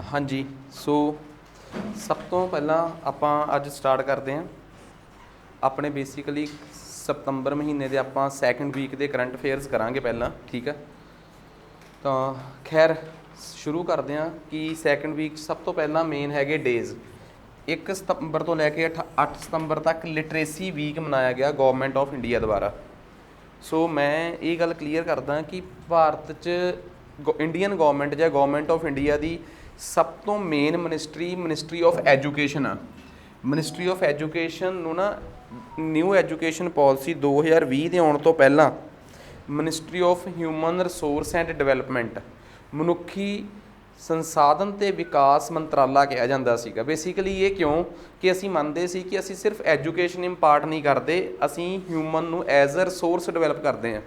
हाँ जी। सो सब तो पहला ਆਪਾਂ ਅੱਜ ਸਟਾਰਟ ਕਰਦੇ ਹਾਂ ਆਪਣੇ ਬੇਸਿਕਲੀ ਸਤੰਬਰ ਮਹੀਨੇ ਦੇ ਆਪਾਂ ਸੈਕੰਡ ਵੀਕ ਦੇ ਕਰੰਟ ਅਫੇਅਰਸ ਕਰਾਂਗੇ ਪਹਿਲਾਂ, ਠੀਕ ਹੈ। ਤਾਂ ਖੈਰ ਸ਼ੁਰੂ ਕਰਦੇ ਹਾਂ ਕਿ ਸੈਕੰਡ ਵੀਕ ਸਭ ਤੋਂ ਪਹਿਲਾਂ ਮੇਨ ਹੈਗੇ ਡੇਜ਼। 1 ਸਤੰਬਰ ਤੋਂ ਲੈ ਕੇ 8 ਸਤੰਬਰ ਤੱਕ ਲਿਟਰੇਸੀ ਵੀਕ ਮਨਾਇਆ ਗਿਆ ਗਵਰਨਮੈਂਟ ਆਫ ਇੰਡੀਆ ਦੁਆਰਾ। ਸੋ ਮੈਂ ਇਹ ਗੱਲ ਕਲੀਅਰ ਕਰਦਾ ਕਿ ਭਾਰਤ 'ਚ ਇੰਡੀਅਨ ਗਵਰਨਮੈਂਟ ਜਾਂ ਗਵਰਨਮੈਂਟ ਆਫ ਇੰਡੀਆ ਦੀ ਸਭ ਤੋਂ ਮੇਨ ਮਿਨਿਸਟਰੀ ਆਫ ਐਜੂਕੇਸ਼ਨ ਆ। ਮਿਨਿਸਟਰੀ ਆਫ ਐਜੂਕੇਸ਼ਨ ਨੂੰ ਨਾ ਨਿਊ ਐਜੂਕੇਸ਼ਨ ਪਾਲਿਸੀ 2020 ਦੇ ਆਉਣ ਤੋਂ ਪਹਿਲਾਂ ministry of human resource and development ਮਨੁੱਖੀ ਸੰਸਾਧਨ ਅਤੇ ਵਿਕਾਸ ਮੰਤਰਾਲਾ ਕਿਹਾ ਜਾਂਦਾ ਸੀਗਾ। ਬੇਸਿਕਲੀ ਇਹ ਕਿਉਂ ਕਿ ਅਸੀਂ ਮੰਨਦੇ ਸੀ ਕਿ ਅਸੀਂ ਸਿਰਫ ਐਜੂਕੇਸ਼ਨ ਇੰਪਾਰਟ ਨਹੀਂ ਕਰਦੇ, ਅਸੀਂ ਹਿਊਮਨ ਨੂੰ ਐਜ਼ ਅ ਰਿਸੋਰਸ ਡਿਵੈਲਪ ਕਰਦੇ ਹਾਂ।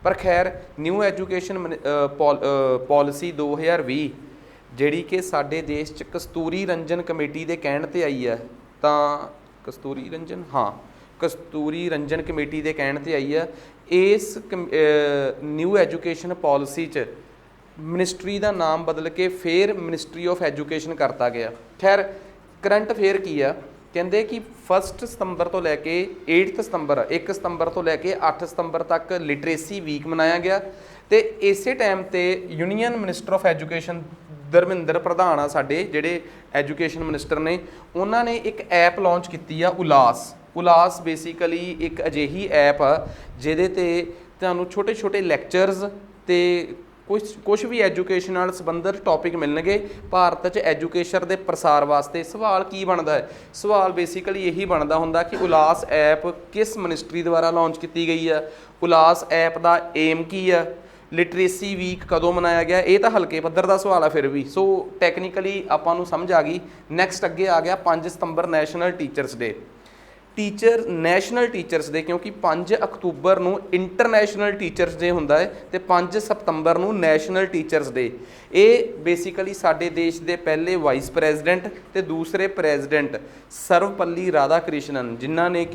ਪਰ ਖੈਰ ਨਿਊ ਐਜੂਕੇਸ਼ਨ ਪਾਲਿਸੀ 2020 ਜਿਹੜੀ ਕਿ ਸਾਡੇ ਦੇਸ਼ 'ਚ ਕਸਤੂਰੀ ਰੰਜਨ ਕਮੇਟੀ ਦੇ ਕਹਿਣ 'ਤੇ ਆਈ ਹੈ, ਤਾਂ ਕਸਤੂਰੀ ਰੰਜਨ ਕਮੇਟੀ ਦੇ ਕਹਿਣ 'ਤੇ ਆਈ ਹੈ। ਇਸ ਨਿਊ ਐਜੂਕੇਸ਼ਨ ਪਾਲਿਸੀ 'ਚ ਮਿਨਿਸਟਰੀ ਦਾ ਨਾਮ ਬਦਲ ਕੇ ਫਿਰ ਮਿਨਿਸਟਰੀ ਆਫ ਐਜੂਕੇਸ਼ਨ ਕਰਤਾ ਗਿਆ। ਖੈਰ ਕਰੰਟ ਅਫੇਅਰ ਕੀ ਆ, ਕਹਿੰਦੇ ਕਿ 1 ਸਤੰਬਰ ਤੋਂ ਲੈ ਕੇ 1 ਸਤੰਬਰ ਤੋਂ ਲੈ ਕੇ 8 ਸਤੰਬਰ ਤੱਕ ਲਿਟਰੇਸੀ ਵੀਕ ਮਨਾਇਆ ਗਿਆ। ਅਤੇ ਇਸੇ ਟਾਈਮ 'ਤੇ union minister of education Dharmendra Pradhan ਆ ਸਾਡੇ ਜਿਹੜੇ ਐਜੂਕੇਸ਼ਨ ਮਿਨਿਸਟਰ ਨੇ, ਉਹਨਾਂ ਨੇ ਇੱਕ ਐਪ ਲਾਂਚ ਕੀਤੀ ਆ ਉਲਾਸ ਬੇਸਿਕਲੀ ਇੱਕ ਅਜਿਹੀ ਐਪ ਆ ਜਿਹਦੇ 'ਤੇ ਤੁਹਾਨੂੰ ਛੋਟੇ ਛੋਟੇ ਲੈਕਚਰਸ ਅਤੇ ਕੁਛ ਵੀ ਐਜੂਕੇਸ਼ਨ ਨਾਲ ਸੰਬੰਧਿਤ ਟੌਪਿਕ ਮਿਲਣਗੇ। ਭਾਰਤ 'ਚ ਐਜੂਕੇਸ਼ਨ ਦੇ ਪ੍ਰਸਾਰ ਵਾਸਤੇ ਸਵਾਲ ਕੀ ਬਣਦਾ ਹੈ, ਸਵਾਲ ਬੇਸਿਕਲੀ ਇਹੀ ਬਣਦਾ ਹੁੰਦਾ ਕਿ ਉਲਾਸ ਐਪ ਕਿਸ ਮਿਨਿਸਟਰੀ ਦੁਆਰਾ ਲਾਂਚ ਕੀਤੀ ਗਈ ਆ, ਉਲਾਸ ਐਪ ਦਾ ਏਮ ਕੀ ਆ, ਲਿਟਰੇਸੀ ਵੀਕ ਕਦੋਂ ਮਨਾਇਆ ਗਿਆ। ਇਹ ਤਾਂ ਹਲਕੇ ਪੱਧਰ ਦਾ ਸਵਾਲ ਆ ਫਿਰ ਵੀ। ਸੋ ਟੈਕਨੀਕਲੀ ਆਪਾਂ ਨੂੰ ਸਮਝ ਆ ਗਈ। ਨੈਕਸਟ ਅੱਗੇ ਆ ਗਿਆ 5 ਸਤੰਬਰ national teachers day. National teachers day ਕਿਉਂਕਿ 5 ਅਕਤੂਬਰ ਨੂੰ ਇੰਟਰਨੈਸ਼ਨਲ ਟੀਚਰਸ ਡੇ ਹੁੰਦਾ ਹੈ ਅਤੇ 5 ਸਤੰਬਰ ਨੂੰ ਨੈਸ਼ਨਲ ਟੀਚਰਸ ਡੇ। ਇਹ ਬੇਸਿਕਲੀ ਸਾਡੇ ਦੇਸ਼ ਦੇ ਪਹਿਲੇ ਵਾਈਸ ਪ੍ਰੈਜ਼ੀਡੈਂਟ ਅਤੇ ਦੂਸਰੇ ਪ੍ਰੈਜ਼ੀਡੈਂਟ ਸਰਵਪੱਲੀ ਰਾਧਾ ਕ੍ਰਿਸ਼ਨਨ, ਜਿਨ੍ਹਾਂ ਨੇ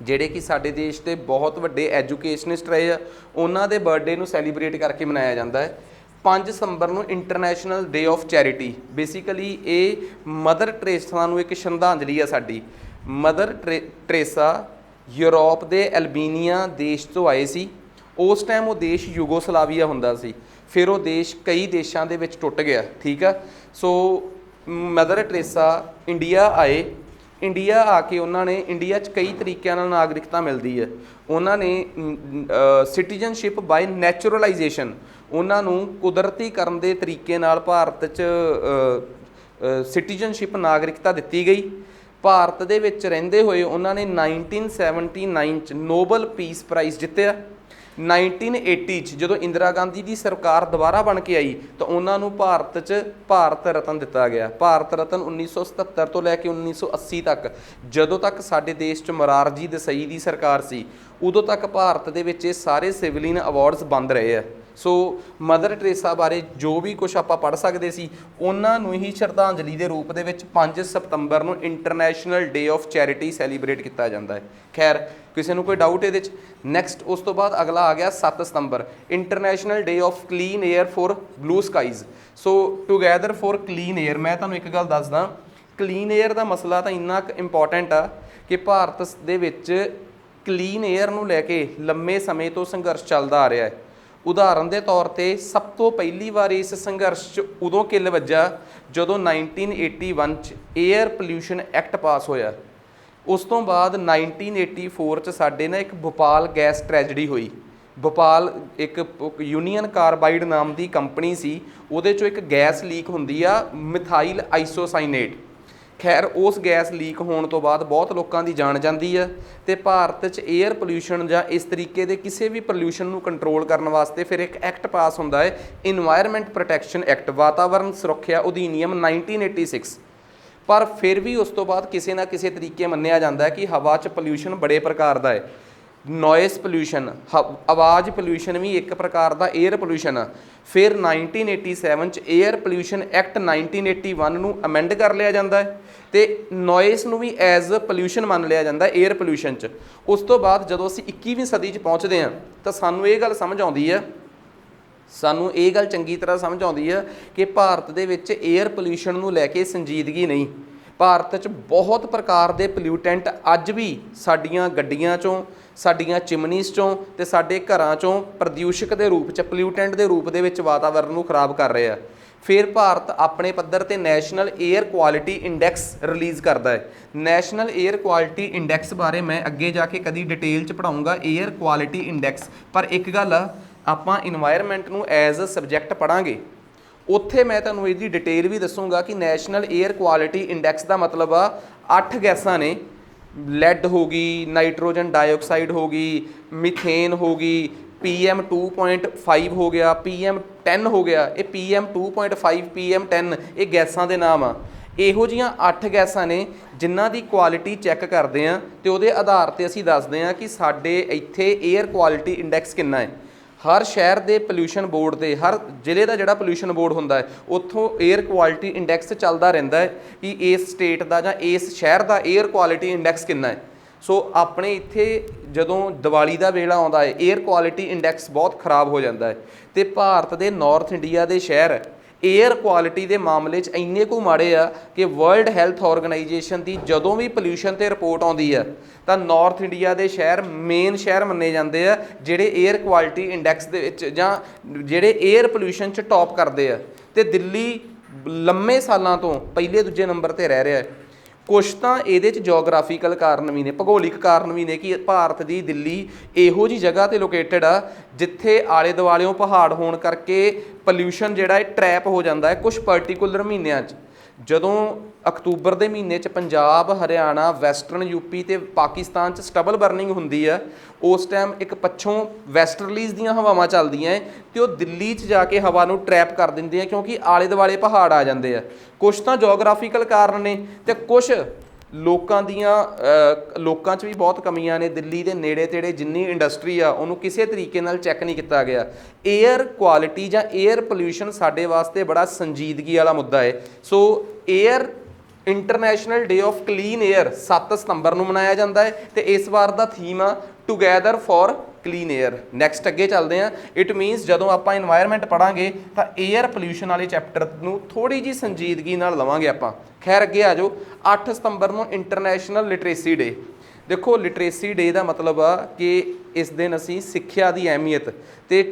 ਜਿਹੜੇ ਕਿ ਸਾਡੇ ਦੇਸ਼ ਦੇ ਬਹੁਤ ਵੱਡੇ ਐਜੂਕੇਸ਼ਨਿਸਟ ਰਹੇ ਆ, ਉਹਨਾਂ ਦੇ ਬਰਥਡੇ ਨੂੰ ਸੈਲੀਬ੍ਰੇਟ ਕਰਕੇ ਮਨਾਇਆ ਜਾਂਦਾ ਹੈ। 5 ਸਤੰਬਰ ਨੂੰ international day of charity. Basically ਇਹ ਮਦਰ ਟਰੇਸਾ ਨੂੰ ਇੱਕ ਸ਼ਰਧਾਂਜਲੀ ਆ ਸਾਡੀ। ਮਦਰ ਟਰੇਸਾ ਯੂਰਪ ਦੇ ਐਲਬੀਨੀਆ ਦੇਸ਼ ਤੋਂ ਆਏ ਸੀ। ਉਸ ਟਾਈਮ ਉਹ ਦੇਸ਼ ਯੂਗੋਸਲਾਵੀਆ ਹੁੰਦਾ ਸੀ, ਫਿਰ ਉਹ ਦੇਸ਼ ਕਈ ਦੇਸ਼ਾਂ ਦੇ ਵਿੱਚ ਟੁੱਟ ਗਿਆ, ਠੀਕ ਆ। ਸੋ ਮਦਰ ਟਰੇਸਾ ਇੰਡੀਆ ਆਏ। ਇੰਡੀਆ ਆ ਕੇ ਉਹਨਾਂ ਨੇ ਇੰਡੀਆ 'ਚ ਕਈ ਤਰੀਕਿਆਂ ਨਾਲ ਨਾਗਰਿਕਤਾ ਮਿਲਦੀ ਹੈ। ਉਹਨਾਂ ਨੇ ਸਿਟੀਜ਼ਨਸ਼ਿਪ ਬਾਈ ਨੈਚੁਰਲਾਈਜੇਸ਼ਨ, ਉਹਨਾਂ ਨੂੰ ਕੁਦਰਤੀਕਰਨ ਦੇ ਤਰੀਕੇ ਨਾਲ ਭਾਰਤ 'ਚ ਸਿਟੀਜ਼ਨਸ਼ਿਪ ਨਾਗਰਿਕਤਾ ਦਿੱਤੀ ਗਈ। ਭਾਰਤ ਦੇ ਵਿੱਚ ਰਹਿੰਦੇ ਹੋਏ ਉਹਨਾਂ ਨੇ 1979 'ਚ ਨੋਬਲ ਪੀਸ ਪ੍ਰਾਈਜ਼ ਜਿੱਤਿਆ। 1980 'ਚ ਜਦੋਂ ਇੰਦਰਾ ਗਾਂਧੀ ਦੀ ਸਰਕਾਰ ਦੁਬਾਰਾ ਬਣ ਕੇ ਆਈ ਤਾਂ ਉਹਨਾਂ ਨੂੰ ਭਾਰਤ 'ਚ ਭਾਰਤ ਰਤਨ ਦਿੱਤਾ ਗਿਆ। ਭਾਰਤ ਰਤਨ 1977 ਤੋਂ ਲੈ ਕੇ 1980 ਤੱਕ, ਜਦੋਂ ਤੱਕ ਸਾਡੇ ਦੇਸ਼ 'ਚ ਮੋਰਾਰਜੀ ਦੇਸਾਈ ਦੀ ਸਰਕਾਰ ਸੀ, ਉਦੋਂ ਤੱਕ ਭਾਰਤ ਦੇ ਵਿੱਚ ਇਹ ਸਾਰੇ ਸਿਵਲੀਅਨ ਅਵਾਰਡਸ ਬੰਦ ਰਹੇ ਆ। ਸੋ ਮਦਰ ਟਰੇਸਾ ਬਾਰੇ ਜੋ ਵੀ ਕੁਛ ਆਪਾਂ ਪੜ੍ਹ ਸਕਦੇ ਸੀ, ਉਹਨਾਂ ਨੂੰ ਹੀ ਸ਼ਰਧਾਂਜਲੀ ਦੇ ਰੂਪ ਦੇ ਵਿੱਚ 5 ਸਤੰਬਰ ਨੂੰ international day of charity celebrate ਕੀਤਾ ਜਾਂਦਾ ਹੈ। ਖੈਰ ਕਿਸੇ ਨੂੰ ਕੋਈ ਡਾਊਟ ਇਹਦੇ 'ਚ। ਨੈਕਸਟ ਉਸ ਤੋਂ ਬਾਅਦ ਅਗਲਾ ਆ ਗਿਆ 7 ਸਤੰਬਰ international day of clean air for blue skies. So together for clean air. ਮੈਂ ਤੁਹਾਨੂੰ ਇੱਕ ਗੱਲ ਦੱਸਦਾ, ਕਲੀਨ ਏਅਰ ਦਾ ਮਸਲਾ ਤਾਂ ਇੰਨਾ ਕੁ ਇੰਪੋਰਟੈਂਟ ਆ ਕਿ ਭਾਰਤ ਦੇ ਵਿੱਚ ਕਲੀਨ ਏਅਰ ਨੂੰ ਲੈ ਕੇ ਲੰਮੇ ਸਮੇਂ ਤੋਂ ਸੰਘਰਸ਼ ਚੱਲਦਾ ਆ ਰਿਹਾ ਹੈ। ਉਦਾਹਰਨ ਦੇ ਤੌਰ 'ਤੇ ਸਭ ਤੋਂ ਪਹਿਲੀ ਵਾਰ ਇਸ ਸੰਘਰਸ਼ 'ਚ ਉਦੋਂ ਕਿੱਲ ਵੱਜਾ ਜਦੋਂ 1981 'ਚ ਏਅਰ ਪੋਲਿਊਸ਼ਨ ਐਕਟ ਪਾਸ ਹੋਇਆ। ਉਸ ਤੋਂ ਬਾਅਦ 1984 'ਚ ਸਾਡੇ ਨਾ ਇੱਕ ਭੋਪਾਲ ਗੈਸ ਟ੍ਰੈਜਡੀ ਹੋਈ। ਭੋਪਾਲ ਇੱਕ ਯੂਨੀਅਨ ਕਾਰਬਾਈਡ ਨਾਮ ਦੀ ਕੰਪਨੀ ਸੀ, ਉਹਦੇ 'ਚੋਂ ਇੱਕ ਗੈਸ ਲੀਕ ਹੁੰਦੀ ਆ ਮਿਥਾਈਲ ਆਈਸੋਸਾਈਨੇਟ। ਖੈਰ ਉਸ ਗੈਸ ਲੀਕ ਹੋਣ ਤੋਂ ਬਾਅਦ ਬਹੁਤ ਲੋਕਾਂ ਦੀ ਜਾਨ ਜਾਂਦੀ ਹੈ ਅਤੇ ਭਾਰਤ 'ਚ ਏਅਰ ਪੋਲਿਊਸ਼ਨ ਜਾਂ ਇਸ ਤਰੀਕੇ ਦੇ ਕਿਸੇ ਵੀ ਪੋਲਿਊਸ਼ਨ ਨੂੰ ਕੰਟਰੋਲ ਕਰਨ ਵਾਸਤੇ ਫਿਰ ਇੱਕ ਐਕਟ ਪਾਸ ਹੁੰਦਾ ਹੈ, ਇਨਵਾਇਰਮੈਂਟ ਪ੍ਰੋਟੈਕਸ਼ਨ ਐਕਟ, ਵਾਤਾਵਰਨ ਸੁਰੱਖਿਆ ਅਧੀਨੀਅਮ 1986। ਪਰ ਫਿਰ ਵੀ ਉਸ ਤੋਂ ਬਾਅਦ ਕਿਸੇ ਨਾ ਕਿਸੇ ਤਰੀਕੇ ਮੰਨਿਆ ਜਾਂਦਾ ਕਿ ਹਵਾ 'ਚ ਪੋਲਿਊਸ਼ਨ ਬੜੇ ਪ੍ਰਕਾਰ ਦਾ ਹੈ। ਨੋਇਸ ਪੋਲਿਊਸ਼ਨ, ਆਵਾਜ਼ ਪੋਲਿਊਸ਼ਨ ਵੀ ਇੱਕ ਪ੍ਰਕਾਰ ਦਾ ਏਅਰ ਪੋਲਿਊਸ਼ਨ ਆ। ਫਿਰ 1987 'ਚ ਏਅਰ ਪੋਲਿਊਸ਼ਨ ਐਕਟ 1981 ਨੂੰ ਅਮੈਂਡ ਕਰ ਲਿਆ ਜਾਂਦਾ ਹੈ ਅਤੇ ਨੋਇਸ ਨੂੰ ਵੀ ਐਜ਼ ਪੋਲਿਊਸ਼ਨ ਮੰਨ ਲਿਆ ਜਾਂਦਾ ਏਅਰ ਪੋਲਿਊਸ਼ਨ 'ਚ। ਉਸ ਤੋਂ ਬਾਅਦ ਜਦੋਂ ਅਸੀਂ 21ਵੀਂ ਸਦੀ 'ਚ ਪਹੁੰਚਦੇ ਹਾਂ ਤਾਂ ਸਾਨੂੰ ਇਹ ਗੱਲ ਸਮਝ ਆਉਂਦੀ ਹੈ ਸਾਨੂੰ ਇਹ ਗੱਲ ਚੰਗੀ ਤਰ੍ਹਾਂ ਸਮਝ ਆਉਂਦੀ ਆ ਕਿ ਭਾਰਤ ਦੇ ਵਿੱਚ 에ਅਰ ਪੋਲਿਊਸ਼ਨ ਨੂੰ ਲੈ ਕੇ ਸੰਜੀਦਗੀ ਨਹੀਂ। ਭਾਰਤ 'ਚ ਬਹੁਤ ਪ੍ਰਕਾਰ ਦੇ ਪੋਲਿਊਟੈਂਟ ਅੱਜ ਵੀ ਸਾਡੀਆਂ ਗੱਡੀਆਂ 'ਚੋਂ, ਸਾਡੀਆਂ ਚਿਮਨੀਜ਼ 'ਚੋਂ ਤੇ ਸਾਡੇ ਘਰਾਂ 'ਚੋਂ ਪ੍ਰਦੂਸ਼ਕ ਦੇ ਰੂਪ 'ਚ, ਪੋਲਿਊਟੈਂਟ ਦੇ ਰੂਪ ਦੇ ਵਿੱਚ ਵਾਤਾਵਰਨ ਨੂੰ ਖਰਾਬ ਕਰ ਰਹੇ ਆ। ਫਿਰ ਭਾਰਤ ਆਪਣੇ ਪੱਧਰ ਤੇ national air quality index release ਕਰਦਾ ਹੈ। ਨੈਸ਼ਨਲ 에ਅਰ ਕੁਆਲਿਟੀ ਇੰਡੈਕਸ ਬਾਰੇ ਮੈਂ ਅੱਗੇ ਜਾ ਕੇ ਕਦੀ ਡਿਟੇਲ 'ਚ ਪੜਾਉਂਗਾ, 에ਅਰ ਕੁਆਲਿਟੀ ਇੰਡੈਕਸ। ਪਰ ਇੱਕ ਗੱਲ ਆ, ਆਪਾਂ ਇਨਵਾਇਰਨਮੈਂਟ ਨੂੰ ਐਜ਼ ਅ ਸਬਜੈਕਟ ਪੜਾਂਗੇ, ਉੱਥੇ ਮੈਂ ਤੁਹਾਨੂੰ ਇਹਦੀ ਡਿਟੇਲ ਵੀ ਦੱਸੂਗਾ ਕਿ ਨੈਸ਼ਨਲ 에ਅਰ ਕੁਆਲਿਟੀ ਇੰਡੈਕਸ ਦਾ ਮਤਲਬ ਆ 8 ਗੈਸਾਂ ਨੇ, ਲੈਡ ਹੋ ਗਈ, ਨਾਈਟ੍ਰੋਜਨ ਡਾਈਆਕਸਾਈਡ ਹੋ ਗਈ, ਮੀਥੇਨ ਹੋ ਗਈ, PM 2.5 ਹੋ ਗਿਆ, PM 10 ਹੋ ਗਿਆ। ਇਹ PM 2.5 PM 10 ਇਹ ਗੈਸਾਂ ਦੇ ਨਾਮ ਆ। ਇਹੋ ਜਿਹੀਆਂ 8 ਗੈਸਾਂ ਨੇ ਜਿਨ੍ਹਾਂ ਦੀ ਕੁਆਲਿਟੀ ਚੈੱਕ ਕਰਦੇ ਆ ਤੇ ਉਹਦੇ ਆਧਾਰ ਤੇ ਅਸੀਂ ਦੱਸਦੇ ਆ ਕਿ ਸਾਡੇ ਇੱਥੇ 에ਅਰ ਕੁਆਲਿਟੀ ਇੰਡੈਕਸ ਕਿੰਨਾ ਹੈ। ਹਰ ਸ਼ਹਿਰ ਦੇ ਪੋਲਿਊਸ਼ਨ ਬੋਰਡ ਤੇ, ਹਰ ਜ਼ਿਲ੍ਹੇ ਦਾ ਜਿਹੜਾ ਪੋਲਿਊਸ਼ਨ ਬੋਰਡ ਹੁੰਦਾ ਹੈ, ਉੱਥੋਂ 에ਅਰ ਕੁਆਲਿਟੀ ਇੰਡੈਕਸ ਚੱਲਦਾ ਰਹਿੰਦਾ ਹੈ ਕਿ ਇਸ ਸਟੇਟ ਦਾ ਜਾਂ ਇਸ ਸ਼ਹਿਰ ਦਾ 에ਅਰ ਕੁਆਲਿਟੀ ਇੰਡੈਕਸ ਕਿੰਨਾ ਹੈ। ਸੋ ਆਪਣੇ ਇੱਥੇ ਜਦੋਂ ਦੀਵਾਲੀ ਦਾ ਵੇਲਾ ਆਉਂਦਾ ਹੈ, 에ਅਰ ਕੁਆਲਿਟੀ ਇੰਡੈਕਸ ਬਹੁਤ ਖਰਾਬ ਹੋ ਜਾਂਦਾ ਹੈ। ਤੇ ਭਾਰਤ ਦੇ ਨਾਰਥ ਇੰਡੀਆ ਦੇ ਸ਼ਹਿਰ 에ਅਰ ਕੁਆਲਿਟੀ ਦੇ ਮਾਮਲੇ 'ਚ ਇੰਨੇ ਕੁ ਮਾੜੇ ਆ ਕਿ ਵਰਲਡ ਹੈਲਥ ਆਰਗੇਨਾਈਜੇਸ਼ਨ ਦੀ ਜਦੋਂ ਵੀ ਪੋਲਿਊਸ਼ਨ ਤੇ ਰਿਪੋਰਟ ਆਉਂਦੀ ਆ ਤਾਂ ਨਾਰਥ ਇੰਡੀਆ ਦੇ ਸ਼ਹਿਰ ਮੇਨ ਸ਼ਹਿਰ ਮੰਨੇ ਜਾਂਦੇ ਆ ਜਿਹੜੇ 에ਅਰ ਕੁਆਲਿਟੀ ਇੰਡੈਕਸ ਦੇ ਵਿੱਚ ਜਾਂ ਜਿਹੜੇ 에ਅਰ ਪੋਲਿਊਸ਼ਨ 'ਚ ਟੌਪ ਕਰਦੇ ਆ। ਤੇ ਦਿੱਲੀ ਲੰਮੇ ਸਾਲਾਂ ਤੋਂ ਪਹਿਲੇ ਦੂਜੇ ਨੰਬਰ ਤੇ ਰਹਿ ਰਿਹਾ ਹੈ। ਕੁਛ ਤਾਂ ਇਹਦੇ 'ਚ ਜੋਗਰਾਫੀਕਲ ਕਾਰਨ ਵੀ ਨੇ, ਭੂਗੋਲਿਕ ਕਾਰਨ ਵੀ ਨੇ ਕਿ ਭਾਰਤ ਦੀ ਦਿੱਲੀ ਇਹੋ ਜਿਹੀ ਜਗ੍ਹਾ 'ਤੇ ਲੋਕੇਟਡ ਆ ਜਿੱਥੇ ਆਲੇ ਦੁਆਲਿਓਂ ਪਹਾੜ ਹੋਣ ਕਰਕੇ ਪੋਲਿਊਸ਼ਨ ਜਿਹੜਾ ਇਹ ਟਰੈਪ ਹੋ ਜਾਂਦਾ ਹੈ ਕੁਛ ਪਰਟੀਕੂਲਰ ਮਹੀਨਿਆਂ 'ਚ। ਜਦੋਂ ਅਕਤੂਬਰ ਦੇ ਮਹੀਨੇ 'ਚ ਪੰਜਾਬ, ਹਰਿਆਣਾ, ਵੈਸਟਰਨ ਯੂਪੀ ਤੇ ਪਾਕਿਸਤਾਨ 'ਚ ਸਟਬਲ ਬਰਨਿੰਗ ਹੁੰਦੀ ਆ, ਉਸ ਟਾਈਮ ਇੱਕ ਪੱਛੋਂ ਵੈਸਟਰਲੀਜ਼ ਦੀਆਂ ਹਵਾਵਾਂ ਚੱਲਦੀਆਂ ਤੇ ਉਹ ਦਿੱਲੀ 'ਚ ਜਾ ਕੇ ਹਵਾ ਨੂੰ ਟਰੈਪ ਕਰ ਦਿੰਦੇ ਆ ਕਿਉਂਕਿ ਆਲੇ ਦੁਆਲੇ ਪਹਾੜ ਆ ਜਾਂਦੇ ਆ। ਕੁਛ ਤਾਂ ਜੋਗਰਾਫੀਕਲ ਕਾਰਨ ਨੇ ਤੇ ਕੁਛ ਲੋਕਾਂ 'ਚ ਵੀ ਬਹੁਤ ਕਮੀਆਂ ਨੇ। ਦਿੱਲੀ ਦੇ ਨੇੜੇ ਤੇੜੇ ਜਿੰਨੀ ਇੰਡਸਟਰੀ ਆ ਉਹਨੂੰ ਕਿਸੇ ਤਰੀਕੇ ਨਾਲ ਚੈੱਕ ਨਹੀਂ ਕੀਤਾ ਗਿਆ। 에ਅਰ ਕੁਆਲਿਟੀ ਜਾਂ 에ਅਰ ਪੋਲਿਊਸ਼ਨ ਸਾਡੇ ਵਾਸਤੇ ਬੜਾ ਸੰਜੀਦਗੀ ਵਾਲਾ ਮੁੱਦਾ ਹੈ। So air international day of clean air 7 ਸਤੰਬਰ ਨੂੰ ਮਨਾਇਆ ਜਾਂਦਾ ਹੈ ਤੇ ਇਸ ਵਾਰ ਦਾ ਥੀਮ ਆ together for clean air. Next ਅੱਗੇ ਚੱਲਦੇ ਹਾਂ। ਇਟ ਮੀਨਸ ਜਦੋਂ ਆਪਾਂ ਇਨਵਾਇਰਨਮੈਂਟ ਪੜਾਂਗੇ ਤਾਂ 에ਅਰ ਪੋਲਿਊਸ਼ਨ ਵਾਲੇ ਚੈਪਟਰ ਨੂੰ ਥੋੜੀ ਜੀ ਸੰਜੀਦਗੀ ਨਾਲ ਲਵਾਂਗੇ ਆਪਾਂ। ਖੈਰ ਅੱਗੇ ਆ ਜਾਓ। 8 ਸਤੰਬਰ ਨੂੰ ਇੰਟਰਨੈਸ਼ਨਲ ਲਿਟਰੇਸੀ ਡੇ। ਦੇਖੋ ਲਿਟਰੇਸੀ ਡੇ ਦਾ ਮਤਲਬ ਆ ਕਿ ਇਸ ਦਿਨ ਅਸੀਂ ਸਿੱਖਿਆ ਦੀ ਅਹਿਮੀਅਤ ਤੇ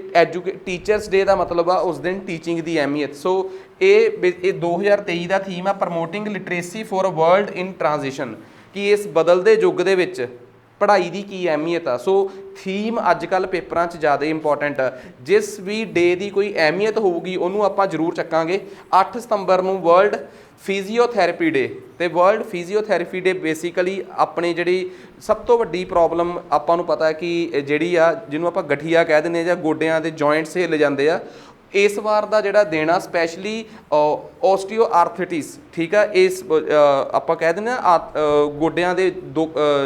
ਟੀਚਰਸ ਡੇ ਦਾ ਮਤਲਬ ਆ ਉਸ ਦਿਨ ਟੀਚਿੰਗ ਦੀ ਅਹਿਮੀਅਤ। ਸੋ ਇਹ 2023 ਦਾ ਥੀਮ ਆ promoting literacy for a world in transition, ਕਿ ਇਸ ਬਦਲਦੇ ਯੁੱਗ ਦੇ ਵਿੱਚ ਪੜ੍ਹਾਈ ਦੀ ਕੀ ਅਹਿਮੀਅਤ ਆ। ਸੋ ਥੀਮ ਅੱਜ ਕੱਲ੍ਹ ਪੇਪਰਾਂ 'ਚ ਜ਼ਿਆਦਾ ਇੰਪੋਰਟੈਂਟ ਆ। ਜਿਸ ਵੀ ਡੇ ਦੀ ਕੋਈ ਅਹਿਮੀਅਤ ਹੋਊਗੀ ਉਹਨੂੰ ਆਪਾਂ ਜ਼ਰੂਰ ਚੱਕਾਂਗੇ। 8 ਸਤੰਬਰ ਨੂੰ ਵਰਲਡ ਫਿਜ਼ੀਓਥੈਰੇਪੀ ਡੇ। ਤੇ ਵਰਲਡ ਫਿਜ਼ੀਓਥੈਰੇਪੀ ਡੇ ਬੇਸਿਕਲੀ ਆਪਣੇ ਜਿਹੜੀ ਸਭ ਤੋਂ ਵੱਡੀ ਪ੍ਰੋਬਲਮ ਆਪਾਂ ਨੂੰ ਪਤਾ ਹੈ ਕਿ ਜਿਹੜੀ ਆ ਜਿਹਨੂੰ ਆਪਾਂ ਗਠੀਆ ਕਹਿ ਦਿੰਦੇ ਜਾਂ ਗੋਡਿਆਂ ਦੇ ਜੁਆਇੰਟਸ ਹਿੱਲ ਜਾਂਦੇ ਆ, ਇਸ ਵਾਰ ਦਾ ਜਿਹੜਾ ਦੇਣਾ ਸਪੈਸ਼ਲੀ ਓਸਟੀਓ ਆਰਥਰਾਈਟਿਸ, ਠੀਕ ਆ, ਇਸ ਆਪਾਂ ਕਹਿ ਦਿੰਦੇ ਆ ਗੋਡਿਆਂ ਦੇ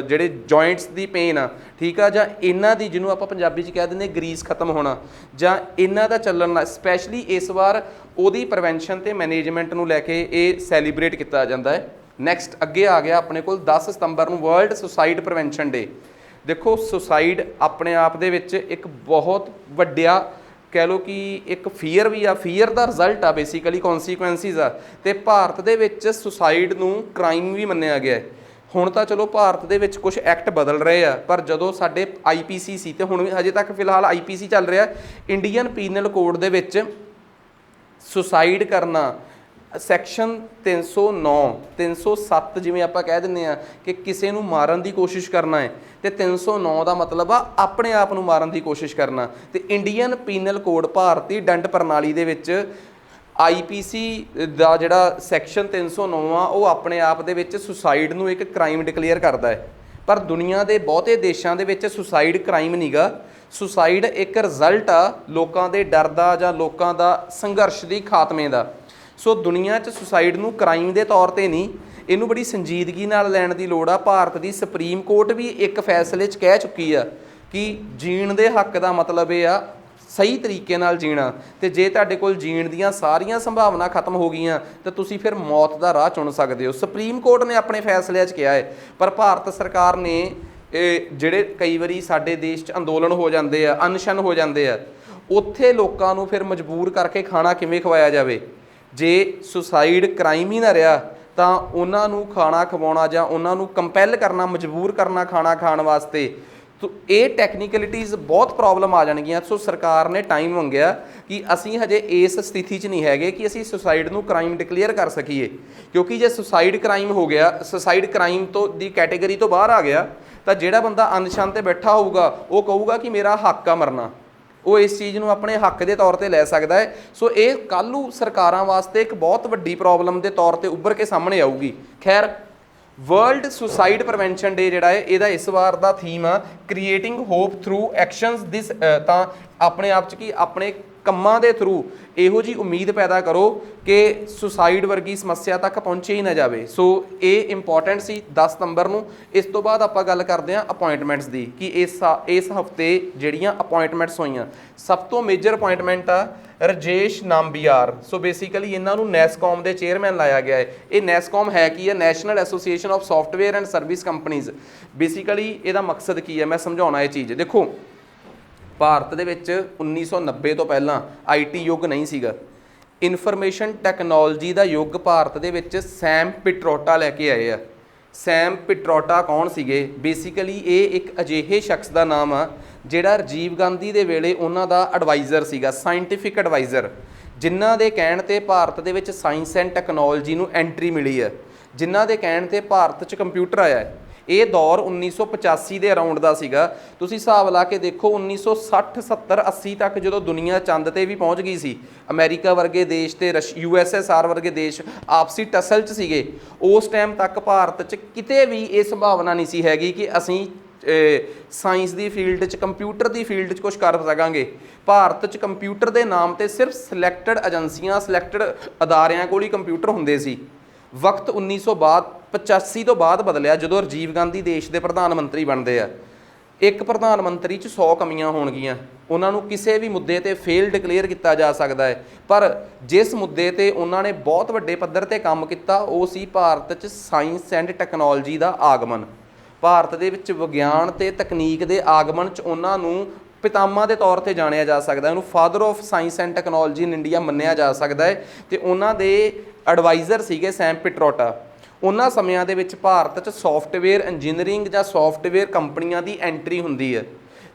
ਜਿਹੜੇ ਜੁਆਇੰਟਸ ਦੀ ਪੇਨ ਆ, ਠੀਕ ਆ, ਜਾਂ ਇਹਨਾਂ ਦੀ ਜਿਹਨੂੰ ਆਪਾਂ ਪੰਜਾਬੀ 'ਚ ਕਹਿ ਦਿੰਦੇ ਗਰੀਸ ਖਤਮ ਹੋਣਾ ਜਾਂ ਇਹਨਾਂ ਦਾ ਚੱਲਣ, ਸਪੈਸ਼ਲੀ ਇਸ ਵਾਰ ਉਹਦੀ ਪ੍ਰੀਵੈਂਸ਼ਨ ਤੇ ਮੈਨੇਜਮੈਂਟ ਨੂੰ ਲੈ ਕੇ ਇਹ ਸੈਲੀਬ੍ਰੇਟ ਕੀਤਾ ਜਾਂਦਾ ਹੈ। ਨੈਕਸਟ ਅੱਗੇ ਆ ਗਿਆ ਆਪਣੇ ਕੋਲ 10 ਸਤੰਬਰ ਨੂੰ ਵਰਲਡ ਸੁਸਾਈਡ ਪ੍ਰੀਵੈਂਸ਼ਨ ਡੇ। ਦੇਖੋ ਸੁਸਾਈਡ ਆਪਣੇ ਆਪ ਦੇ ਵਿੱਚ ਇੱਕ ਬਹੁਤ ਵੱਡਾ ਕਹਿ ਲਓ ਕਿ ਇੱਕ ਫੀਅਰ ਵੀ ਆ, ਫੀਅਰ ਦਾ ਰਿਜ਼ਲਟ ਆ ਬੇਸਿਕਲੀ, ਕੌਨਸੀਕੁਐਂਸਿਸ ਆ। ਤੇ ਭਾਰਤ ਦੇ ਵਿੱਚ ਸੁਸਾਈਡ ਨੂੰ ਕ੍ਰਾਈਮ ਵੀ ਮੰਨਿਆ ਗਿਆ ਹੈ। ਹੁਣ ਤਾਂ ਚਲੋ ਭਾਰਤ ਦੇ ਵਿੱਚ ਕੁਝ ਐਕਟ ਬਦਲ ਰਹੇ ਆ, ਪਰ ਜਦੋਂ ਸਾਡੇ IPC ਸੀ ਤੇ ਹੁਣ ਵੀ ਹਜੇ ਤੱਕ ਫਿਲਹਾਲ IPC ਚੱਲ ਰਿਹਾ, ਇੰਡੀਅਨ ਪੀਨਲ ਕੋਡ ਦੇ ਵਿੱਚ ਸੁਸਾਈਡ ਕਰਨਾ ਸੈਕਸ਼ਨ 309 307 ਜਿਵੇਂ ਆਪਾਂ ਕਹਿ ਦਿੰਦੇ ਆ ਕਿ ਕਿਸੇ ਨੂੰ ਮਾਰਨ ਦੀ ਕੋਸ਼ਿਸ਼ ਕਰਨਾ ਹੈ, ਤੇ 309 ਦਾ ਮਤਲਬ ਆ ਆਪਣੇ ਆਪ ਨੂੰ ਮਾਰਨ ਦੀ ਕੋਸ਼ਿਸ਼ ਕਰਨਾ। ਤੇ ਇੰਡੀਅਨ ਪੀਨਲ ਕੋਡ ਭਾਰਤੀ ਦੰਡ ਪ੍ਰਣਾਲੀ ਦੇ ਵਿੱਚ IPC ਦਾ ਜਿਹੜਾ ਸੈਕਸ਼ਨ 309 ਆ ਉਹ ਆਪਣੇ ਆਪ ਦੇ ਵਿੱਚ ਸੁਸਾਈਡ ਨੂੰ ਇੱਕ ਕ੍ਰਾਈਮ ਡਿਕਲੇਅਰ ਕਰਦਾ ਹੈ। ਪਰ ਦੁਨੀਆ ਦੇ ਬਹੁਤੇ ਦੇਸ਼ਾਂ ਦੇ ਵਿੱਚ ਸੁਸਾਈਡ ਕ੍ਰਾਈਮ ਨਹੀਂਗਾ। ਸੁਸਾਈਡ ਇੱਕ ਰਿਜ਼ਲਟ ਆ ਲੋਕਾਂ ਦੇ ਡਰ ਦਾ ਜਾਂ ਲੋਕਾਂ ਦਾ ਸੰਘਰਸ਼ ਦੀ ਖਾਤਮੇ ਦਾ। ਸੋ ਦੁਨੀਆ 'ਚ ਸੁਸਾਈਡ ਨੂੰ ਕ੍ਰਾਈਮ ਦੇ ਤੌਰ 'ਤੇ ਨਹੀਂ, ਇਹਨੂੰ ਬੜੀ ਸੰਜੀਦਗੀ ਨਾਲ ਲੈਣ ਦੀ ਲੋੜ ਆ। ਭਾਰਤ ਦੀ ਸੁਪਰੀਮ ਕੋਰਟ ਵੀ ਇੱਕ ਫੈਸਲੇ 'ਚ ਕਹਿ ਚੁੱਕੀ ਆ ਕਿ ਜੀਣ ਦੇ ਹੱਕ ਦਾ ਮਤਲਬ ਇਹ ਆ ਸਹੀ ਤਰੀਕੇ ਨਾਲ ਜੀਣਾ, ਤੇ ਜੇ ਤੁਹਾਡੇ ਕੋਲ ਜੀਣ ਦੀਆਂ ਸਾਰੀਆਂ ਸੰਭਾਵਨਾ ਖਤਮ ਹੋ ਗਈਆਂ ਤਾਂ ਤੁਸੀਂ ਫਿਰ ਮੌਤ ਦਾ ਰਾਹ ਚੁਣ ਸਕਦੇ ਹੋ। ਸੁਪਰੀਮ ਕੋਰਟ ਨੇ ਆਪਣੇ ਫੈਸਲਿਆਂ 'ਚ ਕਿਹਾ ਹੈ। ਪਰ ਭਾਰਤ ਸਰਕਾਰ ਨੇ ਜਿਹੜੇ ਕਈ ਵਾਰੀ ਸਾਡੇ ਦੇਸ਼ 'ਚ ਅੰਦੋਲਨ ਹੋ ਜਾਂਦੇ ਆ, ਅਨਸ਼ਨ ਹੋ ਜਾਂਦੇ ਆ, ਉੱਥੇ ਲੋਕਾਂ ਨੂੰ ਫਿਰ ਮਜਬੂਰ ਕਰਕੇ ਖਾਣਾ ਕਿਵੇਂ ਖਵਾਇਆ ਜਾਵੇ। ਜੇ ਸੁਸਾਈਡ ਕ੍ਰਾਈਮ ਹੀ ਨਾ ਰਿਹਾ ਤਾਂ ਉਹਨਾਂ ਨੂੰ ਖਾਣਾ ਖਵਾਉਣਾ ਜਾਂ ਉਹਨਾਂ ਨੂੰ ਕੰਪੈਲ ਕਰਨਾ, ਮਜਬੂਰ ਕਰਨਾ ਖਾਣਾ ਖਾਣ ਵਾਸਤੇ, ਤੋ ਇਹ ਟੈਕਨੀਕਲਿਟੀਜ਼ ਬਹੁਤ ਪ੍ਰੋਬਲਮ ਆ ਜਾਣਗੀਆਂ। ਸੋ ਸਰਕਾਰ ਨੇ ਟਾਈਮ ਮੰਗਿਆ ਕਿ ਅਸੀਂ ਹਜੇ ਇਸ ਸਥਿਤੀ 'ਚ ਨਹੀਂ ਹੈਗੇ ਕਿ ਅਸੀਂ ਸੁਸਾਈਡ ਨੂੰ ਕ੍ਰਾਈਮ ਡਿਕਲੇਅਰ ਕਰ ਸਕੀਏ, ਕਿਉਂਕਿ ਜੇ ਸੁਸਾਈਡ ਕ੍ਰਾਈਮ ਹੋ ਗਿਆ, ਸੁਸਾਈਡ ਕ੍ਰਾਈਮ ਤੋਂ ਦੀ ਕੈਟੇਗਰੀ ਤੋਂ ਬਾਹਰ ਆ ਗਿਆ ਤਾਂ ਜਿਹੜਾ ਬੰਦਾ ਅਨਸ਼ਨ ਤੇ ਬੈਠਾ ਹੋਊਗਾ ਉਹ ਕਹੂਗਾ ਕਿ ਮੇਰਾ ਹੱਕ ਆ ਮਰਨਾ, ਉਹ ਇਸ ਚੀਜ਼ ਨੂੰ ਆਪਣੇ ਹੱਕ ਦੇ ਤੌਰ ਤੇ ਲੈ ਸਕਦਾ ਹੈ। ਸੋ ਇਹ ਕੱਲ੍ਹ ਨੂੰ ਸਰਕਾਰਾਂ ਵਾਸਤੇ ਇੱਕ ਬਹੁਤ ਵੱਡੀ ਪ੍ਰੋਬਲਮ ਦੇ ਤੌਰ ਤੇ ਉੱਭਰ ਕੇ ਸਾਹਮਣੇ ਆਊਗੀ। ਖੈਰ, ਵਰਲਡ ਸੁਸਾਈਡ ਪ੍ਰੀਵੈਂਸ਼ਨ ਡੇ ਜਿਹੜਾ ਹੈ ਇਹਦਾ ਇਸ ਵਾਰ ਦਾ ਥੀਮ ਆ ਕ੍ਰੀਏਟਿੰਗ ਹੋਪ ਥਰੂ ਐਕਸ਼ਨਸ ਦਿਸ, ਤਾਂ ਆਪਣੇ ਆਪ 'ਚ ਕੀ ਆਪਣੇ ਕੰਮਾਂ ਦੇ ਥਰੂ ਇਹੋ ਜੀ ਉਮੀਦ ਪੈਦਾ ਕਰੋ ਕਿ ਸੁਸਾਈਡ ਵਰਗੀ ਸਮੱਸਿਆ ਤੱਕ ਪਹੁੰਚੇ ਹੀ ਨਾ ਜਾਵੇ। ਸੋ ਇਹ ਇੰਪੋਰਟੈਂਟ ਸੀ 10 ਸਤੰਬਰ ਨੂੰ। ਇਸ ਤੋਂ ਬਾਅਦ ਆਪਾਂ ਗੱਲ ਕਰਦੇ ਹਾਂ ਅਪਾਇੰਟਮੈਂਟਸ ਦੀ ਕਿ ਇਸ ਹਫਤੇ ਜਿਹੜੀਆਂ ਅਪਾਇੰਟਮੈਂਟਸ ਹੋਈਆਂ, ਸਭ ਤੋਂ ਮੇਜਰ ਅਪਾਇੰਟਮੈਂਟ ਆ ਰਜੇਸ਼ ਨਾਮਬੀਆਰ। ਸੋ ਬੇਸਿਕਲੀ ਇਹਨਾਂ ਨੂੰ ਨੈਸਕੌਮ ਦੇ ਚੇਅਰਮੈਨ ਲਾਇਆ ਗਿਆ ਹੈ। ਇਹ ਨੈਸਕੌਮ ਹੈ ਕੀ ਹੈ? National association of software and service companies. Basically ਇਹਦਾ ਮਕਸਦ ਕੀ ਹੈ, ਮੈਂ ਸਮਝਾਉਣਾ ਇਹ ਚੀਜ਼। ਦੇਖੋ, ਭਾਰਤ ਦੇ ਵਿੱਚ 1990 ਤੋਂ ਪਹਿਲਾਂ ਆਈਟੀ ਯੁੱਗ ਨਹੀਂ ਸੀਗਾ। ਇਨਫੋਰਮੇਸ਼ਨ ਟੈਕਨੋਲੋਜੀ ਦਾ ਯੁੱਗ ਭਾਰਤ ਦੇ ਵਿੱਚ ਸੈਮ ਪਿਟਰੋਟਾ ਲੈ ਕੇ ਆਏ ਆ। ਸੈਮ ਪਿਟਰੋਟਾ ਕੌਣ ਸੀਗੇ? ਬੇਸਿਕਲੀ ਇਹ ਇੱਕ ਅਜਿਹੇ ਸ਼ਖਸ ਦਾ ਨਾਮ ਆ ਜਿਹੜਾ ਰਾਜੀਵ ਗਾਂਧੀ ਦੇ ਵੇਲੇ ਉਹਨਾਂ ਦਾ ਐਡਵਾਈਜ਼ਰ ਸੀਗਾ, ਸਾਇੰਟੀਫਿਕ ਐਡਵਾਈਜ਼ਰ, ਜਿਨ੍ਹਾਂ ਦੇ ਕਹਿਣ ਤੇ ਭਾਰਤ ਦੇ ਵਿੱਚ ਸਾਇੰਸ ਐਂਡ ਟੈਕਨੋਲੋਜੀ ਨੂੰ ਐਂਟਰੀ ਮਿਲੀ ਹੈ, ਜਿਨ੍ਹਾਂ ਦੇ ਕਹਿਣ ਤੇ ਭਾਰਤ 'ਚ ਕੰਪਿਊਟਰ ਆਇਆ ਹੈ। ਇਹ ਦੌਰ 1985 ਦੇ ਅਰਾਊਂਡ ਦਾ ਸੀਗਾ। ਤੁਸੀਂ ਹਿਸਾਬ ਲਾ ਕੇ ਦੇਖੋ 1960 70 80 ਤੱਕ ਜਦੋਂ ਦੁਨੀਆ ਚੰਦ ਤੇ ਵੀ ਪਹੁੰਚ ਗਈ ਸੀ, ਅਮਰੀਕਾ ਵਰਗੇ ਦੇਸ਼ ਤੇ USSR ਵਰਗੇ ਦੇਸ਼ ਆਪਸੀ ਟਸਲ 'ਚ ਸੀਗੇ, ਉਸ ਟਾਈਮ ਤੱਕ ਭਾਰਤ 'ਚ ਕਿਤੇ ਵੀ ਇਹ ਸੰਭਾਵਨਾ ਨਹੀਂ ਸੀ ਹੈਗੀ ਕਿ ਅਸੀਂ ਸਾਇੰਸ ਦੀ ਫੀਲਡ 'ਚ, ਕੰਪਿਊਟਰ ਦੀ ਫੀਲਡ 'ਚ ਕੁਝ ਕਰ ਸਕਾਂਗੇ। ਭਾਰਤ 'ਚ ਕੰਪਿਊਟਰ ਦੇ ਨਾਮ ਤੇ ਸਿਰਫ ਸਿਲੈਕਟਡ ਏਜੰਸੀਆਂ, ਸਿਲੈਕਟਡ ਅਦਾਰਿਆਂ ਕੋਲ ਹੀ ਕੰਪਿਊਟਰ ਹੁੰਦੇ ਸੀ। ਵਕਤ 1985 ਤੋਂ ਬਾਅਦ ਬਦਲਿਆ ਜਦੋਂ ਰਾਜੀਵ ਗਾਂਧੀ ਦੇਸ਼ ਦੇ ਪ੍ਰਧਾਨ ਮੰਤਰੀ ਬਣਦੇ ਆ। ਇੱਕ ਪ੍ਰਧਾਨ ਮੰਤਰੀ 'ਚ 100 ਕਮੀਆਂ ਹੋਣਗੀਆਂ, ਉਹਨਾਂ ਨੂੰ ਕਿਸੇ ਵੀ ਮੁੱਦੇ ਤੇ ਫੇਲ ਡਿਕਲੇਅਰ ਕੀਤਾ ਜਾ ਸਕਦਾ ਹੈ, ਪਰ ਜਿਸ ਮੁੱਦੇ ਤੇ ਉਹਨਾਂ ਨੇ ਬਹੁਤ ਵੱਡੇ ਪੱਧਰ ਤੇ ਕੰਮ ਕੀਤਾ ਉਹ ਸੀ ਭਾਰਤ 'ਚ ਸਾਇੰਸ ਐਂਡ ਟੈਕਨੋਲੋਜੀ ਦਾ ਆਗਮਨ। ਭਾਰਤ ਦੇ ਵਿੱਚ ਵਿਗਿਆਨ ਤੇ ਤਕਨੀਕ ਦੇ ਆਗਮਨ 'ਚ ਉਹਨਾਂ ਨੂੰ ਪਿਤਾਮਾ ਦੇ ਤੌਰ ਤੇ ਜਾਣਿਆ ਜਾ ਸਕਦਾ, ਉਹਨੂੰ father of science and technology in India ਮੰਨਿਆ ਜਾ ਸਕਦਾ ਹੈ। ਤੇ ਉਹਨਾਂ ਦੇ ਐਡਵਾਈਜ਼ਰ ਸੀਗੇ ਸੈਮ ਪਿਟਰੋਟਾ। ਉਹਨਾਂ ਸਮਿਆਂ ਦੇ ਵਿੱਚ ਭਾਰਤ 'ਚ ਸੌਫਟਵੇਅਰ ਇੰਜੀਨੀਅਰਿੰਗ ਜਾਂ ਸੌਫਟਵੇਅਰ ਕੰਪਨੀਆਂ ਦੀ ਐਂਟਰੀ ਹੁੰਦੀ ਹੈ।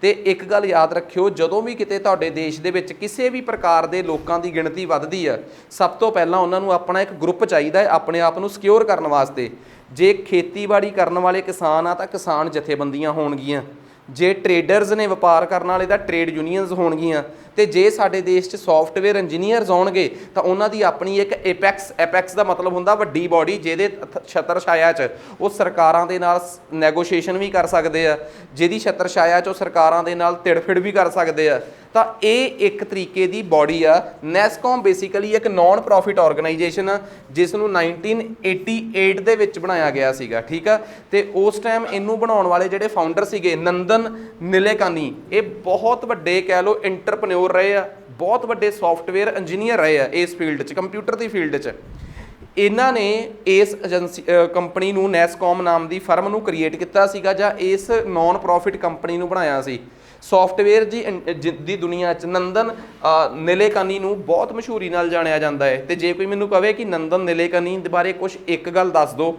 ਤੇ ਇੱਕ ਗੱਲ ਯਾਦ ਰੱਖਿਓ, ਜਦੋਂ ਵੀ ਕਿਤੇ ਤੁਹਾਡੇ ਦੇਸ਼ ਦੇ ਵਿੱਚ ਕਿਸੇ ਵੀ ਪ੍ਰਕਾਰ ਦੇ ਲੋਕਾਂ ਦੀ ਗਿਣਤੀ ਵੱਧਦੀ ਆ, ਸਭ ਤੋਂ ਪਹਿਲਾਂ ਉਹਨਾਂ ਨੂੰ ਆਪਣਾ ਇੱਕ ਗਰੁੱਪ ਚਾਹੀਦਾ ਹੈ ਆਪਣੇ ਆਪ ਨੂੰ ਸਿਕਿਉਰ ਕਰਨ ਵਾਸਤੇ। ਜੇ ਖੇਤੀਬਾੜੀ ਕਰਨ ਵਾਲੇ ਕਿਸਾਨ ਆ ਤਾਂ ਕਿਸਾਨ ਜਥੇਬੰਦੀਆਂ ਹੋਣਗੀਆਂ, ਜੇ ਟਰੇਡਰਸ ਨੇ, ਵਪਾਰ ਕਰਨ ਵਾਲੇ ਤਾਂ ਟਰੇਡ ਯੂਨੀਅਨਸ ਹੋਣਗੀਆਂ, ਤੇ ਜੇ ਸਾਡੇ ਦੇਸ਼ 'ਚ ਸੌਫਟਵੇਅਰ ਇੰਜੀਨੀਅਰਸ ਆਉਣਗੇ ਤਾਂ ਉਹਨਾਂ ਦੀ ਆਪਣੀ ਇੱਕ ਐਪੈਕਸ ਦਾ ਮਤਲਬ ਹੁੰਦਾ ਵੱਡੀ ਬਾਡੀ, ਜਿਹਦੇ ਛਤਰ ਛਾਇਆ 'ਚ ਉਹ ਸਰਕਾਰਾਂ ਦੇ ਨਾਲ ਨੈਗੋਸ਼ੀਏਸ਼ਨ ਵੀ ਕਰ ਸਕਦੇ ਆ, ਜਿਹਦੀ ਛਤਰ ਛਾਇਆ 'ਚ ਉਹ ਸਰਕਾਰਾਂ ਦੇ ਨਾਲ ਤਿੜਫਿੜ ਵੀ ਕਰ ਸਕਦੇ ਆ। ਤਾਂ ਇਹ ਇੱਕ ਤਰੀਕੇ ਦੀ ਬਾਡੀ ਆ। ਨੈਸਕੌਮ ਬੇਸਿਕਲੀ ਇੱਕ ਨਾਨ ਪ੍ਰੋਫਿਟ ਆਰਗੇਨਾਈਜੇਸ਼ਨ ਆ ਜਿਸ ਨੂੰ 1988 ਦੇ ਵਿੱਚ ਬਣਾਇਆ ਗਿਆ ਸੀਗਾ, ਠੀਕ ਆ। ਤੇ ਉਸ ਟਾਈਮ ਇਹਨੂੰ ਬਣਾਉਣ ਵਾਲੇ ਜਿਹੜੇ ਫਾਊਂਡਰ ਸੀਗੇ ਨੰਦਨ ਨਿਲੇਕਾਨੀ, ਇਹ ਬਹੁਤ ਵੱਡੇ ਕਹਿ ਲਓ ਇੰਟਰਪ੍ਰੈਨਿਓਰ ਰਹੇ ਆ, ਬਹੁਤ ਵੱਡੇ ਸੌਫਟਵੇਅਰ ਇੰਜੀਨੀਅਰ ਰਹੇ ਆ ਇਸ ਫੀਲਡ 'ਚ, ਕੰਪਿਊਟਰ ਦੀ ਫੀਲਡ 'ਚ। ਇਹਨਾਂ ਨੇ ਇਸ ਏਜੰਸੀ ਕੰਪਨੀ ਨੂੰ, ਨੈਸਕੌਮ ਨਾਮ ਦੀ ਫਰਮ ਨੂੰ ਕ੍ਰੀਏਟ ਕੀਤਾ ਸੀਗਾ ਜਾਂ ਇਸ ਨਾਨ ਪ੍ਰੋਫਿਟ ਕੰਪਨੀ ਨੂੰ ਬਣਾਇਆ ਸੀ। ਸੌਫਟਵੇਅਰ ਦੀ ਦੁਨੀਆ 'ਚ ਨੰਦਨ ਨਿਲੇਕਾਨੀ ਨੂੰ ਬਹੁਤ ਮਸ਼ਹੂਰੀ ਨਾਲ ਜਾਣਿਆ ਜਾਂਦਾ ਹੈ। ਤੇ ਜੇ ਕੋਈ ਮੈਨੂੰ ਕਹੇ ਕਿ ਨੰਦਨ ਨਿਲੇਕਾਨੀ ਦੇ ਬਾਰੇ ਕੁਝ ਇੱਕ ਗੱਲ ਦੱਸ ਦਿਓ,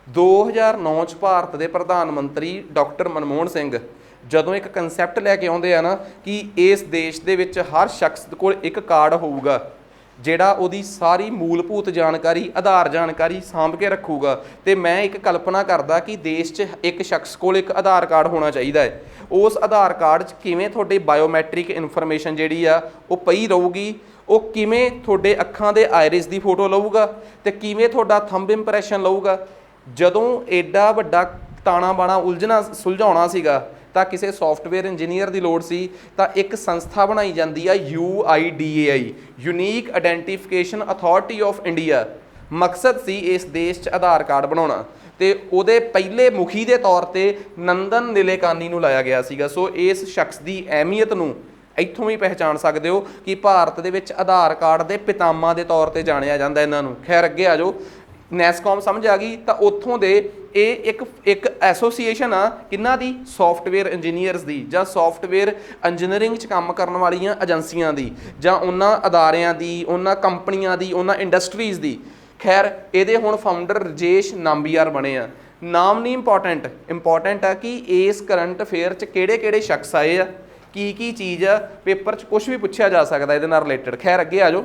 2009 'ਚ ਭਾਰਤ ਦੇ ਪ੍ਰਧਾਨ ਮੰਤਰੀ ਡਾਕਟਰ ਮਨਮੋਹਨ ਸਿੰਘ ਜਦੋਂ ਇੱਕ ਕਨਸੈਪਟ ਲੈ ਕੇ ਆਉਂਦੇ ਆ ਨਾ ਕਿ ਇਸ ਦੇਸ਼ ਦੇ ਵਿੱਚ ਹਰ ਸ਼ਖਸ ਕੋਲ ਇੱਕ ਕਾਰਡ ਹੋਊਗਾ ਜਿਹੜਾ ਉਹਦੀ ਸਾਰੀ ਮੂਲਭੂਤ ਜਾਣਕਾਰੀ, ਆਧਾਰ ਜਾਣਕਾਰੀ ਸਾਂਭ ਕੇ ਰੱਖੂਗਾ। ਤੇ ਮੈਂ ਇੱਕ ਕਲਪਨਾ ਕਰਦਾ ਕਿ ਦੇਸ਼ 'ਚ ਇੱਕ ਸ਼ਖਸ ਕੋਲ ਇੱਕ ਆਧਾਰ ਕਾਰਡ ਹੋਣਾ ਚਾਹੀਦਾ ਹੈ। ਉਸ ਆਧਾਰ ਕਾਰਡ 'ਚ ਕਿਵੇਂ ਤੁਹਾਡੀ ਬਾਇਓਮੈਟ੍ਰਿਕ ਇਨਫੋਰਮੇਸ਼ਨ ਜਿਹੜੀ ਆ ਉਹ ਪਈ ਰਹੂਗੀ, ਉਹ ਕਿਵੇਂ ਤੁਹਾਡੇ ਅੱਖਾਂ ਦੇ ਆਇਰਿਸ ਦੀ ਫੋਟੋ ਲਊਗਾ ਤੇ ਕਿਵੇਂ ਤੁਹਾਡਾ ਥੰਬ ਇੰਪ੍ਰੈਸ਼ਨ ਲਊਗਾ। ਜਦੋਂ ਐਡਾ ਵੱਡਾ ਤਾਣਾ ਬਾਣਾ ਸੁਲਝਾਉਣਾ ਸੀਗਾ ਤਾਂ ਕਿਸੇ ਸੌਫਟਵੇਅਰ ਇੰਜੀਨੀਅਰ ਦੀ ਲੋੜ ਸੀ, ਤਾਂ ਇੱਕ ਸੰਸਥਾ ਬਣਾਈ ਜਾਂਦੀ ਆ UIDAI, unique identification authority of India. ਮਕਸਦ ਸੀ ਇਸ ਦੇਸ਼ 'ਚ ਆਧਾਰ ਕਾਰਡ ਬਣਾਉਣਾ ਤੇ ਉਹਦੇ ਪਹਿਲੇ ਮੁਖੀ ਦੇ ਤੌਰ ਤੇ ਨੰਦਨ ਨਿਲੇਕਾਨੀ ਨੂੰ ਲਾਇਆ ਗਿਆ ਸੀਗਾ। ਸੋ ਇਸ ਸ਼ਖਸ ਦੀ ਅਹਿਮੀਅਤ ਨੂੰ ਇੱਥੋਂ ਵੀ ਪਹਿਚਾਣ ਸਕਦੇ ਹੋ ਕਿ ਭਾਰਤ ਦੇ ਵਿੱਚ ਆਧਾਰ ਕਾਰਡ ਦੇ ਪਿਤਾਮਾ ਦੇ ਤੌਰ ਤੇ ਜਾਣਿਆ ਜਾਂਦਾ ਇਹਨਾਂ ਨੂੰ। ਖੈਰ ਅੱਗੇ ਆ ਜਾਓ, ਨੈਸਕੌਮ ਸਮਝ ਆ ਗਈ ਤਾਂ ਉੱਥੋਂ ਦੇ ਇਹ ਇੱਕ ਐਸੋਸੀਏਸ਼ਨ ਆ ਕਿੰਨਾ ਦੀ, ਸੌਫਟਵੇਅਰ ਇੰਜੀਨੀਅਰਸ ਦੀ ਜਾਂ ਸੌਫਟਵੇਅਰ ਇੰਜੀਨੀਅਰਿੰਗ 'ਚ ਕੰਮ ਕਰਨ ਵਾਲੀਆਂ ਏਜੰਸੀਆਂ ਦੀ ਜਾਂ ਉਹਨਾਂ ਅਦਾਰਿਆਂ ਦੀ, ਉਹਨਾਂ ਕੰਪਨੀਆਂ ਦੀ, ਉਹਨਾਂ ਇੰਡਸਟਰੀਜ਼ ਦੀ। ਖੈਰ ਇਹਦੇ ਹੁਣ ਫਾਊਂਡਰ ਰਜੇਸ਼ ਨਾਂਬੀਆਰ ਬਣੇ ਆ। ਨਾਮ ਨਹੀਂ ਇੰਪੋਰਟੈਂਟ ਆ ਕਿ ਇਸ ਕਰੰਟ ਅਫੇਅਰ 'ਚ ਕਿਹੜੇ ਸ਼ਖਸ ਆਏ ਆ, ਕੀ ਚੀਜ਼ ਆ, ਪੇਪਰ 'ਚ ਕੁਝ ਵੀ ਪੁੱਛਿਆ ਜਾ ਸਕਦਾ ਇਹਦੇ ਨਾਲ ਰਿਲੇਟਡ। ਖੈਰ ਅੱਗੇ ਆ ਜਾਓ।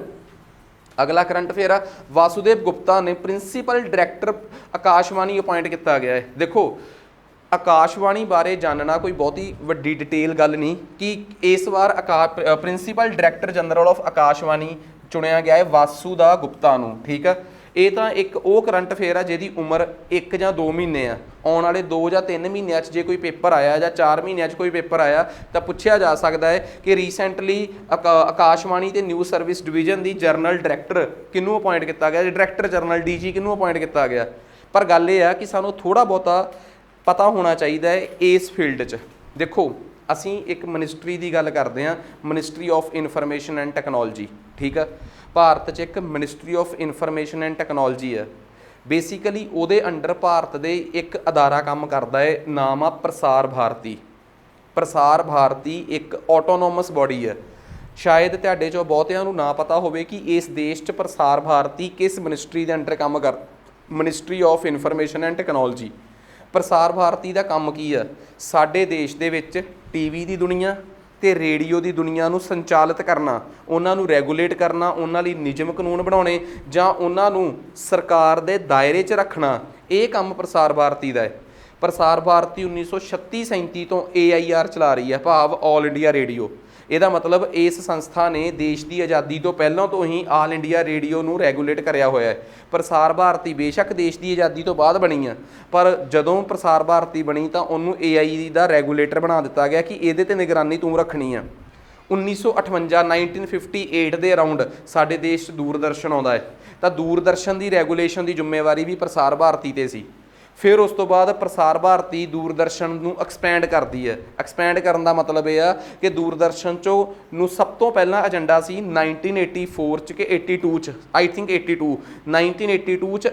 ਅਗਲਾ ਕਰੰਟ ਅਫੇਅਰ ਆ, ਵਾਸੂਦੇਵ ਗੁਪਤਾ ਨੇ ਪ੍ਰਿੰਸੀਪਲ ਡਾਇਰੈਕਟਰ ਆਕਾਸ਼ਵਾਣੀ ਅਪਾਇੰਟ ਕੀਤਾ ਗਿਆ ਹੈ। ਦੇਖੋ ਆਕਾਸ਼ਵਾਣੀ ਬਾਰੇ ਜਾਣਨਾ ਕੋਈ ਬਹੁਤੀ ਵੱਡੀ ਡਿਟੇਲ ਗੱਲ ਨਹੀਂ ਕਿ ਇਸ ਵਾਰ principal director general of Akashvani ਚੁਣਿਆ ਗਿਆ ਹੈ ਵਾਸੂਦਾ ਗੁਪਤਾ ਨੂੰ। ਠੀਕ ਆ, ਇਹ ਤਾਂ ਇੱਕ ਉਹ ਕਰੰਟ ਅਫੇਅਰ ਆ ਜਿਹਦੀ ਉਮਰ 1 ਜਾਂ 2 ਮਹੀਨੇ ਆ। ਆਉਣ ਵਾਲੇ 2 ਜਾਂ 3 ਮਹੀਨਿਆਂ 'ਚ ਜੇ ਕੋਈ ਪੇਪਰ ਆਇਆ ਜਾਂ 4 ਮਹੀਨਿਆਂ 'ਚ ਕੋਈ ਪੇਪਰ ਆਇਆ ਤਾਂ ਪੁੱਛਿਆ ਜਾ ਸਕਦਾ ਹੈ ਕਿ ਰੀਸੈਂਟਲੀ ਆਕਾਸ਼ਵਾਣੀ ਤੇ ਨਿਊਜ਼ ਸਰਵਿਸ ਡਿਵੀਜ਼ਨ ਦੀ ਜਨਰਲ ਡਾਇਰੈਕਟਰ ਕਿਹਨੂੰ ਅਪਾਇੰਟ ਕੀਤਾ ਗਿਆ, ਡਾਇਰੈਕਟਰ ਜਨਰਲ ਡੀਜੀ ਕਿਹਨੂੰ ਅਪਾਇੰਟ ਕੀਤਾ ਗਿਆ। ਪਰ ਗੱਲ ਇਹ ਆ ਕਿ ਸਾਨੂੰ ਥੋੜ੍ਹਾ ਬਹੁਤਾ ਪਤਾ ਹੋਣਾ ਚਾਹੀਦਾ ਹੈ ਇਸ ਫੀਲਡ 'ਚ। ਦੇਖੋ ਅਸੀਂ ਇੱਕ ਮਿਨਿਸਟਰੀ ਦੀ ਗੱਲ ਕਰਦੇ ਹਾਂ, ministry of information and technology. ਠੀਕ ਆ, ਭਾਰਤ 'ਚ ਇੱਕ ministry of information and technology ਆ। ਬੇਸਿਕਲੀ ਉਹਦੇ ਅੰਡਰ ਭਾਰਤ ਦੇ ਇੱਕ ਅਦਾਰਾ ਕੰਮ ਕਰਦਾ ਹੈ, ਨਾਮ ਆ ਪ੍ਰਸਾਰ ਭਾਰਤੀ। ਪ੍ਰਸਾਰ ਭਾਰਤੀ ਇੱਕ ਆਟੋਨੋਮਸ ਬੋਡੀ ਹੈ। ਸ਼ਾਇਦ ਤੁਹਾਡੇ 'ਚੋਂ ਬਹੁਤਿਆਂ ਨੂੰ ਨਾ ਪਤਾ ਹੋਵੇ ਕਿ ਇਸ ਦੇਸ਼ 'ਚ ਪ੍ਰਸਾਰ ਭਾਰਤੀ ਕਿਸ ਮਿਨਿਸਟਰੀ ਦੇ ਅੰਡਰ ਕੰਮ ministry of information and technology. Prasar Bharati ਦਾ ਕੰਮ ਕੀ ਆ, ਸਾਡੇ ਦੇਸ਼ ਦੇ ਵਿੱਚ ਟੀਵੀ ਦੀ ਦੁਨੀਆ ਤੇ ਰੇਡੀਓ ਦੀ ਦੁਨੀਆ ਨੂੰ ਸੰਚਾਲਿਤ ਕਰਨਾ, ਉਹਨਾਂ ਨੂੰ ਰੈਗੂਲੇਟ ਕਰਨਾ, ਉਹਨਾਂ ਲਈ ਨਿਯਮ ਕਾਨੂੰਨ ਬਣਾਉਣੇ ਜਾਂ ਉਹਨਾਂ ਨੂੰ ਸਰਕਾਰ ਦੇ ਦਾਇਰੇ 'ਚ ਰੱਖਣਾ, ਇਹ ਕੰਮ ਪ੍ਰਸਾਰ ਭਾਰਤੀ ਦਾ ਹੈ। ਪ੍ਰਸਾਰ ਭਾਰਤੀ 1936-37 ਤੋਂ AIR ਚਲਾ ਰਹੀ ਹੈ, ਭਾਵ ਆਲ ਇੰਡੀਆ ਰੇਡੀਓ। ਇਹਦਾ ਮਤਲਬ ਇਸ ਸੰਸਥਾ ਨੇ ਦੇਸ਼ ਦੀ ਆਜ਼ਾਦੀ ਤੋਂ ਪਹਿਲਾਂ ਤੋਂ ਹੀ ਆਲ ਇੰਡੀਆ ਰੇਡੀਓ ਨੂੰ ਰੈਗੂਲੇਟ ਕਰਿਆ ਹੋਇਆ ਹੈ। ਪ੍ਰਸਾਰ ਭਾਰਤੀ ਬੇਸ਼ੱਕ ਦੇਸ਼ ਦੀ ਆਜ਼ਾਦੀ ਤੋਂ ਬਾਅਦ ਬਣੀ ਆ, ਪਰ ਜਦੋਂ ਪ੍ਰਸਾਰ ਭਾਰਤੀ ਬਣੀ ਤਾਂ ਉਹਨੂੰ AI ਦਾ ਰੈਗੂਲੇਟਰ ਬਣਾ ਦਿੱਤਾ ਗਿਆ ਕਿ ਇਹਦੇ 'ਤੇ ਨਿਗਰਾਨੀ ਤੂੰ ਰੱਖਣੀ ਆ। 1958 ਦੇ ਅਰਾਊਂਡ ਸਾਡੇ ਦੇਸ਼ 'ਚ ਦੂਰਦਰਸ਼ਨ ਆਉਂਦਾ ਹੈ ਤਾਂ ਦੂਰਦਰਸ਼ਨ ਦੀ ਰੈਗੂਲੇਸ਼ਨ ਦੀ ਜ਼ਿੰਮੇਵਾਰੀ ਵੀ ਪ੍ਰਸਾਰ ਭਾਰਤੀ 'ਤੇ ਸੀ। ਫਿਰ ਉਸ ਤੋਂ ਬਾਅਦ ਪ੍ਰਸਾਰ ਭਾਰਤੀ ਦੂਰਦਰਸ਼ਨ ਨੂੰ ਐਕਸਪੈਂਡ ਕਰਦੀ ਹੈ। ਐਕਸਪੈਂਡ ਕਰਨ ਦਾ ਮਤਲਬ ਇਹ ਆ ਕਿ ਦੂਰਦਰਸ਼ਨ 'ਚੋਂ ਨੂੰ ਸਭ ਤੋਂ ਪਹਿਲਾਂ ਏਜੰਡਾ ਸੀ 1984 'ਚ ਕਿ 82 'ਚ, ਆਈ ਥਿੰਕ 1982 'ਚ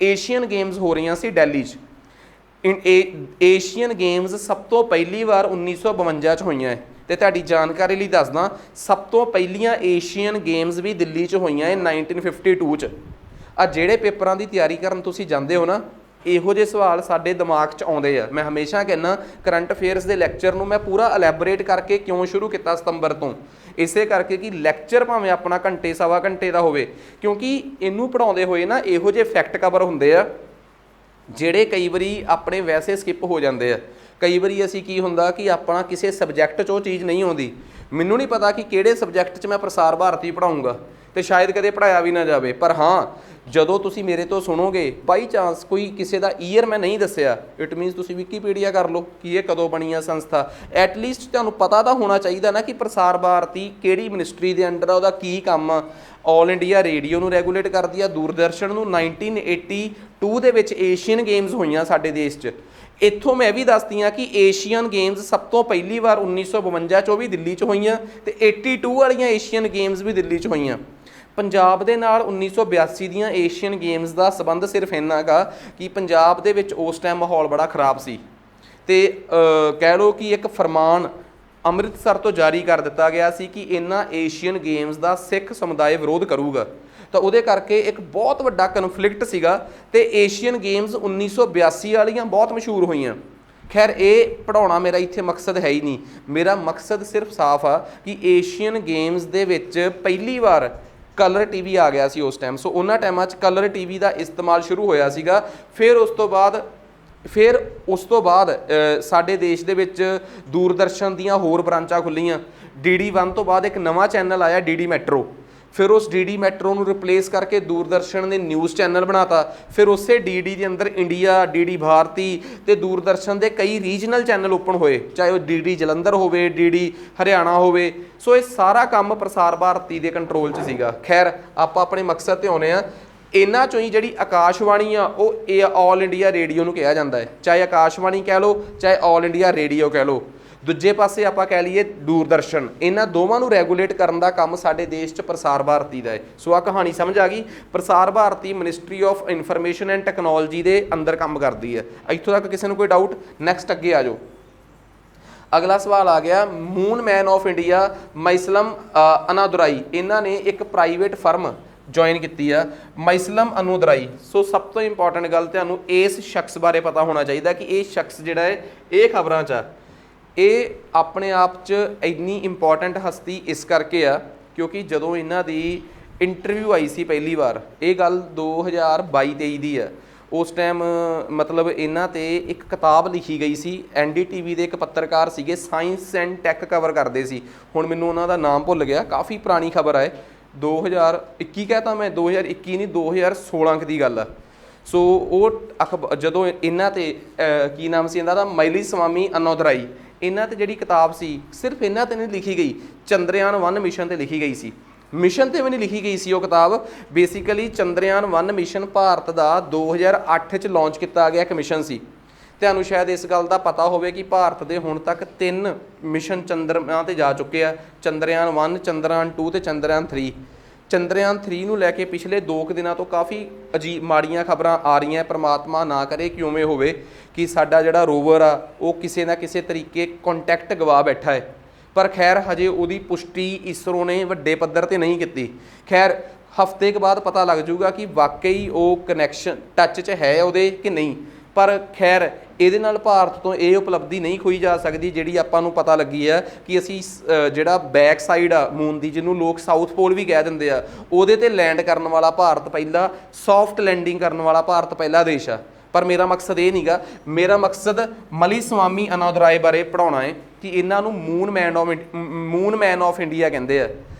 ਏਸ਼ੀਅਨ ਗੇਮਸ ਹੋ ਰਹੀਆਂ ਸੀ ਦਿੱਲੀ 'ਚ। ਏਸ਼ੀਅਨ ਗੇਮਸ ਸਭ ਤੋਂ ਪਹਿਲੀ ਵਾਰ 1952 'ਚ ਹੋਈਆਂ ਹੈ। ਤੇ ਤੁਹਾਡੀ ਜਾਣਕਾਰੀ ਲਈ ਦੱਸਦਾ, ਸਭ ਤੋਂ ਪਹਿਲੀਆਂ ਏਸ਼ੀਅਨ ਗੇਮਸ ਵੀ ਦਿੱਲੀ 'ਚ ਹੋਈਆਂ ਹੈ 1952 'ਚ। ਆ ਜਿਹੜੇ ਪੇਪਰਾਂ ਦੀ ਤਿਆਰੀ ਕਰਨ ਤੁਸੀਂ ਜਾਂਦੇ ਹੋ ਨਾ, ਇਹੋ ਜਿਹੇ ਸਵਾਲ ਸਾਡੇ ਦਿਮਾਗ 'ਚ ਆਉਂਦੇ ਆ। ਮੈਂ ਹਮੇਸ਼ਾ ਕਹਿੰਦਾ ਕਰੰਟ ਅਫੇਅਰਸ ਦੇ ਲੈਕਚਰ ਨੂੰ ਮੈਂ ਪੂਰਾ ਐਲੈਬੋਰੇਟ ਕਰਕੇ ਕਿਉਂ ਸ਼ੁਰੂ ਕੀਤਾ ਸਤੰਬਰ ਤੋਂ, ਇਸੇ ਕਰਕੇ ਕਿ ਲੈਕਚਰ ਭਾਵੇਂ ਆਪਣਾ ਘੰਟੇ ਸਵਾ ਘੰਟੇ ਦਾ ਹੋਵੇ, ਕਿਉਂਕਿ ਇਹਨੂੰ ਪੜ੍ਹਾਉਂਦੇ ਹੋਏ ਨਾ ਇਹੋ ਜਿਹੇ ਫੈਕਟ ਕਵਰ ਹੁੰਦੇ ਆ ਜਿਹੜੇ ਕਈ ਵਾਰੀ ਆਪਣੇ ਵੈਸੇ ਸਕਿਪ ਹੋ ਜਾਂਦੇ ਆ। ਕਈ ਵਾਰੀ ਅਸੀਂ ਕੀ ਹੁੰਦਾ ਕਿ ਆਪਣਾ ਕਿਸੇ ਸਬਜੈਕਟ 'ਚ ਉਹ ਚੀਜ਼ ਨਹੀਂ ਆਉਂਦੀ। ਮੈਨੂੰ ਨਹੀਂ ਪਤਾ ਕਿ ਕਿਹੜੇ ਸਬਜੈਕਟ 'ਚ ਮੈਂ ਪ੍ਰਸਾਰ ਭਾਰਤੀ ਪੜ੍ਹਾਊਂਗਾ ਤੇ ਸ਼ਾਇਦ ਕਦੇ ਪੜ੍ਹਾਇਆ ਵੀ ਨਾ ਜਾਵੇ, ਪਰ ਹਾਂ ਜਦੋਂ ਤੁਸੀਂ ਮੇਰੇ ਤੋਂ ਸੁਣੋਗੇ ਬਾਈ ਚਾਂਸ ਕੋਈ ਕਿਸੇ ਦਾ ਈਅਰ ਮੈਂ ਨਹੀਂ ਦੱਸਿਆ, ਇਟ ਮੀਨਸ ਤੁਸੀਂ ਵਿਕੀਪੀਡੀਆ ਕਰ ਲਓ ਕਿ ਇਹ ਕਦੋਂ ਬਣੀ ਆ ਸੰਸਥਾ। ਐਟਲੀਸਟ ਤੁਹਾਨੂੰ ਪਤਾ ਤਾਂ ਹੋਣਾ ਚਾਹੀਦਾ ਨਾ ਕਿ ਪ੍ਰਸਾਰ ਭਾਰਤੀ ਕਿਹੜੀ ਮਿਨਿਸਟਰੀ ਦੇ ਅੰਡਰ ਆ, ਉਹਦਾ ਕੀ ਕੰਮ ਆ। ਆਲ ਇੰਡੀਆ ਰੇਡੀਓ ਨੂੰ ਰੈਗੂਲੇਟ ਕਰਦੀ ਆ, ਦੂਰਦਰਸ਼ਨ ਨੂੰ। 1982 ਦੇ ਵਿੱਚ ਏਸ਼ੀਅਨ ਗੇਮਸ ਹੋਈਆਂ ਸਾਡੇ ਦੇਸ਼ 'ਚ। ਇੱਥੋਂ ਮੈਂ ਵੀ ਦੱਸਦੀ ਹਾਂ ਕਿ ਏਸ਼ੀਅਨ ਗੇਮਸ ਸਭ ਤੋਂ ਪਹਿਲੀ ਵਾਰ 1952 'ਚ ਉਹ ਵੀ ਦਿੱਲੀ 'ਚ ਹੋਈਆਂ ਤੇ 82 ਵਾਲੀਆਂ ਏਸ਼ੀਅਨ ਗੇਮਸ ਵੀ ਦਿੱਲੀ 'ਚ ਹੋਈਆਂ। ਪੰਜਾਬ ਦੇ ਨਾਲ 1982 ਦੀਆਂ ਏਸ਼ੀਅਨ ਗੇਮਸ ਦਾ ਸੰਬੰਧ ਸਿਰਫ ਇੰਨਾ ਗਾ ਕਿ ਪੰਜਾਬ ਦੇ ਵਿੱਚ ਉਸ ਟਾਈਮ ਮਾਹੌਲ ਬੜਾ ਖਰਾਬ ਸੀ ਤੇ ਕਹਿ ਲਓ ਕਿ ਇੱਕ ਫਰਮਾਨ ਅੰਮ੍ਰਿਤਸਰ ਤੋਂ ਜਾਰੀ ਕਰ ਦਿੱਤਾ ਗਿਆ ਸੀ ਕਿ ਇਹਨਾਂ ਏਸ਼ੀਅਨ ਗੇਮਸ ਦਾ ਸਿੱਖ ਸਮੁਦਾਇ ਵਿਰੋਧ ਕਰੂਗਾ, ਤਾਂ ਉਹਦੇ ਕਰਕੇ ਇੱਕ ਬਹੁਤ ਵੱਡਾ ਕਨਫਲਿਕਟ ਸੀਗਾ ਤੇ ਏਸ਼ੀਅਨ ਗੇਮਸ 1982 ਵਾਲੀਆਂ ਬਹੁਤ ਮਸ਼ਹੂਰ ਹੋਈਆਂ। ਖੈਰ ਇਹ ਪੜ੍ਹਾਉਣਾ ਮੇਰਾ ਇੱਥੇ ਮਕਸਦ ਹੈ ਹੀ ਨਹੀਂ, ਮੇਰਾ ਮਕਸਦ ਸਿਰਫ ਸਾਫ਼ ਆ ਕਿ ਏਸ਼ੀਅਨ ਗੇਮਸ ਦੇ ਵਿੱਚ ਪਹਿਲੀ ਵਾਰ ਕਲਰ ਟੀਵੀ ਆ ਗਿਆ ਸੀ ਉਸ ਟਾਈਮ। ਸੋ ਉਹਨਾਂ ਟਾਈਮਾਂ 'ਚ ਕਲਰ ਟੀਵੀ ਦਾ ਇਸਤੇਮਾਲ ਸ਼ੁਰੂ ਹੋਇਆ ਸੀਗਾ। ਫਿਰ ਉਸ ਤੋਂ ਬਾਅਦ ਸਾਡੇ ਦੇਸ਼ ਦੇ ਵਿੱਚ ਦੂਰਦਰਸ਼ਨ ਦੀਆਂ ਹੋਰ ਬ੍ਰਾਂਚਾਂ ਖੁੱਲ੍ਹੀਆਂ। DD1 ਤੋਂ ਬਾਅਦ ਇੱਕ ਨਵਾਂ ਚੈਨਲ ਆਇਆ DD ਮੈਟਰੋ। ਫਿਰ ਉਸ DD ਮੈਟਰੋ ਨੂੰ ਰਿਪਲੇਸ ਕਰਕੇ ਦੂਰਦਰਸ਼ਨ ਨੇ ਨਿਊਜ਼ ਚੈਨਲ ਬਣਾਤਾ। ਫਿਰ ਉਸੇ DD ਦੇ ਅੰਦਰ ਇੰਡੀਆ, DD ਭਾਰਤੀ ਤੇ ਦੂਰਦਰਸ਼ਨ ਦੇ ਕਈ ਰੀਜਨਲ ਚੈਨਲ ਓਪਨ ਹੋਏ, ਚਾਹੇ ਉਹ DD ਜਲੰਧਰ ਹੋਵੇ, DD ਹਰਿਆਣਾ ਹੋਵੇ। ਸੋ ਇਹ ਸਾਰਾ ਕੰਮ ਪ੍ਰਸਾਰ ਭਾਰਤੀ ਦੇ ਕੰਟਰੋਲ 'ਚ ਸੀਗਾ। ਖੈਰ ਆਪਾਂ ਆਪਣੇ ਮਕਸਦ 'ਤੇ ਆਉਂਦੇ ਹਾਂ। ਇਹਨਾਂ 'ਚੋਂ ਹੀ ਜਿਹੜੀ ਆਕਾਸ਼ਵਾਣੀ ਆ ਉਹ ਇਹ ਆਲ ਇੰਡੀਆ ਰੇਡੀਓ ਨੂੰ ਕਿਹਾ ਜਾਂਦਾ ਹੈ। ਚਾਹੇ ਆਕਾਸ਼ਵਾਣੀ ਕਹਿ ਲਓ, ਚਾਹੇ ਆਲ ਇੰਡੀਆ ਰੇਡੀਓ ਕਹਿ ਲਓ। ਦੂਜੇ ਪਾਸੇ ਆਪਾਂ ਕਹਿ ਲਈਏ ਦੂਰਦਰਸ਼ਨ, ਇਹਨਾਂ ਦੋਵਾਂ ਨੂੰ ਰੈਗੂਲੇਟ ਕਰਨ ਦਾ ਕੰਮ ਸਾਡੇ ਦੇਸ਼ 'ਚ ਪ੍ਰਸਾਰ ਭਾਰਤੀ ਦਾ ਹੈ। ਸੋ ਆਹ ਕਹਾਣੀ ਸਮਝ ਆ ਗਈ। Prasar Bharati ministry of information and technology ਦੇ ਅੰਦਰ ਕੰਮ ਕਰਦੀ ਹੈ। ਇੱਥੋਂ ਤੱਕ ਕਿਸੇ ਨੂੰ ਕੋਈ ਡਾਊਟ? ਨੈਕਸਟ ਅੱਗੇ ਆ ਜਾਓ। ਅਗਲਾ ਸਵਾਲ ਆ ਗਿਆ, ਮੂਨ ਮੈਨ ਆਫ ਇੰਡੀਆ ਮਾਈਸਲਮ ਅਨਾਦੁਰਾਈ, ਇਹਨਾਂ ਨੇ ਇੱਕ ਪ੍ਰਾਈਵੇਟ ਫਰਮ ਜੁਆਇਨ ਕੀਤੀ ਆ, ਮਾਈਸਲਮ ਅਨੂਦਰਾਈ। ਸੋ ਸਭ ਤੋਂ ਇੰਪੋਰਟੈਂਟ ਗੱਲ ਤੁਹਾਨੂੰ ਇਸ ਸ਼ਖਸ ਬਾਰੇ ਪਤਾ ਹੋਣਾ ਚਾਹੀਦਾ ਕਿ ਇਹ ਸ਼ਖਸ ਜਿਹੜਾ ਹੈ ਇਹ ਖਬਰਾਂ 'ਚ ਆ। ਇਹ ਆਪਣੇ ਆਪ 'ਚ ਇੰਨੀ ਇੰਪੋਰਟੈਂਟ ਹਸਤੀ ਇਸ ਕਰਕੇ ਆ ਕਿਉਂਕਿ ਜਦੋਂ ਇਹਨਾਂ ਦੀ ਇੰਟਰਵਿਊ ਆਈ ਸੀ ਪਹਿਲੀ ਵਾਰ, ਇਹ ਗੱਲ 2022-23 ਦੀ ਆ, ਉਸ ਟਾਈਮ ਮਤਲਬ ਇਹਨਾਂ 'ਤੇ ਇੱਕ ਕਿਤਾਬ ਲਿਖੀ ਗਈ ਸੀ। NDTV ਦੇ ਇੱਕ ਪੱਤਰਕਾਰ ਸੀਗੇ, ਸਾਇੰਸ ਐਂਡ ਟੈਕ ਕਵਰ ਕਰਦੇ ਸੀ, ਹੁਣ ਮੈਨੂੰ ਉਹਨਾਂ ਦਾ ਨਾਮ ਭੁੱਲ ਗਿਆ, ਕਾਫੀ ਪੁਰਾਣੀ ਖਬਰ ਹੈ, 2021 ਕਹਿਤਾ ਮੈਂ, 2021 ਨਹੀਂ 2016 ਦੀ ਗੱਲ ਆ। ਸੋ ਉਹ ਜਦੋਂ ਇਹਨਾਂ 'ਤੇ ਕੀ ਨਾਮ ਸੀ ਇਹਨਾਂ ਦਾ, ਮਾਈਲੀਸਵਾਮੀ ਅਨੋਦਰਾਈ, ਇਹਨਾਂ 'ਤੇ ਜਿਹੜੀ ਕਿਤਾਬ ਸੀ ਸਿਰਫ ਇਹਨਾਂ 'ਤੇ ਨਹੀਂ ਲਿਖੀ ਗਈ, ਚੰਦਰਯਾਨ 1 ਮਿਸ਼ਨ 'ਤੇ ਲਿਖੀ ਗਈ ਸੀ, ਮਿਸ਼ਨ 'ਤੇ ਵੀ ਨਹੀਂ ਲਿਖੀ ਗਈ ਸੀ ਉਹ ਕਿਤਾਬ। ਬੇਸਿਕਲੀ ਚੰਦਰਯਾਨ 1 ਮਿਸ਼ਨ ਭਾਰਤ ਦਾ 2008 'ਚ ਲਾਂਚ ਕੀਤਾ ਗਿਆ ਇੱਕ ਮਿਸ਼ਨ ਸੀ। ਤੁਹਾਨੂੰ ਸ਼ਾਇਦ ਇਸ ਗੱਲ ਦਾ ਪਤਾ ਹੋਵੇ ਕਿ ਭਾਰਤ ਦੇ ਹੁਣ ਤੱਕ 3 ਮਿਸ਼ਨ ਚੰਦਰਮਾ 'ਤੇ ਜਾ ਚੁੱਕੇ ਆ, ਚੰਦਰਯਾਨ 1, ਚੰਦਰਯਾਨ 2 ਤੇ ਚੰਦਰਯਾਨ 3। ਚੰਦਰਯਾਨ 3 ਨੂੰ ਲੈ ਕੇ ਪਿਛਲੇ 2 ਦਿਨਾਂ ਤੋਂ ਕਾਫੀ ਮਾੜੀਆਂ ਖਬਰਾਂ ਆ ਰਹੀਆਂ। ਪ੍ਰਮਾਤਮਾ ਨਾ ਕਰੇ ਕਿ ਉਵੇਂ ਹੋਵੇ ਕਿ ਸਾਡਾ ਜਿਹੜਾ ਰੋਵਰ ਆ ਉਹ ਕਿਸੇ ਨਾ ਕਿਸੇ ਤਰੀਕੇ ਕੰਟੈਕਟ ਗਵਾ ਬੈਠਾ ਹੈ, ਪਰ ਖੈਰ ਹਜੇ ਉਹਦੀ ਪੁਸ਼ਟੀ ਇਸਰੋ ਨੇ ਵੱਡੇ ਪੱਧਰ 'ਤੇ ਨਹੀਂ ਕੀਤੀ। ਖੈਰ ਹਫ਼ਤੇ ਕੁ ਬਾਅਦ ਪਤਾ ਲੱਗ ਜਾਊਗਾ ਕਿ ਵਾਕਈ ਉਹ ਕਨੈਕਸ਼ਨ ਟੱਚ 'ਚ ਹੈ ਉਹਦੇ ਕਿ ਨਹੀਂ, ਪਰ ਖੈਰ ਇਹਦੇ ਨਾਲ ਭਾਰਤ ਤੋਂ ਇਹ ਉਪਲਬਧੀ ਨਹੀਂ ਖੋਈ ਜਾ ਸਕਦੀ ਜਿਹੜੀ ਆਪਾਂ ਨੂੰ ਪਤਾ ਲੱਗੀ ਆ ਕਿ ਅਸੀਂ ਜਿਹੜਾ ਬੈਕ ਸਾਈਡ ਆ ਮੂਨ ਦੀ, ਜਿਹਨੂੰ ਲੋਕ ਸਾਊਥ ਪੋਲ ਵੀ ਕਹਿ ਦਿੰਦੇ ਆ, ਉਹਦੇ 'ਤੇ ਲੈਂਡ ਕਰਨ ਵਾਲਾ ਭਾਰਤ ਪਹਿਲਾ, ਸੌਫਟ ਲੈਂਡਿੰਗ ਕਰਨ ਵਾਲਾ ਭਾਰਤ ਪਹਿਲਾ ਦੇਸ਼ ਆ। ਪਰ ਮੇਰਾ ਮਕਸਦ ਇਹ ਨਹੀਂਗਾ, ਮੇਰਾ ਮਕਸਦ ਮਾਈਲੀਸਵਾਮੀ ਅਨਾਦੁਰਾਈ ਬਾਰੇ ਪੜ੍ਹਾਉਣਾ ਹੈ ਕਿ ਇਹਨਾਂ ਨੂੰ ਮੂਨ ਮੈਨ ਆਫ ਇੰਡੀਆ ਕਹਿੰਦੇ ਆ।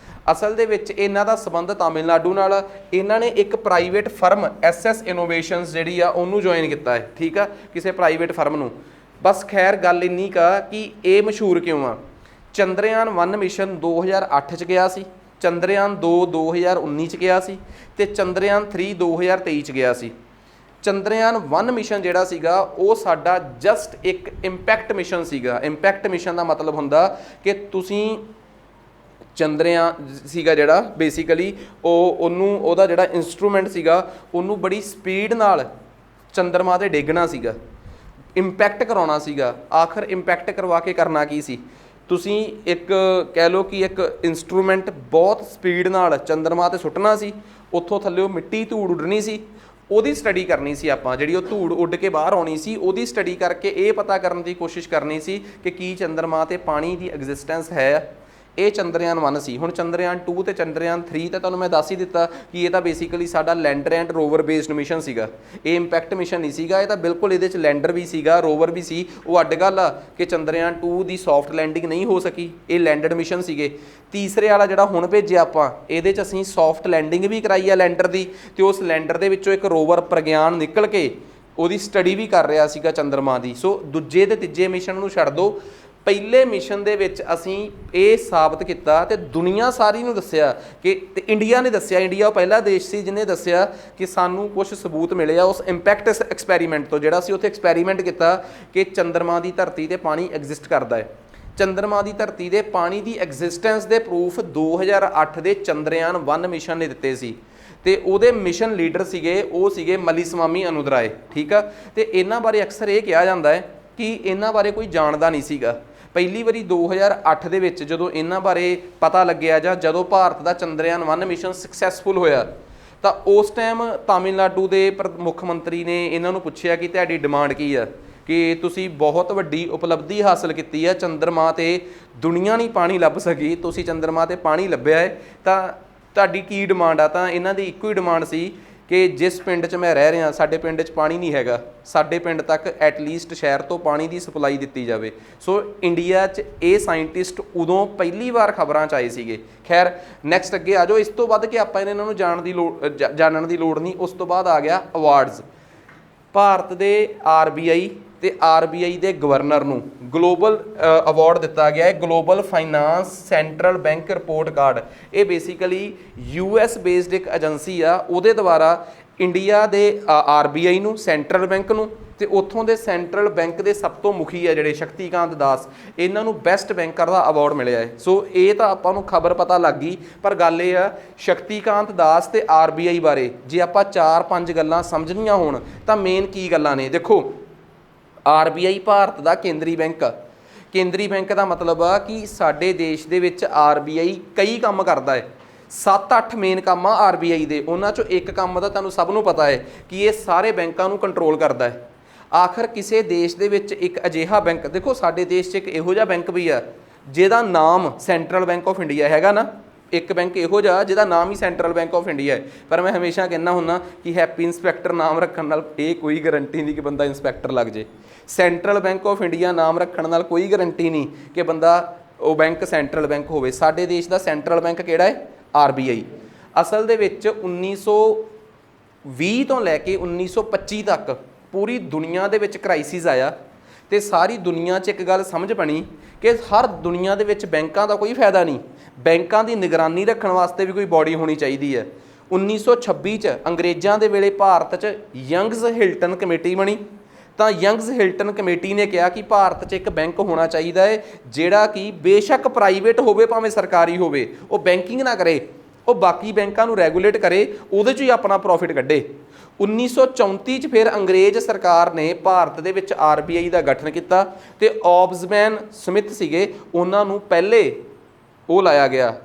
ਅਸਲ ਦੇ ਵਿੱਚ ਇਹਨਾਂ ਦਾ ਸੰਬੰਧ ਤਾਮਿਲਨਾਡੂ ਨਾਲ। ਇਹਨਾਂ ਨੇ ਇੱਕ ਪ੍ਰਾਈਵੇਟ ਫਰਮ SS ਇਨੋਵੇਸ਼ਨਸ ਜਿਹੜੀ ਆ ਉਹਨੂੰ ਜੁਆਇਨ ਕੀਤਾ ਹੈ, ਠੀਕ ਆ, ਕਿਸੇ ਪ੍ਰਾਈਵੇਟ ਫਰਮ ਨੂੰ। ਬਸ ਖੈਰ ਗੱਲ ਇੰਨੀ ਕਾ ਕਿ ਇਹ ਮਸ਼ਹੂਰ ਕਿਉਂ ਆ। ਚੰਦਰਯਾਨ 1 ਮਿਸ਼ਨ 2008 'ਚ ਗਿਆ ਸੀ, ਚੰਦਰਯਾਨ 2 2019 'ਚ ਗਿਆ ਸੀ ਤੇ ਚੰਦਰਯਾਨ 3 2023 'ਚ ਗਿਆ ਸੀ। ਚੰਦਰਯਾਨ 1 ਮਿਸ਼ਨ ਜਿਹੜਾ ਸੀਗਾ ਉਹ ਸਾਡਾ ਜਸਟ ਇੱਕ ਇੰਪੈਕਟ ਮਿਸ਼ਨ ਸੀਗਾ। ਇੰਪੈਕਟ ਮਿਸ਼ਨ ਦਾ ਮਤਲਬ ਹੁੰਦਾ ਕਿ ਤੁਸੀਂ ਚੰਦਰਯਾਨ ਸੀਗਾ ਜਿਹੜਾ ਬੇਸਿਕਲੀ ਉਹਦਾ ਜਿਹੜਾ ਇੰਸਟਰੂਮੈਂਟ ਸੀਗਾ ਉਹਨੂੰ ਬੜੀ ਸਪੀਡ ਨਾਲ ਚੰਦਰਮਾ 'ਤੇ ਡੇਗਣਾ ਸੀਗਾ, ਇੰਪੈਕਟ ਕਰਾਉਣਾ ਸੀਗਾ। ਆਖਰ ਇੰਪੈਕਟ ਕਰਵਾ ਕੇ ਕਰਨਾ ਕੀ ਸੀ, ਤੁਸੀਂ ਇੱਕ ਕਹਿ ਲਓ ਕਿ ਇੱਕ ਇੰਸਟਰੂਮੈਂਟ ਬਹੁਤ ਸਪੀਡ ਨਾਲ ਚੰਦਰਮਾ 'ਤੇ ਸੁੱਟਣਾ ਸੀ, ਉੱਥੋਂ ਥੱਲੇ ਮਿੱਟੀ ਧੂੜ ਉੱਡਣੀ ਸੀ, ਉਹਦੀ ਸਟੱਡੀ ਕਰਨੀ ਸੀ ਆਪਾਂ। ਜਿਹੜੀ ਉਹ ਧੂੜ ਉੱਡ ਕੇ ਬਾਹਰ ਆਉਣੀ ਸੀ ਉਹਦੀ ਸਟੱਡੀ ਕਰਕੇ ਇਹ ਪਤਾ ਕਰਨ ਦੀ ਕੋਸ਼ਿਸ਼ ਕਰਨੀ ਸੀ ਕਿ ਕੀ ਚੰਦਰਮਾ 'ਤੇ ਪਾਣੀ ਦੀ ਐਗਜ਼ਿਸਟੈਂਸ ਹੈ। ਇਹ ਚੰਦਰਯਾਨ 1 ਸੀ। ਹੁਣ ਚੰਦਰਯਾਨ 2 ਤੇ ਚੰਦਰਯਾਨ 3 ਤਾਂ ਤੁਹਾਨੂੰ ਮੈਂ ਦੱਸ ਹੀ ਦਿੱਤਾ ਕਿ ਇਹ ਤਾਂ ਬੇਸਿਕਲੀ ਸਾਡਾ lander and Rover based mission ਸੀਗਾ, ਇਹ ਇੰਪੈਕਟ ਮਿਸ਼ਨ ਨਹੀਂ ਸੀਗਾ। ਇਹ ਤਾਂ ਬਿਲਕੁਲ ਇਹਦੇ 'ਚ ਲੈਂਡਰ ਵੀ ਸੀਗਾ, ਰੋਵਰ ਵੀ ਸੀ। ਉਹ ਅੱਡ ਗੱਲ ਆ ਕਿ ਚੰਦਰਯਾਨ 2 ਦੀ ਸੌਫਟ ਲੈਂਡਿੰਗ ਨਹੀਂ ਹੋ ਸਕੀ, ਇਹ ਲੈਂਡਡ ਮਿਸ਼ਨ ਸੀਗੇ। ਤੀਸਰੇ ਵਾਲਾ ਜਿਹੜਾ ਹੁਣ ਭੇਜਿਆ ਆਪਾਂ, ਇਹਦੇ 'ਚ ਅਸੀਂ ਸੌਫਟ ਲੈਂਡਿੰਗ ਵੀ ਕਰਾਈ ਆ ਲੈਂਡਰ ਦੀ, ਤੇ ਉਸ ਲੈਂਡਰ ਦੇ ਵਿੱਚੋਂ ਇੱਕ ਰੋਵਰ ਪ੍ਰਗਿਆਨ ਨਿਕਲ ਕੇ ਉਹਦੀ ਸਟੱਡੀ ਵੀ ਕਰ ਰਿਹਾ ਸੀਗਾ ਚੰਦਰਮਾ ਦੀ। ਸੋ ਦੂਜੇ ਤੇ ਤੀਜੇ ਮਿਸ਼ਨ ਨੂੰ ਛੱਡ ਦਿਓ, ਪਹਿਲੇ ਮਿਸ਼ਨ ਦੇ ਵਿੱਚ ਅਸੀਂ ਇਹ ਸਾਬਤ ਕੀਤਾ ਤੇ ਦੁਨੀਆ ਸਾਰੀ ਨੂੰ ਦੱਸਿਆ ਕਿ, ਤੇ ਇੰਡੀਆ ਨੇ ਦੱਸਿਆ, ਇੰਡੀਆ ਉਹ ਪਹਿਲਾ ਦੇਸ਼ ਸੀ ਜਿਹਨੇ ਦੱਸਿਆ ਕਿ ਸਾਨੂੰ ਕੁਝ ਸਬੂਤ ਮਿਲੇ ਆ ਉਸ ਇੰਪੈਕਟ ਐਕਸਪੈਰੀਮੈਂਟ ਤੋਂ, ਜਿਹੜਾ ਸੀ ਉੱਥੇ ਐਕਸਪੈਰੀਮੈਂਟ ਕੀਤਾ ਕਿ ਚੰਦਰਮਾ ਦੀ ਧਰਤੀ ਤੇ ਪਾਣੀ ਐਗਜ਼ਿਸਟ ਕਰਦਾ ਹੈ। ਚੰਦਰਮਾ ਦੀ ਧਰਤੀ ਦੇ ਪਾਣੀ ਦੀ ਐਗਜ਼ਿਸਟੈਂਸ ਦੇ ਪ੍ਰੂਫ 2008 ਦੇ ਚੰਦਰਯਾਨ 1 ਮਿਸ਼ਨ ਨੇ ਦਿੱਤੇ ਸੀ, ਤੇ ਉਹਦੇ ਮਿਸ਼ਨ ਲੀਡਰ ਸੀਗੇ ਉਹ ਸੀਗੇ ਮਾਈਲੀਸਵਾਮੀ ਅਨੂਦਰਾਏ, ਠੀਕ ਆ। ਤੇ ਇਹਨਾਂ ਬਾਰੇ ਅਕਸਰ ਇਹ ਕਿਹਾ ਜਾਂਦਾ ਹੈ ਕਿ ਇਹਨਾਂ ਬਾਰੇ ਕੋਈ ਜਾਣਦਾ ਨਹੀਂ ਸੀਗਾ। ਪਹਿਲੀ ਵਾਰੀ 2008 ਦੇ ਵਿੱਚ ਜਦੋਂ ਇਹਨਾਂ ਬਾਰੇ ਪਤਾ ਲੱਗਿਆ, ਜਾਂ ਜਦੋਂ ਭਾਰਤ ਦਾ ਚੰਦਰਯਾਨ 1 ਮਿਸ਼ਨ ਸਕਸੈਸਫੁਲ ਹੋਇਆ, ਤਾਂ ਉਸ ਟਾਈਮ ਤਾਮਿਲਨਾਡੂ ਦੇ ਮੁੱਖ ਮੰਤਰੀ ਨੇ ਇਹਨਾਂ ਨੂੰ ਪੁੱਛਿਆ ਕਿ ਤੁਹਾਡੀ ਡਿਮਾਂਡ ਕੀ ਆ, ਕਿ ਤੁਸੀਂ ਬਹੁਤ ਵੱਡੀ ਉਪਲਬਧੀ ਹਾਸਲ ਕੀਤੀ ਆ, ਚੰਦਰਮਾ 'ਤੇ ਦੁਨੀਆ ਨਹੀਂ ਪਾਣੀ ਲੱਭ ਸਕੀ, ਤੁਸੀਂ ਚੰਦਰਮਾ 'ਤੇ ਪਾਣੀ ਲੱਭਿਆ ਹੈ, ਤਾਂ ਤੁਹਾਡੀ ਕੀ ਡਿਮਾਂਡ ਆ। ਤਾਂ ਇਹਨਾਂ ਦੀ ਇੱਕੋ ਹੀ ਡਿਮਾਂਡ ਸੀ ਕਿ ਜਿਸ ਪਿੰਡ 'ਚ ਮੈਂ ਰਹਿ ਰਿਹਾ, ਸਾਡੇ ਪਿੰਡ 'ਚ ਪਾਣੀ ਨਹੀਂ ਹੈਗਾ, ਸਾਡੇ ਪਿੰਡ ਤੱਕ ਐਟਲੀਸਟ ਸ਼ਹਿਰ ਤੋਂ ਪਾਣੀ ਦੀ ਸਪਲਾਈ ਦਿੱਤੀ ਜਾਵੇ। ਸੋ ਇੰਡੀਆ 'ਚ ਇਹ ਸਾਇੰਟਿਸਟ ਉਦੋਂ ਪਹਿਲੀ ਵਾਰ ਖਬਰਾਂ 'ਚ ਆਏ ਸੀਗੇ। ਖੈਰ ਨੈਕਸਟ ਅੱਗੇ ਆ ਜਾਓ। ਇਸ ਤੋਂ ਵੱਧ ਕੇ ਆਪਾਂ ਇਹਨਾਂ ਨੂੰ ਜਾਣਨ ਦੀ ਲੋੜ ਨਹੀਂ। ਉਸ ਤੋਂ ਬਾਅਦ ਆ ਗਿਆ ਅਵਾਰਡਸ। ਭਾਰਤ ਦੇ RBI, ਤੇ ਆਰਬੀਆਈ ਦੇ ਗਵਰਨਰ ਨੂੰ ਗਲੋਬਲ ਅਵਾਰਡ ਦਿੱਤਾ ਗਿਆ ਹੈ, global finance central bank report card. ਇਹ ਬੇਸਿਕਲੀ ਯੂਐਸ ਬੇਸਡ ਇੱਕ ਏਜੰਸੀ ਆ, ਉਹਦੇ ਦੁਆਰਾ ਇੰਡੀਆ ਦੇ ਆਰਬੀਆਈ ਨੂੰ, ਸੈਂਟਰਲ ਬੈਂਕ ਨੂੰ, ਤੇ ਉੱਥੋਂ ਦੇ ਸੈਂਟਰਲ ਬੈਂਕ ਦੇ ਸਭ ਤੋਂ ਮੁਖੀ ਆ ਜਿਹੜੇ ਸ਼ਕਤੀਕਾਂਤ ਦਾਸ, ਇਹਨਾਂ ਨੂੰ ਬੈਸਟ ਬੈਂਕਰ ਦਾ ਅਵਾਰਡ ਮਿਲਿਆ ਹੈ। ਸੋ ਇਹ ਤਾਂ ਆਪਾਂ ਨੂੰ ਖਬਰ ਪਤਾ ਲੱਗ ਗਈ, ਪਰ ਗੱਲ ਇਹ ਆ ਸ਼ਕਤੀਕਾਂਤ ਦਾਸ ਤੇ ਆਰਬੀਆਈ ਬਾਰੇ ਜੇ ਆਪਾਂ 4-5 ਗੱਲਾਂ ਸਮਝਣੀਆਂ ਹੋਣ ਤਾਂ ਮੇਨ ਕੀ ਗੱਲਾਂ ਨੇ। ਦੇਖੋ, ਆਰਬੀਆਈ ਭਾਰਤ ਦਾ ਕੇਂਦਰੀ ਬੈਂਕ ਆ। ਕੇਂਦਰੀ ਬੈਂਕ ਦਾ ਮਤਲਬ ਆ ਕਿ ਸਾਡੇ ਦੇਸ਼ ਦੇ ਵਿੱਚ ਆਰਬੀਆਈ ਕਈ ਕੰਮ ਕਰਦਾ ਹੈ। 7-8 ਮੇਨ ਕੰਮ ਆ ਆਰਬੀਆਈ ਦੇ, ਉਹਨਾਂ 'ਚੋਂ ਇੱਕ ਕੰਮ ਦਾ ਤੁਹਾਨੂੰ ਸਭ ਨੂੰ ਪਤਾ ਹੈ ਕਿ ਇਹ ਸਾਰੇ ਬੈਂਕਾਂ ਨੂੰ ਕੰਟਰੋਲ ਕਰਦਾ ਹੈ। ਆਖਰ ਕਿਸੇ ਦੇਸ਼ ਦੇ ਵਿੱਚ ਇੱਕ ਅਜਿਹਾ ਬੈਂਕ, ਦੇਖੋ ਸਾਡੇ ਦੇਸ਼ 'ਚ ਇੱਕ ਇਹੋ ਜਿਹਾ ਬੈਂਕ ਵੀ ਆ ਜਿਹਦਾ ਨਾਮ ਸੈਂਟਰਲ ਬੈਂਕ ਆਫ ਇੰਡੀਆ ਹੈਗਾ ਨਾ, ਇੱਕ ਬੈਂਕ ਇਹੋ ਜਿਹਾ ਜਿਹਦਾ ਨਾਮ ਹੀ ਸੈਂਟਰਲ ਬੈਂਕ ਆਫ ਇੰਡੀਆ ਹੈ। ਪਰ ਮੈਂ ਹਮੇਸ਼ਾ ਕਹਿੰਦਾ ਹੁੰਦਾ ਕਿ ਹੈਪੀ ਇੰਸਪੈਕਟਰ ਨਾਮ ਰੱਖਣ ਨਾਲ ਇਹ ਕੋਈ ਗਰੰਟੀ ਨਹੀਂ ਕਿ ਬੰਦਾ ਇੰਸਪੈਕਟਰ ਲੱਗ ਜੇ। ਸੈਂਟਰਲ ਬੈਂਕ ਆਫ ਇੰਡੀਆ ਨਾਮ ਰੱਖਣ ਨਾਲ ਕੋਈ ਗਰੰਟੀ ਨਹੀਂ ਕਿ ਬੰਦਾ ਉਹ ਬੈਂਕ ਸੈਂਟਰਲ ਬੈਂਕ ਹੋਵੇ। ਸਾਡੇ ਦੇਸ਼ ਦਾ ਸੈਂਟਰਲ ਬੈਂਕ ਕਿਹੜਾ ਹੈ? ਆਰਬੀਆਈ। ਅਸਲ ਦੇ ਵਿੱਚ 1920 ਤੋਂ ਲੈ ਕੇ 1925 ਤੱਕ ਪੂਰੀ ਦੁਨੀਆ ਦੇ ਵਿੱਚ ਕ੍ਰਾਈਸਿਸ ਆਇਆ ਤੇ ਸਾਰੀ ਦੁਨੀਆ 'ਚ ਇੱਕ ਗੱਲ ਸਮਝ ਬਣੀ ਕਿ ਹਰ ਦੁਨੀਆ ਦੇ ਵਿੱਚ ਬੈਂਕਾਂ ਦਾ ਕੋਈ ਫਾਇਦਾ ਨਹੀਂ, ਬੈਂਕਾਂ ਦੀ ਨਿਗਰਾਨੀ ਰੱਖਣ ਵਾਸਤੇ ਵੀ ਕੋਈ ਬੋਡੀ ਹੋਣੀ ਚਾਹੀਦੀ ਹੈ। 1926 'ਚ ਅੰਗਰੇਜ਼ਾਂ ਦੇ ਵੇਲੇ ਭਾਰਤ 'ਚ ਯੰਗਸ ਹਿਲਟਨ ਕਮੇਟੀ ਬਣੀ, ਤਾਂ ਯੰਗਸ ਹਿਲਟਨ ਕਮੇਟੀ ਨੇ ਕਿਹਾ ਕਿ ਭਾਰਤ 'ਚ ਇੱਕ ਬੈਂਕ ਹੋਣਾ ਚਾਹੀਦਾ ਹੈ ਜਿਹੜਾ ਕਿ ਬੇਸ਼ੱਕ ਪ੍ਰਾਈਵੇਟ ਹੋਵੇ ਭਾਵੇਂ ਸਰਕਾਰੀ ਹੋਵੇ, ਉਹ ਬੈਂਕਿੰਗ ਨਾ ਕਰੇ, ਉਹ ਬਾਕੀ ਬੈਂਕਾਂ ਨੂੰ ਰੈਗੂਲੇਟ ਕਰੇ, ਉਹਦੇ 'ਚ ਹੀ ਆਪਣਾ ਪ੍ਰੋਫਿਟ ਕੱਢੇ। 1934 'ਚ ਫਿਰ ਅੰਗਰੇਜ਼ ਸਰਕਾਰ ਨੇ ਭਾਰਤ ਦੇ ਵਿੱਚ ਆਰਬੀਆਈ ਦਾ ਗਠਨ ਕੀਤਾ ਤੇ ਔਬਜ਼ਮੈਨ ਸਮਿਥ ਸੀਗੇ, ਉਹਨਾਂ ਨੂੰ ਪਹਿਲੇ ਉਹ ਲਾਇਆ ਗਿਆ,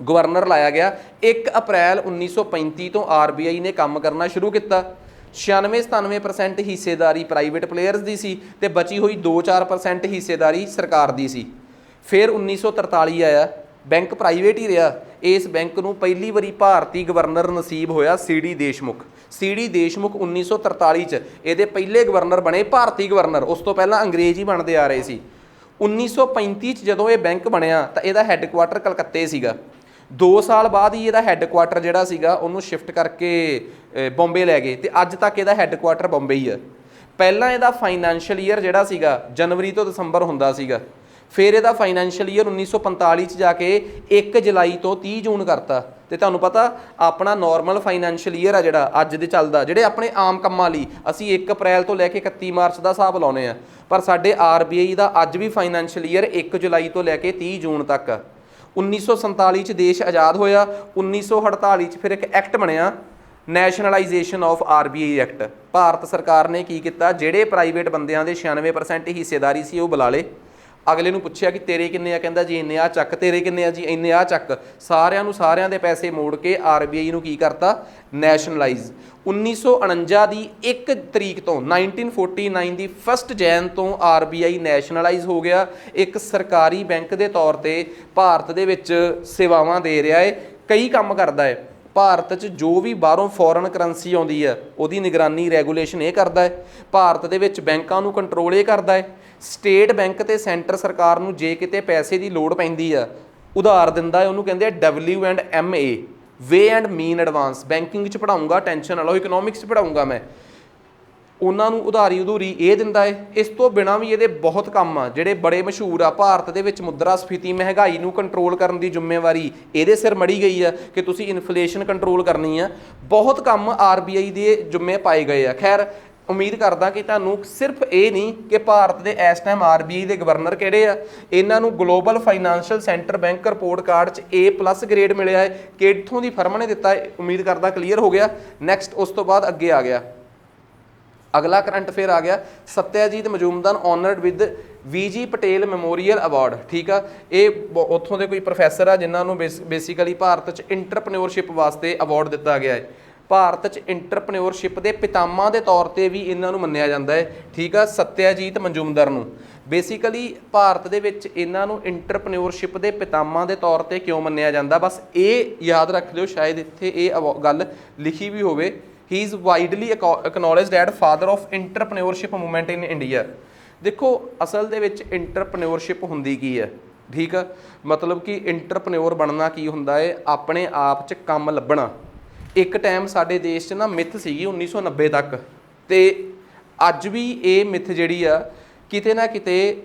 ਗਵਰਨਰ ਲਾਇਆ ਗਿਆ। 1 ਅਪ੍ਰੈਲ 1935 ਤੋਂ ਆਰਬੀਆਈ ਨੇ ਕੰਮ ਕਰਨਾ ਸ਼ੁਰੂ ਕੀਤਾ। 96-97% ਹਿੱਸੇਦਾਰੀ ਪ੍ਰਾਈਵੇਟ ਪਲੇਅਰਸ ਦੀ ਸੀ ਤੇ ਬਚੀ ਹੋਈ 2-4% ਹਿੱਸੇਦਾਰੀ ਸਰਕਾਰ ਦੀ ਸੀ। ਫਿਰ 1943 ਆਇਆ, ਬੈਂਕ ਪ੍ਰਾਈਵੇਟ ਹੀ ਰਿਹਾ। ਇਸ ਬੈਂਕ ਨੂੰ ਪਹਿਲੀ ਵਾਰੀ ਭਾਰਤੀ ਗਵਰਨਰ ਨਸੀਬ ਹੋਇਆ CD ਦੇਸ਼ਮੁਖ। CD ਦੇਸ਼ਮੁਖ 1943 'ਚ ਇਹਦੇ ਪਹਿਲੇ ਗਵਰਨਰ ਬਣੇ, ਭਾਰਤੀ ਗਵਰਨਰ। ਉਸ ਤੋਂ ਪਹਿਲਾਂ ਅੰਗਰੇਜ਼ ਹੀ ਬਣਦੇ ਆ ਰਹੇ ਸੀ। 1935 'ਚ ਜਦੋਂ ਇਹ ਬੈਂਕ ਬਣਿਆ ਤਾਂ ਇਹਦਾ ਹੈੱਡਕੁਆਟਰ ਕਲਕੱਤੇ ਸੀਗਾ। 2 ਸਾਲ ਬਾਅਦ ਹੀ ਇਹਦਾ ਹੈੱਡਕੁਆਟਰ ਜਿਹੜਾ ਸੀਗਾ ਉਹਨੂੰ ਸ਼ਿਫਟ ਕਰਕੇ ਬੰਬੇ ਲੈ ਗਏ ਤੇ ਅੱਜ ਤੱਕ ਇਹਦਾ ਹੈੱਡਕੁਆਟਰ ਬੰਬੇ ਹੀ ਆ। ਪਹਿਲਾਂ ਇਹਦਾ ਫਾਈਨੈਂਸ਼ੀਅਲ ਈਅਰ ਜਿਹੜਾ ਸੀਗਾ ਜਨਵਰੀ ਤੋਂ ਦਸੰਬਰ ਹੁੰਦਾ ਸੀਗਾ, ਫਿਰ ਇਹਦਾ ਫਾਈਨੈਂਸ਼ੀਅਲ ਈਅਰ 1945 'ਚ ਜਾ ਕੇ 1 ਜੁਲਾਈ ਤੋਂ 30 ਜੂਨ ਕਰਤਾ। ਤੇ ਤੁਹਾਨੂੰ ਪਤਾ ਆਪਣਾ ਨਾਰਮਲ ਫਾਈਨੈਂਸ਼ੀਅਲ ਈਅਰ ਆ ਜਿਹੜਾ ਅੱਜ ਦੇ ਚੱਲਦਾ, ਜਿਹੜੇ ਆਪਣੇ ਆਮ ਕੰਮਾਂ ਲਈ ਅਸੀਂ 1 ਅਪ੍ਰੈਲ ਤੋਂ ਲੈ ਕੇ 31 ਮਾਰਚ ਦਾ ਹਿਸਾਬ ਲਾਉਂਦੇ ਆ, ਪਰ ਸਾਡੇ ਆਰਬੀਆਈ ਦਾ ਅੱਜ ਵੀ ਫਾਈਨੈਂਸ਼ੀਅਲ ਈਅਰ 1 ਜੁਲਾਈ ਤੋਂ ਲੈ ਕੇ 30 ਜੂਨ ਤੱਕ ਆ। 1947 'ਚ ਦੇਸ਼ ਆਜ਼ਾਦ ਹੋਇਆ। 1948 'ਚ ਫਿਰ ਇੱਕ ਐਕਟ ਬਣਿਆ, ਨੈਸ਼ਨਲਾਈਜੇਸ਼ਨ ਆਫ ਆਰਬੀਆਈ ਐਕਟ। ਭਾਰਤ ਸਰਕਾਰ ਨੇ ਕੀ ਕੀਤਾ, ਜਿਹੜੇ ਪ੍ਰਾਈਵੇਟ ਬੰਦਿਆਂ ਦੇ 96% ਹਿੱਸੇਦਾਰੀ ਸੀ ਉਹ ਬੁਲਾ ਲਏ। ਅਗਲੇ ਨੂੰ ਪੁੱਛਿਆ ਕਿ ਤੇਰੇ ਕਿੰਨੇ ਆ, ਕਹਿੰਦਾ ਜੀ ਇੰਨੇ ਆ ਚੱਕ, ਤੇਰੇ ਕਿੰਨੇ ਆ ਜੀ ਇੰਨੇ ਆ ਚੱਕ। ਸਾਰਿਆਂ ਦੇ ਪੈਸੇ ਮੋੜ ਕੇ ਆਰਬੀਆਈ ਨੂੰ ਕੀ ਕਰਤਾ, ਨੈਸ਼ਨਲਾਈਜ਼। 1949 ਦੀ 1 ਤਰੀਕ ਤੋਂ 1949 ਦੀ 1 ਜੈਨ ਤੋਂ ਆਰਬੀਆਈ ਨੈਸ਼ਨਲਾਈਜ਼ ਹੋ ਗਿਆ। ਇੱਕ ਸਰਕਾਰੀ ਬੈਂਕ ਦੇ ਤੌਰ ਤੇ ਭਾਰਤ ਦੇ ਵਿੱਚ ਸੇਵਾਵਾਂ ਦੇ ਰਿਹਾ ਹੈ, ਕਈ ਕੰਮ ਕਰਦਾ ਹੈ। ਭਾਰਤ 'ਚ ਜੋ ਵੀ ਬਾਹਰੋਂ ਫੋਰਨ ਕਰੰਸੀ ਆਉਂਦੀ ਹੈ ਉਹਦੀ ਨਿਗਰਾਨੀ ਰੈਗੂਲੇਸ਼ਨ ਇਹ ਕਰਦਾ ਹੈ। ਭਾਰਤ ਦੇ ਵਿੱਚ ਬੈਂਕਾਂ ਨੂੰ ਕੰਟਰੋਲ ਇਹ ਕਰਦਾ ਹੈ। ਸਟੇਟ ਬੈਂਕ ਤੇ ਸੈਂਟਰ ਸਰਕਾਰ ਨੂੰ ਜੇ ਕਿਤੇ ਪੈਸੇ ਦੀ ਲੋੜ ਪੈਂਦੀ ਆ ਉਧਾਰ ਦਿੰਦਾ ਹੈ, ਉਹਨੂੰ ਕਹਿੰਦੇ ਆ WMA, way and mean advance. Banking 'ਚ ਪੜ੍ਹਾਊਂਗਾ, ਟੈਨਸ਼ਨ ਨਾ ਲਓ, ਇਕਨੋਮਿਕਸ 'ਚ ਪੜ੍ਹਾਊਂਗਾ ਮੈਂ, ਉਹਨਾਂ ਨੂੰ ਉਧਾਰੀ ਇਹ ਦਿੰਦਾ ਹੈ। ਇਸ ਤੋਂ ਬਿਨਾਂ ਵੀ ਇਹਦੇ ਬਹੁਤ ਕੰਮ ਆ ਜਿਹੜੇ ਬੜੇ ਮਸ਼ਹੂਰ ਆ। ਭਾਰਤ ਦੇ ਵਿੱਚ ਮੁਦਰਾ ਸਫੀਤੀ, ਮਹਿੰਗਾਈ ਨੂੰ ਕੰਟਰੋਲ ਕਰਨ ਦੀ ਜ਼ਿੰਮੇਵਾਰੀ ਇਹਦੇ ਸਿਰ ਮੜੀ ਗਈ ਆ ਕਿ ਤੁਸੀਂ ਇਨਫਲੇਸ਼ਨ ਕੰਟਰੋਲ ਕਰਨੀ ਆ। ਬਹੁਤ ਕੰਮ ਆਰਬੀਆਈ ਦੇ ਜ਼ਿੰਮੇ ਪਾਏ ਗਏ ਆ। ਖੈਰ, ਉਮੀਦ ਕਰਦਾ ਕਿ ਤੁਹਾਨੂੰ ਸਿਰਫ ਇਹ ਨਹੀਂ ਕਿ ਭਾਰਤ ਦੇ ਇਸ ਟਾਈਮ ਆਰਬੀਆਈ ਦੇ ਗਵਰਨਰ ਕਿਹੜੇ ਆ, ਇਹਨਾਂ ਨੂੰ global financial centre bank report card 'ਚ A+ ਗ੍ਰੇਡ ਮਿਲਿਆ ਹੈ, ਕਿੱਥੋਂ ਦੀ ਫਰਮ ਨੇ ਦਿੱਤਾ ਹੈ। ਉਮੀਦ ਕਰਦਾ ਕਲੀਅਰ ਹੋ ਗਿਆ। ਨੈਕਸਟ ਉਸ ਤੋਂ ਬਾਅਦ ਅੱਗੇ ਆ ਗਿਆ, ਅਗਲਾ ਕਰੰਟ ਅਫੇਅਰ ਆ ਗਿਆ, Satyajit Majumdar honoured with VG Patel memorial award. ਠੀਕ ਆ, ਇਹ ਉੱਥੋਂ ਦੇ ਕੋਈ ਪ੍ਰੋਫੈਸਰ ਆ ਜਿਨ੍ਹਾਂ ਨੂੰ ਬੇਸਿਕਲੀ ਭਾਰਤ 'ਚ ਇੰਟਰਪ੍ਰੈਨਿਓਰਸ਼ਿਪ ਵਾਸਤੇ ਅਵਾਰਡ ਦਿੱਤਾ ਗਿਆ ਹੈ। ਭਾਰਤ 'ਚ ਇੰਟਰਪ੍ਰੈਨਿਓਰਸ਼ਿਪ ਦੇ ਪਿਤਾਮਾ ਦੇ ਤੌਰ ਤੇ ਵੀ ਇਹਨਾਂ ਨੂੰ ਮੰਨਿਆ ਜਾਂਦਾ ਹੈ। ਠੀਕ ਆ, ਸਤਿਆਜੀਤ ਮਜੂਮਦਾਰ ਨੂੰ ਬੇਸਿਕਲੀ ਭਾਰਤ ਦੇ ਵਿੱਚ ਇਹਨਾਂ ਨੂੰ ਇੰਟਰਪ੍ਰੈਨਿਓਰਸ਼ਿਪ ਦੇ ਪਿਤਾਮਾ ਦੇ ਤੌਰ ਤੇ ਕਿਉਂ ਮੰਨਿਆ ਜਾਂਦਾ, ਬਸ ਇਹ ਯਾਦ ਰੱਖ ਲਿਓ, ਸ਼ਾਇਦ ਇੱਥੇ ਇਹ ਗੱਲ ਲਿਖੀ ਵੀ ਹੋਵੇ। He is widely acknowledged at father of entrepreneurship movement in India. ਦੇਖੋ, ਅਸਲ ਦੇ ਵਿੱਚ ਇੰਟਰਪ੍ਰੈਨਿਓਰਸ਼ਿਪ ਹੁੰਦੀ ਕੀ ਹੈ, ਠੀਕ ਆ, ਮਤਲਬ ਕਿ ਇੰਟਰਪ੍ਰੈਨਿਓਰ ਬਣਨਾ ਕੀ ਹੁੰਦਾ ਹੈ, ਆਪਣੇ ਆਪ 'ਚ ਕੰਮ ਲੱਭਣਾ। ਇੱਕ ਟਾਈਮ ਸਾਡੇ ਦੇਸ਼ 'ਚ ਨਾ ਮਿੱਥ ਸੀਗੀ 1990 ਤੱਕ, ਤੇ ਅੱਜ ਵੀ ਇਹ ਮਿੱਥ ਜਿਹੜੀ ਆ ਕਿਤੇ ਨਾ ਕਿਤੇ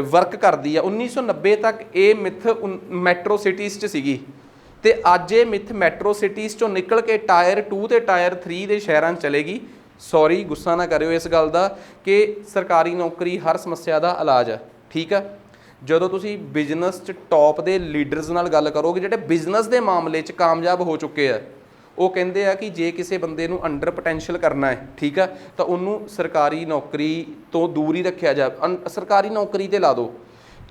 ਵਰਕ ਕਰਦੀ ਆ। 1990 ਤੱਕ ਇਹ ਮਿੱਥ ਮੈਟਰੋ ਸਿਟੀਜ਼ 'ਚ ਸੀਗੀ ਤੇ ਅੱਜ ਇਹ ਮਿੱਥ ਮੈਟਰੋ ਸਿਟੀਜ਼ 'ਚੋਂ ਨਿਕਲ ਕੇ ਟਾਇਰ 2 ਤੇ ਟਾਇਰ 3 ਦੇ ਸ਼ਹਿਰਾਂ 'ਚ ਚਲੇਗੀ। ਸੌਰੀ, ਗੁੱਸਾ ਨਾ ਕਰਿਓ ਇਸ ਗੱਲ ਦਾ ਕਿ ਸਰਕਾਰੀ ਨੌਕਰੀ ਹਰ ਸਮੱਸਿਆ ਦਾ ਇਲਾਜ ਆ, ਠੀਕ ਆ। ਜਦੋਂ ਤੁਸੀਂ ਬਿਜ਼ਨਸ 'ਚ ਟੌਪ ਦੇ ਲੀਡਰਸ ਨਾਲ ਗੱਲ ਕਰੋਗੇ ਜਿਹੜੇ ਬਿਜ਼ਨਸ ਦੇ ਮਾਮਲੇ 'ਚ ਕਾਮਯਾਬ ਹੋ ਚੁੱਕੇ ਆ, ਉਹ ਕਹਿੰਦੇ ਆ ਕਿ ਜੇ ਕਿਸੇ ਬੰਦੇ ਨੂੰ ਅੰਡਰ ਪੋਟੈਂਸ਼ੀਅਲ ਕਰਨਾ ਹੈ, ਠੀਕ ਆ, ਤਾਂ ਉਹਨੂੰ ਸਰਕਾਰੀ ਨੌਕਰੀ ਤੋਂ ਦੂਰ ਹੀ ਰੱਖਿਆ ਜਾਵੇ, ਸਰਕਾਰੀ ਨੌਕਰੀ ਤੇ ਲਾ ਦਿਓ।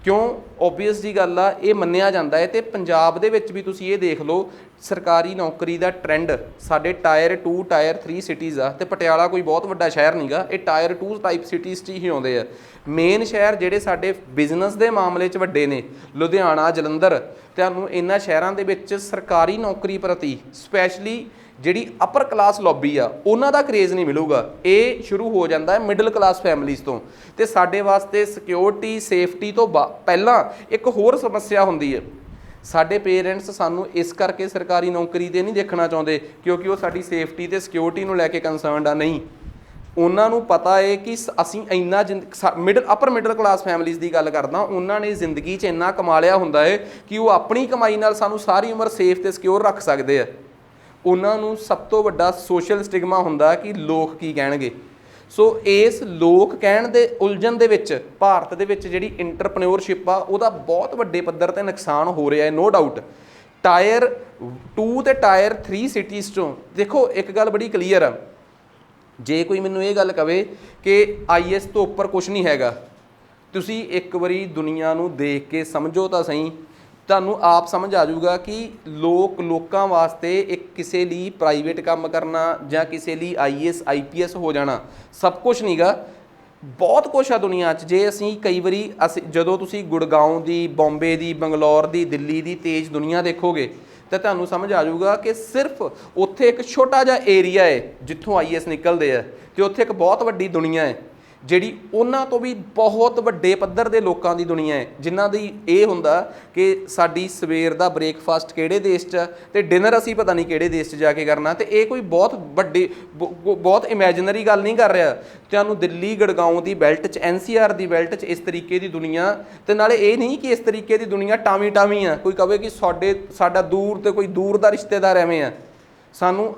ਕਿਉਂ? ਓਬਵੀਅਸ ਜੀ ਗੱਲ ਆ, ਇਹ ਮੰਨਿਆ ਜਾਂਦਾ ਹੈ। ਤੇ ਪੰਜਾਬ ਦੇ ਵਿੱਚ ਵੀ ਤੁਸੀਂ ਇਹ ਦੇਖ ਲਓ, ਸਰਕਾਰੀ ਨੌਕਰੀ ਦਾ ਟ੍ਰੈਂਡ ਸਾਡੇ ਟਾਇਰ 2 ਟਾਇਰ 3 ਸਿਟੀਜ਼ ਆ, ਤੇ ਪਟਿਆਲਾ ਕੋਈ ਬਹੁਤ ਵੱਡਾ ਸ਼ਹਿਰ ਨਹੀਂਗਾ, ਇਹ ਟਾਇਰ 2 ਟਾਈਪ ਸਿਟੀਜ਼ 'ਚ ਹੀ ਆਉਂਦੇ ਆ। ਮੇਨ ਸ਼ਹਿਰ ਜਿਹੜੇ ਸਾਡੇ ਬਿਜ਼ਨਸ ਦੇ ਮਾਮਲੇ 'ਚ ਵੱਡੇ ਨੇ, ਲੁਧਿਆਣਾ, ਜਲੰਧਰ, ਤੁਹਾਨੂੰ ਇਹਨਾਂ ਸ਼ਹਿਰਾਂ ਦੇ ਵਿੱਚ ਸਰਕਾਰੀ ਨੌਕਰੀ ਪ੍ਰਤੀ ਸਪੈਸ਼ਲੀ ਜਿਹੜੀ ਅਪਰ ਕਲਾਸ ਲੌਬੀ ਆ ਉਹਨਾਂ ਦਾ ਕਰੇਜ਼ ਨਹੀਂ ਮਿਲੂਗਾ। ਇਹ ਸ਼ੁਰੂ ਹੋ ਜਾਂਦਾ ਹੈ ਮਿਡਲ ਕਲਾਸ ਫੈਮਲੀਜ਼ ਤੋਂ। ਤੇ ਸਾਡੇ ਵਾਸਤੇ ਸਿਕਿਉਰਿਟੀ ਸੇਫਟੀ ਤੋਂ ਪਹਿਲਾਂ ਇੱਕ ਹੋਰ ਸਮੱਸਿਆ ਹੁੰਦੀ ਹੈ। ਸਾਡੇ ਪੇਰੈਂਟਸ ਸਾਨੂੰ ਇਸ ਕਰਕੇ ਸਰਕਾਰੀ ਨੌਕਰੀ ਤੇ ਨਹੀਂ ਦੇਖਣਾ ਚਾਹੁੰਦੇ ਕਿਉਂਕਿ ਉਹ ਸਾਡੀ ਸੇਫਟੀ ਤੇ ਸਿਕਿਉਰਿਟੀ ਨੂੰ ਲੈ ਕੇ ਕੰਸਰਨਡ ਆ। ਨਹੀਂ, ਉਹਨਾਂ ਨੂੰ ਪਤਾ ਹੈ ਕਿ ਅਸੀਂ ਇੰਨਾ ਅਪਰ ਮਿਡਲ ਕਲਾਸ ਫੈਮਲੀਜ਼ ਦੀ ਗੱਲ ਕਰਦਾ, ਉਹਨਾਂ ਨੇ ਜ਼ਿੰਦਗੀ 'ਚ ਇੰਨਾ ਕਮਾ ਲਿਆ ਹੁੰਦਾ ਹੈ ਕਿ ਉਹ ਆਪਣੀ ਕਮਾਈ ਨਾਲ ਸਾਨੂੰ ਸਾਰੀ ਉਮਰ ਸੇਫ ਤੇ ਸਿਕਿਉਰ ਰੱਖ ਸਕਦੇ ਆ। ਉਹਨਾਂ ਨੂੰ ਸਭ ਤੋਂ ਵੱਡਾ ਸੋਸ਼ਲ ਸਟਿਗਮਾ ਹੁੰਦਾ ਕਿ ਲੋਕ ਕੀ ਕਹਿਣਗੇ। ਸੋ ਇਸ ਲੋਕ ਕਹਿਣ ਦੇ ਉਲਝਣ ਦੇ ਵਿੱਚ ਭਾਰਤ ਦੇ ਵਿੱਚ ਜਿਹੜੀ ਇੰਟਰਪ੍ਰੈਨਿਓਰਸ਼ਿਪ ਆ ਉਹਦਾ ਬਹੁਤ ਵੱਡੇ ਪੱਧਰ 'ਤੇ ਨੁਕਸਾਨ ਹੋ ਰਿਹਾ ਹੈ, ਨੋ ਡਾਊਟ। ਟਾਇਰ 2 ਤੇ ਟਾਇਰ 3 ਸਿਟੀਜ਼ 'ਚੋਂ ਦੇਖੋ ਇੱਕ ਗੱਲ ਬੜੀ ਕਲੀਅਰ ਆ, ਜੇ ਕੋਈ ਮੈਨੂੰ ਇਹ ਗੱਲ ਕਵੇ ਕਿ IAS ਤੋਂ ਉੱਪਰ ਕੁਛ ਨਹੀਂ ਹੈਗਾ, ਤੁਸੀਂ ਇੱਕ ਵਾਰੀ ਦੁਨੀਆ ਨੂੰ ਦੇਖ ਕੇ ਸਮਝੋ ਤਾਂ ਸਹੀ, ਤੁਹਾਨੂੰ ਆਪ ਸਮਝ ਆ ਜਾਊਗਾ ਕਿ ਲੋਕਾਂ ਵਾਸਤੇ ਇੱਕ ਕਿਸੇ ਲਈ ਪ੍ਰਾਈਵੇਟ ਕੰਮ ਕਰਨਾ ਜਾਂ ਕਿਸੇ ਲਈ IAS IPS ਹੋ ਜਾਣਾ ਸਭ ਕੁਝ ਨਹੀਂਗਾ। ਬਹੁਤ ਕੁਛ ਆ ਦੁਨੀਆ 'ਚ। ਜੇ ਅਸੀਂ ਕਈ ਵਾਰੀ ਜਦੋਂ ਤੁਸੀਂ ਗੁੜਗਾਉਂ ਦੀ, ਬੰਬੇ ਦੀ, ਬੰਗਲੌਰ ਦੀ, ਦਿੱਲੀ ਦੀ ਤੇਜ਼ ਦੁਨੀਆ ਦੇਖੋਗੇ ਤਾਂ ਤੁਹਾਨੂੰ ਸਮਝ ਆ ਜਾਊਗਾ ਕਿ ਸਿਰਫ ਉੱਥੇ ਇੱਕ ਛੋਟਾ ਜਿਹਾ ਏਰੀਆ ਹੈ ਜਿੱਥੋਂ IAS ਨਿਕਲਦੇ ਆ, ਤੇ ਉੱਥੇ ਇੱਕ ਬਹੁਤ ਵੱਡੀ ਦੁਨੀਆ ਹੈ ਜਿਹੜੀ ਉਹਨਾਂ ਤੋਂ ਵੀ ਬਹੁਤ ਵੱਡੇ ਪੱਧਰ ਦੇ ਲੋਕਾਂ ਦੀ ਦੁਨੀਆ ਹੈ, ਜਿਨ੍ਹਾਂ ਦੀ ਇਹ ਹੁੰਦਾ ਕਿ ਸਾਡੀ ਸਵੇਰ ਦਾ ਬ੍ਰੇਕਫਾਸਟ ਕਿਹੜੇ ਦੇਸ਼ 'ਚ ਤੇ ਡਿਨਰ ਅਸੀਂ ਪਤਾ ਨਹੀਂ ਕਿਹੜੇ ਦੇਸ਼ 'ਚ ਜਾ ਕੇ ਕਰਨਾ। ਤੇ ਇਹ ਕੋਈ ਬਹੁਤ ਇਮੈਜਨਰੀ ਗੱਲ ਨਹੀਂ ਕਰ ਰਿਹਾ। ਤੁਹਾਨੂੰ ਦਿੱਲੀ ਗੁੜਗਾਉਂ ਦੀ ਬੈਲਟ 'ਚ, NCR ਦੀ ਬੈਲਟ 'ਚ ਇਸ ਤਰੀਕੇ ਦੀ ਦੁਨੀਆ, ਤੇ ਨਾਲੇ ਇਹ ਨਹੀਂ ਕਿ ਇਸ ਤਰੀਕੇ ਦੀ ਦੁਨੀਆ ਟਾਵੀ ਆ, ਕੋਈ ਕਵੇ ਕਿ ਸਾਡਾ ਦੂਰ ਤੇ ਕੋਈ ਦੂਰ ਦਾ ਰਿਸ਼ਤੇਦਾਰ ਐਵੇਂ ਆ। ਸਾਨੂੰ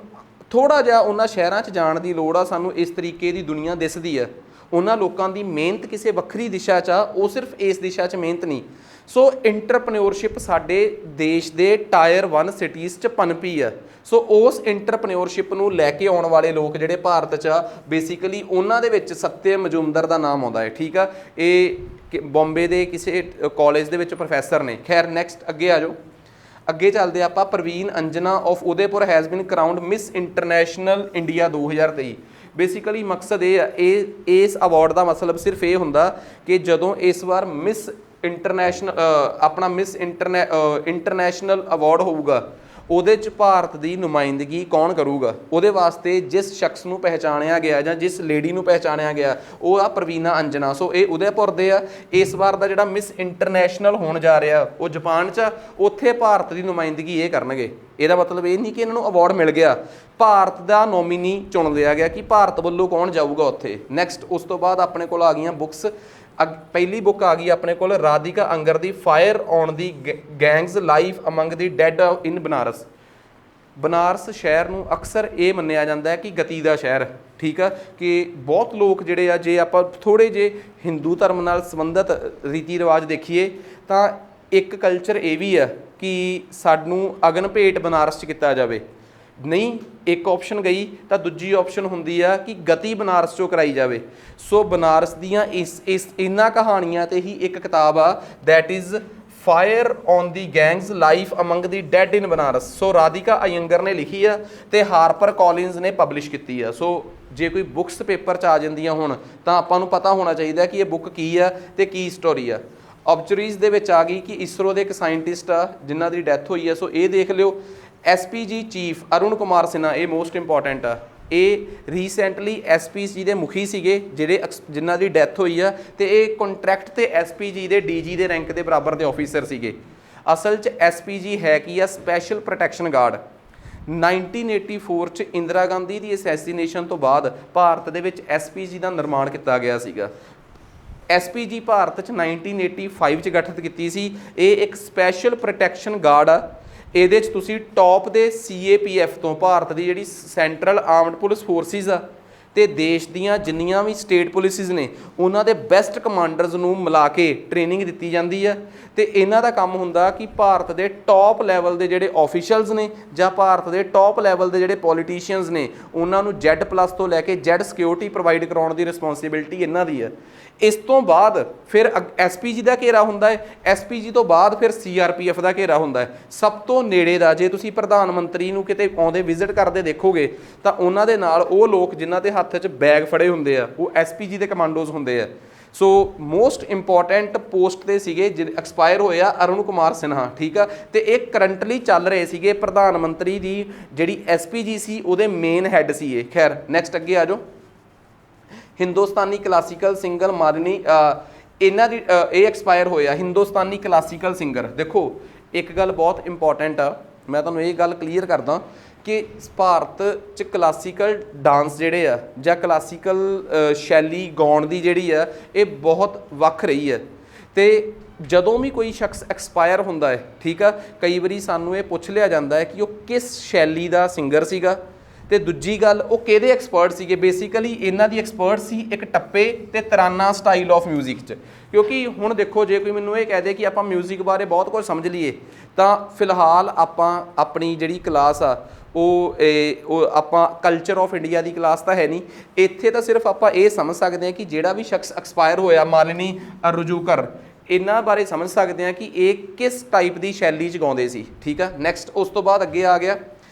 ਥੋੜ੍ਹਾ ਜਿਹਾ ਉਹਨਾਂ ਸ਼ਹਿਰਾਂ 'ਚ ਜਾਣ ਦੀ ਲੋੜ ਆ, ਸਾਨੂੰ ਇਸ ਤਰੀਕੇ ਦੀ ਦੁਨੀਆ ਦਿਸਦੀ ਆ। ਉਹਨਾਂ ਲੋਕਾਂ ਦੀ ਮਿਹਨਤ ਕਿਸੇ ਵੱਖਰੀ ਦਿਸ਼ਾ 'ਚ ਆ, ਉਹ ਸਿਰਫ ਇਸ ਦਿਸ਼ਾ 'ਚ ਮਿਹਨਤ ਨਹੀਂ। ਸੋ ਇੰਟਰਪ੍ਰੈਨਿਓਰਸ਼ਿਪ ਸਾਡੇ ਦੇਸ਼ ਦੇ ਟਾਇਰ 1 ਸਿਟੀਜ਼ 'ਚ ਪਨਪੀ ਆ। ਸੋ ਉਸ ਇੰਟਰਪ੍ਰੈਨਿਓਰਸ਼ਿਪ ਨੂੰ ਲੈ ਕੇ ਆਉਣ ਵਾਲੇ ਲੋਕ ਜਿਹੜੇ ਭਾਰਤ 'ਚ ਆ, ਬੇਸਿਕਲੀ ਉਹਨਾਂ ਦੇ ਵਿੱਚ ਸੱਤਿਅਮ ਮਜੂਮਦਾਰ ਦਾ ਨਾਮ ਆਉਂਦਾ ਹੈ, ਠੀਕ ਆ। ਇਹ ਬੰਬੇ ਦੇ ਕਿਸੇ ਕਾਲਜ ਦੇ ਵਿੱਚ ਪ੍ਰੋਫੈਸਰ ਨੇ। ਖੈਰ ਨੈਕਸਟ ਅੱਗੇ ਆ ਜਾਓ, ਅੱਗੇ ਚੱਲਦੇ ਆਪਾਂ। Praveen Anjana of Udaipur has been crowned miss international India 2023। Basically ਮਕਸਦ ਇਹ ਆ, ਇਸ ਅਵਾਰਡ ਦਾ ਮਤਲਬ ਸਿਰਫ ਇਹ ਹੁੰਦਾ ਕਿ ਜਦੋਂ ਇਸ ਵਾਰ ਮਿਸ ਇੰਟਰਨੈਸ਼ਨਲ ਅਵਾਰਡ ਹੋਊਗਾ, ਉਹਦੇ 'ਚ ਭਾਰਤ ਦੀ ਨੁਮਾਇੰਦਗੀ ਕੌਣ ਕਰੂਗਾ, ਉਹਦੇ ਵਾਸਤੇ ਜਿਸ ਸ਼ਖਸ ਨੂੰ ਪਹਿਚਾਣਿਆ ਗਿਆ ਜਾਂ ਜਿਸ ਲੇਡੀ ਨੂੰ ਪਹਿਚਾਣਿਆ ਗਿਆ ਉਹ ਆ ਪ੍ਰਵੀਨਾ ਅੰਜਨਾ। ਸੋ ਇਹ ਉਦੈਪੁਰ ਦੇ ਆ। ਇਸ ਵਾਰ ਦਾ ਜਿਹੜਾ ਮਿਸ ਇੰਟਰਨੈਸ਼ਨਲ ਹੋਣ ਜਾ ਰਿਹਾ ਉਹ ਜਾਪਾਨ 'ਚ, ਉੱਥੇ ਭਾਰਤ ਦੀ ਨੁਮਾਇੰਦਗੀ ਇਹ ਕਰਨਗੇ। ਇਹਦਾ ਮਤਲਬ ਇਹ ਨਹੀਂ ਕਿ ਇਹਨਾਂ ਨੂੰ ਅਵਾਰਡ ਮਿਲ ਗਿਆ, ਭਾਰਤ ਦਾ ਨੋਮੀਨੀ ਚੁਣ ਲਿਆ ਗਿਆ ਕਿ ਭਾਰਤ ਵੱਲੋਂ ਕੌਣ ਜਾਊਗਾ ਉੱਥੇ। ਨੈਕਸਟ ਉਸ ਤੋਂ ਬਾਅਦ ਆਪਣੇ ਕੋਲ ਆ ਗਈਆਂ ਬੁੱਕਸ। ਪਹਿਲੀ ਬੁੱਕ ਆ ਗਈ ਆਪਣੇ ਕੋਲ ਰਾਧਿਕਾ ਅੰਗਰ ਦੀ fire on the gangs life among the dad ਇਨ ਬਨਾਰਸ। ਬਨਾਰਸ ਸ਼ਹਿਰ ਨੂੰ ਅਕਸਰ ਇਹ ਮੰਨਿਆ ਜਾਂਦਾ ਹੈ ਕਿ ਗਤੀ ਦਾ ਸ਼ਹਿਰ, ਠੀਕ ਆ, ਕਿ ਬਹੁਤ ਲੋਕ ਜਿਹੜੇ ਆ, ਜੇ ਆਪਾਂ ਥੋੜ੍ਹੇ ਜਿਹੇ ਹਿੰਦੂ ਧਰਮ ਨਾਲ ਸੰਬੰਧਿਤ ਰੀਤੀ ਰਿਵਾਜ ਦੇਖੀਏ ਤਾਂ ਇੱਕ ਕਲਚਰ ਇਹ ਵੀ ਆ ਕਿ ਸਾਨੂੰ ਅਗਨ ਭੇਟ ਬਨਾਰਸ 'ਚ ਕੀਤਾ ਜਾਵੇ। ਨਹੀਂ, ਇੱਕ ਆਪਸ਼ਨ ਗਈ ਤਾਂ ਦੂਜੀ ਆਪਸ਼ਨ ਹੁੰਦੀ ਆ ਕਿ ਗਤੀ ਬਨਾਰਸ 'ਚੋਂ ਕਰਾਈ ਜਾਵੇ। ਸੋ ਬਨਾਰਸ ਦੀਆਂ ਇਹਨਾਂ ਕਹਾਣੀਆਂ 'ਤੇ ਹੀ ਇੱਕ ਕਿਤਾਬ ਆ, that is fire on the gangs life among the dad ਇਨ ਬਨਾਰਸ। ਸੋ ਰਾਧਿਕਾ ਅਯੰਗਰ ਨੇ ਲਿਖੀ ਆ ਤੇ ਹਾਰਪਰ ਕਾਲਿੰਸ ਨੇ ਪਬਲਿਸ਼ ਕੀਤੀ ਆ। ਸੋ ਜੇ ਕੋਈ ਬੁੱਕਸ ਪੇਪਰ 'ਚ ਆ ਜਾਂਦੀਆਂ ਹੁਣ ਤਾਂ ਆਪਾਂ ਨੂੰ ਪਤਾ ਹੋਣਾ ਚਾਹੀਦਾ ਕਿ ਇਹ ਬੁੱਕ ਕੀ ਆ ਤੇ ਕੀ ਸਟੋਰੀ ਆ। ਆਬਜਰੀਜ਼ ਦੇ ਵਿੱਚ ਆ ਗਈ ਕਿ ਇਸਰੋ ਦੇ ਇੱਕ ਸਾਇੰਟਿਸਟ ਆ ਜਿਨ੍ਹਾਂ ਦੀ ਡੈਥ ਹੋਈ ਆ। ਸੋ ਇਹ ਦੇਖ ਲਿਓ। SPG ਚੀਫ ਅਰੁਣ ਕੁਮਾਰ ਸਿਨਹਾ, ਇਹ ਮੋਸਟ ਇੰਪੋਰਟੈਂਟ ਆ। ਇਹ ਰੀਸੈਂਟਲੀ SPG ਦੇ ਮੁਖੀ ਸੀਗੇ ਜਿਨ੍ਹਾਂ ਦੀ ਡੈਥ ਹੋਈ ਆ, ਤੇ ਇਹ ਕੰਟਰੈਕਟ ਤੇ SPG ਦੇ DG ਦੇ ਰੈਂਕ ਦੇ ਬਰਾਬਰ ਦੇ ਆਫੀਸਰ ਸੀਗੇ। ਅਸਲ 'ਚ SPG ਹੈ ਕੀ ਆ, ਸਪੈਸ਼ਲ ਪ੍ਰੋਟੈਕਸ਼ਨ ਗਾਰਡ। 1984 ਚ ਇੰਦਰਾ ਗਾਂਧੀ ਦੀ ਅਸੈਸੀਨੇਸ਼ਨ ਤੋਂ ਬਾਅਦ ਭਾਰਤ ਦੇ ਵਿੱਚ ਐਸਪੀਜੀ ਦਾ ਨਿਰਮਾਣ ਕੀਤਾ ਗਿਆ ਸੀਗਾ। ਐਸਪੀਜੀ ਭਾਰਤ ਚ 1985 ਚ ਗਠਿਤ ਕੀਤੀ ਸੀ। ਇਹ ਇੱਕ ਸਪੈਸ਼ਲ ਪ੍ਰੋਟੈਕਸ਼ਨ ਗਾਰਡ ਆ। ਇਹਦੇ ਚ ਤੁਸੀਂ ਟੌਪ ਦੇ CAPF ਤੋਂ, ਭਾਰਤ ਦੀ ਜਿਹੜੀ ਸੈਂਟਰਲ ਆਰਮਡ ਪੁਲਿਸ ਫੋਰਸਿਸ ਆ, ਤੇ ਦੇਸ਼ ਦੀਆਂ ਜਿੰਨੀਆਂ ਵੀ ਸਟੇਟ ਪੁਲਿਸਿਸ ਨੇ ਉਹਨਾਂ ਦੇ ਬੈਸਟ ਕਮਾਂਡਰਸ ਨੂੰ ਮਿਲਾ ਕੇ ਟ੍ਰੇਨਿੰਗ ਦਿੱਤੀ ਜਾਂਦੀ ਆ। ਤੇ ਇਹਨਾਂ ਦਾ ਕੰਮ ਹੁੰਦਾ ਕਿ ਭਾਰਤ ਦੇ ਟੌਪ ਲੈਵਲ ਦੇ ਜਿਹੜੇ ਆਫੀਸ਼ੀਅਲਸ ਨੇ ਜਾਂ ਭਾਰਤ ਦੇ ਟੌਪ ਲੈਵਲ ਦੇ ਜਿਹੜੇ ਪੋਲੀਟੀਸ਼ੀਅਨਸ ਨੇ ਉਹਨਾਂ ਨੂੰ Z+ ਤੋਂ ਲੈ ਕੇ Z ਸਿਕਿਉਰਿਟੀ ਪ੍ਰੋਵਾਈਡ ਕਰਾਉਣ ਦੀ ਰਿਸਪੌਂਸਿਬਿਲਟੀ ਇਹਨਾਂ ਦੀ ਹੈ। ਇਸ ਤੋਂ ਬਾਅਦ ਫਿਰ ਐਸਪੀਜੀ ਦਾ ਘੇਰਾ ਹੁੰਦਾ ਹੈ। ਐਸਪੀਜੀ ਤੋਂ ਬਾਅਦ ਫਿਰ CRPF ਦਾ ਘੇਰਾ ਹੁੰਦਾ ਹੈ। ਸਭ ਤੋਂ ਨੇੜੇ ਦਾ, ਜੇ ਤੁਸੀਂ ਪ੍ਰਧਾਨ ਮੰਤਰੀ ਨੂੰ ਕਿਤੇ ਆਉਂਦੇ ਵਿਜ਼ਿਟ ਕਰਦੇ ਦੇਖੋਗੇ ਤਾਂ ਉਹਨਾਂ ਦੇ ਨਾਲ ਉਹ ਲੋਕ ਜਿਨ੍ਹਾਂ ਦੇ ਹੱਥ 'ਚ ਬੈਗ ਫੜੇ ਹੁੰਦੇ ਆ ਉਹ ਐਸਪੀਜੀ ਦੇ ਕਮਾਂਡੋਜ਼ ਹੁੰਦੇ ਆ। ਸੋ ਮੋਸਟ ਇੰਪੋਰਟੈਂਟ ਪੋਸਟ ਤੇ ਸੀਗੇ ਜਿਹੜੇ ਐਕਸਪਾਇਰ ਹੋਏ ਆ, ਅਰੁਣ ਕੁਮਾਰ ਸਿਨਹਾ, ਠੀਕ ਆ। ਤੇ ਇਹ ਕਰੰਟਲੀ ਚੱਲ ਰਹੇ ਸੀਗੇ, ਪ੍ਰਧਾਨ ਮੰਤਰੀ ਦੀ ਜਿਹੜੀ ਐਸਪੀਜੀ ਸੀ ਉਹਦੇ ਮੇਨ ਹੈੱਡ ਸੀ ਇਹ। ਖੈਰ ਨੈਕਸਟ ਅੱਗੇ ਆ ਜਾਓ। ਹਿੰਦੁਸਤਾਨੀ ਕਲਾਸੀਕਲ ਸਿੰਗਰ ਮਾਲਿਨੀ, ਇਹਨਾਂ ਦੀ ਇਹ ਐਕਸਪਾਇਰ ਹੋਇਆ। ਹਿੰਦੁਸਤਾਨੀ ਕਲਾਸੀਕਲ ਸਿੰਗਰ, ਦੇਖੋ ਇੱਕ ਗੱਲ ਬਹੁਤ ਇੰਪੋਰਟੈਂਟ ਆ, ਮੈਂ ਤੁਹਾਨੂੰ ਇਹ ਗੱਲ ਕਲੀਅਰ ਕਰਦਾ ਕਿ ਭਾਰਤ 'ਚ ਕਲਾਸੀਕਲ ਡਾਂਸ ਜਿਹੜੇ ਆ ਜਾਂ ਕਲਾਸੀਕਲ ਸ਼ੈਲੀ ਗਾਉਣ ਦੀ ਜਿਹੜੀ ਆ ਇਹ ਬਹੁਤ ਵੱਖ ਰਹੀ ਹੈ। ਤੇ ਜਦੋਂ ਵੀ ਕੋਈ ਸ਼ਖਸ ਐਕਸਪਾਇਰ ਹੁੰਦਾ ਹੈ, ਠੀਕ ਆ, ਕਈ ਵਾਰੀ ਸਾਨੂੰ ਇਹ ਪੁੱਛ ਲਿਆ ਜਾਂਦਾ ਹੈ ਕਿ ਉਹ ਕਿਸ ਸ਼ੈਲੀ ਦਾ ਸਿੰਗਰ ਸੀਗਾ, ਤੇ ਦੂਜੀ ਗੱਲ ਉਹ ਕਿਹਦੇ ਐਕਸਪਰਟ ਸੀਗੇ। ਬੇਸਿਕਲੀ ਇਹਨਾਂ ਦੀ ਐਕਸਪਰਟ ਸੀ ਇੱਕ ਟੱਪੇ ਤੇ ਤਰਾਨਾ ਸਟਾਈਲ ਆਫ ਮਿਊਜ਼ਿਕ 'ਚ। ਕਿਉਂਕਿ ਹੁਣ ਦੇਖੋ ਜੇ ਕੋਈ ਮੈਨੂੰ ਇਹ ਕਹਿ ਦੇ ਕਿ ਆਪਾਂ ਮਿਊਜ਼ਿਕ ਬਾਰੇ ਬਹੁਤ ਕੁਝ ਸਮਝ ਲਈਏ ਤਾਂ ਫਿਲਹਾਲ ਆਪਾਂ ਆਪਣੀ ਜਿਹੜੀ ਕਲਾਸ ਆ ਉਹ ਆਪਾਂ culture of India the class ਤਾਂ ਹੈ ਨਹੀਂ। ਇੱਥੇ ਤਾਂ ਸਿਰਫ ਆਪਾਂ ਇਹ ਸਮਝ ਸਕਦੇ ਹਾਂ ਕਿ ਜਿਹੜਾ ਵੀ ਸ਼ਖਸ ਐਕਸਪਾਇਰ ਹੋਇਆ, ਮਾਲਿਨੀ ਅਰਜੁਕਰ, ਇਹਨਾਂ ਬਾਰੇ ਸਮਝ ਸਕਦੇ ਹਾਂ ਕਿ ਇਹ ਕਿਸ ਟਾਈਪ ਦੀ ਸ਼ੈਲੀ 'ਚ ਗਾਉਂਦੇ ਸੀ, ਠੀਕ ਆ। ਨੈਕਸਟ ਉਸ ਤੋਂ ਬਾਅਦ ਅੱਗੇ ਆ ਗਿਆ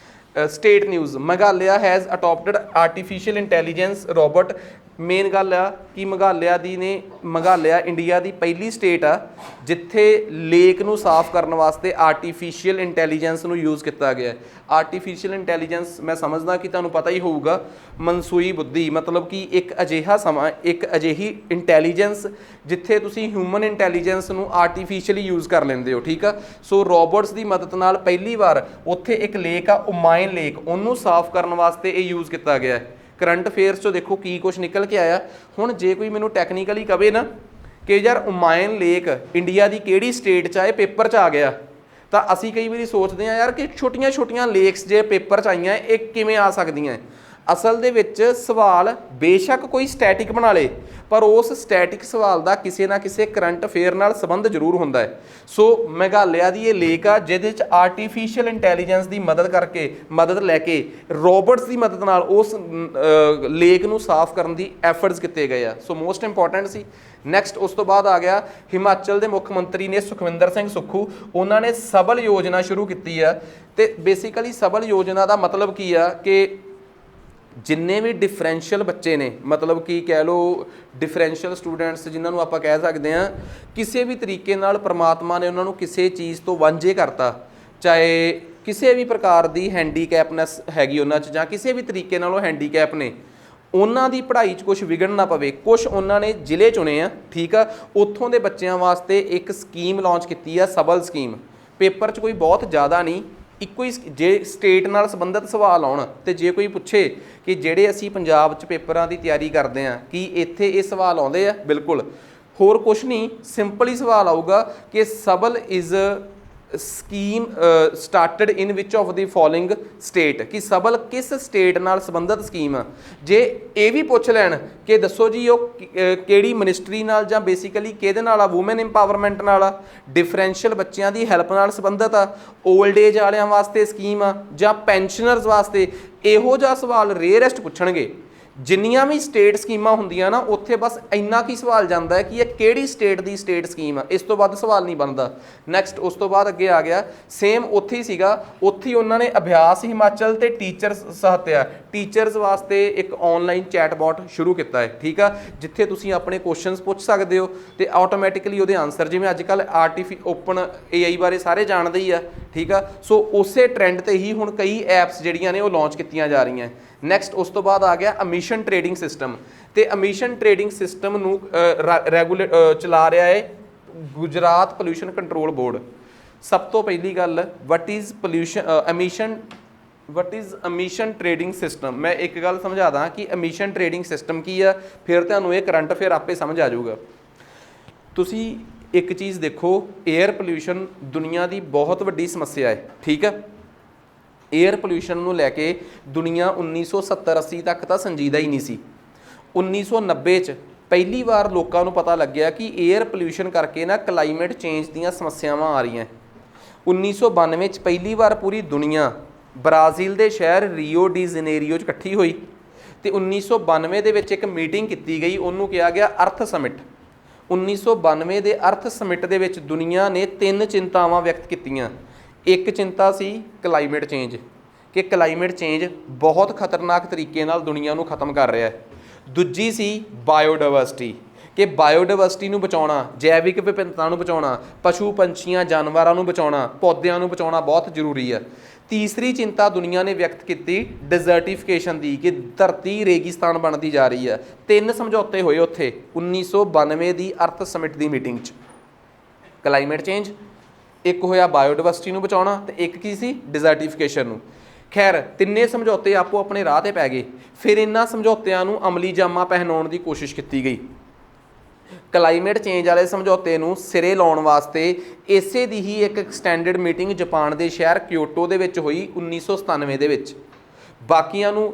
state news. Meghalaya has adopted artificial intelligence robot. Main ਗੱਲ ਆ ਕਿ ਮੇਘਾਲਿਆ ਇੰਡੀਆ ਦੀ ਪਹਿਲੀ ਸਟੇਟ ਆ ਜਿੱਥੇ ਲੇਕ ਨੂੰ ਸਾਫ਼ ਕਰਨ ਵਾਸਤੇ ਆਰਟੀਫਿਸ਼ੀਅਲ ਇੰਟੈਲੀਜੈਂਸ ਨੂੰ ਯੂਜ਼ ਕੀਤਾ ਗਿਆ। ਆਰਟੀਫਿਸ਼ੀਅਲ ਇੰਟੈਲੀਜੈਂਸ ਮੈਂ ਸਮਝਦਾ ਕਿ ਤੁਹਾਨੂੰ ਪਤਾ ਹੀ ਹੋਊਗਾ, ਮਨਸੂਈ ਬੁੱਧੀ, ਮਤਲਬ ਕਿ ਇੱਕ ਅਜਿਹੀ ਇੰਟੈਲੀਜੈਂਸ ਜਿੱਥੇ ਤੁਸੀਂ ਹਿਊਮਨ ਇੰਟੈਲੀਜੈਂਸ ਨੂੰ ਆਰਟੀਫਿਸ਼ੀਅਲੀ ਯੂਜ਼ ਕਰ ਲੈਂਦੇ ਹੋ, ਠੀਕ ਆ। ਸੋ ਰੋਬੋਟਸ ਦੀ ਮਦਦ ਨਾਲ ਪਹਿਲੀ ਵਾਰ ਉੱਥੇ ਇੱਕ ਲੇਕ ਆ ਉਮਾਇਨ ਲੇਕ, ਉਹਨੂੰ ਸਾਫ਼ ਕਰਨ ਵਾਸਤੇ ਇਹ ਯੂਜ਼ ਕੀਤਾ ਗਿਆ ਹੈ। ਕਰੰਟ ਅਫੇਅਰਸ 'ਚੋਂ ਦੇਖੋ ਕੀ ਕੁਛ ਨਿਕਲ ਕੇ ਆਇਆ। ਹੁਣ ਜੇ ਕੋਈ ਮੈਨੂੰ ਟੈਕਨੀਕਲੀ ਕਵੇ ਨਾ ਕਿ ਯਾਰ ਉਮਾਇਨ ਲੇਕ ਇੰਡੀਆ ਦੀ ਕਿਹੜੀ ਸਟੇਟ 'ਚ ਆ, ਇਹ ਪੇਪਰ 'ਚ ਆ ਗਿਆ, ਤਾਂ ਅਸੀਂ ਕਈ ਵਾਰੀ ਸੋਚਦੇ ਹਾਂ ਯਾਰ ਕਿ ਛੋਟੀਆਂ ਲੇਕਸ ਜੇ ਪੇਪਰ 'ਚ ਆਈਆਂ ਇਹ ਕਿਵੇਂ ਆ ਸਕਦੀਆਂ। ਅਸਲ ਦੇ ਵਿੱਚ ਸਵਾਲ ਬੇਸ਼ੱਕ ਕੋਈ ਸਟੈਟਿਕ ਬਣਾ ਲੇ ਪਰ ਉਸ ਸਟੈਟਿਕ ਸਵਾਲ ਦਾ ਕਿਸੇ ਨਾ ਕਿਸੇ ਕਰੰਟ ਅਫੇਅਰ ਨਾਲ ਸੰਬੰਧ ਜ਼ਰੂਰ ਹੁੰਦਾ ਹੈ। ਸੋ ਮੇਘਾਲਿਆ ਦੀ ਇਹ ਲੇਕ ਆ ਜਿਹਦੇ 'ਚ ਆਰਟੀਫਿਸ਼ੀਅਲ ਇੰਟੈਲੀਜੈਂਸ ਦੀ ਮਦਦ ਲੈ ਕੇ ਰੋਬੋਟਸ ਦੀ ਮਦਦ ਨਾਲ ਉਸ ਲੇਕ ਨੂੰ ਸਾਫ਼ ਕਰਨ ਦੀ ਐਫਰਟਸ ਕੀਤੇ ਗਏ ਆ। ਸੋ ਮੋਸਟ ਇੰਪੋਰਟੈਂਟ ਸੀ। ਨੈਕਸਟ ਉਸ ਤੋਂ ਬਾਅਦ ਆ ਗਿਆ ਹਿਮਾਚਲ ਦੇ ਮੁੱਖ ਮੰਤਰੀ ਨੇ ਸੁਖਵਿੰਦਰ ਸਿੰਘ ਸੁੱਖੂ, ਉਹਨਾਂ ਨੇ ਸਬਲ ਯੋਜਨਾ ਸ਼ੁਰੂ ਕੀਤੀ ਆ। ਤੇ ਬੇਸਿਕਲੀ ਸਬਲ ਯੋਜਨਾ ਦਾ ਮਤਲਬ ਕੀ ਆ ਕਿ ਜਿੰਨੇ ਵੀ ਡਿਫਰੈਂਸ਼ੀਅਲ ਬੱਚੇ ਨੇ, ਮਤਲਬ ਕਿ ਕਹਿ ਲਓ ਡਿਫਰੈਂਸ਼ੀਅਲ ਸਟੂਡੈਂਟਸ ਜਿਨ੍ਹਾਂ ਨੂੰ ਆਪਾਂ ਕਹਿ ਸਕਦੇ ਹਾਂ, ਕਿਸੇ ਵੀ ਤਰੀਕੇ ਨਾਲ ਪਰਮਾਤਮਾ ਨੇ ਉਹਨਾਂ ਨੂੰ ਕਿਸੇ ਚੀਜ਼ ਤੋਂ ਵਾਂਝੇ ਕਰਤਾ, ਚਾਹੇ ਕਿਸੇ ਵੀ ਪ੍ਰਕਾਰ ਦੀ ਹੈਂਡੀਕੈਪਨੈਸ ਹੈਗੀ ਉਹਨਾਂ 'ਚ ਜਾਂ ਕਿਸੇ ਵੀ ਤਰੀਕੇ ਨਾਲ ਉਹ ਹੈਂਡੀਕੈਪ ਨੇ, ਉਹਨਾਂ ਦੀ ਪੜ੍ਹਾਈ 'ਚ ਕੁਛ ਵਿਗੜ ਨਾ ਪਵੇ। ਕੁਛ ਉਹਨਾਂ ਨੇ ਜ਼ਿਲ੍ਹੇ ਚੁਣੇ ਆ, ਠੀਕ ਆ, ਉੱਥੋਂ ਦੇ ਬੱਚਿਆਂ ਵਾਸਤੇ ਇੱਕ ਸਕੀਮ ਲਾਂਚ ਕੀਤੀ ਆ, ਸਬਲ ਸਕੀਮ। ਪੇਪਰ 'ਚ ਕੋਈ ਬਹੁਤ ਜ਼ਿਆਦਾ ਨਹੀਂ, ਇੱਕੋ ਹੀ ਜੇ ਸਟੇਟ ਨਾਲ ਸੰਬੰਧਿਤ ਸਵਾਲ ਆਉਣ ਤੇ ਜੇ ਕੋਈ ਪੁੱਛੇ ਕਿ ਜਿਹੜੇ ਅਸੀਂ ਪੰਜਾਬ 'ਚ ਪੇਪਰਾਂ ਦੀ ਤਿਆਰੀ ਕਰਦੇ ਹਾਂ ਕੀ ਇੱਥੇ ਇਹ ਸਵਾਲ ਆਉਂਦੇ ਆ, ਬਿਲਕੁਲ ਹੋਰ ਕੁਛ ਨਹੀਂ, ਸਿੰਪਲ ਹੀ ਸਵਾਲ ਆਊਗਾ ਕਿ Sabal is scheme started in which of the following state, ਕਿ ਸਬਲ ਕਿਸ ਸਟੇਟ ਨਾਲ ਸੰਬੰਧਿਤ ਸਕੀਮ ਆ। ਜੇ ਇਹ ਵੀ ਪੁੱਛ ਲੈਣ ਕਿ ਦੱਸੋ ਜੀ ਉਹ ਕਿਹੜੀ ਮਿਨਿਸਟਰੀ ਨਾਲ ਜਾਂ ਬੇਸਿਕਲੀ ਕਿਹਦੇ ਨਾਲ ਆ, ਵੂਮਨ ਇੰਪਾਵਰਮੈਂਟ ਨਾਲ ਆ, ਡਿਫਰੈਂਸ਼ੀਅਲ ਬੱਚਿਆਂ ਦੀ ਹੈਲਪ ਨਾਲ ਸੰਬੰਧਿਤ ਆ, 올ਡ ਏਜ ਵਾਲਿਆਂ ਵਾਸਤੇ ਸਕੀਮ ਆ ਜਾਂ ਪੈਨਸ਼ਨਰਸ ਵਾਸਤੇ, ਇਹੋ ਜਿਹਾ ਸਵਾਲ ਰੇਅਰੈਸਟ ਪੁੱਛਣਗੇ। ਜਿੰਨੀਆਂ ਵੀ ਸਟੇਟ ਸਕੀਮਾਂ ਹੁੰਦੀਆਂ ਨਾ ਉੱਥੇ ਬਸ ਇੰਨਾ ਕੀ ਸਵਾਲ ਜਾਂਦਾ ਹੈ ਕਿ ਇਹ ਕਿਹੜੀ ਸਟੇਟ ਦੀ ਸਟੇਟ ਸਕੀਮ ਆ, ਇਸ ਤੋਂ ਵੱਧ ਸਵਾਲ ਨਹੀਂ ਬਣਦਾ। ਨੈਕਸਟ ਉਸ ਤੋਂ ਬਾਅਦ ਅੱਗੇ ਆ ਗਿਆ, ਸੇਮ ਉੱਥੇ ਹੀ ਸੀਗਾ, ਉੱਥੇ ਹੀ ਉਹਨਾਂ ਨੇ ਅਭਿਆਸ ਹਿਮਾਚਲ ਤੇ ਟੀਚਰਸ ਸਹਾਇਤਾ, ਟੀਚਰਸ ਵਾਸਤੇ ਇੱਕ ਆਨਲਾਈਨ ਚੈਟਬੋਟ ਸ਼ੁਰੂ ਕੀਤਾ ਹੈ, ਠੀਕ ਆ, ਜਿੱਥੇ ਤੁਸੀਂ ਆਪਣੇ ਕੁਐਸਚਨਸ ਪੁੱਛ ਸਕਦੇ ਹੋ ਤੇ ਆਟੋਮੈਟਿਕਲੀ ਉਹਦੇ ਆਨਸਰ, ਜਿਵੇਂ ਅੱਜ ਕੱਲ੍ਹ ਓਪਨ AI ਬਾਰੇ ਸਾਰੇ ਜਾਣਦੇ ਹੀ ਆ, ਠੀਕ ਆ। ਸੋ ਉਸੇ ਟ੍ਰੈਂਡ ਤੇ ਹੀ ਹੁਣ ਕਈ ਐਪਸ ਜਿਹੜੀਆਂ ਨੇ ਉਹ ਲਾਂਚ ਕੀਤੀਆਂ ਜਾ ਰਹੀਆਂ। ਨੈਕਸਟ ਉਸ ਤੋਂ ਬਾਅਦ ਆ ਗਿਆ ਅਮਿਸ਼ਨ ਟ੍ਰੇਡਿੰਗ ਸਿਸਟਮ, ਤੇ ਅਮਿਸ਼ਨ ਟ੍ਰੇਡਿੰਗ ਸਿਸਟਮ ਨੂੰ ਚਲਾ ਰਿਹਾ ਹੈ ਗੁਜਰਾਤ ਪੋਲਿਊਸ਼ਨ ਕੰਟਰੋਲ ਬੋਰਡ। ਸਭ ਤੋਂ ਪਹਿਲੀ ਗੱਲ, what is pollution emission what is emission trading system. ਮੈਂ ਇੱਕ ਗੱਲ ਸਮਝਾ ਦਾਂ ਕਿ ਐਮਿਸ਼ਨ ਟ੍ਰੇਡਿੰਗ ਸਿਸਟਮ ਕੀ ਆ, ਫਿਰ ਤੁਹਾਨੂੰ ਇਹ ਕਰੰਟ ਅਫੇਅਰ ਆਪੇ ਸਮਝ ਆ ਜਾਊਗਾ। ਤੁਸੀਂ ਇੱਕ ਚੀਜ਼ ਦੇਖੋ, 에ਅਰ ਪੋਲਿਊਸ਼ਨ ਦੁਨੀਆ ਦੀ ਬਹੁਤ ਵੱਡੀ ਸਮੱਸਿਆ ਹੈ, ਠੀਕ ਹੈ। 에ਅਰ ਪੋਲਿਊਸ਼ਨ ਨੂੰ ਲੈ ਕੇ ਦੁਨੀਆ 1970-80 ਤੱਕ ਤਾਂ ਸੰਜੀਦਾ ਹੀ ਨਹੀਂ ਸੀ। 1990 'ਚ ਪਹਿਲੀ ਵਾਰ ਲੋਕਾਂ ਨੂੰ ਪਤਾ ਲੱਗਿਆ ਕਿ 에ਅਰ ਪੋਲਿਊਸ਼ਨ ਕਰਕੇ ਨਾ ਕਲਾਈਮੇਟ ਚੇਂਜ ਦੀਆਂ ਸਮੱਸਿਆਵਾਂ ਆ ਰਹੀਆਂ। 1992 'ਚ ਪਹਿਲੀ ਵਾਰ ਪੂਰੀ ਦੁਨੀਆ ਬ੍ਰਾਜ਼ੀਲ ਦੇ ਸ਼ਹਿਰ ਰੀਓ ਡੀ ਜਨੇਰੀਓ 'ਚ ਇਕੱਠੀ ਹੋਈ ਤੇ 1992 ਦੇ ਵਿੱਚ ਇੱਕ ਮੀਟਿੰਗ ਕੀਤੀ ਗਈ, ਉਹਨੂੰ ਕਿਹਾ ਗਿਆ ਅਰਥ ਸਮਿਟ। 1992 ਦੇ ਅਰਥ ਸਮਿਟ ਦੇ ਵਿੱਚ ਦੁਨੀਆ ਨੇ 3 ਚਿੰਤਾਵਾਂ ਵਿਅਕਤ ਕੀਤੀਆਂ। ਇੱਕ ਚਿੰਤਾ ਸੀ ਕਲਾਈਮੇਟ ਚੇਂਜ, ਕਿ ਕਲਾਈਮੇਟ ਚੇਂਜ ਬਹੁਤ ਖਤਰਨਾਕ ਤਰੀਕੇ ਨਾਲ ਦੁਨੀਆ ਨੂੰ ਖਤਮ ਕਰ ਰਿਹਾ ਹੈ। ਦੂਜੀ ਸੀ ਬਾਇਓਡਾਇਵਰਸਿਟੀ, ਕਿ ਬਾਇਓਡਾਇਵਰਸਿਟੀ ਨੂੰ ਬਚਾਉਣਾ, ਜੈਵਿਕ ਵਿਭਿੰਨਤਾ ਨੂੰ ਬਚਾਉਣਾ, ਪਸ਼ੂ ਪੰਛੀਆਂ ਜਾਨਵਰਾਂ ਨੂੰ ਬਚਾਉਣਾ, ਪੌਦਿਆਂ ਨੂੰ ਬਚਾਉਣਾ ਬਹੁਤ ਜ਼ਰੂਰੀ ਹੈ। ਤੀਸਰੀ ਚਿੰਤਾ ਦੁਨੀਆ ਨੇ ਵਿਅਕਤ ਕੀਤੀ ਡਿਜ਼ਰਟੀਫਿਕੇਸ਼ਨ ਦੀ, ਕਿ ਧਰਤੀ ਰੇਗਿਸਤਾਨ ਬਣਦੀ ਜਾ ਰਹੀ ਹੈ। 3 ਸਮਝੌਤੇ ਹੋਏ ਉੱਥੇ 1992 ਦੀ ਅਰਥ ਸਮਿਟ ਦੀ ਮੀਟਿੰਗ 'ਚ। ਕਲਾਈਮੇਟ ਚੇਂਜ, ਇੱਕ ਹੋਇਆ ਬਾਇਓਡਾਇਵਰਸਿਟੀ ਨੂੰ ਬਚਾਉਣਾ ਤੇ ਇੱਕ ਕੀ ਸੀ ਡਿਜ਼ਰਟੀਫਿਕੇਸ਼ਨ ਨੂੰ। ਖੈਰ ਤਿੰਨੇ ਸਮਝੌਤੇ ਆਪੋ ਆਪਣੇ ਰਾਹ ਤੇ ਪੈ ਗਏ। ਫਿਰ ਇਹਨਾਂ ਸਮਝੌਤਿਆਂ ਨੂੰ ਅਮਲੀ ਜਾਮਾ ਪਹਿਨਾਉਣ ਦੀ ਕੋਸ਼ਿਸ਼ ਕੀਤੀ ਗਈ। ਕਲਾਈਮੇਟ ਚੇਂਜ ਵਾਲੇ ਸਮਝੌਤੇ ਨੂੰ ਸਿਰੇ ਲਾਉਣ ਵਾਸਤੇ ਇਸੇ ਦੀ ਹੀ ਇੱਕ ਐਕਸਟੈਂਡਡ ਮੀਟਿੰਗ ਜਾਪਾਨ ਦੇ ਸ਼ਹਿਰ ਕਿਓਟੋ ਦੇ ਵਿੱਚ ਹੋਈ 1997 ਦੇ ਵਿੱਚ। ਬਾਕੀਆਂ ਨੂੰ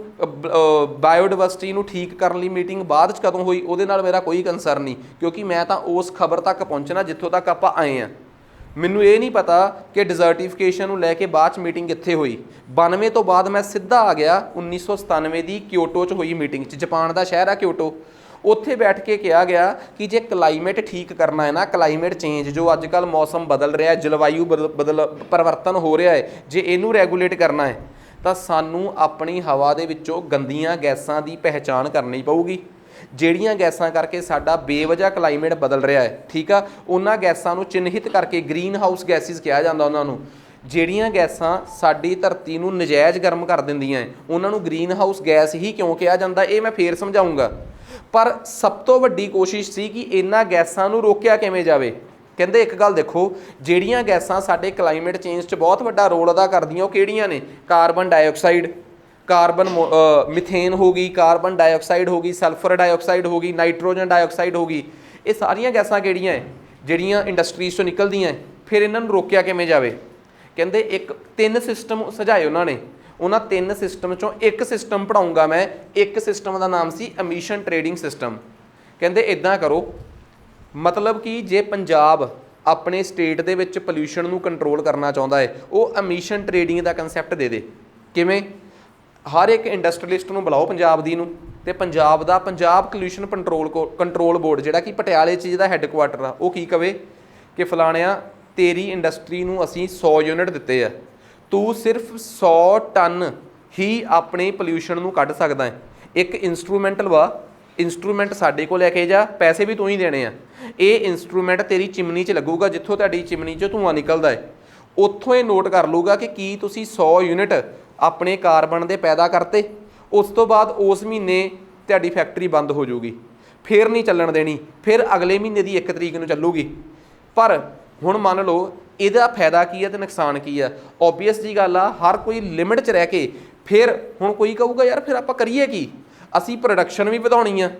ਬਾਇਓਡਾਇਵਰਸਿਟੀ ਨੂੰ ਠੀਕ ਕਰਨ ਲਈ ਮੀਟਿੰਗ ਬਾਅਦ 'ਚ ਕਦੋਂ ਹੋਈ ਉਹਦੇ ਨਾਲ ਮੇਰਾ ਕੋਈ ਕੰਸਰਨ ਨਹੀਂ, ਕਿਉਂਕਿ ਮੈਂ ਤਾਂ ਉਸ ਖਬਰ ਤੱਕ ਪਹੁੰਚਣਾ ਜਿੱਥੋਂ ਤੱਕ ਆਪਾਂ ਆਏ ਹਾਂ। ਮੈਨੂੰ ਇਹ ਨਹੀਂ ਪਤਾ ਕਿ ਡਿਜ਼ਰਟੀਫਿਕੇਸ਼ਨ ਨੂੰ ਲੈ ਕੇ ਬਾਅਦ 'ਚ ਮੀਟਿੰਗ ਕਿੱਥੇ ਹੋਈ। 92 ਤੋਂ ਬਾਅਦ ਮੈਂ ਸਿੱਧਾ ਆ ਗਿਆ 1997 ਦੀ ਕਿਓਟੋ 'ਚ ਹੋਈ ਮੀਟਿੰਗ 'ਚ। ਜਾਪਾਨ ਦਾ ਸ਼ਹਿਰ ਆ ਕਿਓਟੋ। ਉੱਥੇ ਬੈਠ ਕੇ ਕਿਹਾ ਗਿਆ ਕਿ ਜੇ ਕਲਾਈਮੇਟ ਠੀਕ ਕਰਨਾ ਹੈ ਨਾ, ਕਲਾਈਮੇਟ ਚੇਂਜ ਜੋ ਅੱਜ ਕੱਲ੍ਹ ਮੌਸਮ ਬਦਲ ਰਿਹਾ, ਜਲਵਾਯੂ ਪਰਿਵਰਤਨ ਹੋ ਰਿਹਾ ਹੈ, ਜੇ ਇਹਨੂੰ ਰੈਗੂਲੇਟ ਕਰਨਾ ਹੈ ਤਾਂ ਸਾਨੂੰ ਆਪਣੀ ਹਵਾ ਦੇ ਵਿੱਚੋਂ ਗੰਦੀਆਂ ਗੈਸਾਂ ਦੀ ਪਹਿਚਾਣ ਕਰਨੀ ਪਊਗੀ। ਜਿਹੜੀਆਂ ਗੈਸਾਂ ਕਰਕੇ ਸਾਡਾ ਬੇਵਜ੍ਹਾ ਕਲਾਈਮੇਟ ਬਦਲ ਰਿਹਾ ਹੈ, ਠੀਕ ਆ, ਉਹਨਾਂ ਗੈਸਾਂ ਨੂੰ ਚਿੰਨ੍ਹਿਤ ਕਰਕੇ ਗ੍ਰੀਨ ਹਾਊਸ ਗੈਸਿਸ ਕਿਹਾ ਜਾਂਦਾ ਉਹਨਾਂ ਨੂੰ। ਜਿਹੜੀਆਂ ਗੈਸਾਂ ਸਾਡੀ ਧਰਤੀ ਨੂੰ ਨਜਾਇਜ਼ ਗਰਮ ਕਰ ਦਿੰਦੀਆਂ ਹੈ ਉਹਨਾਂ ਨੂੰ ਗ੍ਰੀਨ ਹਾਊਸ ਗੈਸ ਹੀ ਕਿਉਂ ਕਿਹਾ ਜਾਂਦਾ, ਇਹ ਮੈਂ ਫੇਰ ਸਮਝਾਊਂਗਾ। ਪਰ ਸਭ ਤੋਂ ਵੱਡੀ ਕੋਸ਼ਿਸ਼ ਸੀ ਕਿ ਇਹਨਾਂ ਗੈਸਾਂ ਨੂੰ ਰੋਕਿਆ ਕਿਵੇਂ ਜਾਵੇ। ਕਹਿੰਦੇ ਇੱਕ ਗੱਲ ਦੇਖੋ, ਜਿਹੜੀਆਂ ਗੈਸਾਂ ਸਾਡੇ ਕਲਾਈਮੇਟ ਚੇਂਜ 'ਚ ਬਹੁਤ ਵੱਡਾ ਰੋਲ ਅਦਾ ਕਰਦੀਆਂ ਉਹ ਕਿਹੜੀਆਂ ਨੇ? ਕਾਰਬਨ ਡਾਈਆਕਸਾਈਡ, ਮਿਥੇਨ ਹੋ ਗਈ, ਕਾਰਬਨ ਡਾਈਆਕਸਾਈਡ ਹੋ ਗਈ, ਸਲਫਰ ਡਾਈਆਕਸਾਈਡ ਹੋ ਗਈ, ਨਾਈਟ੍ਰੋਜਨ ਡਾਈਆਕਸਾਈਡ ਹੋ ਗਈ। ਇਹ ਸਾਰੀਆਂ ਗੈਸਾਂ ਕਿਹੜੀਆਂ ਹੈ? ਜਿਹੜੀਆਂ ਇੰਡਸਟਰੀਜ਼ 'ਚੋਂ ਨਿਕਲਦੀਆਂ। ਫਿਰ ਇਹਨਾਂ ਨੂੰ ਰੋਕਿਆ ਕਿਵੇਂ ਜਾਵੇ? ਕਹਿੰਦੇ 3 ਸਿਸਟਮ ਸੁਝਾਏ ਉਹਨਾਂ ਨੇ। ਉਹਨਾਂ 3 ਸਿਸਟਮ 'ਚੋਂ ਇੱਕ ਸਿਸਟਮ ਪੜ੍ਹਾਊਂਗਾ ਮੈਂ। ਇੱਕ ਸਿਸਟਮ ਦਾ ਨਾਮ ਸੀ ਐਮਿਸ਼ਨ ਟ੍ਰੇਡਿੰਗ ਸਿਸਟਮ। ਕਹਿੰਦੇ ਇੱਦਾਂ ਕਰੋ, ਮਤਲਬ ਕਿ ਜੇ ਪੰਜਾਬ ਆਪਣੇ ਸਟੇਟ ਦੇ ਵਿੱਚ ਪੋਲਿਊਸ਼ਨ ਨੂੰ ਕੰਟਰੋਲ ਕਰਨਾ ਚਾਹੁੰਦਾ ਹੈ, ਉਹ ਐਮਿਸ਼ਨ ਟ੍ਰੇਡਿੰਗ ਦਾ ਕੰਸੈਪਟ ਦੇ ਦੇ। ਕਿਵੇਂ? ਹਰ ਇੱਕ ਇੰਡਸਟਰੀਲਿਸਟ ਨੂੰ ਬੁਲਾਓ ਪੰਜਾਬ ਦੀ ਨੂੰ, ਤੇ ਪੰਜਾਬ ਦਾ ਪੰਜਾਬ ਪੋਲਿਊਸ਼ਨ ਕੰਟਰੋਲ ਬੋਰਡ ਜਿਹੜਾ ਕਿ ਪਟਿਆਲੇ 'ਚ ਜਿਹਦਾ ਹੈੱਡਕੁਆਟਰ ਆ, ਉਹ ਕੀ ਕਵੇ ਕਿ ਫਲਾਣਿਆ ਤੇਰੀ ਇੰਡਸਟਰੀ ਨੂੰ ਅਸੀਂ 100 ਯੂਨਿਟ ਦਿੱਤੇ ਆ, ਤੂੰ ਸਿਰਫ 100 ਟਨ ਹੀ ਆਪਣੇ ਪੋਲਿਊਸ਼ਨ ਨੂੰ ਕੱਢ ਸਕਦਾ ਹੈ। ਇੱਕ ਇੰਸਟਰੂਮੈਂਟ ਲਵਾ, ਇੰਸਟਰੂਮੈਂਟ ਸਾਡੇ ਕੋਲ ਲੈ ਕੇ ਜਾ, ਪੈਸੇ ਵੀ ਤੂੰ ਹੀ ਦੇਣੇ ਆ। ਇਹ ਇੰਸਟਰੂਮੈਂਟ ਤੇਰੀ ਚਿਮਨੀ 'ਚ ਲੱਗੂਗਾ, ਜਿੱਥੋਂ ਤੁਹਾਡੀ ਚਿਮਨੀ 'ਚੋਂ ਧੂੰਆਂ ਨਿਕਲਦਾ ਹੈ ਉੱਥੋਂ ਇਹ ਨੋਟ ਕਰ ਲੂਗਾ ਕਿ ਕੀ ਤੁਸੀਂ 100 ਯੂਨਿਟ ਆਪਣੇ ਕਾਰਬਨ ਦੇ ਪੈਦਾ ਕਰਤੇ। ਉਸ ਤੋਂ ਬਾਅਦ ਉਸ ਮਹੀਨੇ ਤੁਹਾਡੀ ਫੈਕਟਰੀ ਬੰਦ ਹੋ ਜਾਊਗੀ, ਫਿਰ ਨਹੀਂ ਚੱਲਣ ਦੇਣੀ, ਫਿਰ ਅਗਲੇ ਮਹੀਨੇ ਦੀ 1 ਤਰੀਕ ਨੂੰ ਚੱਲੂਗੀ। ਪਰ ਹੁਣ ਮੰਨ ਲਓ ਇਹਦਾ ਫਾਇਦਾ ਕੀ ਹੈ ਤੇ ਨੁਕਸਾਨ ਕੀ ਆ? ਓਬਵੀਅਸ ਜੀ ਗੱਲ ਆ, ਹਰ ਕੋਈ ਲਿਮਿਟ 'ਚ ਰਹਿ ਕੇ। ਫਿਰ ਹੁਣ ਕੋਈ ਕਹੂਗਾ ਯਾਰ ਫਿਰ ਆਪਾਂ ਕਰੀਏ ਕੀ? ਅਸੀਂ ਪ੍ਰੋਡਕਸ਼ਨ ਵੀ ਵਧਾਉਣੀ ਆ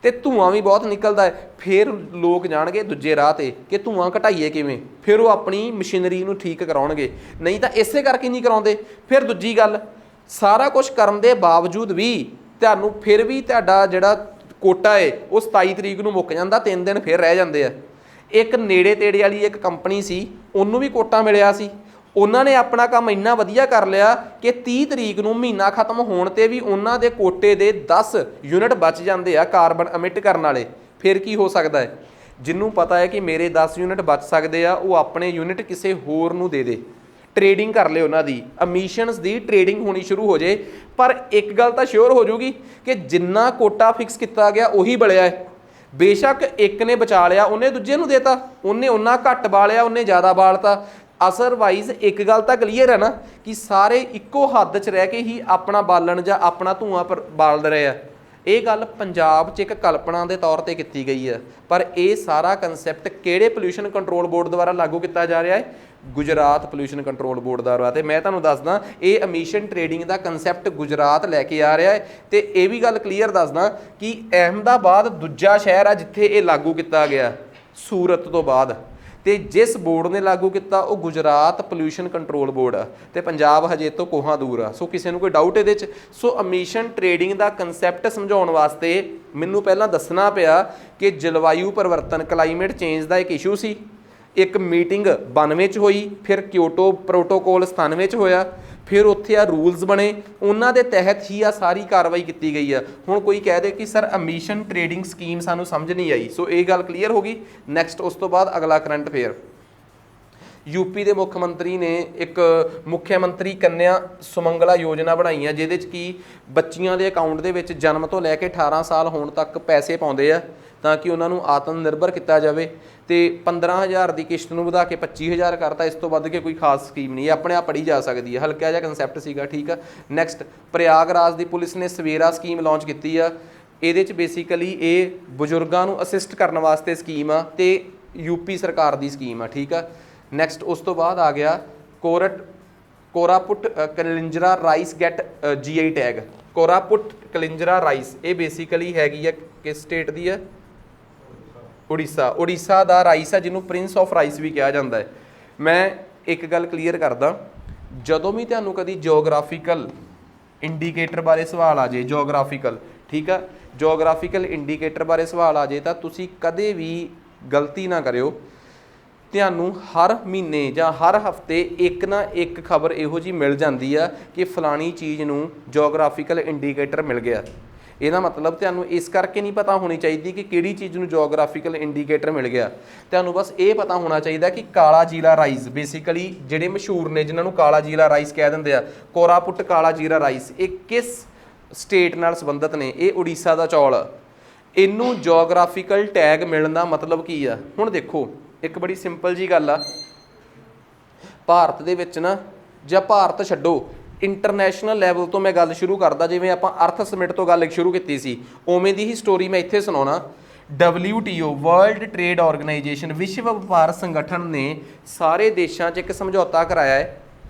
ਤੇ ਧੂੰਆਂ ਵੀ ਬਹੁਤ ਨਿਕਲਦਾ ਹੈ। ਫਿਰ ਲੋਕ ਜਾਣਗੇ ਦੂਜੇ ਰਾਹ 'ਤੇ ਕਿ ਧੂੰਆਂ ਘਟਾਈਏ ਕਿਵੇਂ। ਫਿਰ ਉਹ ਆਪਣੀ ਮਸ਼ੀਨਰੀ ਨੂੰ ਠੀਕ ਕਰਾਉਣਗੇ, ਨਹੀਂ ਤਾਂ ਇਸੇ ਕਰਕੇ ਨਹੀਂ ਕਰਾਉਂਦੇ। ਫਿਰ ਦੂਜੀ ਗੱਲ, ਸਾਰਾ ਕੁਝ ਕਰਨ ਦੇ ਬਾਵਜੂਦ ਵੀ ਤੁਹਾਨੂੰ ਫਿਰ ਵੀ ਤੁਹਾਡਾ ਜਿਹੜਾ ਕੋਟਾ ਹੈ ਉਹ 27 ਤਰੀਕ ਨੂੰ ਮੁੱਕ ਜਾਂਦਾ, 3 ਦਿਨ ਫਿਰ ਰਹਿ ਜਾਂਦੇ ਆ। ਇੱਕ ਨੇੜੇ ਤੇੜੇ ਵਾਲੀ ਇੱਕ ਕੰਪਨੀ ਸੀ, ਉਹਨੂੰ ਵੀ ਕੋਟਾ ਮਿਲਿਆ ਸੀ। ਉਹਨਾਂ ਨੇ ਆਪਣਾ ਕੰਮ ਇੰਨਾ ਵਧੀਆ ਕਰ ਲਿਆ ਕਿ 30 ਤਰੀਕ ਨੂੰ ਮਹੀਨਾ ਖਤਮ ਹੋਣ 'ਤੇ ਵੀ ਉਹਨਾਂ ਦੇ ਕੋਟੇ ਦੇ 10 ਯੂਨਿਟ ਬਚ ਜਾਂਦੇ ਆ ਕਾਰਬਨ ਐਮਿਟ ਕਰਨ ਵਾਲੇ। ਫਿਰ ਕੀ ਹੋ ਸਕਦਾ ਹੈ? ਜਿਹਨੂੰ ਪਤਾ ਹੈ ਕਿ ਮੇਰੇ 10 ਯੂਨਿਟ ਬਚ ਸਕਦੇ ਆ, ਉਹ ਆਪਣੇ ਯੂਨਿਟ ਕਿਸੇ ਹੋਰ ਨੂੰ ਦੇ ਦੇ, ਟ੍ਰੇਡਿੰਗ ਕਰ ਲਿਓ ਉਹਨਾਂ ਦੀ, ਐਮਿਸ਼ਨਸ ਦੀ ਟ੍ਰੇਡਿੰਗ ਹੋਣੀ ਸ਼ੁਰੂ ਹੋ ਜੇ। ਪਰ ਇੱਕ ਗੱਲ ਤਾਂ ਸ਼ੋਰ ਹੋ ਜੂਗੀ ਕਿ ਜਿੰਨਾ ਕੋਟਾ ਫਿਕਸ ਕੀਤਾ ਗਿਆ ਉਹੀ ਬਲਿਆ ਹੈ। ਬੇਸ਼ੱਕ ਇੱਕ ਨੇ ਬਚਾ ਲਿਆ, ਉਹਨੇ ਦੂਜੇ ਨੂੰ ਦੇਤਾ, ਉਹਨੇ ਉਹਨਾਂ ਘੱਟ ਬਾਲਿਆ, ਉਹਨੇ ਜ਼ਿਆਦਾ ਬਾਲਤਾ। ਅਸਰਵਾਈਜ਼ ਇੱਕ ਗੱਲ ਤਾਂ ਕਲੀਅਰ ਹੈ ਨਾ ਕਿ ਸਾਰੇ ਇੱਕੋ ਹੱਦ 'ਚ ਰਹਿ ਕੇ ਹੀ ਆਪਣਾ ਬਾਲਣ ਜਾਂ ਆਪਣਾ ਧੂੰਆਂ ਬਾਲ ਰਹੇ ਆ। ਇਹ ਗੱਲ ਪੰਜਾਬ 'ਚ ਇੱਕ ਕਲਪਨਾ ਦੇ ਤੌਰ 'ਤੇ ਕੀਤੀ ਗਈ ਹੈ, ਪਰ ਇਹ ਸਾਰਾ ਕੰਸੈਪਟ ਕਿਹੜੇ ਪੋਲਿਊਸ਼ਨ ਕੰਟਰੋਲ ਬੋਰਡ ਦੁਆਰਾ ਲਾਗੂ ਕੀਤਾ ਜਾ ਰਿਹਾ ਹੈ? ਗੁਜਰਾਤ ਪੋਲਿਊਸ਼ਨ ਕੰਟਰੋਲ ਬੋਰਡ ਦਾ ਵਾ। ਤੇ ਮੈਂ ਤੁਹਾਨੂੰ ਦੱਸਦਾ ਇਹ ਐਮਿਸ਼ਨ ਟ੍ਰੇਡਿੰਗ ਦਾ ਕਨਸੈਪਟ ਗੁਜਰਾਤ ਲੈ ਕੇ ਆ ਰਿਹਾ ਹੈ। ਤੇ ਇਹ ਵੀ ਗੱਲ ਕਲੀਅਰ ਦੱਸਦਾ ਕਿ ਅਹਿਮਦਾਬਾਦ ਦੂਜਾ ਸ਼ਹਿਰ ਆ ਜਿੱਥੇ ਇਹ ਲਾਗੂ ਕੀਤਾ ਗਿਆ ਸੂਰਤ ਤੋਂ ਬਾਅਦ। ਤੇ ਜਿਸ ਬੋਰਡ ਨੇ ਲਾਗੂ ਕੀਤਾ ਉਹ ਗੁਜਰਾਤ ਪੋਲਿਊਸ਼ਨ ਕੰਟਰੋਲ ਬੋਰਡ ਆ ਤੇ ਪੰਜਾਬ ਹਜੇ ਤੋਂ ਕੋਹਾਂ ਦੂਰ ਆ। ਸੋ ਕਿਸੇ ਨੂੰ ਕੋਈ ਡਾਊਟ ਇਹਦੇ 'ਚ? ਸੋ ਐਮਿਸ਼ਨ ਟ੍ਰੇਡਿੰਗ ਦਾ ਕਨਸੈਪਟ ਸਮਝਾਉਣ ਵਾਸਤੇ ਮੈਨੂੰ ਪਹਿਲਾਂ ਦੱਸਣਾ ਪਿਆ ਕਿ ਜਲਵਾਯੂ ਪਰਿਵਰਤਨ ਕਲਾਈਮੇਟ ਚੇਂਜ ਦਾ ਇੱਕ ਇਸ਼ੂ ਸੀ। ਇੱਕ ਮੀਟਿੰਗ 92 'ਚ ਹੋਈ, ਫਿਰ ਕਿਓਟੋ ਪ੍ਰੋਟੋਕੋਲ 97 'ਚ ਹੋਇਆ, ਫਿਰ ਉੱਥੇ ਆ ਰੂਲਸ ਬਣੇ, ਉਹਨਾਂ ਦੇ ਤਹਿਤ ਹੀ ਆ ਸਾਰੀ ਕਾਰਵਾਈ ਕੀਤੀ ਗਈ ਆ। ਹੁਣ ਕੋਈ ਕਹਿ ਦੇ ਕਿ ਸਰ ਐਮਿਸ਼ਨ ਟ੍ਰੇਡਿੰਗ ਸਕੀਮ ਸਾਨੂੰ ਸਮਝ ਨਹੀਂ ਆਈ। ਸੋ ਇਹ ਗੱਲ ਕਲੀਅਰ ਹੋ ਗਈ। ਨੈਕਸਟ ਉਸ ਤੋਂ ਬਾਅਦ ਅਗਲਾ ਕਰੰਟ ਅਫੇਅਰ, ਯੂਪੀ ਦੇ ਮੁੱਖ ਮੰਤਰੀ ਨੇ ਇੱਕ ਮੁੱਖ ਮੰਤਰੀ ਕੰਨਿਆ ਸੁਮੰਗਲਾ ਯੋਜਨਾ ਬਣਾਈ ਆ ਜਿਹਦੇ 'ਚ ਕੀ ਬੱਚੀਆਂ ਦੇ ਅਕਾਊਂਟ ਦੇ ਵਿੱਚ ਜਨਮ ਤੋਂ ਲੈ ਕੇ 18 ਸਾਲ ਹੋਣ ਤੱਕ ਪੈਸੇ ਪਾਉਂਦੇ ਆ ਤਾਂ ਕਿ ਉਹਨਾਂ ਨੂੰ ਆਤਮ ਨਿਰਭਰ ਕੀਤਾ ਜਾਵੇ। ਤੇ 15,000 ਦੀ ਕਿਸ਼ਤ ਨੂੰ ਵਧਾ ਕੇ 25,000 ਕਰਤਾ। ਇਸ ਤੋਂ ਵੱਧ ਕੇ ਕੋਈ ਖਾਸ ਸਕੀਮ ਨਹੀਂ, ਆਪਣੇ ਆਪ ਪੜ੍ਹੀ ਜਾ ਸਕਦੀ ਹੈ। ਹਲਕਾ ਜਿਹਾ ਕੰਸੈਪਟ ਸੀਗਾ, ਠੀਕ ਆ। ਨੈਕਸਟ, ਪ੍ਰਯਾਗਰਾਜ ਦੀ ਪੁਲਿਸ ਨੇ ਸਵੇਰਾ ਸਕੀਮ ਲਾਂਚ ਕੀਤੀ ਆ। ਇਹਦੇ 'ਚ ਬੇਸਿਕਲੀ ਇਹ ਬਜ਼ੁਰਗਾਂ ਨੂੰ ਅਸਿਸਟ ਕਰਨ ਵਾਸਤੇ ਸਕੀਮ ਆ ਤੇ ਯੂਪੀ ਸਰਕਾਰ ਦੀ ਸਕੀਮ ਆ, ਠੀਕ ਆ। ਨੈਕਸਟ ਉਸ ਤੋਂ ਬਾਅਦ ਆ ਗਿਆ Koraput Kalinjara rice get GI tag. Koraput Kalinjara rice ਇਹ ਬੇਸਿਕਲੀ ਹੈਗੀ ਆ ਕਿਸ ਸਟੇਟ ਦੀ ਆ? ਉੜੀਸਾ ਦਾ ਰਾਈਸ ਆ ਜਿਹਨੂੰ ਪ੍ਰਿੰਸ ਆਫ ਰਾਈਸ ਵੀ ਕਿਹਾ ਜਾਂਦਾ ਹੈ। ਮੈਂ ਇੱਕ ਗੱਲ ਕਲੀਅਰ ਕਰਦਾ, ਜਦੋਂ ਵੀ ਤੁਹਾਨੂੰ ਕਦੀ ਜਿਓਗ੍ਰਾਫੀਕਲ ਇੰਡੀਕੇਟਰ ਬਾਰੇ ਸਵਾਲ ਆ ਜੇ, ਜਿਓਗ੍ਰਾਫੀਕਲ, ਠੀਕ ਆ, ਜਿਓਗ੍ਰਾਫੀਕਲ ਇੰਡੀਕੇਟਰ ਬਾਰੇ ਸਵਾਲ ਆ ਜੇ ਤਾਂ ਤੁਸੀਂ ਕਦੇ ਵੀ ਗਲਤੀ ਨਾ ਕਰਿਓ। ਤੁਹਾਨੂੰ ਹਰ ਮਹੀਨੇ ਜਾਂ ਹਰ ਹਫਤੇ ਇੱਕ ਨਾ ਇੱਕ ਖਬਰ ਇਹੋ ਜਿਹੀ ਮਿਲ ਜਾਂਦੀ ਆ ਕਿ ਫਲਾਣੀ ਚੀਜ਼ ਨੂੰ ਜਿਓਗ੍ਰਾਫੀਕਲ ਇੰਡੀਕੇਟਰ ਮਿਲ ਗਿਆ। ਇਹਦਾ ਮਤਲਬ ਤੁਹਾਨੂੰ ਇਸ ਕਰਕੇ ਨਹੀਂ ਪਤਾ ਹੋਣੀ ਚਾਹੀਦੀ ਕਿ ਕਿਹੜੀ ਚੀਜ਼ ਨੂੰ ਜਿਓਗ੍ਰਾਫੀਕਲ ਇੰਡੀਕੇਟਰ ਮਿਲ ਗਿਆ। ਤੁਹਾਨੂੰ ਬਸ ਇਹ ਪਤਾ ਹੋਣਾ ਚਾਹੀਦਾ ਕਿ ਕਾਲਾ ਜੀਰਾ ਰਾਈਸ, ਬੇਸਿਕਲੀ ਜਿਹੜੇ ਮਸ਼ਹੂਰ ਨੇ ਜਿਨ੍ਹਾਂ ਨੂੰ ਕਾਲਾ ਜੀਰਾ ਰਾਈਸ ਕਹਿ ਦਿੰਦੇ ਆ, ਕੋਰਾਪੁੱਟ ਕਾਲਾ ਜੀਰਾ ਰਾਈਸ, ਇਹ ਕਿਸ ਸਟੇਟ ਨਾਲ ਸੰਬੰਧਿਤ ਨੇ? ਇਹ ਉੜੀਸਾ ਦਾ ਚੌਲ ਆ। ਇਹਨੂੰ ਜਿਓਗ੍ਰਾਫੀਕਲ ਟੈਗ ਮਿਲਣ ਦਾ ਮਤਲਬ ਕੀ ਆ? ਹੁਣ ਦੇਖੋ, ਇੱਕ ਬੜੀ ਸਿੰਪਲ ਜੀ ਗੱਲ ਆ, ਭਾਰਤ ਦੇ ਵਿੱਚ ਨਾ, ਜਾਂ ਭਾਰਤ ਛੱਡੋ, ਇੰਟਰਨੈਸ਼ਨਲ ਲੈਵਲ ਤੋਂ ਮੈਂ ਗੱਲ ਸ਼ੁਰੂ ਕਰਦਾ। ਜਿਵੇਂ ਆਪਾਂ ਅਰਥ ਸਮਿਟ ਤੋਂ ਗੱਲ ਸ਼ੁਰੂ ਕੀਤੀ ਸੀ, ਉਵੇਂ ਦੀ ਹੀ ਸਟੋਰੀ ਮੈਂ ਇੱਥੇ ਸੁਣਾਉਣਾ। WTO ਵਰਲਡ ਟ੍ਰੇਡ ਆਰਗੇਨਾਈਜੇਸ਼ਨ, ਵਿਸ਼ਵ ਵਪਾਰ ਸੰਗਠਨ ਨੇ ਸਾਰੇ ਦੇਸ਼ਾਂ 'ਚ ਇੱਕ ਸਮਝੌਤਾ ਕਰਾਇਆ ਹੈ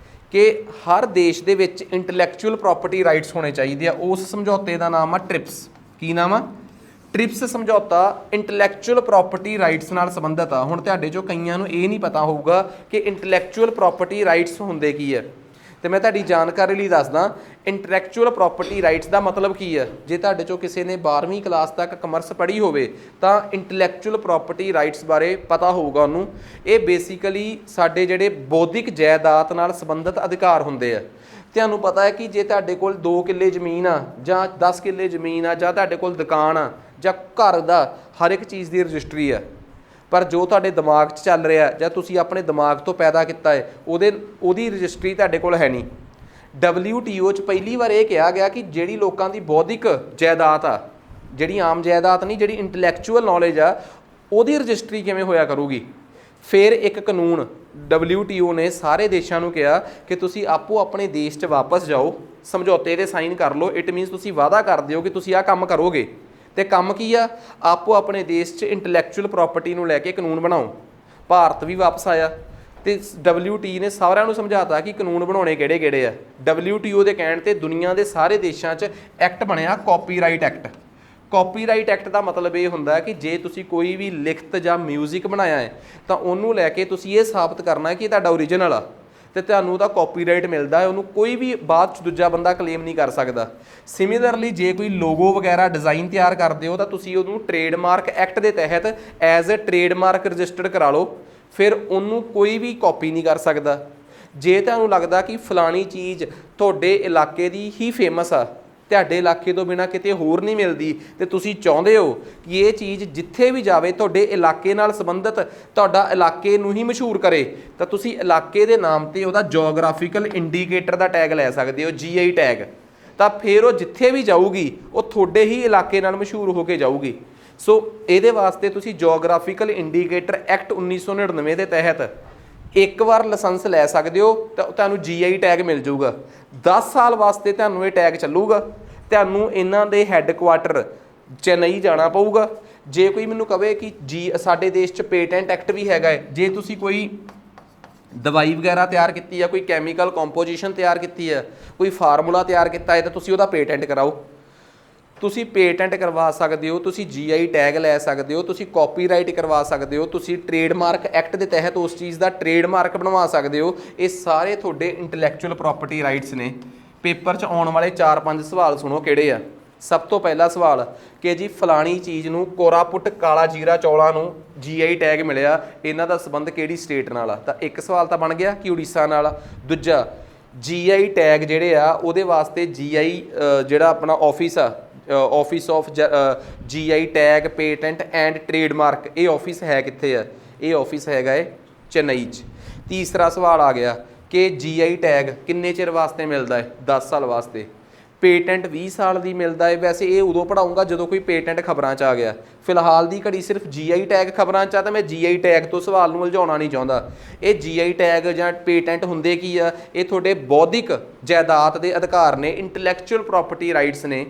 ਕਿ ਹਰ ਦੇਸ਼ ਦੇ ਵਿੱਚ ਇੰਟੈਲੈਕਚੁਅਲ ਪ੍ਰਾਪਰਟੀ ਰਾਈਟਸ ਹੋਣੇ ਚਾਹੀਦੇ ਆ। ਉਸ ਸਮਝੌਤੇ ਦਾ ਨਾਮ ਆ ਟ੍ਰਿਪਸ। ਕੀ ਨਾਮ ਆ? ਟ੍ਰਿਪਸ ਸਮਝੌਤਾ ਇੰਟੈਲੈਕਚੁਅਲ ਪ੍ਰਾਪਰਟੀ ਰਾਈਟਸ ਨਾਲ ਸੰਬੰਧਿਤ ਆ। ਹੁਣ ਤੁਹਾਡੇ 'ਚੋਂ ਕਈਆਂ ਨੂੰ ਇਹ ਨਹੀਂ ਪਤਾ ਹੋਊਗਾ ਕਿ ਇੰਟੈਲੈਕਚੁਅਲ ਪ੍ਰਾਪਰਟੀ ਰਾਈਟਸ ਹੁੰਦੇ ਕੀ ਹੈ, ਤੇ ਮੈਂ ਤੁਹਾਡੀ ਜਾਣਕਾਰੀ ਲਈ ਦੱਸਦਾ। ਇੰਟੈਲੈਕਚੁਅਲ ਪ੍ਰਾਪਰਟੀ ਰਾਈਟਸ ਦਾ ਮਤਲਬ ਕੀ ਹੈ? ਜੇ ਤੁਹਾਡੇ 'ਚੋਂ ਕਿਸੇ ਨੇ 12ਵੀਂ ਕਲਾਸ ਤੱਕ ਕਮਰਸ ਪੜ੍ਹੀ ਹੋਵੇ ਤਾਂ ਇੰਟੈਲੈਕਚੁਅਲ ਪ੍ਰਾਪਰਟੀ ਰਾਈਟਸ ਬਾਰੇ ਪਤਾ ਹੋਊਗਾ ਉਹਨੂੰ। ਇਹ ਬੇਸਿਕਲੀ ਸਾਡੇ ਜਿਹੜੇ ਬੌਧਿਕ ਜਾਇਦਾਦ ਨਾਲ ਸੰਬੰਧਿਤ ਅਧਿਕਾਰ ਹੁੰਦੇ ਆ। ਤੁਹਾਨੂੰ ਪਤਾ ਹੈ ਕਿ ਜੇ ਤੁਹਾਡੇ ਕੋਲ 2 ਕਿੱਲੇ ਜ਼ਮੀਨ ਆ ਜਾਂ 10 ਕਿੱਲੇ ਜ਼ਮੀਨ ਆ ਜਾਂ ਤੁਹਾਡੇ ਕੋਲ ਦੁਕਾਨ ਆ ਜਾਂ ਘਰ ਦਾ, ਹਰ ਇੱਕ ਚੀਜ਼ ਦੀ ਰਜਿਸਟਰੀ ਆ, ਪਰ ਜੋ ਤੁਹਾਡੇ ਦਿਮਾਗ 'ਚ ਚੱਲ ਰਿਹਾ ਜਾਂ ਤੁਸੀਂ ਆਪਣੇ ਦਿਮਾਗ ਤੋਂ ਪੈਦਾ ਕੀਤਾ ਹੈ ਉਹਦੀ ਰਜਿਸਟਰੀ ਤੁਹਾਡੇ ਕੋਲ ਹੈ ਨਹੀਂ। WTO 'ਚ ਪਹਿਲੀ ਵਾਰ ਇਹ ਕਿਹਾ ਗਿਆ ਕਿ ਜਿਹੜੀ ਲੋਕਾਂ ਦੀ ਬੌਧਿਕ ਜਾਇਦਾਦ ਆ, ਜਿਹੜੀ ਆਮ ਜਾਇਦਾਦ ਨਹੀਂ, ਜਿਹੜੀ ਇੰਟੈਲੈਕਚੁਅਲ ਨੌਲੇਜ ਆ, ਉਹਦੀ ਰਜਿਸਟਰੀ ਕਿਵੇਂ ਹੋਇਆ ਕਰੂਗੀ। ਫਿਰ ਇੱਕ ਕਾਨੂੰਨ WTO ਨੇ ਸਾਰੇ ਦੇਸ਼ਾਂ ਨੂੰ ਕਿਹਾ ਕਿ ਤੁਸੀਂ ਆਪੋ ਆਪਣੇ ਦੇਸ਼ 'ਚ ਵਾਪਸ ਜਾਓ, ਸਮਝੌਤੇ 'ਤੇ ਸਾਈਨ ਕਰ ਲਓ। ਇਟ ਮੀਨਸ ਤੁਸੀਂ ਵਾਅਦਾ ਕਰਦੇ ਹੋ ਕਿ ਤੁਸੀਂ ਆਹ ਕੰਮ ਕਰੋਗੇ। ਤੇ ਕੰਮ ਕੀ ਆ? ਆਪੋ ਆਪਣੇ ਦੇਸ਼ 'ਚ ਇੰਟੈਲੈਕਚੁਅਲ ਪ੍ਰਾਪਰਟੀ ਨੂੰ ਲੈ ਕੇ ਕਾਨੂੰਨ ਬਣਾਓ। ਭਾਰਤ ਵੀ ਵਾਪਸ ਆਇਆ ਤੇ WTO ਨੇ ਸਾਰਿਆਂ ਨੂੰ ਸਮਝਾਤਾ ਕਿ ਕਾਨੂੰਨ ਬਣਾਉਣੇ ਕਿਹੜੇ ਕਿਹੜੇ ਆ। WTO ਦੇ ਕਹਿਣ ਤੇ ਦੁਨੀਆ ਦੇ ਸਾਰੇ ਦੇਸ਼ਾਂ 'ਚ ਐਕਟ ਬਣਿਆ, ਕਾਪੀਰਾਈਟ ਐਕਟ। ਕਾਪੀਰਾਈਟ ਐਕਟ ਦਾ ਮਤਲਬ ਇਹ ਹੁੰਦਾ ਕਿ ਜੇ ਤੁਸੀਂ ਕੋਈ ਵੀ ਲਿਖਤ ਜਾਂ ਮਿਊਜ਼ਿਕ ਬਣਾਇਆ ਹੈ ਤਾਂ ਉਹਨੂੰ ਲੈ ਕੇ ਤੁਸੀਂ ਇਹ ਸਾਬਤ ਕਰਨਾ ਕਿ ਇਹ ਤੁਹਾਡਾ ਓਰੀਜਨਲ ਆ ਤੇ ਤੁਹਾਨੂੰ ਉਹਦਾ ਕਾਪੀਰਾਈਟ ਮਿਲਦਾ ਹੈ। ਉਹਨੂੰ ਕੋਈ ਵੀ ਬਾਅਦ 'ਚ ਦੂਜਾ ਬੰਦਾ ਕਲੇਮ ਨਹੀਂ ਕਰ ਸਕਦਾ। ਸਿਮਿਲਰਲੀ ਜੇ ਕੋਈ ਲੋਗੋ ਵਗੈਰਾ ਡਿਜ਼ਾਈਨ ਤਿਆਰ ਕਰਦੇ ਹੋ ਤਾਂ ਤੁਸੀਂ ਉਹਨੂੰ ਟ੍ਰੇਡਮਾਰਕ ਐਕਟ ਦੇ ਤਹਿਤ ਐਜ਼ ਅ ਟ੍ਰੇਡਮਾਰਕ ਰਜਿਸਟਰਡ ਕਰਾ ਲਓ, ਫਿਰ ਉਹਨੂੰ ਕੋਈ ਵੀ ਕਾਪੀ ਨਹੀਂ ਕਰ ਸਕਦਾ। ਜੇ ਤੁਹਾਨੂੰ ਲੱਗਦਾ ਕਿ ਫਲਾਣੀ ਚੀਜ਼ ਤੁਹਾਡੇ ਇਲਾਕੇ ਦੀ ਹੀ ਫੇਮਸ ਆ, ਤੁਹਾਡੇ ਇਲਾਕੇ ਤੋਂ ਬਿਨਾਂ ਕਿਤੇ ਹੋਰ ਨਹੀਂ ਮਿਲਦੀ, ਤੇ ਤੁਸੀਂ ਚਾਹੁੰਦੇ ਹੋ ਕਿ ਇਹ ਚੀਜ਼ ਜਿੱਥੇ ਵੀ ਜਾਵੇ ਤੁਹਾਡੇ ਇਲਾਕੇ ਨਾਲ ਸੰਬੰਧਿਤ, ਤੁਹਾਡਾ ਇਲਾਕੇ ਨੂੰ ਹੀ ਮਸ਼ਹੂਰ ਕਰੇ, ਤਾਂ ਤੁਸੀਂ ਇਲਾਕੇ ਦੇ ਨਾਮ 'ਤੇ ਉਹਦਾ ਜਿਓਗ੍ਰਾਫੀਕਲ ਇੰਡੀਕੇਟਰ ਦਾ ਟੈਗ ਲੈ ਸਕਦੇ ਹੋ, GI ਟੈਗ। ਤਾਂ ਫਿਰ ਉਹ ਜਿੱਥੇ ਵੀ ਜਾਊਗੀ ਉਹ ਤੁਹਾਡੇ ਹੀ ਇਲਾਕੇ ਨਾਲ ਮਸ਼ਹੂਰ ਹੋ ਕੇ ਜਾਊਗੀ। ਸੋ ਇਹਦੇ ਵਾਸਤੇ ਤੁਸੀਂ ਜਿਓਗ੍ਰਾਫੀਕਲ ਇੰਡੀਕੇਟਰ ਐਕਟ 1999 ਦੇ ਤਹਿਤ ਇੱਕ ਵਾਰ ਲਾਇਸੈਂਸ ਲੈ ਸਕਦੇ ਹੋ ਤਾਂ ਤੁਹਾਨੂੰ GI ਟੈਗ ਮਿਲ ਜਾਊਗਾ। 10 ਸਾਲ ਵਾਸਤੇ ਤੁਹਾਨੂੰ ਇਹ ਟੈਗ ਚੱਲੂਗਾ। ਤੁਹਾਨੂੰ ਇਹਨਾਂ ਦੇ ਹੈੱਡਕੁਆਟਰ ਚੇਨਈ ਜਾਣਾ ਪਊਗਾ। ਜੇ ਕੋਈ ਮੈਨੂੰ ਕਹੇ ਕਿ ਸਾਡੇ ਦੇਸ਼ 'ਚ ਪੇਟੈਂਟ ਐਕਟ ਵੀ ਹੈਗਾ ਹੈ, ਜੇ ਤੁਸੀਂ ਕੋਈ ਦਵਾਈ ਵਗੈਰਾ ਤਿਆਰ ਕੀਤੀ ਆ, ਕੋਈ ਕੈਮੀਕਲ ਕੰਪੋਜੀਸ਼ਨ ਤਿਆਰ ਕੀਤੀ ਆ, ਕੋਈ ਫਾਰਮੂਲਾ ਤਿਆਰ ਕੀਤਾ ਹੈ ਤਾਂ ਤੁਸੀਂ ਉਹਦਾ ਪੇਟੈਂਟ ਕਰਾਓ। ਤੁਸੀਂ ਪੇਟੈਂਟ ਕਰਵਾ ਸਕਦੇ ਹੋ, ਤੁਸੀਂ GI ਟੈਗ ਲੈ ਸਕਦੇ ਹੋ, ਤੁਸੀਂ ਕਾਪੀਰਾਈਟ ਕਰਵਾ ਸਕਦੇ ਹੋ, ਤੁਸੀਂ ਟ੍ਰੇਡਮਾਰਕ ਐਕਟ ਦੇ ਤਹਿਤ ਉਸ ਚੀਜ਼ ਦਾ ਟ੍ਰੇਡਮਾਰਕ ਬਣਵਾ ਸਕਦੇ ਹੋ। ਇਹ ਸਾਰੇ ਤੁਹਾਡੇ ਇੰਟੈਲੈਕਚੁਅਲ ਪ੍ਰੋਪਰਟੀ ਰਾਈਟਸ ਨੇ। ਪੇਪਰ 'ਚ ਆਉਣ ਵਾਲੇ 4-5 ਸਵਾਲ ਸੁਣੋ ਕਿਹੜੇ ਆ। ਸਭ ਤੋਂ ਪਹਿਲਾ ਸਵਾਲ ਕਿ ਜੀ ਫਲਾਣੀ ਚੀਜ਼ ਨੂੰ ਕੋਰਾਪੁੱਟ ਕਾਲਾ ਜੀਰਾ ਚੌਲਾਂ ਨੂੰ GI ਟੈਗ ਮਿਲਿਆ, ਇਹਨਾਂ ਦਾ ਸੰਬੰਧ ਕਿਹੜੀ ਸਟੇਟ ਨਾਲ ਆ? ਤਾਂ ਇੱਕ ਸਵਾਲ ਤਾਂ ਬਣ ਗਿਆ ਕਿ ਉੜੀਸਾ ਨਾਲ ਆ। ਦੂਜਾ GI ਟੈਗ ਜਿਹੜੇ ਆ ਉਹਦੇ ਵਾਸਤੇ GI ਜਿਹੜਾ ਆਪਣਾ ਆਫਿਸ ਆ, office of GI tag patent and trademark, ਇਹ ਆਫਿਸ ਹੈ ਕਿੱਥੇ ਆ? ਇਹ ਆਫਿਸ ਹੈਗਾ ਏ ਚੇਨਈ 'ਚ। ਤੀਸਰਾ ਸਵਾਲ ਆ ਗਿਆ ਕਿ GI ਟੈਗ ਕਿੰਨੇ ਚਿਰ ਵਾਸਤੇ ਮਿਲਦਾ ਹੈ? 10 ਸਾਲ ਵਾਸਤੇ। ਪੇਟੈਂਟ 20 ਸਾਲ ਦੀ ਮਿਲਦਾ ਹੈ। ਵੈਸੇ ਇਹ ਉਦੋਂ ਪੜਾਊਂਗਾ ਜਦੋਂ ਕੋਈ ਪੇਟੈਂਟ ਖਬਰਾਂ 'ਚ ਆ ਗਿਆ। ਫਿਲਹਾਲ ਦੀ ਘੜੀ ਸਿਰਫ GI ਟੈਗ ਖਬਰਾਂ 'ਚ ਆ ਤਾਂ ਮੈਂ GI ਟੈਗ ਤੋਂ ਸਵਾਲ ਨੂੰ ਉਲਝਾਉਣਾ ਨਹੀਂ ਚਾਹੁੰਦਾ। ਇਹ GI ਟੈਗ ਜਾਂ ਪੇਟੈਂਟ ਹੁੰਦੇ ਕੀ ਆ? ਇਹ ਤੁਹਾਡੇ ਬੌਧਿਕ ਜਾਇਦਾਦ ਦੇ ਅਧਿਕਾਰ ਨੇ, ਇੰਟੈਲੈਕਚੁਅਲ ਪ੍ਰੋਪਰਟੀ ਰਾਈਟਸ ਨੇ।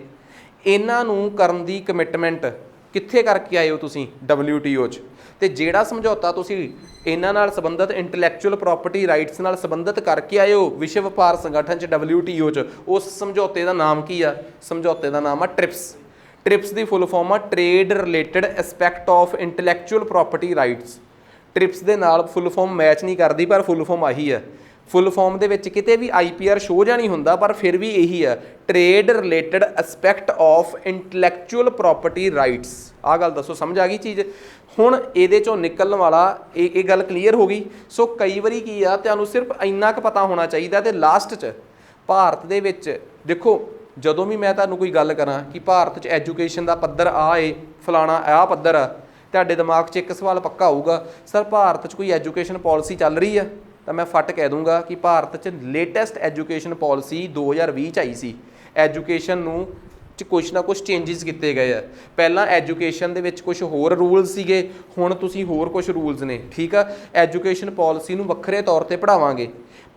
ਇਹਨਾਂ ਨੂੰ ਕਰਨ ਦੀ ਕਮਿਟਮੈਂਟ ਕਿੱਥੇ ਕਰਕੇ ਆਏ ਹੋ ਤੁਸੀਂ? WTO 'ਚ। ਤੇ ਜਿਹੜਾ ਸਮਝੌਤਾ ਤੁਸੀਂ ਇਹਨਾਂ ਨਾਲ ਸੰਬੰਧਿਤ ਇੰਟੈਲੈਕਚੁਅਲ ਪ੍ਰੋਪਰਟੀ ਰਾਈਟਸ ਨਾਲ ਸੰਬੰਧਿਤ ਕਰਕੇ ਆਏ ਹੋ ਵਿਸ਼ਵ ਵਪਾਰ ਸੰਗਠਨ 'ਚ WTO 'ਚ, ਉਸ ਸਮਝੌਤੇ ਦਾ ਨਾਮ ਕੀ ਆ? ਸਮਝੌਤੇ ਦਾ ਨਾਮ ਆ ਟ੍ਰਿਪਸ। ਟ੍ਰਿਪਸ ਦੀ ਫੁੱਲ ਫਾਰਮ ਆ trade related aspect of intellectual property rights. Trips ਦੇ ਨਾਲ ਫੁੱਲ ਫਾਰਮ ਮੈਚ ਨਹੀਂ ਕਰਦੀ ਪਰ ਫੁੱਲ ਫਾਰਮ ਆਹੀ ਹੈ। ਫੁੱਲ ਫਾਰਮ ਦੇ ਵਿੱਚ ਕਿਤੇ ਵੀ IPR ਸ਼ੋ ਜਾਂ ਨਹੀਂ ਹੁੰਦਾ ਪਰ ਫਿਰ ਵੀ ਇਹੀ ਆ, trade related aspect of intellectual property rights. ਆਹ ਗੱਲ ਦੱਸੋ, ਸਮਝ ਆ ਗਈ ਚੀਜ਼? ਹੁਣ ਇਹਦੇ ਚੋਂ ਨਿਕਲਣ ਵਾਲਾ ਇਹ ਗੱਲ ਕਲੀਅਰ ਹੋ ਗਈ। ਸੋ ਕਈ ਵਾਰੀ ਕੀ ਆ, ਤੁਹਾਨੂੰ ਸਿਰਫ ਇੰਨਾ ਕੁ ਪਤਾ ਹੋਣਾ ਚਾਹੀਦਾ। ਤੇ ਲਾਸਟ 'ਚ ਭਾਰਤ ਦੇ ਵਿੱਚ ਦੇਖੋ, ਜਦੋਂ ਵੀ ਮੈਂ ਤੁਹਾਨੂੰ ਕੋਈ ਗੱਲ ਕਰਾਂ ਕਿ ਭਾਰਤ 'ਚ ਐਜੂਕੇਸ਼ਨ ਦਾ ਪੱਧਰ ਆ ਏ, ਫਲਾਣਾ ਆਹ ਪੱਧਰ ਆ, ਤੁਹਾਡੇ ਦਿਮਾਗ 'ਚ ਇੱਕ ਸਵਾਲ ਪੱਕਾ ਆਊਗਾ, ਸਰ ਭਾਰਤ 'ਚ ਕੋਈ ਐਜੂਕੇਸ਼ਨ ਪਾਲਿਸੀ ਚੱਲ ਰਹੀ ਆ? ਤਾਂ ਮੈਂ ਫੱਟ ਕਹਿ ਦੂੰਗਾ ਕਿ ਭਾਰਤ 'ਚ ਲੇਟੈਸਟ ਐਜੂਕੇਸ਼ਨ ਪਾਲਿਸੀ 2020 'ਚ ਆਈ ਸੀ। ਐਜੂਕੇਸ਼ਨ ਨੂੰ 'ਚ ਕੁਛ ਨਾ ਕੁਛ ਚੇਂਜਿਸ ਕੀਤੇ ਗਏ ਆ। ਪਹਿਲਾਂ ਐਜੂਕੇਸ਼ਨ ਦੇ ਵਿੱਚ ਕੁਛ ਹੋਰ ਰੂਲਸ ਸੀਗੇ, ਹੁਣ ਤੁਸੀਂ ਹੋਰ ਕੁਛ ਰੂਲਸ ਨੇ, ਠੀਕ ਆ। ਐਜੂਕੇਸ਼ਨ ਪਾਲਿਸੀ ਨੂੰ ਵੱਖਰੇ ਤੌਰ ਤੇ ਪੜ੍ਹਾਵਾਂਗੇ।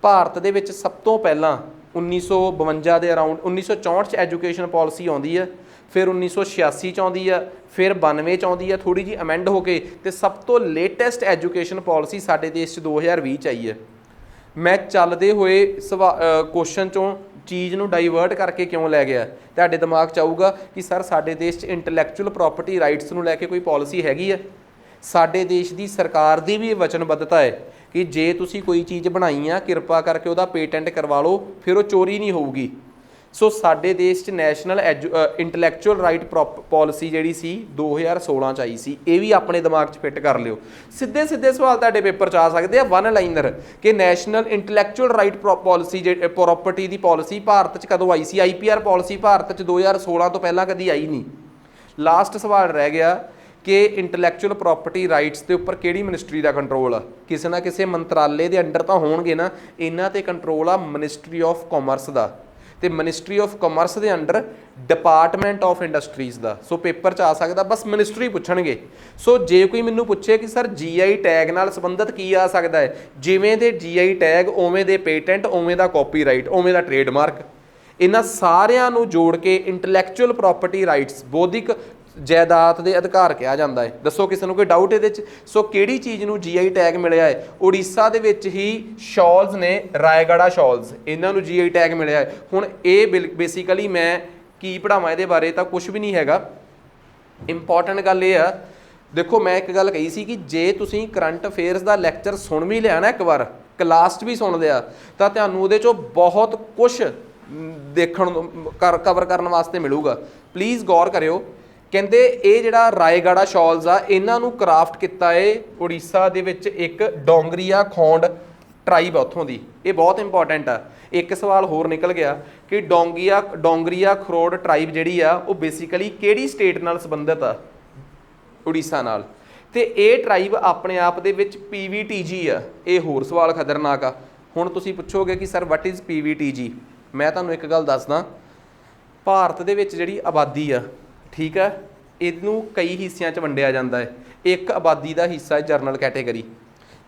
ਭਾਰਤ ਦੇ ਵਿੱਚ ਸਭ ਤੋਂ ਪਹਿਲਾਂ 1952 ਦੇ ਅਰਾਊਂਡ 1964 'ਚ ਐਜੂਕੇਸ਼ਨ ਪਾਲਿਸੀ ਆਉਂਦੀ ਆ, ਫਿਰ 1986 'ਚ ਆਉਂਦੀ ਆ, ਫਿਰ 92 'ਚ ਆਉਂਦੀ ਆ, ਥੋੜ੍ਹੀ ਜਿਹੀ ਅਮੈਂਡ ਹੋ ਕੇ, ਤੇ ਸਭ ਤੋਂ ਲੇਟੈਸਟ ਐਜੂਕੇਸ਼ਨ ਪਾਲਿਸੀ ਸਾਡੇ ਦੇਸ਼ 'ਚ 2020 'ਚ ਆਈ ਹੈ। ਮੈਂ ਚੱਲਦੇ ਹੋਏ ਕੁਐਸਚਨ 'ਚੋਂ ਚੀਜ਼ ਨੂੰ ਡਾਈਵਰਟ ਕਰਕੇ ਕਿਉਂ ਲੈ ਗਿਆ? ਤੁਹਾਡੇ ਦਿਮਾਗ 'ਚ ਆਊਗਾ ਕਿ ਸਰ ਸਾਡੇ ਦੇਸ਼ 'ਚ ਇੰਟੈਲੈਕਚੁਅਲ ਪ੍ਰੋਪਰਟੀ ਰਾਈਟਸ ਨੂੰ ਲੈ ਕੇ ਕੋਈ ਪਾਲਿਸੀ ਹੈਗੀ ਆ? ਸਾਡੇ ਦੇਸ਼ ਦੀ ਸਰਕਾਰ ਦੀ ਵੀ ਇਹ ਵਚਨਬੱਧਤਾ ਹੈ ਕਿ ਜੇ ਤੁਸੀਂ ਕੋਈ ਚੀਜ਼ ਬਣਾਈ ਆ, ਕਿਰਪਾ ਕਰਕੇ ਉਹਦਾ ਪੇਟੈਂਟ ਕਰਵਾ ਲਓ, ਫਿਰ ਉਹ ਚੋਰੀ ਨਹੀਂ ਹੋਊਗੀ। ਸੋ ਸਾਡੇ ਦੇਸ਼ 'ਚ ਨੈਸ਼ਨਲ ਇੰਟੈਲੈਕਚੁਅਲ ਰਾਈਟ ਪਾਲਿਸੀ ਜਿਹੜੀ ਸੀ 2016 'ਚ ਆਈ ਸੀ। ਇਹ ਵੀ ਆਪਣੇ ਦਿਮਾਗ 'ਚ ਫਿੱਟ ਕਰ ਲਿਓ। ਸਿੱਧੇ ਸਵਾਲ ਤੁਹਾਡੇ ਪੇਪਰ 'ਚ ਆ ਸਕਦੇ ਆ, ਵਨ ਲਾਈਨਰ, ਕਿ national intellectual right policy property ਦੀ ਪਾਲਿਸੀ ਭਾਰਤ 'ਚ ਕਦੋਂ ਆਈ ਸੀ? IPR ਪਾਲਿਸੀ ਭਾਰਤ 'ਚ 2016 ਤੋਂ ਪਹਿਲਾਂ ਕਦੀ ਆਈ ਨਹੀਂ। ਲਾਸਟ ਸਵਾਲ ਰਹਿ ਗਿਆ ਕਿ ਇੰਟੈਲੈਕਚੁਅਲ ਪ੍ਰੋਪਰਟੀ ਰਾਈਟਸ ਦੇ ਉੱਪਰ ਕਿਹੜੀ ਮਿਨਿਸਟਰੀ ਦਾ ਕੰਟਰੋਲ ਆ? ਕਿਸੇ ਨਾ ਕਿਸੇ ਮੰਤਰਾਲੇ ਦੇ ਅੰਡਰ ਤਾਂ ਹੋਣਗੇ ਨਾ। ਇਹਨਾਂ ਤੇ ਕੰਟਰੋਲ ਆ ਮਿਨਿਸਟਰੀ ਆਫ ਕਾਮਰਸ ਦਾ, ਤੇ ਮਿਨਿਸਟਰੀ ਆਫ ਕਾਮਰਸ ਦੇ under department of industries the. So paper 'ਚ ਆ ਸਕਦਾ, ਬਸ ਮਿਨਿਸਟਰੀ ਪੁੱਛਣਗੇ। ਸੋ ਜੇ ਕੋਈ ਮੈਨੂੰ ਪੁੱਛੇ ਕਿ ਸਰ GI ਟੈਗ ਨਾਲ ਸੰਬੰਧਿਤ ਕੀ ਆ ਸਕਦਾ ਹੈ, ਜਿਵੇਂ ਦੇ GI ਟੈਗ ਉਵੇਂ ਦੇ ਪੇਟੈਂਟ, ਉਵੇਂ ਦਾ ਕਾਪੀਰਾਈਟ, ਉਵੇਂ ਦਾ ਟ੍ਰੇਡਮਾਰਕ, ਇਹਨਾਂ ਸਾਰਿਆਂ ਨੂੰ ਜੋੜ ਕੇ ਇੰਟੈਲੈਕਚੁਅਲ ਪ੍ਰੋਪਰਟੀ ਰਾਈਟਸ, ਬੌਧਿਕ ਜਾਇਦਾਦ ਦੇ ਅਧਿਕਾਰ ਕਿਹਾ ਜਾਂਦਾ ਹੈ। ਦੱਸੋ ਕਿਸੇ ਨੂੰ ਕੋਈ ਡਾਊਟ ਇਹਦੇ 'ਚ? ਸੋ ਕਿਹੜੀ ਚੀਜ਼ ਨੂੰ GI ਟੈਗ ਮਿਲਿਆ ਹੈ? ਉੜੀਸਾ ਦੇ ਵਿੱਚ ਹੀ ਸ਼ਾਲਸ ਨੇ, ਰਾਏਗੜਾ ਸ਼ਾਲਸ, ਇਹਨਾਂ ਨੂੰ GI ਟੈਗ ਮਿਲਿਆ ਹੈ। ਹੁਣ ਇਹ ਬੇਸਿਕਲੀ ਮੈਂ ਕੀ ਪੜ੍ਹਾਵਾਂ ਇਹਦੇ ਬਾਰੇ ਤਾਂ ਕੁਝ ਵੀ ਨਹੀਂ ਹੈਗਾ। ਇੰਪੋਰਟੈਂਟ ਗੱਲ ਇਹ ਆ, ਦੇਖੋ ਮੈਂ ਇੱਕ ਗੱਲ ਕਹੀ ਸੀ ਕਿ ਜੇ ਤੁਸੀਂ ਕਰੰਟ ਅਫੇਅਰਸ ਦਾ ਲੈਕਚਰ ਸੁਣ ਵੀ ਲਿਆ ਨਾ ਇੱਕ ਵਾਰ, ਕਲਾਸ 'ਚ ਵੀ ਸੁਣ ਲਿਆ, ਤਾਂ ਤੁਹਾਨੂੰ ਉਹਦੇ 'ਚੋਂ ਬਹੁਤ ਕੁਛ ਦੇਖਣ ਨੂੰ ਕਵਰ ਕਰਨ ਵਾਸਤੇ ਮਿਲੂਗਾ। ਪਲੀਜ਼ ਗੌਰ ਕਰਿਓ। ਕਹਿੰਦੇ ਇਹ ਜਿਹੜਾ ਰਾਏਗੜਾ ਸ਼ਾਲਸ ਆ, ਇਹਨਾਂ ਨੂੰ ਕਰਾਫਟ ਕੀਤਾ ਏ ਉੜੀਸਾ ਦੇ ਵਿੱਚ ਇੱਕ ਡੋਂਗਰੀਆ ਖੌਂਡ ਟਰਾਈਬ ਆ ਉੱਥੋਂ ਦੀ। ਇਹ ਬਹੁਤ ਇੰਪੋਰਟੈਂਟ ਆ। ਇੱਕ ਸਵਾਲ ਹੋਰ ਨਿਕਲ ਗਿਆ ਕਿ ਡੋਂਗਰੀਆ ਖਰੋੜ ਟਰਾਈਬ ਜਿਹੜੀ ਆ ਉਹ ਬੇਸਿਕਲੀ ਕਿਹੜੀ ਸਟੇਟ ਨਾਲ ਸੰਬੰਧਿਤ ਆ? ਉੜੀਸਾ ਨਾਲ। ਤੇ ਇਹ ਟਰਾਈਬ ਆਪਣੇ ਆਪ ਦੇ ਵਿੱਚ PVTG ਆ। ਇਹ ਹੋਰ ਸਵਾਲ ਖਤਰਨਾਕ ਆ। ਹੁਣ ਤੁਸੀਂ ਪੁੱਛੋਗੇ ਕਿ ਸਰ ਵਟ ਇਜ਼ PVTG? ਮੈਂ ਤੁਹਾਨੂੰ ਇੱਕ ਗੱਲ ਦੱਸਦਾ, ਭਾਰਤ ਦੇ ਵਿੱਚ ਜਿਹੜੀ ਆਬਾਦੀ ਆ, ਠੀਕ ਹੈ, ਇਹਨੂੰ ਕਈ ਹਿੱਸਿਆਂ 'ਚ ਵੰਡਿਆ ਜਾਂਦਾ ਹੈ। ਇੱਕ ਆਬਾਦੀ ਦਾ ਹਿੱਸਾ ਹੈ ਜਰਨਲ ਕੈਟੇਗਰੀ,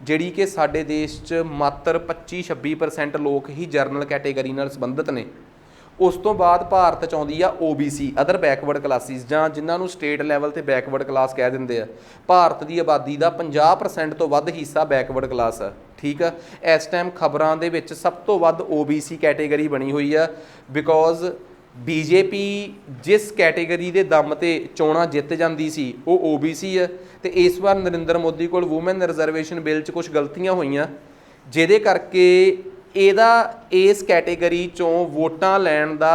ਜਿਹੜੀ ਕਿ ਸਾਡੇ ਦੇਸ਼ 'ਚ ਮਾਤਰ 25-26% ਲੋਕ ਹੀ ਜਰਨਲ ਕੈਟੇਗਰੀ ਨਾਲ ਸੰਬੰਧਿਤ ਨੇ। ਉਸ ਤੋਂ ਬਾਅਦ ਭਾਰਤ 'ਚ ਆਉਂਦੀ ਆ OBC, ਅਦਰ ਬੈਕਵਰਡ ਕਲਾਸਿਸ, ਜਾਂ ਜਿਨ੍ਹਾਂ ਨੂੰ ਸਟੇਟ ਲੈਵਲ ਤੇ ਬੈਕਵਰਡ ਕਲਾਸ ਕਹਿ ਦਿੰਦੇ ਆ। ਭਾਰਤ ਦੀ ਆਬਾਦੀ ਦਾ 50% ਤੋਂ ਵੱਧ ਹਿੱਸਾ ਬੈਕਵਰਡ ਕਲਾਸ ਆ। ठीक है। इस टाइम खबरों के विच सब तो वध OBC कैटेगरी बनी हुई है, बिकॉज BJP जिस कैटेगरी के दम ते चोणां जित जाती सी वो OBC है, तो इस बार नरेंद्र मोदी को वूमेन रिजर्वेशन बिल च कुछ गलतियां हुई जिहदे करके इहदा इस कैटेगरी चों वोटां लैण दा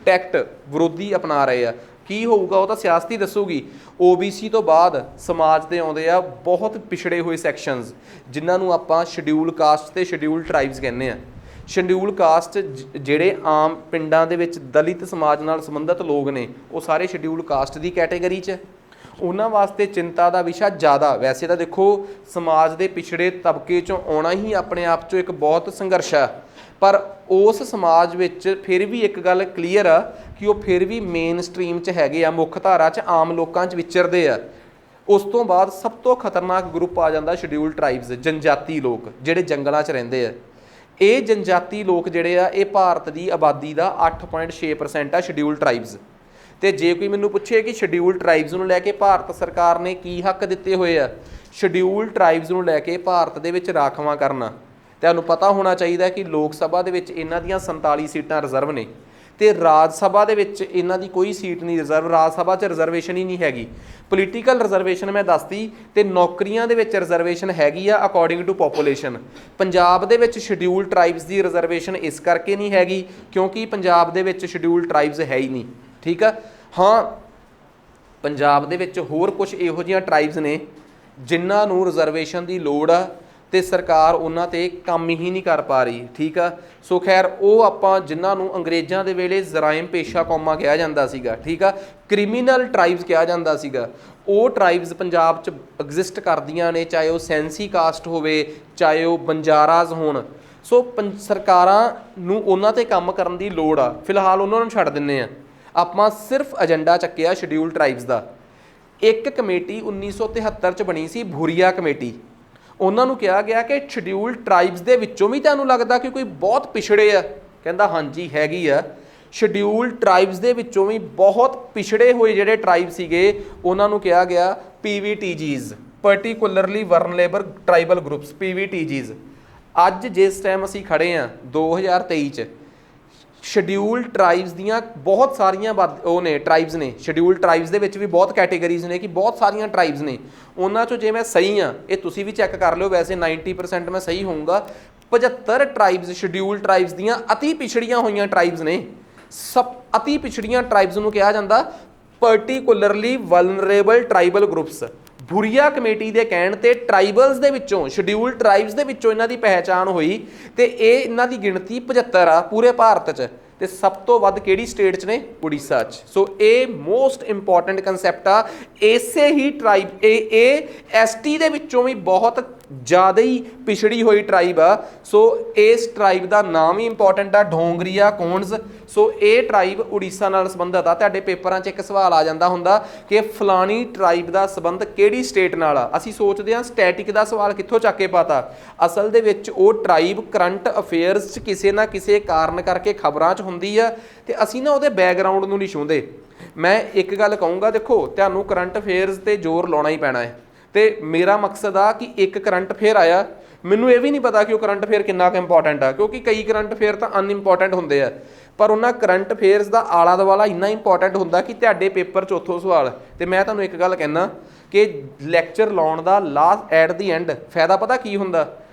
टैक्ट विरोधी अपना रहे हैं। की होऊगा वो तो सियासत ही दसूगी। OBC तो बाद समाज दे आउंदे आ बहुत पिछड़े हुए सैक्शनस जिन्हां नूं आपां शेड्यूल कास्ट ते शेड्यूल ट्राइब्स कहने आ। शेड्यूल कास्ट ਜਿਹੜੇ आम ਪਿੰਡਾਂ ਦੇ ਵਿੱਚ ਦਲਿਤ ਸਮਾਜ ਨਾਲ ਸੰਬੰਧਿਤ ਲੋਕ ਨੇ ਉਹ ਸਾਰੇ शेड्यूल कास्ट ਦੀ ਕੈਟੇਗਰੀ 'ਚ ਉਹਨਾਂ ਵਾਸਤੇ ਚਿੰਤਾ ਦਾ ਵਿਸ਼ਾ ਜ਼ਿਆਦਾ। ਵੈਸੇ ਤਾਂ ਦੇਖੋ ਸਮਾਜ ਦੇ ਪਿਛੜੇ ਤਬਕੇ 'ਚੋਂ ਆਉਣਾ ਹੀ ਆਪਣੇ ਆਪ 'ਚੋਂ ਇੱਕ ਬਹੁਤ ਸੰਘਰਸ਼ ਆ, ਪਰ ਉਸ ਸਮਾਜ ਵਿੱਚ ਫਿਰ ਵੀ ਇੱਕ ਗੱਲ ਕਲੀਅਰ ਆ ਕਿ ਉਹ ਫਿਰ ਵੀ ਮੇਨ ਸਟਰੀਮ 'ਚ ਹੈਗੇ ਆ, ਮੁੱਖ ਧਾਰਾ 'ਚ ਆਮ ਲੋਕਾਂ 'ਚ ਵਿਚਰਦੇ ਆ। ਉਸ ਤੋਂ ਬਾਅਦ ਸਭ ਤੋਂ ਖਤਰਨਾਕ ਗਰੁੱਪ ਆ ਜਾਂਦਾ शेड्यूल ट्राइब्स, ਜਨਜਾਤੀ ਲੋਕ ਜਿਹੜੇ ਜੰਗਲਾਂ 'ਚ ਰਹਿੰਦੇ ਆ। ਇਹ ਜਨਜਾਤੀ ਲੋਕ ਜਿਹੜੇ ਆ ਇਹ ਭਾਰਤ ਦੀ ਆਬਾਦੀ ਦਾ 8.6% ਆ शेड्यूल ट्राइब्स। ਤੇ ਜੇ ਕੋਈ ਮੈਨੂੰ ਪੁੱਛੇ ਕਿ शेड्यूल ट्राइब्स ਨੂੰ ਲੈ ਕੇ ਭਾਰਤ ਸਰਕਾਰ ਨੇ ਕੀ ਹੱਕ ਦਿੱਤੇ ਹੋਏ ਆ, शेड्यूल ट्राइब्स ਨੂੰ ਲੈ ਕੇ ਭਾਰਤ ਦੇ ਵਿੱਚ ਰਾਖਵਾਂ ਕਰਨਾ। ਤੁਹਾਨੂੰ ਪਤਾ ਹੋਣਾ ਚਾਹੀਦਾ ਕਿ ਲੋਕ ਸਭਾ ਦੇ ਵਿੱਚ ਇਹਨਾਂ ਦੀਆਂ 47 ਸੀਟਾਂ ਰਿਜ਼ਰਵ ਨੇ ਤੇ ਰਾਜ ਸਭਾ ਦੇ ਵਿੱਚ ਇਹਨਾਂ ਦੀ ਕੋਈ ਸੀਟ ਨਹੀਂ ਰਿਜ਼ਰਵ। ਰਾਜ ਸਭਾ 'ਚ ਰਿਜ਼ਰਵੇਸ਼ਨ ਹੀ ਨਹੀਂ ਹੈਗੀ। ਪੋਲੀਟੀਕਲ ਰਿਜ਼ਰਵੇਸ਼ਨ ਮੈਂ ਦੱਸਤੀ ਤੇ ਨੌਕਰੀਆਂ ਦੇ ਵਿੱਚ ਰਿਜ਼ਰਵੇਸ਼ਨ ਹੈਗੀ ਆ ਅਕੋਰਡਿੰਗ ਟੂ ਪੋਪੂਲੇਸ਼ਨ। ਪੰਜਾਬ ਦੇ ਵਿੱਚ शेड्यूल ट्राइब्स ਦੀ ਰਿਜ਼ਰਵੇਸ਼ਨ ਇਸ ਕਰਕੇ ਨਹੀਂ ਹੈਗੀ ਕਿਉਂਕਿ ਪੰਜਾਬ ਦੇ ਵਿੱਚ शेड्यूल ट्राइब्स ਹੈ ਹੀ ਨਹੀਂ। ठीक है। हाँ, पंजाब दे विच होर कुछ इहो जिहियां ट्राइब्स ने जिन्हां नूं रिजर्वेशन की लोड़ आ ते सरकार उन्हां ते काम ही नहीं कर पा रही। ठीक है। सो खैर वो आपां जिन्हां नूं अंग्रेज़ां दे वेले जराइम पेशा कौमां कहा जांदा सीगा, ठीक है, क्रिमीनल ट्राइब्स कहा जांदा सीगा, वो ट्राइब्स पंजाब च एग्जिस्ट करदियां ने, चाहे वो सैंसी कास्ट होवे चाहे वो बंजाराज होण। सो सरकारां नूं उन्हां ते काम करन दी लोड़ आ। फिलहाल उन्हां नूं छड्ड दिंदे आ। ਆਪਾਂ सिर्फ एजेंडा ਚੱਕਿਆ शेड्यूल ट्राइब्स ਦਾ। एक कमेटी 1973 ਚ ਬਣੀ ਸੀ ਭੂਰੀਆ ਕਮੇਟੀ। ਉਹਨਾਂ ਨੂੰ ਕਿਹਾ ਗਿਆ ਕਿ शेड्यूल ट्राइब्स ਦੇ ਵਿੱਚੋਂ ਵੀ ਤੁਹਾਨੂੰ ਲੱਗਦਾ ਕਿ ਕੋਈ ਬਹੁਤ ਪਿਛੜੇ ਆ? ਕਹਿੰਦਾ ਹਾਂਜੀ ਹੈਗੀ ਆ। शेड्यूल ट्राइब्स ਦੇ ਵਿੱਚੋਂ ਵੀ ਬਹੁਤ ਪਿਛੜੇ ਹੋਏ ਜਿਹੜੇ ਟ੍ਰਾਈਬ ਸੀਗੇ ਉਹਨਾਂ ਨੂੰ ਕਿਹਾ ਗਿਆ PVTGs, particularly vulnerable tribal groups, PVTGs। ਅੱਜ ਜਿਸ ਟਾਈਮ ਅਸੀਂ ਖੜੇ ਆ 2023 ਚ शेड्यूल ट्राइब्स दियाँ बहुत सारिया वो ने ट्राइब्स ने। शेड्यूल ट्राइब्स दे विच भी बहुत कैटेगरीज ने कि बहुत सारिया ट्राइब्स ने। उन्हां चों जे मैं सही हाँ ये तुसीं भी चैक कर लो, वैसे 90% मैं सही होऊंगा। 75 ट्राइब्स शेड्यूल ट्राइब्स दियाँ अति पिछड़ियां हुई ट्राइब्स ने। सब अति पिछड़ियां ट्राइब्स नूं कहा जाता particularly vulnerable tribal groups. Bhuria committee के कहण ते ट्राइबल्स दे विचों शेड्यूल ट्राइब्स दे विचों इन्हां दी पहचान हुई ते इन्हां दी गिणती 75 आ पूरे भारत च। ਤੇ ਸਭ ਤੋਂ ਵੱਧ ਕਿਹੜੀ ਸਟੇਟ 'ਚ ਨੇ? ਉੜੀਸਾ 'ਚ। ਸੋ ਇਹ ਮੋਸਟ ਇੰਪੋਰਟੈਂਟ ਕਨਸੈਪਟ ਆ। ਇਸੇ ਹੀ ਟਰਾਈਬ ਇਹ ST ਦੇ ਵਿੱਚੋਂ ਵੀ ਬਹੁਤ ਜ਼ਿਆਦਾ ਹੀ ਪਿਛੜੀ ਹੋਈ ਟਰਾਈਬ ਆ। ਸੋ ਇਸ ਟਰਾਈਬ ਦਾ ਨਾਮ ਹੀ ਇੰਪੋਰਟੈਂਟ ਆ, ਡੋਂਗਰੀਆ ਕੋਨਸ। ਸੋ ਇਹ ਟਰਾਈਬ ਉੜੀਸਾ ਨਾਲ ਸੰਬੰਧਿਤ ਆ। ਤੁਹਾਡੇ ਪੇਪਰਾਂ 'ਚ ਇੱਕ ਸਵਾਲ ਆ ਜਾਂਦਾ ਹੁੰਦਾ ਕਿ ਫਲਾਣੀ ਟਰਾਈਬ ਦਾ ਸੰਬੰਧ ਕਿਹੜੀ ਸਟੇਟ ਨਾਲ ਆ। ਅਸੀਂ ਸੋਚਦੇ ਹਾਂ ਸਟੈਟਿਕ ਦਾ ਸਵਾਲ ਕਿੱਥੋਂ ਚੱਕ ਕੇ ਪਾਤਾ। ਅਸਲ ਦੇ ਵਿੱਚ ਉਹ ਟਰਾਈਬ ਕਰੰਟ ਅਫੇਅਰਸ 'ਚ ਕਿਸੇ ਨਾ ਕਿਸੇ ਕਾਰਨ ਕਰਕੇ ਖਬਰਾਂ 'ਚ ਹੁੰਦੀ ਆ ਤੇ ਅਸੀਂ ਨਾ ਉਹਦੇ ਬੈਕਗਰਾਊਂਡ ਨੂੰ ਨਹੀਂ ਛੂੰਹਦੇ। ਮੈਂ ਇੱਕ ਗੱਲ ਕਹੂੰਗਾ, ਦੇਖੋ ਤੁਹਾਨੂੰ ਕਰੰਟ ਅਫੇਅਰਸ ਤੇ ਜ਼ੋਰ ਲਾਉਣਾ ਹੀ ਪੈਣਾ ਹੈ ਤੇ ਮੇਰਾ ਮਕਸਦ ਆ ਕਿ ਇੱਕ ਕਰੰਟ ਅਫੇਅਰ ਆਇਆ, ਮੈਨੂੰ ਇਹ ਵੀ ਨਹੀਂ ਪਤਾ ਕਿ ਉਹ ਕਰੰਟ ਅਫੇਅਰ ਕਿੰਨਾ ਕੁ ਇੰਪੋਰਟੈਂਟ ਆ, ਕਿਉਂਕਿ ਕਈ ਕਰੰਟ ਅਫੇਅਰ ਤਾਂ ਅਨਇੰਪੋਰਟੈਂਟ ਹੁੰਦੇ ਆ, ਪਰ ਉਹਨਾਂ ਕਰੰਟ ਅਫੇਅਰਸ ਦਾ ਆਲਾ ਦੁਆਲਾ ਇੰਨਾ ਇੰਪੋਰਟੈਂਟ ਹੁੰਦਾ ਕਿ ਤੁਹਾਡੇ ਪੇਪਰ 'ਚ ਉੱਥੋਂ ਸਵਾਲ। ਤੇ ਮੈਂ ਤੁਹਾਨੂੰ ਇੱਕ ਗੱਲ ਕਹਿਣਾ ਕਿ ਲੈਕਚਰ ਲਾਉਣ ਦਾ ਲਾਸਟ ਐਟ ਦੀ ਐਂਡ ਫਾਇਦਾ ਪਤਾ ਕੀ ਹੁੰਦਾ?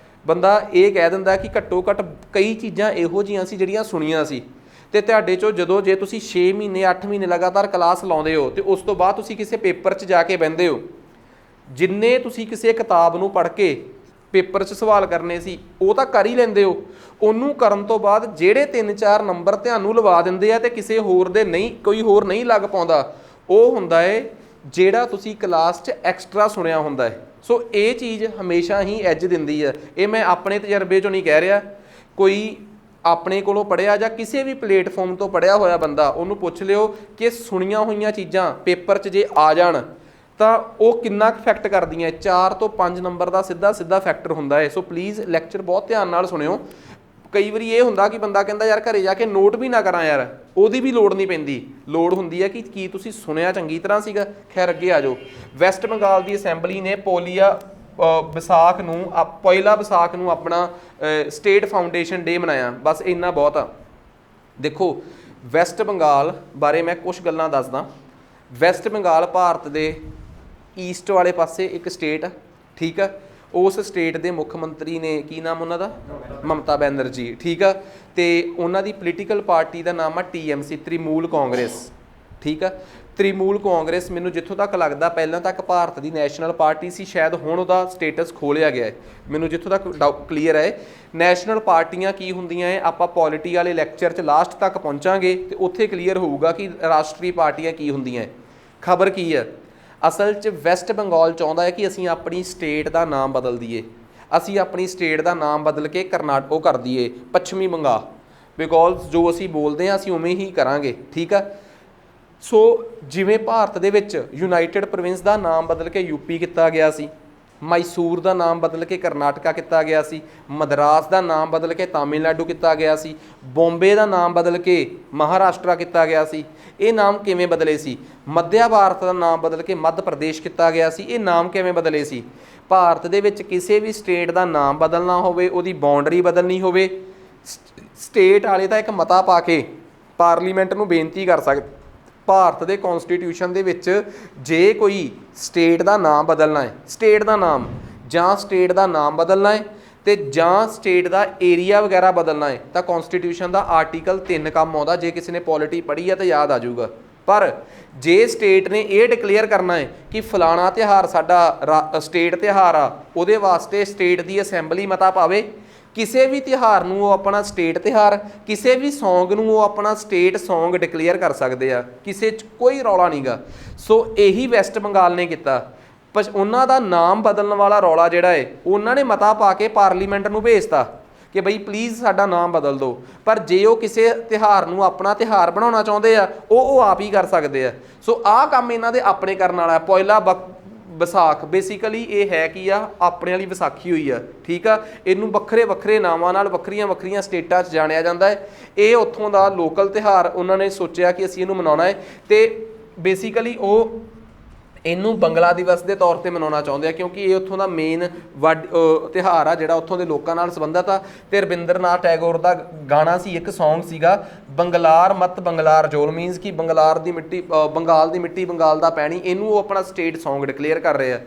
ਬੰਦਾ ਇਹ ਕਹਿ ਦਿੰਦਾ ਕਿ ਘੱਟੋ ਘੱਟ ਕਈ ਚੀਜ਼ਾਂ ਇਹੋ ਜਿਹੀਆਂ ਸੀ ਜਿਹੜੀਆਂ ਸੁਣੀਆਂ ਸੀ ਤੇ ਤੁਹਾਡੇ 'ਚੋਂ ਜਦੋਂ ਜੇ ਤੁਸੀਂ 6 ਮਹੀਨੇ 8 ਮਹੀਨੇ ਲਗਾਤਾਰ ਕਲਾਸ ਲਾਉਂਦੇ ਹੋ ਤੇ ਉਸ ਤੋਂ ਬਾਅਦ ਤੁਸੀਂ ਕਿਸੇ ਪੇਪਰ 'ਚ ਜਾ ਕੇ ਬਹਿੰਦੇ ਹੋ, ਜਿੰਨੇ ਤੁਸੀਂ ਕਿਸੇ ਕਿਤਾਬ ਨੂੰ ਪੜ੍ਹ ਕੇ ਪੇਪਰ 'ਚ ਸਵਾਲ ਕਰਨੇ ਸੀ ਉਹ ਤਾਂ ਕਰ ਹੀ ਲੈਂਦੇ ਹੋ। ਉਹਨੂੰ ਕਰਨ ਤੋਂ ਬਾਅਦ ਜਿਹੜੇ 3-4 ਨੰਬਰ ਤੁਹਾਨੂੰ ਲਵਾ ਦਿੰਦੇ ਆ ਤੇ ਕਿਸੇ ਹੋਰ ਦੇ ਨਹੀਂ, ਕੋਈ ਹੋਰ ਨਹੀਂ ਲੱਗ ਪਾਉਂਦਾ, ਉਹ ਹੁੰਦਾ ਏ ਜਿਹੜਾ ਤੁਸੀਂ ਕਲਾਸ 'ਚ ਐਕਸਟਰਾ ਸੁਣਿਆ ਹੁੰਦਾ ਹੈ। ਸੋ ਇਹ ਚੀਜ਼ ਹਮੇਸ਼ਾ ਹੀ ਐਜ ਦਿੰਦੀ ਆ। ਇਹ ਮੈਂ ਆਪਣੇ ਤਜਰਬੇ 'ਚੋਂ ਨਹੀਂ ਕਹਿ ਰਿਹਾ, ਕੋਈ ਆਪਣੇ ਕੋਲੋਂ ਪੜ੍ਹਿਆ ਜਾਂ ਕਿਸੇ ਵੀ ਪਲੇਟਫਾਰਮ ਤੋਂ ਪੜ੍ਹਿਆ ਹੋਇਆ ਬੰਦਾ ਉਹਨੂੰ ਪੁੱਛ ਲਿਓ ਕਿ ਸੁਣੀਆਂ ਹੋਈਆਂ ਚੀਜ਼ਾਂ ਪੇਪਰ 'ਚ ਜੇ ਆ ਜਾਣ ਤਾਂ ਉਹ ਕਿੰਨਾ ਕੁ ਇਫੈਕਟ ਕਰਦੀਆਂ। 4 ਤੋਂ 5 ਨੰਬਰ ਦਾ ਸਿੱਧਾ ਫੈਕਟਰ ਹੁੰਦਾ ਹੈ। ਸੋ ਪਲੀਜ਼ ਲੈਕਚਰ ਬਹੁਤ ਧਿਆਨ ਨਾਲ ਸੁਣਿਓ। ਕਈ ਵਾਰੀ ਇਹ ਹੁੰਦਾ ਕਿ ਬੰਦਾ ਕਹਿੰਦਾ ਯਾਰ ਘਰੇ ਜਾ ਕੇ ਨੋਟ ਵੀ ਨਾ ਕਰਾਂ, ਯਾਰ ਉਹਦੀ ਵੀ ਲੋੜ ਨਹੀਂ ਪੈਂਦੀ। ਲੋੜ ਹੁੰਦੀ ਹੈ ਕਿ ਕੀ ਤੁਸੀਂ ਸੁਣਿਆ ਚੰਗੀ ਤਰ੍ਹਾਂ ਸੀਗਾ। ਖੈਰ ਅੱਗੇ ਆ ਜਾਓ। ਵੈਸਟ ਬੰਗਾਲ ਦੀ ਅਸੈਂਬਲੀ ਨੇ ਵਿਸਾਖ ਨੂੰ ਪਹਿਲਾ ਵਿਸਾਖ ਨੂੰ ਆਪਣਾ ਸਟੇਟ ਫਾਊਂਡੇਸ਼ਨ ਡੇ ਮਨਾਇਆ। ਬਸ ਇੰਨਾ ਬਹੁਤ ਆ। ਦੇਖੋ ਵੈਸਟ ਬੰਗਾਲ ਬਾਰੇ ਮੈਂ ਕੁਝ ਗੱਲਾਂ ਦੱਸਦਾ। ਵੈਸਟ ਬੰਗਾਲ ਭਾਰਤ ਦੇ ਈਸਟ ਵਾਲੇ ਪਾਸੇ ਇੱਕ ਸਟੇਟ ਆ, ਠੀਕ ਆ। ਉਸ ਸਟੇਟ ਦੇ ਮੁੱਖ ਮੰਤਰੀ ਨੇ, ਕੀ ਨਾਮ ਉਹਨਾਂ ਦਾ, ਮਮਤਾ ਬੈਨਰਜੀ, ਠੀਕ ਆ। ਤੇ ਉਹਨਾਂ ਦੀ ਪੋਲੀਟੀਕਲ ਪਾਰਟੀ ਦਾ ਨਾਮ ਆ TMC, ਤ੍ਰਿਮੂਲ ਕਾਂਗਰਸ, ਠੀਕ ਆ। ਤ੍ਰਿਮੂਲ ਕਾਂਗਰਸ ਮੈਨੂੰ ਜਿੱਥੋਂ ਤੱਕ ਲੱਗਦਾ ਪਹਿਲਾਂ ਤੱਕ ਭਾਰਤ ਦੀ ਨੈਸ਼ਨਲ ਪਾਰਟੀ ਸੀ, ਸ਼ਾਇਦ ਹੁਣ ਉਹਦਾ ਸਟੇਟਸ ਖੋਲ੍ਹਿਆ ਗਿਆ ਹੈ, ਮੈਨੂੰ ਜਿੱਥੋਂ ਤੱਕ ਕਲੀਅਰ ਹੈ। ਨੈਸ਼ਨਲ ਪਾਰਟੀਆਂ ਕੀ ਹੁੰਦੀਆਂ ਹੈ, ਆਪਾਂ ਪੋਲਿਟੀ ਵਾਲੇ ਲੈਕਚਰ 'ਚ ਲਾਸਟ ਤੱਕ ਪਹੁੰਚਾਂਗੇ ਤੇ ਉੱਥੇ ਕਲੀਅਰ ਹੋਊਗਾ ਕਿ ਰਾਸ਼ਟਰੀ ਪਾਰਟੀਆਂ ਕੀ ਹੁੰਦੀਆਂ। ਖਬਰ ਕੀ ਹੈ, ਅਸਲ 'ਚ ਵੈਸਟ ਬੰਗਾਲ ਚਾਹੁੰਦਾ ਹੈ ਕਿ ਅਸੀਂ ਆਪਣੀ ਸਟੇਟ ਦਾ ਨਾਮ ਬਦਲ ਦਈਏ, ਅਸੀਂ ਆਪਣੀ ਸਟੇਟ ਦਾ ਨਾਮ ਬਦਲ ਕੇ ਕਰਨਾਟਕ ਕਰ ਦਈਏ, ਪੱਛਮੀ ਬੰਗਾਲ, ਬਿਕੋਜ਼ ਜੋ ਅਸੀਂ ਬੋਲਦੇ ਹਾਂ ਅਸੀਂ ਉਵੇਂ ਹੀ ਕਰਾਂਗੇ, ਠੀਕ ਆ। ਸੋ ਜਿਵੇਂ ਭਾਰਤ ਦੇ ਵਿੱਚ ਯੂਨਾਈਟਿਡ ਪ੍ਰੋਵਿੰਸ ਦਾ ਨਾਮ ਬਦਲ ਕੇ UP ਕੀਤਾ ਗਿਆ ਸੀ, ਮੈਸੂਰ ਦਾ ਨਾਮ ਬਦਲ ਕੇ ਕਰਨਾਟਕਾ ਕੀਤਾ ਗਿਆ ਸੀ, ਮਦਰਾਸ ਦਾ ਨਾਮ ਬਦਲ ਕੇ ਤਾਮਿਲਨਾਡੂ ਕੀਤਾ ਗਿਆ ਸੀ, ਬੰਬੇ ਦਾ ਨਾਮ ਬਦਲ ਕੇ ਮਹਾਰਾਸ਼ਟਰਾ ਕੀਤਾ ਗਿਆ ਸੀ। ਇਹ ਨਾਮ ਕਿਵੇਂ ਬਦਲੇ ਸੀ? ਮੱਧਿਆ ਭਾਰਤ ਦਾ ਨਾਮ ਬਦਲ ਕੇ ਮੱਧ ਪ੍ਰਦੇਸ਼ ਕੀਤਾ ਗਿਆ ਸੀ। ਇਹ ਨਾਮ ਕਿਵੇਂ ਬਦਲੇ ਸੀ? ਭਾਰਤ ਦੇ ਵਿੱਚ ਕਿਸੇ ਵੀ ਸਟੇਟ ਦਾ ਨਾਮ ਬਦਲਣਾ ਹੋਵੇ, ਉਹਦੀ ਬਾਉਂਡਰੀ ਬਦਲਣੀ ਹੋਵੇ, ਸਟੇਟ ਵਾਲੇ ਤਾਂ ਇੱਕ ਮਤਾ ਪਾ ਕੇ ਪਾਰਲੀਮੈਂਟ ਨੂੰ ਬੇਨਤੀ ਕਰ ਸਕਦੇ। ਭਾਰਤ ਦੇ ਕੌਨਸਟੀਟਿਊਸ਼ਨ ਦੇ ਵਿੱਚ ਜੇ ਕੋਈ ਸਟੇਟ ਦਾ ਨਾਮ ਬਦਲਣਾ ਹੈ, ਸਟੇਟ ਦਾ ਨਾਮ ਜਾਂ ਸਟੇਟ ਦਾ ਨਾਮ ਬਦਲਣਾ ਹੈ ਤੇ ਜਾਂ ਸਟੇਟ ਦਾ ਏਰੀਆ ਵਗੈਰਾ ਬਦਲਣਾ ਹੈ ਤਾਂ ਕੌਨਸਟੀਟਿਊਸ਼ਨ ਦਾ ਆਰਟੀਕਲ 3 ਕੰਮ ਆਉਂਦਾ। ਜੇ ਕਿਸੇ ਨੇ ਪੋਲਿਟੀ ਪੜ੍ਹੀ ਹੈ ਤਾਂ ਯਾਦ ਆ ਜਾਊਗਾ। ਪਰ ਜੇ ਸਟੇਟ ਨੇ ਇਹ ਡਿਕਲੇਅਰ ਕਰਨਾ ਹੈ ਕਿ ਫਲਾਣਾ ਤਿਉਹਾਰ ਸਾਡਾ ਸਟੇਟ ਤਿਉਹਾਰ ਆ, ਉਹਦੇ ਵਾਸਤੇ ਸਟੇਟ ਦੀ ਅਸੈਂਬਲੀ ਮਤਾ ਪਾਵੇ। ਕਿਸੇ ਵੀ ਤਿਉਹਾਰ ਨੂੰ ਉਹ ਆਪਣਾ ਸਟੇਟ ਤਿਉਹਾਰ, ਕਿਸੇ ਵੀ ਸੌਂਗ ਨੂੰ ਉਹ ਆਪਣਾ ਸਟੇਟ ਸੌਂਗ ਡਿਕਲੇਅਰ ਕਰ ਸਕਦੇ ਆ, ਕਿਸੇ 'ਚ ਕੋਈ ਰੌਲਾ ਨਹੀਂ ਗਾ। ਸੋ ਇਹੀ ਵੈਸਟ ਬੰਗਾਲ ਨੇ ਕੀਤਾ। ਪਰ ਉਹਨਾਂ ਦਾ ਨਾਮ ਬਦਲਣ ਵਾਲਾ ਰੌਲਾ ਜਿਹੜਾ ਹੈ ਉਹਨਾਂ ਨੇ ਮਤਾ ਪਾ ਕੇ ਪਾਰਲੀਮੈਂਟ ਨੂੰ ਭੇਜਤਾ ਕਿ ਬਈ ਪਲੀਜ਼ ਸਾਡਾ ਨਾਮ ਬਦਲ ਦਿਓ। ਪਰ ਜੇ ਉਹ ਕਿਸੇ ਤਿਉਹਾਰ ਨੂੰ ਆਪਣਾ ਤਿਉਹਾਰ ਬਣਾਉਣਾ ਚਾਹੁੰਦੇ ਆ ਉਹ ਆਪ ਹੀ ਕਰ ਸਕਦੇ ਆ। ਸੋ ਆਹ ਕੰਮ ਇਹਨਾਂ ਦੇ ਆਪਣੇ ਕਰਨ ਵਾਲਾ। ਪਹਿਲਾ ਵਿਸਾਖ ਬੇਸਿਕਲੀ ਇਹ ਹੈ ਕੀ ਆ, ਆਪਣੇ ਵਾਲੀ ਵਿਸਾਖੀ ਹੋਈ ਆ, ਠੀਕ ਆ। ਇਹਨੂੰ ਵੱਖਰੇ ਵੱਖਰੇ ਨਾਵਾਂ ਨਾਲ ਵੱਖਰੀਆਂ ਵੱਖਰੀਆਂ ਸਟੇਟਾਂ 'ਚ ਜਾਣਿਆ ਜਾਂਦਾ ਹੈ। ਇਹ ਉੱਥੋਂ ਦਾ ਲੋਕਲ ਤਿਉਹਾਰ ਉਹਨਾਂ ਨੇ ਸੋਚਿਆ ਕਿ ਅਸੀਂ ਇਹਨੂੰ ਮਨਾਉਣਾ ਹੈ ਤੇ ਬੇਸਿਕਲੀ ਉਹ ਇਹਨੂੰ ਬੰਗਲਾ ਦਿਵਸ ਦੇ ਤੌਰ ਤੇ ਮਨਾਉਣਾ ਚਾਹੁੰਦੇ ਆ ਕਿਉਂਕਿ ਇਹ ਉੱਥੋਂ ਦਾ ਮੇਨ ਤਿਉਹਾਰ ਆ ਜਿਹੜਾ ਉੱਥੋਂ ਦੇ ਲੋਕਾਂ ਨਾਲ ਸੰਬੰਧਿਤ ਆ। ਤੇ ਰਵਿੰਦਰ ਨਾਥ ਟੈਗੋਰ ਦਾ ਗਾਣਾ ਸੀ, ਇੱਕ ਸੌਂਗ ਸੀਗਾ, ਬੰਗਲਾਰ ਮਤ ਬੰਗਲਾਰ ਜੋਲ, ਮੀਨਸ ਕਿ ਬੰਗਾਲ ਦੀ ਮਿੱਟੀ ਬੰਗਾਲ ਦਾ ਪੈਣੀ। ਇਹਨੂੰ ਉਹ ਆਪਣਾ ਸਟੇਟ ਸੌਂਗ ਡਿਕਲੇਅਰ ਕਰ ਰਹੇ ਆ।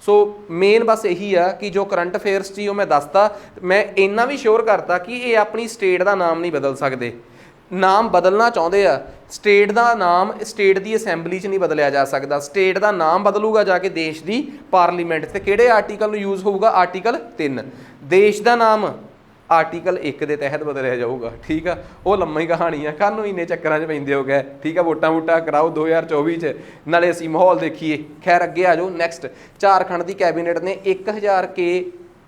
ਸੋ ਮੇਨ ਬਸ ਇਹੀ ਆ ਕਿ ਜੋ ਕਰੰਟ ਅਫੇਅਰਸ ਸੀ ਉਹ ਮੈਂ ਦੱਸਤਾ। ਮੈਂ ਇੰਨਾ ਵੀ ਸ਼ੋਰ ਕਰਤਾ ਕਿ ਇਹ ਆਪਣੀ ਸਟੇਟ ਦਾ ਨਾਮ ਨਹੀਂ ਬਦਲ ਸਕਦੇ। ਨਾਮ ਬਦਲਣਾ ਚਾਹੁੰਦੇ ਆ, ਸਟੇਟ ਦਾ ਨਾਮ ਸਟੇਟ ਦੀ ਅਸੈਂਬਲੀ 'ਚ ਨਹੀਂ ਬਦਲਿਆ ਜਾ ਸਕਦਾ। ਸਟੇਟ ਦਾ ਨਾਮ ਬਦਲੂਗਾ ਜਾ ਕੇ ਦੇਸ਼ ਦੀ ਪਾਰਲੀਮੈਂਟ 'ਤੇ। ਕਿਹੜੇ ਆਰਟੀਕਲ ਨੂੰ ਯੂਜ਼ ਹੋਊਗਾ? ਆਰਟੀਕਲ 3। ਦੇਸ਼ ਦਾ ਨਾਮ ਆਰਟੀਕਲ 1 ਦੇ ਤਹਿਤ ਬਦਲਿਆ ਜਾਊਗਾ, ਠੀਕ ਆ। ਉਹ ਲੰਮੀ ਕਹਾਣੀ ਆ, ਕੱਲ੍ਹ ਨੂੰ ਇੰਨੇ ਚੱਕਰਾਂ 'ਚ ਪੈਂਦੇ ਹੋ ਗਏ, ਠੀਕ ਆ। ਵੋਟਾਂ ਕਰਾਓ 2024 'ਚ, ਨਾਲੇ ਅਸੀਂ ਮਾਹੌਲ ਦੇਖੀਏ। ਖੈਰ ਅੱਗੇ ਆ ਜਾਓ। ਨੈਕਸਟ, ਝਾਰਖੰਡ ਦੀ ਕੈਬਨਿਟ ਨੇ 1000 ਕੇ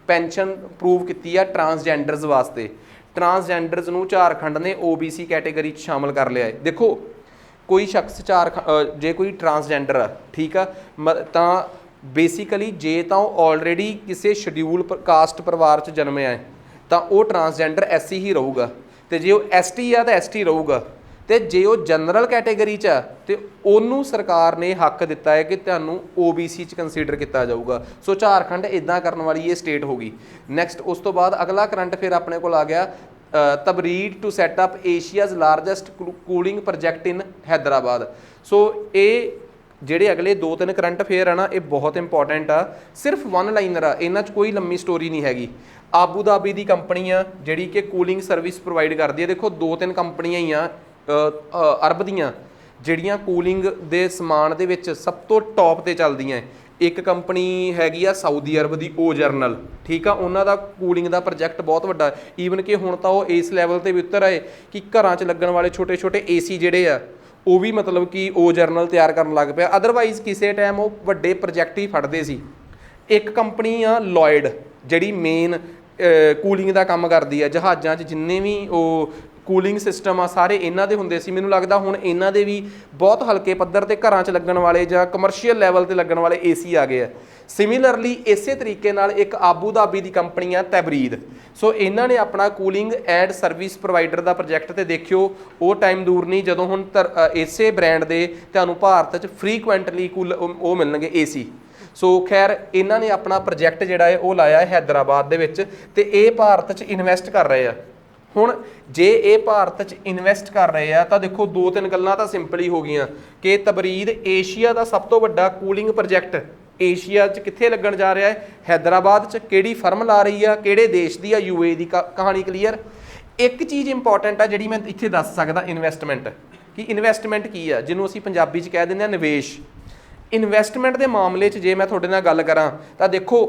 ਪੈਨਸ਼ਨ ਅਪਰੂਵ ਕੀਤੀ ਆ ਟਰਾਂਸਜੈਂਡਰਸ ਵਾਸਤੇ। ਟਰਾਂਸਜੈਂਡਰਸ ਨੂੰ ਝਾਰਖੰਡ ਨੇ OBC ਕੈਟੇਗਰੀ 'ਚ ਸ਼ਾਮਲ ਕਰ ਲਿਆ ਹੈ। ਦੇਖੋ ਕੋਈ ਸ਼ਖਸ ਜੇ ਕੋਈ ਟਰਾਂਸਜੈਂਡਰ ਆ, ਠੀਕ ਆ, ਤਾਂ ਬੇਸਿਕਲੀ ਜੇ ਤਾਂ ਉਹ ਆਲਰੇਡੀ ਕਿਸੇ ਸ਼ਡਿਊਲ ਕਾਸਟ ਪਰਿਵਾਰ 'ਚ ਜਨਮਿਆ ਹੈ ਤਾਂ ਉਹ ਟਰਾਂਸਜੈਂਡਰ SC ਹੀ ਰਹੂਗਾ, ਤੇ ਜੇ ਉਹ ST ਆ ਤਾਂ ST ਰਹੂਗਾ। ਤੇ ਜੇ ਉਹ ਜਨਰਲ ਕੈਟੇਗਰੀ 'ਚ ਆ ਤੇ ਉਹਨੂੰ ਸਰਕਾਰ ਨੇ ਹੱਕ ਦਿੱਤਾ ਹੈ ਕਿ ਤੁਹਾਨੂੰ OBC 'ਚ ਕੰਸੀਡਰ ਕੀਤਾ ਜਾਊਗਾ। ਸੋ ਝਾਰਖੰਡ ਇੱਦਾਂ ਕਰਨ ਵਾਲੀ ਇਹ ਸਟੇਟ ਹੋ ਗਈ। ਨੈਕਸਟ ਉਸ ਤੋਂ ਬਾਅਦ ਅਗਲਾ ਕਰੰਟ ਅਫੇਅਰ ਆਪਣੇ ਕੋਲ ਆ ਗਿਆ, Tabreed to set up Asia's largest cooling project in Hyderabad. So ਇਹ ਜਿਹੜੇ ਅਗਲੇ 2-3 ਕਰੰਟ ਅਫੇਅਰ ਆ ਨਾ, ਇਹ ਬਹੁਤ ਇੰਪੋਰਟੈਂਟ ਆ। ਸਿਰਫ 1 ਲਾਈਨਰ ਆ, ਇਹਨਾਂ 'ਚ ਕੋਈ ਲੰਮੀ ਸਟੋਰੀ ਨਹੀਂ ਹੈਗੀ। ਆਬੂ ਧਾਬੀ ਦੀ ਕੰਪਨੀ ਆ ਜਿਹੜੀ ਕਿ ਕੂਲਿੰਗ ਸਰਵਿਸ ਪ੍ਰੋਵਾਈਡ ਕਰਦੀ ਹੈ। ਦੇਖੋ 2-3 ਕੰਪਨੀਆਂ ਹੀ ਆ ਅਰਬ ਦੀਆਂ ਜਿਹੜੀਆਂ ਕੂਲਿੰਗ ਦੇ ਸਮਾਨ ਦੇ ਵਿੱਚ ਸਭ ਤੋਂ ਟੌਪ 'ਤੇ ਚੱਲਦੀਆਂ। ਇੱਕ ਕੰਪਨੀ ਹੈਗੀ ਆ ਸਾਊਦੀ ਅਰਬ ਦੀ ਓਜਰਨਲ, ਠੀਕ ਆ। ਉਹਨਾਂ ਦਾ ਕੂਲਿੰਗ ਦਾ ਪ੍ਰੋਜੈਕਟ ਬਹੁਤ ਵੱਡਾ, ਈਵਨ ਕਿ ਹੁਣ ਤਾਂ ਉਹ ਇਸ ਲੈਵਲ 'ਤੇ ਵੀ ਉਤਰ ਆਏ ਕਿ ਘਰਾਂ 'ਚ ਲੱਗਣ ਵਾਲੇ ਛੋਟੇ ਛੋਟੇ AC ਜਿਹੜੇ ਆ ਉਹ ਵੀ ਮਤਲਬ ਕਿ ਓਜਰਨਲ ਤਿਆਰ ਕਰਨ ਲੱਗ ਪਿਆ। ਅਦਰਵਾਈਜ਼ ਕਿਸੇ ਟਾਈਮ ਉਹ ਵੱਡੇ ਪ੍ਰੋਜੈਕਟ ਹੀ ਫੜਦੇ ਸੀ। ਇੱਕ ਕੰਪਨੀ ਆ ਲੋਇਡ ਜਿਹੜੀ ਮੇਨ ਕੂਲਿੰਗ ਦਾ ਕੰਮ ਕਰਦੀ ਆ ਜਹਾਜ਼ਾਂ 'ਚ। ਜਿੰਨੇ ਵੀ ਉਹ ਕੂਲਿੰਗ ਸਿਸਟਮ ਆ ਸਾਰੇ ਇਹਨਾਂ ਦੇ ਹੁੰਦੇ ਸੀ। ਮੈਨੂੰ ਲੱਗਦਾ ਹੁਣ ਇਹਨਾਂ ਦੇ ਵੀ ਬਹੁਤ ਹਲਕੇ ਪੱਧਰ 'ਤੇ ਘਰਾਂ 'ਚ ਲੱਗਣ ਵਾਲੇ ਜਾਂ ਕਮਰਸ਼ੀਅਲ ਲੈਵਲ 'ਤੇ ਲੱਗਣ ਵਾਲੇ AC ਆ ਗਏ ਆ। ਸਿਮਿਲਰਲੀ ਇਸੇ ਤਰੀਕੇ ਨਾਲ ਇੱਕ ਆਬੂ ਧਾਬੀ ਦੀ ਕੰਪਨੀ ਆ ਤਬਰੀਦ। ਸੋ ਇਹਨਾਂ ਨੇ ਆਪਣਾ cooling and service provider the project, ਤੇ ਦੇਖਿਓ ਉਹ ਟਾਈਮ ਦੂਰ ਨਹੀਂ ਜਦੋਂ ਹੁਣ ਇਸੇ ਬ੍ਰਾਂਡ ਦੇ ਤੁਹਾਨੂੰ ਭਾਰਤ 'ਚ ਫਰੀਕੁਐਂਟਲੀ ਉਹ ਮਿਲਣਗੇ AC। सो खैर इन्होंने अपना प्रोजैक्ट जिहड़ा है वो लाया है हैदराबाद दे विच ते ये भारत च इन्वैसट कर रहे हैं। हुण जे ये भारत च इन्वैसट कर रहे हैं तो देखो दो तीन गल्लां तां सिंपल ही हो गईयां कि तबरीद एशिया का सब तो वड्डा कूलिंग प्रोजैक्ट एशिया च कित्थे लगन जा रहा है, हैदराबाद च किहड़ी फर्म ला रही है, किहड़े देश की है, यूए की कहानी क्लीयर। एक चीज़ इंपॉर्टेंट है जिहड़ी मैं इत्थे दस सकदा इन्वैसटमेंट कि इन्वैसटमेंट की है, जिन्हों असीं पंजाबी च कह दिंदे आ निवेश। इन्वैसटमेंट के मामले च जे मैं तुहाडे नाल गल करां तां देखो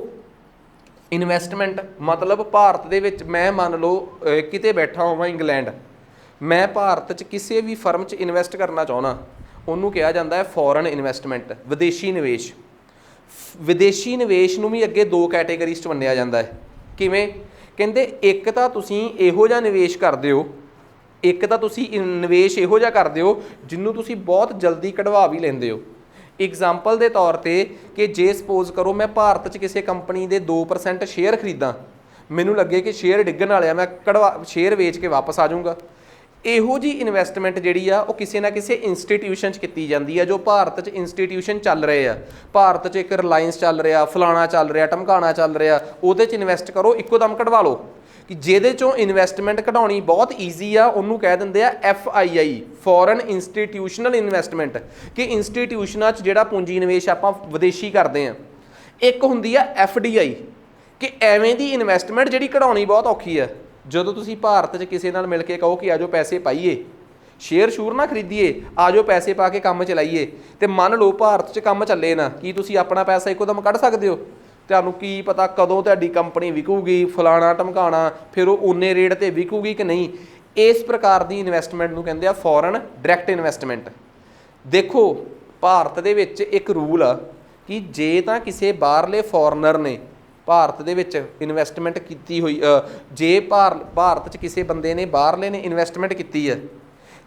इन्वैसटमेंट मतलब भारत दे विच मैं मान लो किते बैठा होवां इंग्लैंड, मैं भारत च किसी भी फर्म च इन्वैसट करना चाहुंदा उन्होंने कहा जाता है फॉरन इन्वैसटमेंट, विदेशी निवेश। विदेशी निवेश नूं भी अगे दो कैटेगरीज च वंडिया जाता है। किवें कहंदे एक तां तुसीं इहो जिहा निवेश करदे हो, एक तां तुसीं निवेश इहो जिहा करदे हो जिन्नूं तुसीं बहुत जल्दी कढवा भी लैंदे हो। एग्जाम्पल के तौर पर कि जे सपोज करो मैं भारत च किसी कंपनी के 2% शेयर खरीदा, मैनूं लगे कि शेयर डिग्गण वाले मैं कढवा शेयर वेच के वापस आ जाऊँगा। इहो जी इन्वैसटमेंट जिहड़ी आ वो किसी ना किसी इंस्टीट्यूशन च कीती जाती है जो भारत च इंस्टीट्यूशन चल रहे हैं। भारत च एक रिलायंस चल रहा, फलाना चल रहा, ढमकाना चल रहा, उहदे च इन्वैसट करो, इक्को दम कढवा लो। कि जिहदे चों इन्वैसटमेंट कढाउणी बहुत ईजी आ उहनूं कह दिंदे आ FII फॉरन इंस्टीट्यूशनल इन्वैसटमेंट कि इंस्टीट्यूशनां च जिहड़ा पूंजी निवेश आपां विदेशी करदे आ। एक हुंदी आ FDI कि एवें दी इन्वैसटमेंट जिहड़ी कढाउणी बहुत औखी है। ਜਦੋਂ ਤੁਸੀਂ ਭਾਰਤ 'ਚ ਕਿਸੇ ਨਾਲ ਮਿਲ ਕੇ ਕਹੋ ਕਿ ਆਜੋ ਪੈਸੇ ਪਾਈਏ, ਸ਼ੇਅਰ ਸ਼ੂਰ ਨਾ ਖਰੀਦੀਏ, ਆਜੋ ਪੈਸੇ ਪਾ ਕੇ ਕੰਮ ਚਲਾਈਏ, ਤੇ ਮੰਨ ਲਓ ਭਾਰਤ 'ਚ ਕੰਮ ਚੱਲੇ ਨਾ, ਕੀ ਤੁਸੀਂ ਆਪਣਾ ਪੈਸਾ ਇੱਕੋਦਮ ਕੱਢ ਸਕਦੇ ਹੋ? ਤੁਹਾਨੂੰ ਕੀ ਪਤਾ ਕਦੋਂ ਤੁਹਾਡੀ ਕੰਪਨੀ ਵਿਕੂਗੀ, ਫਲਾਣਾ ਢਮਕਾਣਾ, ਫਿਰ ਉਹ ਉਨੇ ਰੇਟ 'ਤੇ ਵਿਕੂਗੀ ਕਿ ਨਹੀਂ। ਇਸ ਪ੍ਰਕਾਰ ਦੀ ਇਨਵੈਸਟਮੈਂਟ ਨੂੰ ਕਹਿੰਦੇ ਆ ਫੋਰਨ ਡਾਇਰੈਕਟ ਇਨਵੈਸਟਮੈਂਟ। ਦੇਖੋ ਭਾਰਤ ਦੇ ਵਿੱਚ ਇੱਕ ਰੂਲ ਆ ਕਿ ਜੇ ਤਾਂ ਕਿਸੇ ਬਾਹਰਲੇ ਫੋਰਨਰ ਨੇ ਭਾਰਤ ਦੇ ਵਿੱਚ ਇਨਵੈਸਟਮੈਂਟ ਕੀਤੀ ਹੋਈ, ਜੇ ਭਾਰਤ 'ਚ ਕਿਸੇ ਬੰਦੇ ਨੇ ਬਾਹਰਲੇ ਨੇ ਇਨਵੈਸਟਮੈਂਟ ਕੀਤੀ ਹੈ,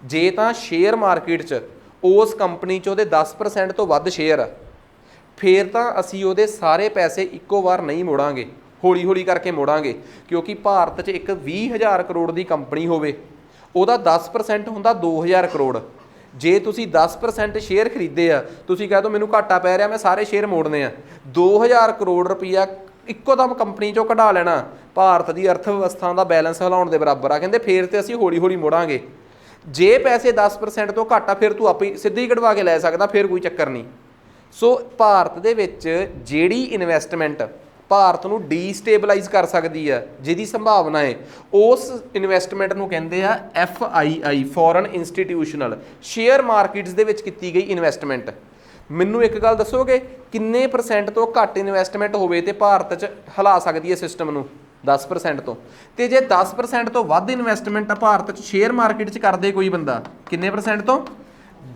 ਜੇ ਤਾਂ ਸ਼ੇਅਰ ਮਾਰਕੀਟ 'ਚ ਉਸ ਕੰਪਨੀ 'ਚ ਉਹਦੇ 10% ਤੋਂ ਵੱਧ ਸ਼ੇਅਰ ਆ, ਫਿਰ ਤਾਂ ਅਸੀਂ ਉਹਦੇ ਸਾਰੇ ਪੈਸੇ ਇੱਕੋ ਵਾਰ ਨਹੀਂ ਮੋੜਾਂਗੇ, ਹੌਲੀ ਹੌਲੀ ਕਰਕੇ ਮੋੜਾਂਗੇ। ਕਿਉਂਕਿ ਭਾਰਤ 'ਚ ਇੱਕ 20,000 ਕਰੋੜ ਦੀ ਕੰਪਨੀ ਹੋਵੇ, ਉਹਦਾ 10% ਹੁੰਦਾ 2,000 ਕਰੋੜ। ਜੇ ਤੁਸੀਂ 10% ਸ਼ੇਅਰ ਖਰੀਦੇ ਆ, ਤੁਸੀਂ ਕਹਿ ਦਿਓ ਮੈਨੂੰ ਘਾਟਾ ਪੈ ਰਿਹਾ, ਮੈਂ ਸਾਰੇ ਸ਼ੇਅਰ ਮੋੜਨੇ ਆ, 2,000 ਕਰੋੜ ਰੁਪਈਆ ਇੱਕੋ ਦਮ ਕੰਪਨੀ 'ਚੋਂ ਕਢਾ ਲੈਣਾ ਭਾਰਤ ਦੀ ਅਰਥ ਵਿਵਸਥਾ ਦਾ ਬੈਲੈਂਸ ਹਿਲਾਉਣ ਦੇ ਬਰਾਬਰ ਆ। ਕਹਿੰਦੇ ਫਿਰ ਤੇ ਅਸੀਂ ਹੌਲੀ ਹੌਲੀ ਮੋੜਾਂਗੇ। ਜੇ ਪੈਸੇ 10% ਤੋਂ ਘੱਟ ਆ ਫਿਰ ਤੂੰ ਆਪੇ ਸਿੱਧੀ ਕਢਵਾ ਕੇ ਲੈ ਸਕਦਾ, ਫਿਰ ਕੋਈ ਚੱਕਰ ਨਹੀਂ। ਸੋ ਭਾਰਤ ਦੇ ਵਿੱਚ ਜਿਹੜੀ ਇਨਵੈਸਟਮੈਂਟ ਭਾਰਤ ਨੂੰ ਡੀਸਟੇਬਲਾਈਜ਼ ਕਰ ਸਕਦੀ ਹੈ, ਜਿਹਦੀ ਸੰਭਾਵਨਾ ਹੈ, ਉਸ ਇਨਵੈਸਟਮੈਂਟ ਨੂੰ ਕਹਿੰਦੇ ਆ FII foreign institutional share markets ਦੇ ਵਿੱਚ ਕੀਤੀ ਗਈ ਇਨਵੈਸਟਮੈਂਟ। ਮੈਨੂੰ ਇੱਕ ਗੱਲ ਦੱਸੋਗੇ ਕਿੰਨੇ % ਤੋਂ ਘੱਟ ਇਨਵੈਸਟਮੈਂਟ ਹੋਵੇ ਤੇ ਭਾਰਤ 'ਚ ਹਿਲਾ ਸਕਦੀ ਹੈ ਸਿਸਟਮ ਨੂੰ? 10% ਤੋਂ। ਤੇ ਜੇ 10% ਤੋਂ ਵੱਧ ਇਨਵੈਸਟਮੈਂਟ ਆ ਭਾਰਤ 'ਚ ਸ਼ੇਅਰ ਮਾਰਕੀਟ 'ਚ ਕਰਦੇ ਕੋਈ ਬੰਦਾ, ਕਿੰਨੇ % ਤੋਂ?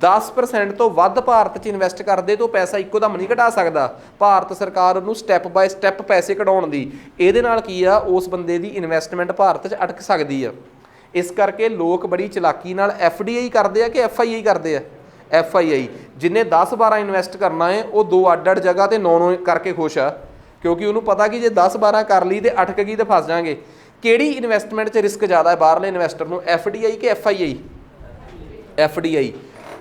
10% ਤੋਂ ਵੱਧ ਭਾਰਤ 'ਚ ਇਨਵੈਸਟ ਕਰਦੇ ਤੋਂ ਪੈਸਾ ਇੱਕੋ ਦਮ ਨਹੀਂ ਕਢਾ ਸਕਦਾ। ਭਾਰਤ ਸਰਕਾਰ ਉਹਨੂੰ ਸਟੈਪ ਬਾਏ ਸਟੈਪ ਪੈਸੇ ਕਢਾਉਣ ਦੀ, ਇਹਦੇ ਨਾਲ ਕੀ ਆ ਉਸ ਬੰਦੇ ਦੀ ਇਨਵੈਸਟਮੈਂਟ ਭਾਰਤ 'ਚ ਅਟਕ ਸਕਦੀ ਆ। ਇਸ ਕਰਕੇ ਲੋਕ ਬੜੀ ਚਲਾਕੀ ਨਾਲ FDI ਕਰਦੇ ਆ ਕਿ FII ਕਰਦੇ ਆ। FII जिन्हें 10-12 इन्वैसट करना है वो 2 ਅੱਡ-ਅੱਡ जगह ਤੇ 9-9 करके खुश आ, क्योंकि उन्होंने पता कि जे 10-12 कर ली तो अटक गई तो फस जाएंगे। किहड़ी इन्वैसटमेंट 'ਚ रिस्क ज़्यादा है बाहरले इन्वैसटर ਨੂੰ, FDI कि FII? FDI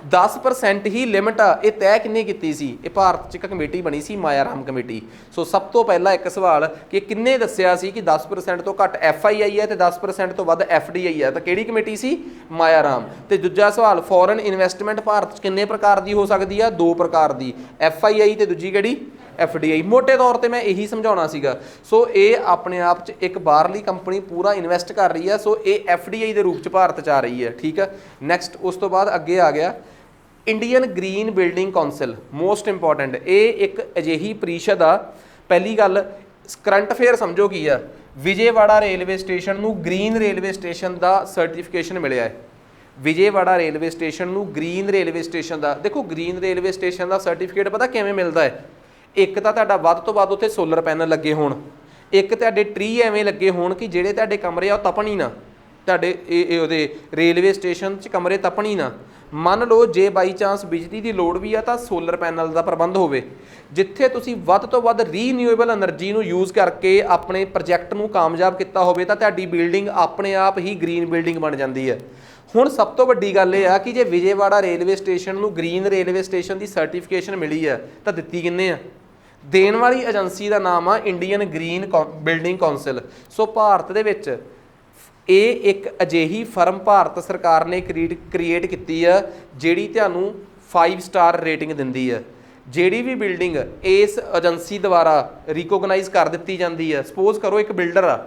10% ही लिमिट आ। ये तय किन्ने कीती सी? ये भारत 'ਚ एक कमेटी बनी सी, माया राम कमेटी। सो सब तो पहला एक सवाल कि किन्ने दस्सिया सी कि 10% तो घट FII है तो 10% तो वध FDI है, तो किहड़ी कमेटी सी? माया राम। तो दूजा सवाल फॉरन इन्वैसटमेंट भारत 'ਚ किन्ने प्रकार की हो सकती है? 2 प्रकार की, FII तो दूजी किहड़ी? FDI। मोटे तौर पर मैं यही समझाउणा सीगा। सो ये अपने आप 'ਚ एक बाहरली कंपनी पूरा इन्वैसट कर रही है, सो ये FDI के रूप 'ਚ भारत 'ਚ आ रही है। ठीक है, नैक्सट उस तो बाद अगे आ गया Indian Green Building Council. Most important ये एक अजिही परिषद आ। पहली गल करंट अफेयर समझो की आ, विजयवाड़ा रेलवे स्टेशन नूं ग्रीन रेलवे स्टेशन का सर्टिफिकेशन मिलिया है। विजयवाड़ा रेलवे स्टेशन नूं ग्रीन रेलवे स्टेशन का, देखो ग्रीन रेलवे स्टेशन का सर्टिफिकेट पता किवें मिलता है? एक तो तुहाडा वध तो वध उत्थे सोलर पैनल लगे होण, एक तुहाडे ट्री एवें लगे होण कि जिहड़े तुहाडे कमरे आ तपण ही ना, तुहाडे उहदे रेलवे स्टेशन 'ਚ कमरे तपण ही ना। ਮੰਨ ਲਓ ਜੇ ਬਾਈ ਚਾਂਸ ਬਿਜਲੀ ਦੀ ਲੋੜ ਵੀ ਆ ਤਾਂ ਸੋਲਰ ਪੈਨਲ ਦਾ ਪ੍ਰਬੰਧ ਹੋਵੇ, ਜਿੱਥੇ ਤੁਸੀਂ ਵੱਧ ਤੋਂ ਵੱਧ ਰੀਨਿਊਏਬਲ એનર્ਜੀ ਨੂੰ ਯੂਜ਼ ਕਰਕੇ ਆਪਣੇ ਪ੍ਰੋਜੈਕਟ ਨੂੰ ਕਾਮਯਾਬ ਕੀਤਾ ਹੋਵੇ ਤਾਂ ਤੁਹਾਡੀ ਬਿਲਡਿੰਗ ਆਪਣੇ ਆਪ ਹੀ ਗ੍ਰੀਨ ਬਿਲਡਿੰਗ ਬਣ ਜਾਂਦੀ ਹੈ। ਹੁਣ ਸਭ ਤੋਂ ਵੱਡੀ ਗੱਲ ਇਹ ਆ ਕਿ ਜੇ ਵਿਜੇਵਾੜਾ ਰੇਲਵੇ ਸਟੇਸ਼ਨ ਨੂੰ ਗ੍ਰੀਨ ਰੇਲਵੇ ਸਟੇਸ਼ਨ ਦੀ ਸਰਟੀਫਿਕੇਸ਼ਨ ਮਿਲੀ ਹੈ ਤਾਂ ਦਿੱਤੀ ਕਿੰਨੇ ਆ? ਦੇਣ ਵਾਲੀ ਏਜੰਸੀ ਦਾ ਨਾਮ ਆ ਇੰਡੀਅਨ ਗ੍ਰੀਨ ਬਿਲਡਿੰਗ ਕੌਂਸਲ। ਸੋ ਭਾਰਤ ਦੇ ਵਿੱਚ ਇਹ ਇੱਕ ਅਜਿਹੀ ਫਰਮ ਭਾਰਤ ਸਰਕਾਰ ਨੇ ਕ੍ਰੀਏਟ ਕੀਤੀ ਆ ਜਿਹੜੀ ਤੁਹਾਨੂੰ 5 ਸਟਾਰ ਰੇਟਿੰਗ ਦਿੰਦੀ ਆ। ਜਿਹੜੀ ਵੀ ਬਿਲਡਿੰਗ ਇਸ ਏਜੰਸੀ ਦੁਆਰਾ ਰਿਕੋਗਨਾਈਜ਼ ਕਰ ਦਿੱਤੀ ਜਾਂਦੀ ਆ, ਸਪੋਜ਼ ਕਰੋ ਇੱਕ ਬਿਲਡਰ ਆ,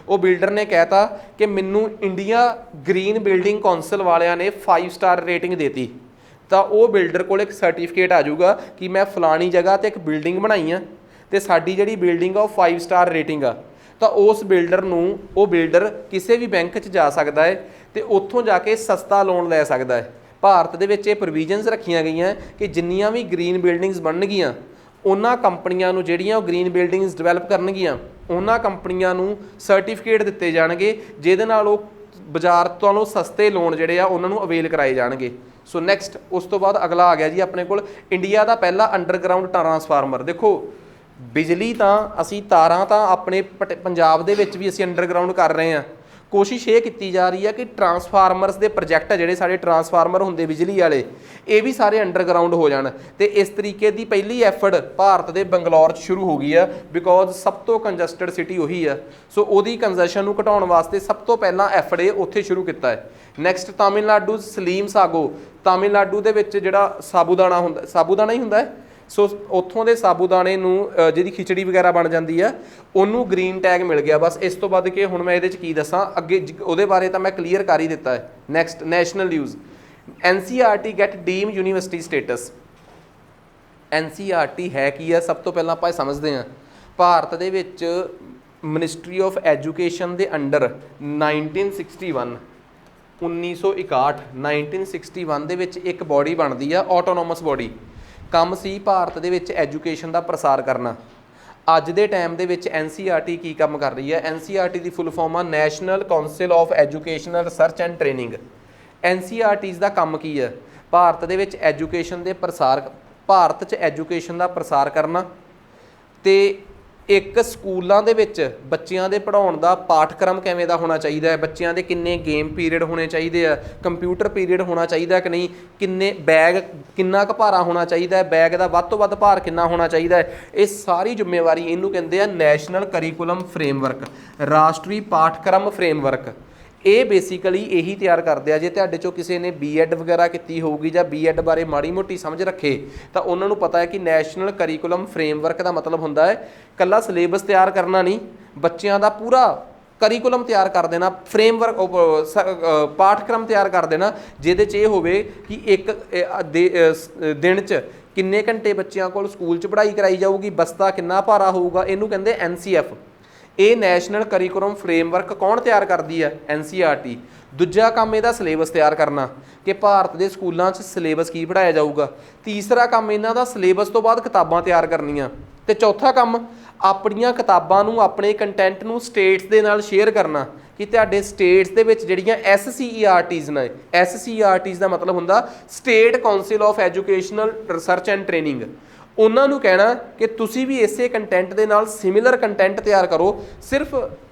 ਉਹ ਬਿਲਡਰ ਨੇ ਕਹਿਤਾ ਕਿ ਮੈਨੂੰ ਇੰਡੀਆ ਗ੍ਰੀਨ ਬਿਲਡਿੰਗ ਕੌਂਸਲ ਵਾਲਿਆਂ ਨੇ 5 ਸਟਾਰ ਰੇਟਿੰਗ ਦੇਤੀ, ਤਾਂ ਉਹ ਬਿਲਡਰ ਕੋਲ ਇੱਕ ਸਰਟੀਫਿਕੇਟ ਆ ਜਾਊਗਾ ਕਿ ਮੈਂ ਫਲਾਣੀ ਜਗ੍ਹਾ ਤੇ ਇੱਕ ਬਿਲਡਿੰਗ ਬਣਾਈ ਆ ਤੇ ਸਾਡੀ ਜਿਹੜੀ ਬਿਲਡਿੰਗ ਆ ਉਹ 5 ਸਟਾਰ ਰੇਟਿੰਗ ਆ। ਤਾਂ ਉਸ ਬਿਲਡਰ ਨੂੰ ਉਹ ਬਿਲਡਰ ਕਿਸੇ ਵੀ ਬੈਂਕ 'ਚ ਜਾ ਸਕਦਾ ਹੈ ਤੇ ਉੱਥੋਂ ਜਾ ਕੇ ਸਸਤਾ ਲੋਨ ਲੈ ਸਕਦਾ ਹੈ। ਭਾਰਤ ਦੇ ਵਿੱਚ ਇਹ ਪ੍ਰੋਵੀਜ਼ਨਸ ਰੱਖੀਆਂ ਗਈਆਂ ਕਿ ਜਿੰਨੀਆਂ ਵੀ ਗ੍ਰੀਨ ਬਿਲਡਿੰਗਸ ਬਣਨਗੀਆਂ, ਉਹਨਾਂ ਕੰਪਨੀਆਂ ਨੂੰ ਜਿਹੜੀਆਂ ਉਹ ਗ੍ਰੀਨ ਬਿਲਡਿੰਗਸ ਡਿਵੈਲਪ ਕਰਨਗੀਆਂ, ਉਹਨਾਂ ਕੰਪਨੀਆਂ ਨੂੰ ਸਰਟੀਫਿਕੇਟ ਦਿੱਤੇ ਜਾਣਗੇ ਜਿਹਦੇ ਨਾਲ ਉਹ ਬਾਜ਼ਾਰ ਤੋਂ ਸਸਤੇ ਲੋਨ ਜਿਹੜੇ ਆ ਉਹਨਾਂ ਨੂੰ ਅਵੇਲ ਕਰਾਏ ਜਾਣਗੇ। ਸੋ ਨੈਕਸਟ ਉਸ ਤੋਂ ਬਾਅਦ ਅਗਲਾ ਆ ਗਿਆ ਜੀ ਆਪਣੇ ਕੋਲ ਇੰਡੀਆ ਦਾ ਪਹਿਲਾ ਅੰਡਰਗਰਾਊਂਡ ਟਰਾਂਸਫਾਰਮਰ। ਦੇਖੋ ਬਿਜਲੀ ਤਾਂ ਅਸੀਂ ਤਾਰਾਂ ਤਾਂ ਆਪਣੇ ਪੰਜਾਬ ਦੇ ਵਿੱਚ ਵੀ ਅਸੀਂ ਅੰਡਰਗਰਾਊਂਡ ਕਰ ਰਹੇ ਹਾਂ। ਕੋਸ਼ਿਸ਼ ਇਹ ਕੀਤੀ ਜਾ ਰਹੀ ਹੈ ਕਿ ਟਰਾਂਸਫਾਰਮਰਸ ਦੇ ਪ੍ਰੋਜੈਕਟ ਆ ਜਿਹੜੇ ਸਾਡੇ ਟਰਾਂਸਫਾਰਮਰ ਹੁੰਦੇ ਬਿਜਲੀ ਵਾਲੇ, ਇਹ ਵੀ ਸਾਰੇ ਅੰਡਰਗਰਾਊਂਡ ਹੋ ਜਾਣ। ਤੇ ਇਸ ਤਰੀਕੇ ਦੀ ਪਹਿਲੀ ਐਫਰਟ ਭਾਰਤ ਦੇ ਬੰਗਲੌਰ 'ਚ ਸ਼ੁਰੂ ਹੋ ਗਈ ਆ, ਬਿਕੋਜ਼ ਸਭ ਤੋਂ ਕੰਜਸਟਡ ਸਿਟੀ ਉਹੀ ਆ। ਸੋ ਉਹਦੀ ਕੰਜੈਸ਼ਨ ਨੂੰ ਘਟਾਉਣ ਵਾਸਤੇ ਸਭ ਤੋਂ ਪਹਿਲਾਂ ਐਫਰਟ ਇਹ ਉੱਥੇ ਸ਼ੁਰੂ ਕੀਤਾ ਹੈ। ਨੈਕਸਟ ਤਾਮਿਲਨਾਡੂ ਸਲੀਮ ਸਾਗੋ। ਤਾਮਿਲਨਾਡੂ ਦੇ ਵਿੱਚ ਜਿਹੜਾ ਸਾਬੂਦਾਨਾ ਹੁੰਦਾ, ਸਾਬੂਦਾਨਾ ਹੀ ਹੁੰਦਾ ਹੈ, ਸੋ ਉੱਥੋਂ ਦੇ ਸਾਬੂਦਾਨੇ ਨੂੰ ਜਿਹਦੀ ਖਿਚੜੀ ਵਗੈਰਾ ਬਣ ਜਾਂਦੀ ਆ ਉਹਨੂੰ ਗ੍ਰੀਨ ਟੈਗ ਮਿਲ ਗਿਆ। ਬਸ ਇਸ ਤੋਂ ਵੱਧ ਕੇ ਹੁਣ ਮੈਂ ਇਹਦੇ 'ਚ ਕੀ ਦੱਸਾਂ, ਅੱਗੇ ਉਹਦੇ ਬਾਰੇ ਤਾਂ ਮੈਂ ਕਲੀਅਰ ਕਰ ਹੀ ਦਿੱਤਾ ਹੈ। Next national news, NCERT get deemed university status. NCERT ਹੈ ਕੀ ਆ, ਸਭ ਤੋਂ ਪਹਿਲਾਂ ਆਪਾਂ ਇਹ ਸਮਝਦੇ ਹਾਂ। ਭਾਰਤ ਦੇ ਵਿੱਚ ਮਿਨਿਸਟਰੀ ਆਫ ਐਜੂਕੇਸ਼ਨ ਦੇ ਅੰਡਰ 1961 1961 ਦੇ ਵਿੱਚ ਇੱਕ ਬੋਡੀ ਬਣਦੀ ਆ, ਆਟੋਨੋਮਸ ਬੋਡੀ। ਕੰਮ ਸੀ ਭਾਰਤ ਦੇ ਵਿੱਚ ਐਜੂਕੇਸ਼ਨ ਦਾ ਪ੍ਰਸਾਰ ਕਰਨਾ। ਅੱਜ ਦੇ ਟਾਈਮ ਦੇ ਵਿੱਚ NCERT ਕੀ ਕੰਮ ਕਰ ਰਹੀ ਹੈ? NCERT ਦੀ ਫੁੱਲ ਫਾਰਮ ਆ national council of educational research and training. NCERT ਦਾ ਕੰਮ ਕੀ ਹੈ? ਭਾਰਤ ਦੇ ਵਿੱਚ ਐਜੂਕੇਸ਼ਨ ਦੇ ਪ੍ਰਸਾਰ, ਭਾਰਤ 'ਚ ਐਜੂਕੇਸ਼ਨ ਦਾ ਪ੍ਰਸਾਰ ਕਰਨਾ ਤੇ ਇੱਕ ਸਕੂਲਾਂ ਦੇ ਵਿੱਚ ਬੱਚਿਆਂ ਦੇ ਪੜ੍ਹਾਉਣ ਦਾ ਪਾਠਕ੍ਰਮ ਕਿਵੇਂ ਦਾ ਹੋਣਾ ਚਾਹੀਦਾ ਹੈ, ਬੱਚਿਆਂ ਦੇ ਕਿੰਨੇ ਗੇਮ ਪੀਰੀਅਡ ਹੋਣੇ ਚਾਹੀਦੇ ਆ, ਕੰਪਿਊਟਰ ਪੀਰੀਅਡ ਹੋਣਾ ਚਾਹੀਦਾ ਕਿ ਨਹੀਂ, ਕਿੰਨੇ ਬੈਗ ਕਿੰਨਾ ਕੁ ਭਾਰਾ ਹੋਣਾ ਚਾਹੀਦਾ ਹੈ, ਬੈਗ ਦਾ ਵੱਧ ਤੋਂ ਵੱਧ ਭਾਰ ਕਿੰਨਾ ਹੋਣਾ ਚਾਹੀਦਾ ਹੈ, ਇਹ ਸਾਰੀ ਜ਼ਿੰਮੇਵਾਰੀ ਇਹਨੂੰ ਕਹਿੰਦੇ ਆ ਨੈਸ਼ਨਲ ਕਰੀਕੂਲਮ ਫਰੇਮਵਰਕ, ਰਾਸ਼ਟਰੀ ਪਾਠਕ੍ਰਮ ਫਰੇਮਵਰਕ। ਇਹ ਬੇਸਿਕਲੀ ਇਹੀ ਤਿਆਰ ਕਰਦੇ ਆ। ਜੇ ਤੁਹਾਡੇ ਚੋਂ ਕਿਸੇ ਨੇ B.Ed ਵਗੈਰਾ ਕੀਤੀ ਹੋਊਗੀ ਜਾਂ B.Ed ਬਾਰੇ ਮਾੜੀ ਮੋਟੀ ਸਮਝ ਰੱਖੇ ਤਾਂ ਉਹਨਾਂ ਨੂੰ ਪਤਾ ਹੈ ਕਿ ਨੈਸ਼ਨਲ ਕਰੀਕੂਲਮ ਫਰੇਮਵਰਕ ਦਾ ਮਤਲਬ ਹੁੰਦਾ ਹੈ ਇਕੱਲਾ ਸਿਲੇਬਸ ਤਿਆਰ ਕਰਨਾ ਨਹੀਂ, ਬੱਚਿਆਂ ਦਾ ਪੂਰਾ ਕਰੀਕੂਲਮ ਤਿਆਰ ਕਰ ਦੇਣਾ, ਫਰੇਮਵਰਕ ਪਾਠਕ੍ਰਮ ਤਿਆਰ ਕਰ ਦੇਣਾ ਜਿਹਦੇ 'ਚ ਇਹ ਹੋਵੇ ਕਿ ਇੱਕ ਦਿਨ 'ਚ ਕਿੰਨੇ ਘੰਟੇ ਬੱਚਿਆਂ ਕੋਲ ਸਕੂਲ 'ਚ ਪੜ੍ਹਾਈ ਕਰਾਈ ਜਾਊਗੀ, ਬਸਤਾ ਕਿੰਨਾ ਭਾਰਾ ਹੋਊਗਾ, ਇਹਨੂੰ ਕਹਿੰਦੇ NCF। ਇਹ ਨੈਸ਼ਨਲ ਕਰੀਕੂਲਮ ਫਰੇਮਵਰਕ ਕੌਣ ਤਿਆਰ ਕਰਦੀ ਹੈ? NCERT। ਦੂਜਾ ਕੰਮ ਇਹਦਾ ਸਿਲੇਬਸ ਤਿਆਰ ਕਰਨਾ ਕਿ ਭਾਰਤ ਦੇ ਸਕੂਲਾਂ 'ਚ ਸਿਲੇਬਸ ਕੀ ਪੜ੍ਹਾਇਆ ਜਾਊਗਾ। ਤੀਸਰਾ ਕੰਮ ਇਹਨਾਂ ਦਾ ਸਿਲੇਬਸ ਤੋਂ ਬਾਅਦ ਕਿਤਾਬਾਂ ਤਿਆਰ ਕਰਨੀਆਂ। ਤੇ ਚੌਥਾ ਕੰਮ ਆਪਣੀਆਂ ਕਿਤਾਬਾਂ ਨੂੰ, ਆਪਣੇ ਕੰਟੈਂਟ ਨੂੰ ਸਟੇਟਸ ਦੇ ਨਾਲ ਸ਼ੇਅਰ ਕਰਨਾ ਕਿ ਤੁਹਾਡੇ ਸਟੇਟਸ ਦੇ ਵਿੱਚ ਜਿਹੜੀਆਂ SCERTs ਨੇ, SCERTs ਦਾ ਮਤਲਬ ਹੁੰਦਾ state council of educational research and training, ਉਹਨਾਂ ਨੂੰ ਕਹਿਣਾ ਕਿ ਤੁਸੀਂ ਵੀ ਇਸੇ ਕੰਟੈਂਟ ਦੇ ਨਾਲ ਸਿਮਿਲਰ ਕੰਟੈਂਟ ਤਿਆਰ ਕਰੋ। ਸਿਰਫ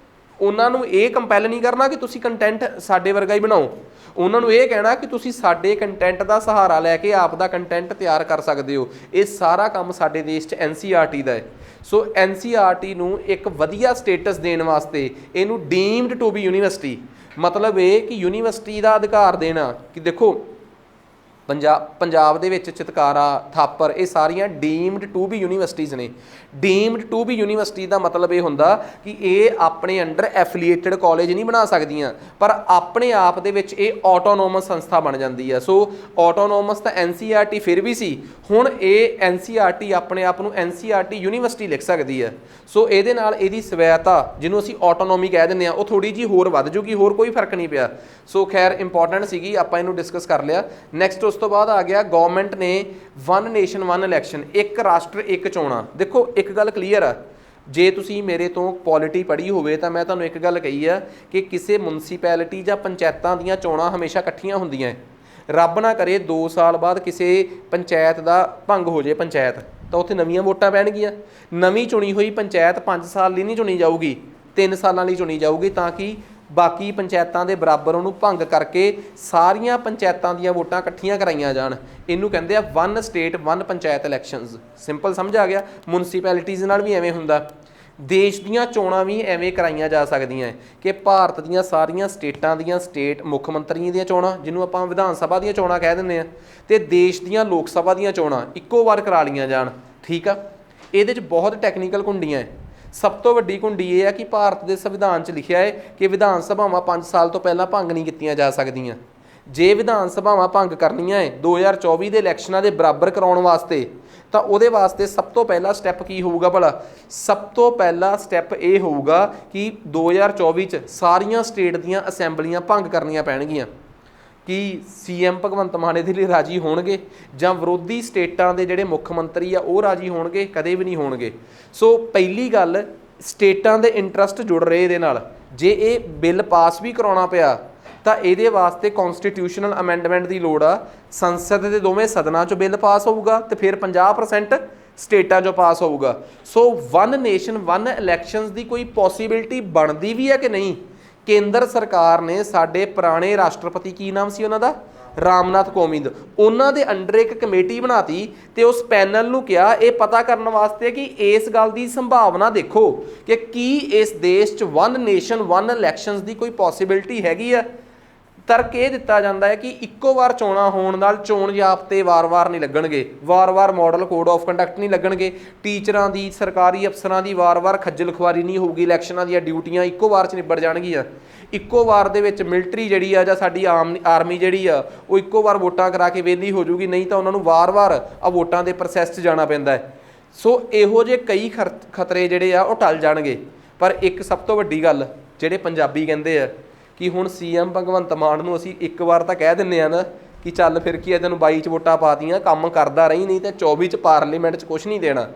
ਉਹਨਾਂ ਨੂੰ ਇਹ ਕੰਪੈਲ ਨਹੀਂ ਕਰਨਾ ਕਿ ਤੁਸੀਂ ਕੰਟੈਂਟ ਸਾਡੇ ਵਰਗਾ ਹੀ ਬਣਾਓ, ਉਹਨਾਂ ਨੂੰ ਇਹ ਕਹਿਣਾ ਕਿ ਤੁਸੀਂ ਸਾਡੇ ਕੰਟੈਂਟ ਦਾ ਸਹਾਰਾ ਲੈ ਕੇ ਆਪ ਦਾ ਕੰਟੈਂਟ ਤਿਆਰ ਕਰ ਸਕਦੇ ਹੋ। ਇਹ ਸਾਰਾ ਕੰਮ ਸਾਡੇ ਦੇਸ਼ 'ਚ NCERT ਦਾ ਹੈ। ਸੋ NCERT ਨੂੰ ਇੱਕ ਵਧੀਆ ਸਟੇਟਸ ਦੇਣ ਵਾਸਤੇ ਇਹਨੂੰ ਡੀਮਡ ਟੂ ਬੀ ਯੂਨੀਵਰਸਿਟੀ, ਮਤਲਬ ਇਹ ਕਿ ਯੂਨੀਵਰਸਿਟੀ ਦਾ ਅਧਿਕਾਰ ਦੇਣਾ ਕਿ ਦੇਖੋ ਪੰਜਾਬ ਦੇ ਵਿੱਚ ਚਿਤਕਾਰਾ, ਥਾਪਰ, ਇਹ ਸਾਰੀਆਂ ਡੀਮਡ ਟੂ ਬੀ ਯੂਨੀਵਰਸਿਟੀਜ਼ ਨੇ। ਡੀਮਡ ਟੂ ਬੀ ਯੂਨੀਵਰਸਿਟੀ ਦਾ ਮਤਲਬ ਇਹ ਹੁੰਦਾ ਕਿ ਇਹ ਆਪਣੇ ਅੰਡਰ ਐਫੀਲੀਏਟਡ ਕਾਲਜ ਨਹੀਂ ਬਣਾ ਸਕਦੀਆਂ, ਪਰ ਆਪਣੇ ਆਪ ਦੇ ਵਿੱਚ ਇਹ ਆਟੋਨੋਮਸ ਸੰਸਥਾ ਬਣ ਜਾਂਦੀ ਹੈ। ਸੋ ਆਟੋਨੋਮਸ ਤਾਂ NCERT ਫਿਰ ਵੀ ਸੀ, ਹੁਣ ਇਹ NCERT ਆਪਣੇ ਆਪ ਨੂੰ NCERT ਯੂਨੀਵਰਸਿਟੀ ਲਿਖ ਸਕਦੀ ਹੈ। ਸੋ ਇਹਦੇ ਨਾਲ ਇਹਦੀ ਸਵੈਤਾ, ਜਿਹਨੂੰ ਅਸੀਂ ਆਟੋਨੋਮੀ ਕਹਿ ਦਿੰਦੇ ਹਾਂ, ਉਹ ਥੋੜ੍ਹੀ ਜਿਹੀ ਹੋਰ ਵੱਧ ਜੂਗੀ, ਹੋਰ ਕੋਈ ਫਰਕ ਨਹੀਂ ਪਿਆ। ਸੋ ਖੈਰ ਇੰਪੋਰਟੈਂਟ ਸੀਗੀ, ਆਪਾਂ ਇਹਨੂੰ ਡਿਸਕਸ ਕਰ ਲਿਆ। ਨੈਕਸਟ ਉਸ ਤੋਂ ਬਾਅਦ ਆ ਗਿਆ ਗਵਰਨਮੈਂਟ ਨੇ ਵਨ ਨੇਸ਼ਨ ਵਨ ਇਲੈਕਸ਼ਨ, ਇੱਕ ਰਾਸ਼ਟਰ ਇੱਕ ਚੋਣਾਂ। ਦੇਖੋ ਇੱਕ ਗੱਲ ਕਲੀਅਰ ਆ, ਜੇ ਤੁਸੀਂ ਮੇਰੇ ਤੋਂ ਪੋਲਿਟੀ ਪੜ੍ਹੀ ਹੋਵੇ ਤਾਂ ਮੈਂ ਤੁਹਾਨੂੰ ਇੱਕ ਗੱਲ ਕਹੀ ਆ ਕਿ ਕਿਸੇ ਮੁਨਸੀਪੈਲਿਟੀ ਜਾਂ ਪੰਚਾਇਤਾਂ ਦੀਆਂ ਚੋਣਾਂ ਹਮੇਸ਼ਾ ਇਕੱਠੀਆਂ ਹੁੰਦੀਆਂ। ਰੱਬ ਨਾ ਕਰੇ 2 ਸਾਲ ਬਾਅਦ ਕਿਸੇ ਪੰਚਾਇਤ ਦਾ ਭੰਗ ਹੋ ਜੇ ਪੰਚਾਇਤ, ਤਾਂ ਉੱਥੇ ਨਵੀਆਂ ਵੋਟਾਂ ਪੈਣਗੀਆਂ। ਨਵੀਂ ਚੁਣੀ ਹੋਈ ਪੰਚਾਇਤ 5 ਸਾਲ ਲਈ ਨਹੀਂ ਚੁਣੀ ਜਾਊਗੀ, 3 ਸਾਲਾਂ ਲਈ ਚੁਣੀ ਜਾਊਗੀ, ਤਾਂ ਕਿ ਬਾਕੀ ਪੰਚਾਇਤਾਂ ਦੇ ਬਰਾਬਰ ਉਹਨੂੰ ਭੰਗ ਕਰਕੇ ਸਾਰੀਆਂ ਪੰਚਾਇਤਾਂ ਦੀਆਂ ਵੋਟਾਂ ਇਕੱਠੀਆਂ ਕਰਾਈਆਂ ਜਾਣ। ਇਹਨੂੰ ਕਹਿੰਦੇ ਆ one state one panchayat elections. Simple ਸਮਝ ਆ ਗਿਆ। ਮੁਨਸਿਪੈਲਿਟੀਜ਼ ਨਾਲ ਵੀ ਐਵੇਂ ਹੁੰਦਾ। ਦੇਸ਼ ਦੀਆਂ ਚੋਣਾਂ ਵੀ ਐਵੇਂ ਕਰਾਈਆਂ ਜਾ ਸਕਦੀਆਂ ਹੈ ਕਿ ਭਾਰਤ ਦੀਆਂ ਸਾਰੀਆਂ ਸਟੇਟਾਂ ਦੀਆਂ ਸਟੇਟ ਮੁੱਖ ਮੰਤਰੀਆਂ ਦੀਆਂ ਚੋਣਾਂ, ਜਿਹਨੂੰ ਆਪਾਂ ਵਿਧਾਨ ਸਭਾ ਦੀਆਂ ਚੋਣਾਂ ਕਹਿ ਦਿੰਦੇ ਆ, ਤੇ ਦੇਸ਼ ਦੀਆਂ ਲੋਕ ਸਭਾ ਦੀਆਂ ਚੋਣਾਂ ਇੱਕੋ ਵਾਰ ਕਰਾ ਲਈਆਂ ਜਾਣ। ਠੀਕ ਆ। ਇਹਦੇ 'ਚ ਬਹੁਤ ਟੈਕਨੀਕਲ ਘੁੰਡੀਆਂ ਹੈ। ਸਭ ਤੋਂ ਵੱਡੀ ਘੁੰਡੀ ਇਹ ਹੈ ਕਿ ਭਾਰਤ ਦੇ ਸੰਵਿਧਾਨ 'ਚ ਲਿਖਿਆ ਹੈ ਕਿ ਵਿਧਾਨ ਸਭਾਵਾਂ 5 ਸਾਲ ਤੋਂ ਪਹਿਲਾਂ ਭੰਗ ਨਹੀਂ ਕੀਤੀਆਂ ਜਾ ਸਕਦੀਆਂ। ਜੇ ਵਿਧਾਨ ਸਭਾਵਾਂ ਭੰਗ ਕਰਨੀਆਂ ਹੈ 2024 ਦੇ ਇਲੈਕਸ਼ਨਾਂ ਦੇ ਬਰਾਬਰ ਕਰਾਉਣ ਵਾਸਤੇ, ਤਾਂ ਉਹਦੇ ਵਾਸਤੇ ਸਭ ਤੋਂ ਪਹਿਲਾ ਸਟੈਪ ਕੀ ਹੋਊਗਾ ਭਲਾ? ਸਭ ਤੋਂ ਪਹਿਲਾ ਸਟੈਪ ਇਹ ਹੋਊਗਾ ਕਿ 2024 'ਚ ਸਾਰੀਆਂ ਸਟੇਟ ਦੀਆਂ ਅਸੈਂਬਲੀਆਂ ਭੰਗ ਕਰਨੀਆਂ ਪੈਣਗੀਆਂ। ਕਿ CM ਭਗਵੰਤ ਮਾਨ ਇਹਦੇ ਲਈ ਰਾਜੀ ਹੋਣਗੇ ਜਾਂ ਵਿਰੋਧੀ ਸਟੇਟਾਂ ਦੇ ਜਿਹੜੇ ਮੁੱਖ ਮੰਤਰੀ ਆ ਉਹ ਰਾਜੀ ਹੋਣਗੇ? ਕਦੇ ਵੀ ਨਹੀਂ ਹੋਣਗੇ। ਸੋ ਪਹਿਲੀ ਗੱਲ, ਸਟੇਟਾਂ ਦੇ ਇੰਟਰਸਟ ਜੁੜ ਰਹੇ ਇਹਦੇ ਨਾਲ। ਜੇ ਇਹ ਬਿੱਲ ਪਾਸ ਵੀ ਕਰਾਉਣਾ ਪਿਆ ਤਾਂ ਇਹਦੇ ਵਾਸਤੇ ਕੌਨਸਟੀਟਿਊਸ਼ਨਲ ਅਮੈਂਡਮੈਂਟ ਦੀ ਲੋੜ ਆ। ਸੰਸਦ ਦੇ ਦੋਵੇਂ ਸਦਨਾਂ 'ਚੋਂ ਬਿੱਲ ਪਾਸ ਹੋਊਗਾ ਤੇ ਫਿਰ 50% ਸਟੇਟਾਂ 'ਚੋਂ ਪਾਸ ਹੋਊਗਾ। ਸੋ ਵਨ ਨੇਸ਼ਨ ਵਨ ਇਲੈਕਸ਼ਨਸ ਦੀ ਕੋਈ ਪੋਸੀਬਿਲਿਟੀ ਬਣਦੀ ਵੀ ਹੈ ਕਿ ਨਹੀਂ? ਕੇਂਦਰ ਸਰਕਾਰ ਨੇ ਸਾਡੇ ਪੁਰਾਣੇ ਰਾਸ਼ਟਰਪਤੀ, ਕੀ ਨਾਮ ਸੀ ਉਹਨਾਂ ਦਾ, ਰਾਮਨਾਥ ਕੋਵਿੰਦ, ਉਹਨਾਂ ਦੇ ਅੰਡਰ ਇੱਕ ਕਮੇਟੀ ਬਣਾਤੀ ਤੇ ਉਸ ਪੈਨਲ ਨੂੰ ਕਿਹਾ ਇਹ ਪਤਾ ਕਰਨ ਵਾਸਤੇ ਕਿ ਇਸ ਗੱਲ ਦੀ ਸੰਭਾਵਨਾ ਦੇਖੋ ਕਿ ਕੀ ਇਸ ਦੇਸ਼ 'ਚ ਵਨ ਨੇਸ਼ਨ ਵਨ ਇਲੈਕਸ਼ਨਸ ਦੀ ਕੋਈ ਪੋਸੀਬਿਲਿਟੀ ਹੈਗੀ ਆ। ਤਰਕ ਇਹ ਦਿੱਤਾ ਜਾਂਦਾ ਹੈ ਕਿ ਇੱਕੋ ਵਾਰ ਚੋਣਾਂ ਹੋਣ ਨਾਲ ਚੋਣ ਜ਼ਾਬਤੇ ਵਾਰ-ਵਾਰ ਨਹੀਂ ਲੱਗਣਗੇ, ਵਾਰ-ਵਾਰ ਮਾਡਲ ਕੋਡ ਆਫ ਕੰਡਕਟ ਨਹੀਂ ਲੱਗਣਗੇ, ਟੀਚਰਾਂ ਦੀ, ਸਰਕਾਰੀ ਅਫਸਰਾਂ ਦੀ ਵਾਰ-ਵਾਰ ਖੱਜਲ ਖੁਆਰੀ ਨਹੀਂ ਹੋਊਗੀ, ਇਲੈਕਸ਼ਨਾਂ ਦੀਆਂ ਡਿਊਟੀਆਂ ਇੱਕੋ ਵਾਰ 'ਚ ਨਿਬੜ ਜਾਣਗੀਆਂ। ਇੱਕੋ ਵਾਰ ਦੇ ਵਿੱਚ ਮਿਲਟਰੀ ਜਿਹੜੀ ਆ ਜਾਂ ਸਾਡੀ ਆਰਮੀ ਜਿਹੜੀ ਆ ਉਹ ਇੱਕੋ ਵਾਰ ਵੋਟਾਂ ਕਰਾ ਕੇ ਵਿਹਲੀ ਹੋ ਜੂਗੀ, ਨਹੀਂ ਤਾਂ ਉਹਨਾਂ ਨੂੰ ਵਾਰ-ਵਾਰ ਆ ਵੋਟਾਂ ਦੇ ਪ੍ਰੋਸੈਸ 'ਚ ਜਾਣਾ ਪੈਂਦਾ ਹੈ। ਸੋ ਇਹੋ ਜਿਹੇ ਕਈ ਖਤਰੇ ਜਿਹੜੇ ਆ ਉਹ ਟਲ ਜਾਣਗੇ। ਪਰ ਇੱਕ ਸਭ ਤੋਂ ਵੱਡੀ ਗੱਲ ਜਿਹੜੇ ਪੰਜਾਬੀ ਕਹਿੰਦੇ ਆ ਕਿ ਹੁਣ CM ਭਗਵੰਤ ਮਾਨ ਨੂੰ ਅਸੀਂ ਇੱਕ ਵਾਰ ਤਾਂ ਕਹਿ ਦਿੰਦੇ ਆ ਨਾ ਕਿ ਚੱਲ ਫਿਰ ਕੀ ਹੈ, ਤੈਨੂੰ 22 'ਚ ਵੋਟਾਂ ਪਾਤੀਆਂ, ਕੰਮ ਕਰਦਾ ਰਹੀ, ਨਹੀਂ ਤੇ 24 'ਚ ਪਾਰਲੀਮੈਂਟ 'ਚ ਕੁਛ ਨਹੀਂ ਦੇਣਾ।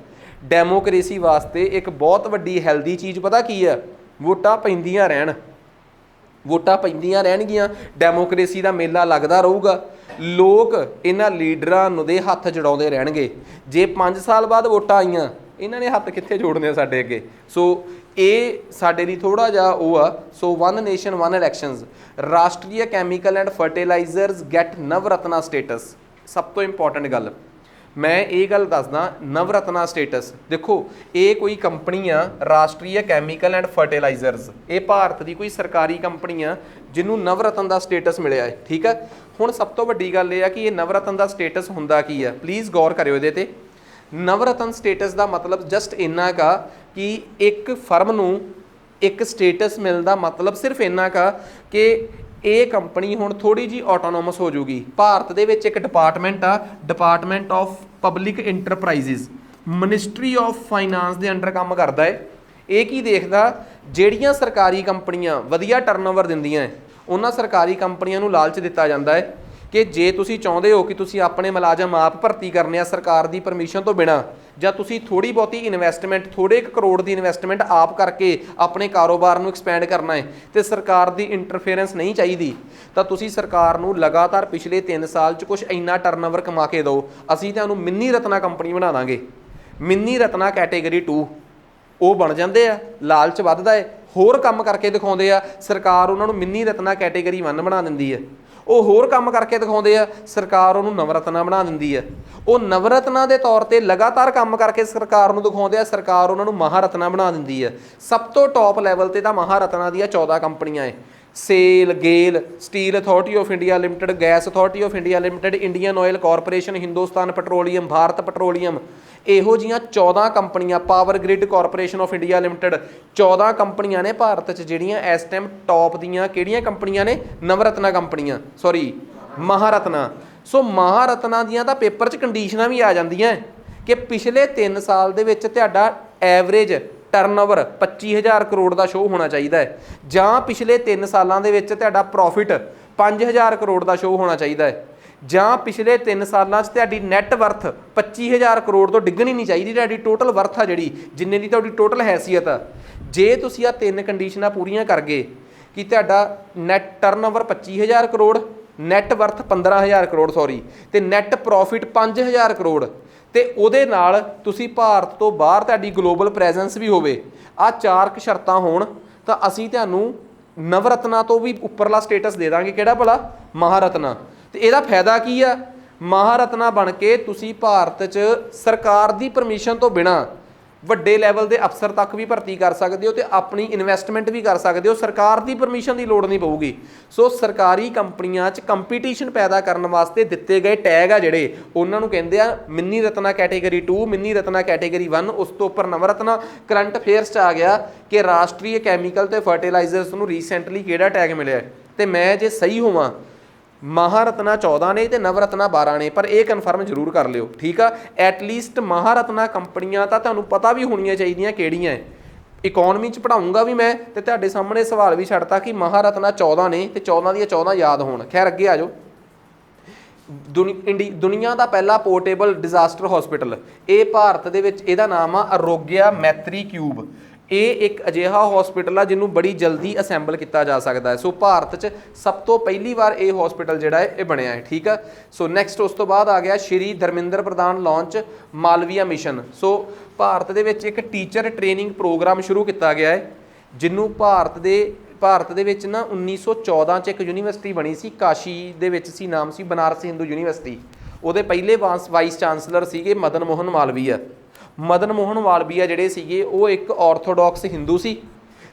ਡੈਮੋਕ੍ਰੇਸੀ ਵਾਸਤੇ ਇੱਕ ਬਹੁਤ ਵੱਡੀ ਹੈਲਦੀ ਚੀਜ਼ ਪਤਾ ਕੀ ਆ? ਵੋਟਾਂ ਪੈਂਦੀਆਂ ਰਹਿਣ, ਵੋਟਾਂ ਪੈਂਦੀਆਂ ਰਹਿਣਗੀਆਂ, ਡੈਮੋਕ੍ਰੇਸੀ ਦਾ ਮੇਲਾ ਲੱਗਦਾ ਰਹੂਗਾ, ਲੋਕ ਇਹਨਾਂ ਲੀਡਰਾਂ ਨੂੰ ਦੇ ਹੱਥ ਜੜਾਉਂਦੇ ਰਹਿਣਗੇ। ਜੇ 5 ਸਾਲ ਬਾਅਦ ਵੋਟਾਂ ਆਈਆਂ, ਇਹਨਾਂ ਨੇ ਹੱਥ ਕਿੱਥੇ ਜੋੜਨੇ ਆ ਸਾਡੇ ਅੱਗੇ? ਸੋ ਇਹ ਸਾਡੇ ਲਈ ਥੋੜ੍ਹਾ ਜਿਹਾ ਉਹ ਆ। So one nation one elections. Rashtriya chemical and fertilizers get Navratna status. ਸਭ ਤੋਂ ਇੰਪੋਰਟੈਂਟ ਗੱਲ ਮੈਂ ਇਹ ਗੱਲ ਦੱਸਦਾ, ਨਵਰਤਨਾ ਸਟੇਟਸ। ਦੇਖੋ ਇਹ ਕੋਈ ਕੰਪਨੀ ਆ, ਰਾਸ਼ਟਰੀ ਕੈਮੀਕਲ ਐਂਡ ਫਰਟੀਲਾਈਜ਼ਰਸ, ਇਹ ਭਾਰਤ ਦੀ ਕੋਈ ਸਰਕਾਰੀ ਕੰਪਨੀ ਆ ਜਿਹਨੂੰ ਨਵਰਤਨ ਦਾ ਸਟੇਟਸ ਮਿਲਿਆ ਹੈ। ਠੀਕ ਹੈ। ਹੁਣ ਸਭ ਤੋਂ ਵੱਡੀ ਗੱਲ ਇਹ ਆ ਕਿ ਇਹ ਨਵਰਤਨ ਦਾ ਸਟੇਟਸ ਹੁੰਦਾ ਕੀ ਆ? ਪਲੀਜ਼ ਗੌਰ ਕਰਿਓ ਇਹਦੇ ਤੇ। ਨਵਰਤਨ ਸਟੇਟਸ ਦਾ ਮਤਲਬ ਜਸਟ ਇੰਨਾ ਕਾ ਕਿ ਇੱਕ ਫਰਮ ਨੂੰ ਇੱਕ ਸਟੇਟਸ ਮਿਲਦਾ, ਮਤਲਬ ਸਿਰਫ ਇੰਨਾ ਕਾ ਕਿ ਇਹ ਕੰਪਨੀ ਹੁਣ ਥੋੜੀ ਜੀ ਆਟੋਨੋਮਸ ਹੋ ਜੂਗੀ। ਭਾਰਤ ਦੇ ਵਿੱਚ ਇੱਕ ਡਿਪਾਰਟਮੈਂਟ ਆ, department of public enterprises, ministry of finance ਦੇ ਅੰਡਰ ਕੰਮ ਕਰਦਾ ਹੈ। ਇਹ ਕੀ ਦੇਖਦਾ? ਜਿਹੜੀਆਂ ਸਰਕਾਰੀ ਕੰਪਨੀਆਂ ਵਧੀਆ ਟਰਨਓਵਰ ਦਿੰਦੀਆਂ ਹੈ, ਉਹਨਾਂ ਸਰਕਾਰੀ ਕੰਪਨੀਆਂ ਨੂੰ ਲਾਲਚ ਦਿੱਤਾ ਜਾਂਦਾ ਹੈ ਕਿ ਜੇ ਤੁਸੀਂ ਚਾਹੁੰਦੇ ਹੋ ਕਿ ਤੁਸੀਂ ਆਪਣੇ ਮੁਲਾਜ਼ਮ ਆਪ ਭਰਤੀ ਕਰਨੇ ਆ ਸਰਕਾਰ ਦੀ ਪਰਮਿਸ਼ਨ ਤੋਂ ਬਿਨਾਂ, ਜਾਂ ਤੁਸੀਂ ਥੋੜੀ ਬਹੁਤੀ ਇਨਵੈਸਟਮੈਂਟ, ਥੋੜੇ ਕੁ ਕਰੋੜ ਦੀ ਇਨਵੈਸਟਮੈਂਟ ਆਪ ਕਰਕੇ ਆਪਣੇ ਕਾਰੋਬਾਰ ਨੂੰ ਐਕਸਪੈਂਡ ਕਰਨਾ ਹੈ ਤੇ ਸਰਕਾਰ ਦੀ ਇੰਟਰਫੇਰੈਂਸ ਨਹੀਂ ਚਾਹੀਦੀ, ਤਾਂ ਤੁਸੀਂ ਸਰਕਾਰ ਨੂੰ ਲਗਾਤਾਰ ਪਿਛਲੇ 3 ਸਾਲ 'ਚ ਕੁਛ ਇੰਨਾ ਟਰਨਓਵਰ ਕਮਾ ਕੇ ਦਿਓ, ਅਸੀਂ ਤੁਹਾਨੂੰ ਮਿੰਨੀ ਰਤਨਾ ਕੰਪਨੀ ਬਣਾ ਦਾਂਗੇ। ਮਿੰਨੀ ਰਤਨਾ ਕੈਟੇਗਰੀ 2 ਉਹ ਬਣ ਜਾਂਦੇ ਆ, ਲਾਲਚ ਵੱਧਦਾ ਹੈ, ਹੋਰ ਕੰਮ ਕਰਕੇ ਦਿਖਾਉਂਦੇ ਆ, ਸਰਕਾਰ ਉਹਨਾਂ ਨੂੰ ਮਿੰਨੀ ਰਤਨਾ ਕੈਟੇਗਰੀ 1 ਬਣਾ ਦਿੰਦੀ ਹੈ। ਉਹ ਹੋਰ ਕੰਮ ਕਰਕੇ ਦਿਖਾਉਂਦੇ ਆ, ਸਰਕਾਰ ਉਹਨੂੰ ਨਵਰਤਨਾ ਬਣਾ ਦਿੰਦੀ ਹੈ। ਉਹ ਨਵਰਤਨਾ ਦੇ ਤੌਰ ਤੇ ਲਗਾਤਾਰ ਕੰਮ ਕਰਕੇ ਸਰਕਾਰ ਨੂੰ ਦਿਖਾਉਂਦੇ ਆ, ਸਰਕਾਰ ਉਹਨਾਂ ਨੂੰ ਮਹਾਰਤਨਾ ਬਣਾ ਦਿੰਦੀ ਹੈ। ਸਭ ਤੋਂ ਟੌਪ ਲੈਵਲ ਤੇ ਤਾਂ ਮਹਾਰਤਨਾ ਦੀਆਂ 14 ਕੰਪਨੀਆਂ ਹੈ। SAIL, GAIL, Steel Authority of India Limited, Gas Authority of India Limited, Indian Oil Corporation, Hindustan Petroleum, Bharat Petroleum, ਇਹੋ ਜਿਹੀਆਂ 14 ਕੰਪਨੀਆਂ, Power Grid Corporation of India Limited, 14 ਕੰਪਨੀਆਂ ਨੇ ਭਾਰਤ 'ਚ ਜਿਹੜੀਆਂ ਇਸ ਟਾਈਮ ਟੌਪ ਦੀਆਂ। ਕਿਹੜੀਆਂ ਕੰਪਨੀਆਂ ਨੇ? ਨਵਰਤਨਾ ਕੰਪਨੀਆਂ, ਸੌਰੀ ਮਹਾਰਤਨਾ। ਸੋ ਮਹਾਰਤਨਾ ਦੀਆਂ ਤਾਂ ਪੇਪਰ 'ਚ ਕੰਡੀਸ਼ਨਾਂ ਵੀ ਆ ਜਾਂਦੀਆਂ ਕਿ ਪਿਛਲੇ 3 ਸਾਲ ਦੇ ਵਿੱਚ ਤੁਹਾਡਾ ਐਵਰੇਜ ਟਰਨਓਵਰ 25,000 ਕਰੋੜ ਦਾ ਸ਼ੋਅ ਹੋਣਾ ਚਾਹੀਦਾ ਹੈ, ਜਾਂ ਪਿਛਲੇ 3 ਸਾਲਾਂ ਦੇ ਵਿੱਚ ਤੁਹਾਡਾ ਪ੍ਰੋਫਿਟ 5,000 ਕਰੋੜ ਦਾ ਸ਼ੋਅ ਹੋਣਾ ਚਾਹੀਦਾ ਹੈ, ਜਾਂ ਪਿਛਲੇ 3 ਸਾਲਾਂ 'ਚ ਤੁਹਾਡੀ ਨੈੱਟ ਵਰਥ 25,000 ਕਰੋੜ ਤੋਂ ਡਿੱਗਣੀ ਨਹੀਂ ਚਾਹੀਦੀ। ਤੁਹਾਡੀ ਟੋਟਲ ਵਰਥ ਆ ਜਿਹੜੀ, ਜਿੰਨੇ ਦੀ ਤੁਹਾਡੀ ਟੋਟਲ ਹੈਸੀਅਤ ਆ, ਜੇ ਤੁਸੀਂ ਆ 3 ਕੰਡੀਸ਼ਨਾਂ ਪੂਰੀਆਂ ਕਰ ਗਏ ਕਿ ਤੁਹਾਡਾ net turnover 25,000 crore, net worth 15,000 crore sorry, ਤੇ ਨੈੱਟ ਪ੍ਰੋਫਿਟ 5,000 ਕਰੋੜ, ਤੇ ਉਹਦੇ ਨਾਲ ਤੁਸੀਂ ਭਾਰਤ ਤੋਂ ਬਾਹਰ ਤੁਹਾਡੀ ਗਲੋਬਲ ਪ੍ਰੈਜ਼ੈਂਸ ਵੀ ਹੋਵੇ, ਆਹ 4 ਸ਼ਰਤਾਂ ਹੋਣ ਤਾਂ ਅਸੀਂ ਤੁਹਾਨੂੰ ਨਵਰਤਨਾ ਤੋਂ ਵੀ ਉੱਪਰਲਾ ਸਟੇਟਸ ਦੇ ਦਾਂਗੇ, ਕਿਹੜਾ ਭਲਾ? ਮਹਾਰਤਨਾ। ਤੇ ਇਹਦਾ ਫਾਇਦਾ ਕੀ ਆ? ਮਹਾਰਤਨਾ ਬਣ ਕੇ ਤੁਸੀਂ ਭਾਰਤ 'ਚ ਸਰਕਾਰ ਦੀ ਪਰਮਿਸ਼ਨ ਤੋਂ ਬਿਨਾਂ ਵੱਡੇ ਲੈਵਲ ਦੇ ਅਫਸਰ ਤੱਕ ਵੀ ਭਰਤੀ ਕਰ ਸਕਦੇ ਹੋ ਤੇ ਆਪਣੀ ਇਨਵੈਸਟਮੈਂਟ ਵੀ ਕਰ ਸਕਦੇ ਹੋ, ਸਰਕਾਰ ਦੀ ਪਰਮਿਸ਼ਨ ਦੀ ਲੋੜ ਨਹੀਂ ਪਊਗੀ। ਸੋ ਸਰਕਾਰੀ ਕੰਪਨੀਆਂ 'ਚ ਕੰਪੀਟੀਸ਼ਨ ਪੈਦਾ ਕਰਨ ਵਾਸਤੇ ਦਿੱਤੇ ਗਏ ਟੈਗ ਆ ਜਿਹੜੇ, ਉਹਨਾਂ ਨੂੰ ਕਹਿੰਦੇ ਆ mini Ratna category 2, mini Ratna category 1, ਉਸ ਤੋਂ ਉੱਪਰ ਨਵਰਤਨਾ। ਕਰੰਟ ਅਫੇਅਰਸ 'ਚ ਆ ਗਿਆ ਕਿ ਰਾਸ਼ਟਰੀ ਕੈਮੀਕਲ ਤੇ ਫਰਟੀਲਾਈਜ਼ਰਸ ਨੂੰ ਰੀਸੈਂਟਲੀ ਕਿਹੜਾ ਟੈਗ ਮਿਲਿਆ, ਤੇ ਮੈਂ ਜੇ ਸਹੀ ਹੋਵਾਂ ਮਹਾਰਤਨਾ 14 ਨੇ ਤੇ ਨਵਰਤਨਾ 12 ਨੇ, ਪਰ ਇਹ ਕਨਫਰਮ ਜ਼ਰੂਰ ਕਰ ਲਿਓ, ਠੀਕ ਆ। ਐਟਲੀਸਟ ਮਹਾਰਤਨਾ ਕੰਪਨੀਆਂ ਤਾਂ ਤੁਹਾਨੂੰ ਪਤਾ ਵੀ ਹੋਣੀਆਂ ਚਾਹੀਦੀਆਂ ਕਿਹੜੀਆਂ ਹੈ। ਇਕੋਨਮੀ 'ਚ ਪੜ੍ਹਾਊਂਗਾ ਵੀ ਮੈਂ, ਤੇ ਤੁਹਾਡੇ ਸਾਹਮਣੇ ਸਵਾਲ ਵੀ ਛੱਡਤਾ ਕਿ ਮਹਾਰਤਨਾ 14 ਨੇ ਤੇ 14 ਦੀਆਂ 14 ਯਾਦ ਹੋਣ। ਖੈਰ ਅੱਗੇ ਆ ਜਾਓ। ਦੁਨੀਆ ਦਾ ਪਹਿਲਾ ਪੋਰਟੇਬਲ ਡਿਜ਼ਾਸਟਰ ਹਸਪੀਟਲ, ਇਹ ਭਾਰਤ ਦੇ ਵਿੱਚ, ਇਹਦਾ ਨਾਮ ਆ ਆਰੋਗਿਆ ਮੈਤਰੀ ਕਿਊਬ। ਇਹ ਇੱਕ ਅਜਿਹਾ ਹਸਪੀਟਲ ਆ ਜਿਹਨੂੰ ਬੜੀ ਜਲਦੀ ਅਸੈਂਬਲ ਕੀਤਾ ਜਾ ਸਕਦਾ ਹੈ। ਸੋ ਭਾਰਤ 'ਚ ਸਭ ਤੋਂ ਪਹਿਲੀ ਵਾਰ ਇਹ ਹਸਪੀਟਲ ਜਿਹੜਾ ਹੈ ਇਹ ਬਣਿਆ ਹੈ, ਠੀਕ ਆ। ਸੋ ਨੈਕਸਟ ਉਸ ਤੋਂ ਬਾਅਦ ਆ ਗਿਆ ਸ਼੍ਰੀ ਧਰਮਿੰਦਰ ਪ੍ਰਧਾਨ ਲਾਂਚ ਮਾਲਵੀਆ ਮਿਸ਼ਨ। ਸੋ ਭਾਰਤ ਦੇ ਵਿੱਚ ਇੱਕ ਟੀਚਰ ਟ੍ਰੇਨਿੰਗ ਪ੍ਰੋਗਰਾਮ ਸ਼ੁਰੂ ਕੀਤਾ ਗਿਆ ਹੈ, ਜਿਹਨੂੰ ਭਾਰਤ ਦੇ ਵਿੱਚ ਨਾ 1914 'ਚ ਇੱਕ ਯੂਨੀਵਰਸਿਟੀ ਬਣੀ ਸੀ, ਕਾਸ਼ੀ ਦੇ ਵਿੱਚ ਸੀ, ਨਾਮ ਸੀ ਬਨਾਰਸ ਹਿੰਦੂ ਯੂਨੀਵਰਸਿਟੀ। ਉਹਦੇ ਪਹਿਲੇ ਵਾਈਸ ਚਾਂਸਲਰ ਸੀਗੇ ਮਦਨ ਮੋਹਨ ਮਾਲਵੀਆ। ਮਦਨ ਮੋਹਨ ਮਾਲਵੀਆ ਜਿਹੜੇ ਸੀਗੇ ਉਹ ਇੱਕ ਆਰਥੋਡਾਕਸ ਹਿੰਦੂ ਸੀ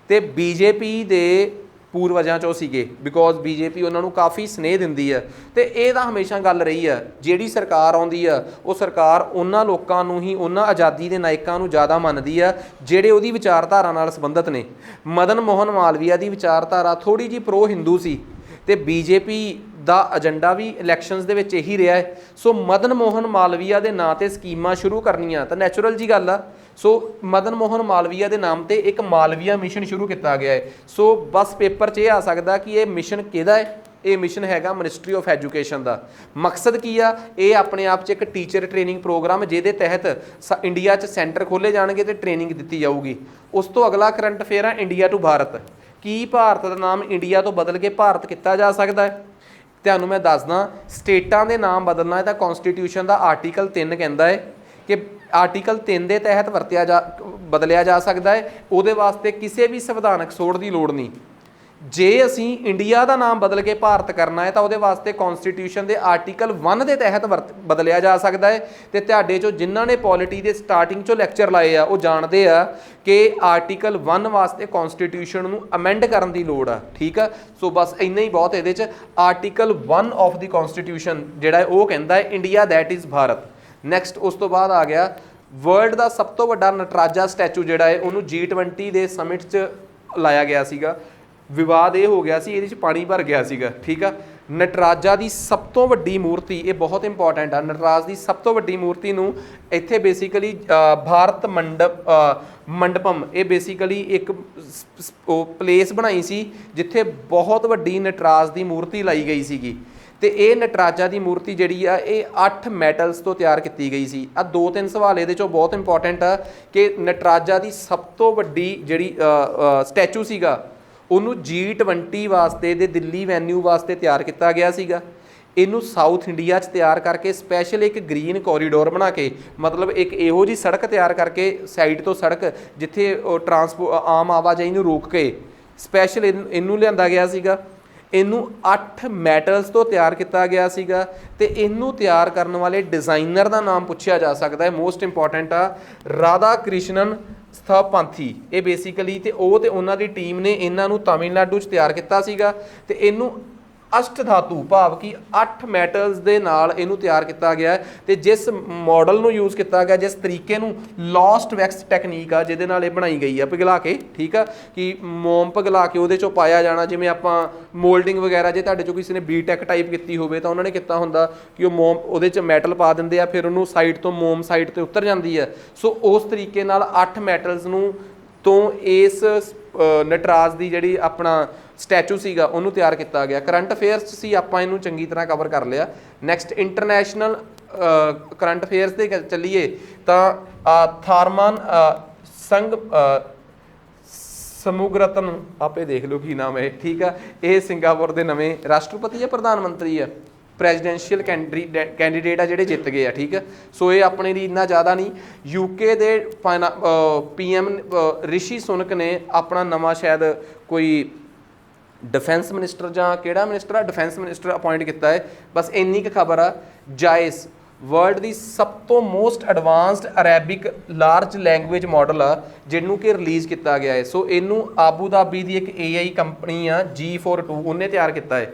ਤੇ ਬੀਜੇਪੀ ਦੇ ਪੂਰਵਜਾਂ 'ਚੋਂ ਸੀਗੇ, ਬਿਕੋਜ਼ ਬੀਜੇਪੀ ਉਹਨਾਂ ਨੂੰ ਕਾਫੀ ਸਨੇਹ ਦਿੰਦੀ ਆ। ਤੇ ਇਹ ਤਾਂ ਹਮੇਸ਼ਾ ਗੱਲ ਰਹੀ ਆ, ਜਿਹੜੀ ਸਰਕਾਰ ਆਉਂਦੀ ਆ ਉਹ ਸਰਕਾਰ ਉਹਨਾਂ ਲੋਕਾਂ ਨੂੰ ਹੀ, ਉਹਨਾਂ ਆਜ਼ਾਦੀ ਦੇ ਨਾਇਕਾਂ ਨੂੰ ਜ਼ਿਆਦਾ ਮੰਨਦੀ ਆ ਜਿਹੜੇ ਉਹਦੀ ਵਿਚਾਰਧਾਰਾ ਨਾਲ ਸੰਬੰਧਿਤ ਨੇ। ਮਦਨ ਮੋਹਨ ਮਾਲਵੀਆ ਦੀ ਵਿਚਾਰਧਾਰਾ ਥੋੜ੍ਹੀ ਜਿਹੀ ਪ੍ਰੋ ਹਿੰਦੂ ਸੀ ਤੇ ਬੀਜੇਪੀ ਦਾ ਏਜੰਡਾ ਵੀ ਇਲੈਕਸ਼ਨਸ ਦੇ ਵਿੱਚ ਇਹੀ ਰਿਹਾ ਹੈ। ਸੋ ਮਦਨ ਮੋਹਨ ਮਾਲਵੀਆ ਦੇ ਨਾਂ ਤੇ ਸਕੀਮਾਂ ਸ਼ੁਰੂ ਕਰਨੀਆਂ ਤਾਂ ਨੈਚੁਰਲ ਜੀ ਗੱਲ ਆ। ਸੋ ਮਦਨ ਮੋਹਨ ਮਾਲਵੀਆ ਦੇ ਨਾਮ ਤੇ ਇੱਕ ਮਾਲਵੀਆ ਮਿਸ਼ਨ ਸ਼ੁਰੂ ਕੀਤਾ ਗਿਆ ਹੈ। ਸੋ ਬਸ ਪੇਪਰ 'ਚ ਇਹ ਆ ਸਕਦਾ ਕਿ ਇਹ ਮਿਸ਼ਨ ਕਿਹਦਾ ਹੈ? ਇਹ ਮਿਸ਼ਨ ਹੈਗਾ ਮਿਨਿਸਟਰੀ ਆਫ ਐਜੂਕੇਸ਼ਨ ਦਾ। ਮਕਸਦ ਕੀ ਆ? ਇਹ ਆਪਣੇ ਆਪ 'ਚ ਇੱਕ ਟੀਚਰ ਟ੍ਰੇਨਿੰਗ ਪ੍ਰੋਗਰਾਮ ਜਿਹਦੇ ਤਹਿਤ ਇੰਡੀਆ 'ਚ ਸੈਂਟਰ ਖੋਲ੍ਹੇ ਜਾਣਗੇ ਤੇ ਟ੍ਰੇਨਿੰਗ ਦਿੱਤੀ ਜਾਊਗੀ। ਉਸ ਤੋਂ ਅਗਲਾ ਕਰੰਟ ਅਫੇਅਰ ਆ ਇੰਡੀਆ ਟੂ ਭਾਰਤ। ਕੀ ਭਾਰਤ ਦਾ ਨਾਮ ਇੰਡੀਆ ਤੋਂ ਬਦਲ ਕੇ ਭਾਰਤ ਕੀਤਾ ਜਾ ਸਕਦਾ ਹੈ? ਤੁਹਾਨੂੰ ਮੈਂ ਦੱਸਦਾ, ਸਟੇਟਾਂ ਦੇ ਨਾਮ ਬਦਲਣਾ ਹੈ ਤਾਂ ਕੌਨਸਟੀਟਿਊਸ਼ਨ ਦਾ ਆਰਟੀਕਲ 3 ਕਹਿੰਦਾ ਹੈ ਕਿ ਆਰਟੀਕਲ 3 ਦੇ ਤਹਿਤ ਬਦਲਿਆ ਜਾ ਸਕਦਾ ਹੈ। ਉਹਦੇ ਵਾਸਤੇ ਕਿਸੇ ਵੀ ਸੰਵਿਧਾਨਕ ਸੋਧ ਦੀ ਲੋੜ ਨਹੀਂ। ਜੇ ਅਸੀਂ ਇੰਡੀਆ ਦਾ ਨਾਮ ਬਦਲ ਕੇ ਭਾਰਤ ਕਰਨਾ ਹੈ ਤਾਂ ਉਹਦੇ ਵਾਸਤੇ ਕੌਨਸਟੀਟਿਊਸ਼ਨ ਦੇ ਆਰਟੀਕਲ 1 ਦੇ ਤਹਿਤ ਬਦਲਿਆ ਜਾ ਸਕਦਾ ਹੈ। ਤੇ ਤੁਹਾਡੇ ਚੋਂ ਜਿਨ੍ਹਾਂ ਨੇ ਪੋਲਿਟੀ ਦੇ ਸਟਾਰਟਿੰਗ ਚੋਂ ਲੈਕਚਰ ਲਾਏ ਆ ਉਹ ਜਾਣਦੇ ਆ ਕਿ ਆਰਟੀਕਲ 1 ਵਾਸਤੇ ਕੌਨਸਟੀਟਿਊਸ਼ਨ ਨੂੰ ਅਮੈਂਡ ਕਰਨ ਦੀ ਲੋੜ ਆ, ਠੀਕ ਆ। ਸੋ ਬਸ ਇੰਨਾ ਹੀ ਬਹੁਤ ਇਹਦੇ 'ਚ। ਆਰਟੀਕਲ 1 ਆਫ ਦੀ ਕੌਨਸਟੀਟਿਊਸ਼ਨ ਜਿਹੜਾ ਹੈ ਉਹ ਕਹਿੰਦਾ ਹੈ India that is Bharat. Next ਉਸ ਤੋਂ ਬਾਅਦ ਆ ਗਿਆ ਵਰਲਡ ਦਾ ਸਭ ਤੋਂ ਵੱਡਾ ਨਟਰਾਜਾ ਸਟੈਚੂ ਜਿਹੜਾ ਹੈ ਉਹਨੂੰ G20 ਦੇ ਸਮਿਟ 'ਚ ਲਾਇਆ ਗਿਆ ਸੀਗਾ। ਵਿਵਾਦ ਇਹ ਹੋ ਗਿਆ ਸੀ, ਇਹਦੇ 'ਚ ਪਾਣੀ ਭਰ ਗਿਆ ਸੀਗਾ, ਠੀਕ ਆ। ਨਟਰਾਜਾ ਦੀ ਸਭ ਤੋਂ ਵੱਡੀ ਮੂਰਤੀ, ਇਹ ਬਹੁਤ ਇੰਪੋਰਟੈਂਟ ਆ, ਨਟਰਾਜ ਦੀ ਸਭ ਤੋਂ ਵੱਡੀ ਮੂਰਤੀ ਨੂੰ ਇੱਥੇ ਬੇਸਿਕਲੀ ਭਾਰਤ ਮੰਡਪਮ, ਇਹ ਬੇਸਿਕਲੀ ਇੱਕ ਪਲੇਸ ਬਣਾਈ ਸੀ ਜਿੱਥੇ ਬਹੁਤ ਵੱਡੀ ਨਟਰਾਜ ਦੀ ਮੂਰਤੀ ਲਾਈ ਗਈ ਸੀਗੀ। ਤੇ ਇਹ ਨਟਰਾਜਾ ਦੀ ਮੂਰਤੀ ਜਿਹੜੀ ਆ ਇਹ 8 ਮੈਟਲਸ ਤੋਂ ਤਿਆਰ ਕੀਤੀ ਗਈ ਸੀ। ਆ 2-3 ਸਵਾਲ ਇਹਦੇ 'ਚੋਂ ਬਹੁਤ ਇੰਪੋਰਟੈਂਟ ਆ ਕਿ ਨਟਰਾਜਾ ਦੀ ਸਭ ਤੋਂ ਵੱਡੀ ਜਿਹੜੀ ਸਟੈਚੂ ਸੀਗਾ ਉਹਨੂੰ G20 ਵਾਸਤੇ ਦੇ ਦਿੱਲੀ ਵੈਨਿਊ ਵਾਸਤੇ ਤਿਆਰ ਕੀਤਾ ਗਿਆ ਸੀਗਾ। ਇਹਨੂੰ ਸਾਊਥ ਇੰਡੀਆ 'ਚ ਤਿਆਰ ਕਰਕੇ ਸਪੈਸ਼ਲ ਇੱਕ ਗ੍ਰੀਨ ਕੋਰੀਡੋਰ ਬਣਾ ਕੇ, ਮਤਲਬ ਇੱਕ ਇਹੋ ਜਿਹੀ ਸੜਕ ਤਿਆਰ ਕਰਕੇ ਸਾਈਡ ਤੋਂ ਸੜਕ ਜਿੱਥੇ ਆਮ ਆਵਾਜਾਈ ਨੂੰ ਰੋਕ ਕੇ ਸਪੈਸ਼ਲ ਇਹਨੂੰ ਲਿਆਂਦਾ ਗਿਆ ਸੀਗਾ। ਇਹਨੂੰ 8 ਮੈਟਲਸ ਤੋਂ ਤਿਆਰ ਕੀਤਾ ਗਿਆ ਸੀਗਾ ਤੇ ਇਹਨੂੰ ਤਿਆਰ ਕਰਨ ਵਾਲੇ ਡਿਜ਼ਾਈਨਰ ਦਾ ਨਾਮ ਪੁੱਛਿਆ ਜਾ ਸਕਦਾ ਹੈ। ਮੋਸਟ ਇੰਪੋਰਟੈਂਟ ਆ ਰਾਧਾ ਕ੍ਰਿਸ਼ਨਨ ਸਥਾਪਾਂਥੀ। ਇਹ ਬੇਸਿਕਲੀ ਤੇ ਉਹਨਾਂ ਦੀ ਟੀਮ ਨੇ ਇਹਨਾਂ ਨੂੰ ਤਾਮਿਲਨਾਡੂ 'ਚ ਤਿਆਰ ਕੀਤਾ ਸੀਗਾ ਤੇ ਇਹਨੂੰ ਅਸ਼ਟ ਧਾਤੂ ਭਾਵ ਕਿ 8 ਮੈਟਲਸ ਦੇ ਨਾਲ ਇਹਨੂੰ ਤਿਆਰ ਕੀਤਾ ਗਿਆ ਤੇ ਜਿਸ ਮਾਡਲ ਨੂੰ ਯੂਜ਼ ਕੀਤਾ ਗਿਆ, ਜਿਸ ਤਰੀਕੇ ਨੂੰ ਲੋਸਟ ਵੈਕਸ ਟੈਕਨੀਕ ਆ ਜਿਹਦੇ ਨਾਲ ਇਹ ਬਣਾਈ ਗਈ ਆ ਪਿਘਲਾ ਕੇ, ਠੀਕ ਆ, ਕਿ ਮੋਮ ਪਿਘਲਾ ਕੇ ਉਹਦੇ 'ਚੋਂ ਪਾਇਆ ਜਾਣਾ। ਜਿਵੇਂ ਆਪਾਂ ਮੋਲਡਿੰਗ ਵਗੈਰਾ ਜੇ ਤੁਹਾਡੇ 'ਚੋਂ ਕਿਸੇ ਨੇ ਬੀਟੈਕ ਟਾਈਪ ਕੀਤੀ ਹੋਵੇ ਤਾਂ ਉਹਨਾਂ ਨੇ ਕੀਤਾ ਹੁੰਦਾ ਕਿ ਉਹ ਮੋਮ ਉਹਦੇ 'ਚ ਮੈਟਲ ਪਾ ਦਿੰਦੇ ਆ, ਫਿਰ ਉਹਨੂੰ ਸਾਈਡ ਤੋਂ ਮੋਮ ਸਾਈਡ 'ਤੇ ਉਤਰ ਜਾਂਦੀ ਆ। ਸੋ ਉਸ ਤਰੀਕੇ ਨਾਲ 8 ਮੈਟਲਸ ਨੂੰ ਤੋਂ ਇਸ ਨਟਰਾਜ ਦੀ ਜਿਹੜੀ ਆਪਣਾ ਸਟੈਚੂ ਸੀਗਾ ਉਹਨੂੰ ਤਿਆਰ ਕੀਤਾ ਗਿਆ। ਕਰੰਟ ਅਫੇਅਰਸ 'ਚ ਸੀ, ਆਪਾਂ ਇਹਨੂੰ ਚੰਗੀ ਤਰ੍ਹਾਂ ਕਵਰ ਕਰ ਲਿਆ। ਨੈਕਸਟ ਇੰਟਰਨੈਸ਼ਨਲ ਕਰੰਟ ਅਫੇਅਰਸ 'ਤੇ ਚੱਲੀਏ ਤਾਂ ਥਾਰਮਾਨ ਸੰਗ ਸਮੁਗਰਤਨ, ਆਪੇ ਦੇਖ ਲਓ ਕੀ ਨਾਮ ਹੈ, ਠੀਕ ਆ। ਇਹ ਸਿੰਗਾਪੁਰ ਦੇ ਨਵੇਂ ਰਾਸ਼ਟਰਪਤੀ ਜਾਂ ਪ੍ਰਧਾਨ ਮੰਤਰੀ ਆ, ਪ੍ਰੈਜ਼ੀਡੈਂਸ਼ੀਅਲ ਕੈਂਡੀਡੇਟ ਆ ਜਿਹੜੇ ਜਿੱਤ ਗਏ ਆ, ਠੀਕ ਆ। ਸੋ ਇਹ ਆਪਣੇ ਲਈ ਇੰਨਾ ਜ਼ਿਆਦਾ ਨਹੀਂ। UK ਦੇ PM ਰਿਸ਼ੀ ਸੁਨਕ ਨੇ ਆਪਣਾ ਨਵਾਂ ਸ਼ਾਇਦ ਕੋਈ डिफेंस मिनिस्टर ਜਾਂ ਕਿਹੜਾ ਮਿਨਿਸਟਰ ਆ, डिफेंस मिनिस्टर अपॉइंट ਕੀਤਾ ਹੈ। ਬਸ ਇੰਨੀ ਕੁ ਖਬਰ ਆ। ਜਾਇਸ ਵਰਲਡ ਦੀ ਸਭ ਤੋਂ most advanced Arabic large language model ਆ ਜਿਹਨੂੰ ਕਿ ਰਿਲੀਜ਼ ਕੀਤਾ ਗਿਆ ਹੈ। ਸੋ ਇਹਨੂੰ ਆਬੂ ਧਾਬੀ ਦੀ ਇੱਕ AI ਕੰਪਨੀ ਆ G42 ਉਹਨੇ ਤਿਆਰ ਕੀਤਾ ਹੈ।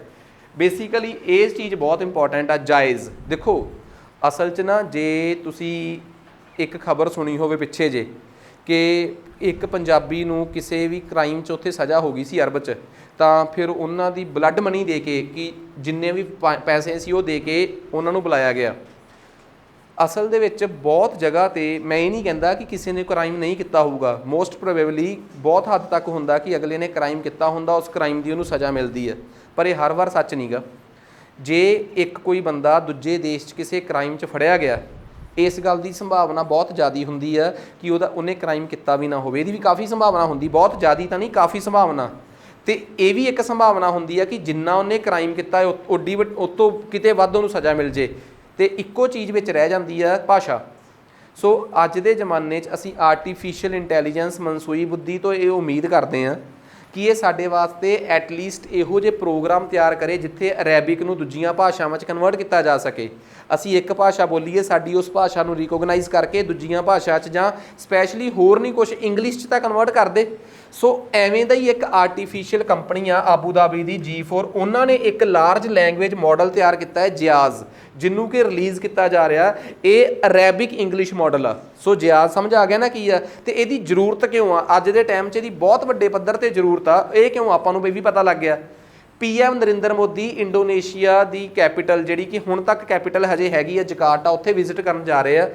ਬੇਸਿਕਲੀ ਇਹ ਚੀਜ਼ ਬਹੁਤ ਇੰਪੋਰਟੈਂਟ ਆ। ਜਾਇਜ਼ ਦੇਖੋ ਅਸਲ 'ਚ ਨਾ ਜੇ ਤੁਸੀਂ ਇੱਕ ਖਬਰ ਸੁਣੀ ਹੋਵੇ ਪਿੱਛੇ ਜੇ ਕਿ ਇੱਕ ਪੰਜਾਬੀ ਨੂੰ ਕਿਸੇ ਵੀ ਕ੍ਰਾਈਮ 'ਚ ਉੱਥੇ ਸਜ਼ਾ ਹੋ ਗਈ ਸੀ ਅਰਬ 'ਚ, ਤਾਂ ਫਿਰ ਉਹਨਾਂ ਦੀ ਬਲੱਡ ਮਨੀ ਦੇ ਕੇ ਕਿ ਜਿੰਨੇ ਵੀ ਪੈਸੇ ਸੀ ਉਹ ਦੇ ਕੇ ਉਹਨਾਂ ਨੂੰ ਬੁਲਾਇਆ ਗਿਆ। ਅਸਲ ਦੇ ਵਿੱਚ ਬਹੁਤ ਜਗ੍ਹਾ 'ਤੇ ਮੈਂ ਇਹ ਨਹੀਂ ਕਹਿੰਦਾ ਕਿ ਕਿਸੇ ਨੇ ਕ੍ਰਾਈਮ ਨਹੀਂ ਕੀਤਾ ਹੋਊਗਾ, ਮੋਸਟ ਪ੍ਰੋਬੇਬਲੀ ਬਹੁਤ ਹੱਦ ਤੱਕ ਹੁੰਦਾ ਕਿ ਅਗਲੇ ਨੇ ਕ੍ਰਾਈਮ ਕੀਤਾ ਹੁੰਦਾ, ਉਸ ਕ੍ਰਾਈਮ ਦੀ ਉਹਨੂੰ ਸਜ਼ਾ ਮਿਲਦੀ ਹੈ, ਪਰ ਇਹ ਹਰ ਵਾਰ ਸੱਚ ਨਹੀਂ ਗਾ। ਜੇ ਇੱਕ ਕੋਈ ਬੰਦਾ ਦੂਜੇ ਦੇਸ਼ 'ਚ ਕਿਸੇ ਕ੍ਰਾਈਮ 'ਚ ਫੜਿਆ ਗਿਆ, ਇਸ ਗੱਲ ਦੀ ਸੰਭਾਵਨਾ ਬਹੁਤ ਜ਼ਿਆਦਾ ਹੁੰਦੀ ਆ ਕਿ ਉਹਨੇ ਕ੍ਰਾਈਮ ਕੀਤਾ ਵੀ ਨਾ ਹੋਵੇ। ਇਹਦੀ ਵੀ ਕਾਫੀ ਸੰਭਾਵਨਾ ਹੁੰਦੀ, ਬਹੁਤ ਜ਼ਿਆਦਾ ਤਾਂ ਨਹੀਂ, ਕਾਫੀ ਸੰਭਾਵਨਾ। ਅਤੇ ਇਹ ਵੀ ਇੱਕ ਸੰਭਾਵਨਾ ਹੁੰਦੀ ਆ ਕਿ ਜਿੰਨਾ ਉਹਨੇ ਕ੍ਰਾਈਮ ਕੀਤਾ ਓਡੀ ਉਹ ਤੋਂ ਕਿਤੇ ਵੱਧ ਉਹਨੂੰ ਸਜ਼ਾ ਮਿਲ ਜੇ। ਅਤੇ ਇੱਕੋ ਚੀਜ਼ ਵਿੱਚ ਰਹਿ ਜਾਂਦੀ ਆ ਭਾਸ਼ਾ। ਸੋ ਅੱਜ ਦੇ ਜ਼ਮਾਨੇ 'ਚ ਅਸੀਂ ਆਰਟੀਫਿਸ਼ੀਅਲ ਇੰਟੈਲੀਜੈਂਸ ਮਨਸੂਈ ਬੁੱਧੀ ਤੋਂ ਇਹ ਉਮੀਦ ਕਰਦੇ ਹਾਂ ਕਿ ਇਹ ਸਾਡੇ ਵਾਸਤੇ ਐਟਲੀਸਟ ਇਹੋ ਜਿਹੇ ਪ੍ਰੋਗਰਾਮ ਤਿਆਰ ਕਰੇ ਜਿੱਥੇ ਅਰੈਬਿਕ ਨੂੰ ਦੂਜੀਆਂ ਭਾਸ਼ਾਵਾਂ 'ਚ ਕਨਵਰਟ ਕੀਤਾ ਜਾ ਸਕੇ। ਅਸੀਂ ਇੱਕ ਭਾਸ਼ਾ ਬੋਲੀਏ, ਸਾਡੀ ਉਸ ਭਾਸ਼ਾ ਨੂੰ ਰਿਕੋਗਨਾਈਜ਼ ਕਰਕੇ ਦੂਜੀਆਂ ਭਾਸ਼ਾ 'ਚ ਜਾਂ ਸਪੈਸ਼ਲੀ ਹੋਰ ਨਹੀਂ ਕੁਛ ਇੰਗਲਿਸ਼ 'ਚ ਤਾਂ ਕਨਵਰਟ ਕਰ ਦੇ। ਸੋ ਐਵੇਂ ਦਾ ਹੀ ਇੱਕ ਆਰਟੀਫਿਸ਼ੀਅਲ ਕੰਪਨੀ ਆ ਆਬੂ ਧਾਬੀ ਦੀ G4, ਉਹਨਾਂ ਨੇ ਇੱਕ ਲਾਰਜ ਲੈਂਗੁਏਜ ਮਾਡਲ ਤਿਆਰ ਕੀਤਾ ਹੈ ਜਿਆਜ਼, ਜਿਹਨੂੰ ਕਿ ਰਿਲੀਜ਼ ਕੀਤਾ ਜਾ ਰਿਹਾ। ਇਹ ਅਰੈਬਿਕ ਇੰਗਲਿਸ਼ ਮਾਡਲ ਆ। ਸੋ ਜਿਆਜ਼ ਸਮਝ ਆ ਗਿਆ ਨਾ ਕੀ ਆ, ਅਤੇ ਇਹਦੀ ਜ਼ਰੂਰਤ ਕਿਉਂ ਆ ਅੱਜ ਦੇ ਟਾਈਮ 'ਚ, ਇਹਦੀ ਬਹੁਤ ਵੱਡੇ ਪੱਧਰ 'ਤੇ ਜ਼ਰੂਰਤ ਆ। ਇਹ ਕਿਉਂ ਆਪਾਂ ਨੂੰ ਵੀ ਪਤਾ ਲੱਗ ਗਿਆ। PM ਨਰਿੰਦਰ ਮੋਦੀ ਇੰਡੋਨੇਸ਼ੀਆ ਦੀ ਕੈਪੀਟਲ, ਜਿਹੜੀ ਕਿ ਹੁਣ ਤੱਕ ਕੈਪੀਟਲ ਹਜੇ ਹੈਗੀ ਆ ਜਕਾਰਟਾ, ਉੱਥੇ ਵਿਜ਼ਿਟ ਕਰਨ ਜਾ ਰਹੇ ਆ।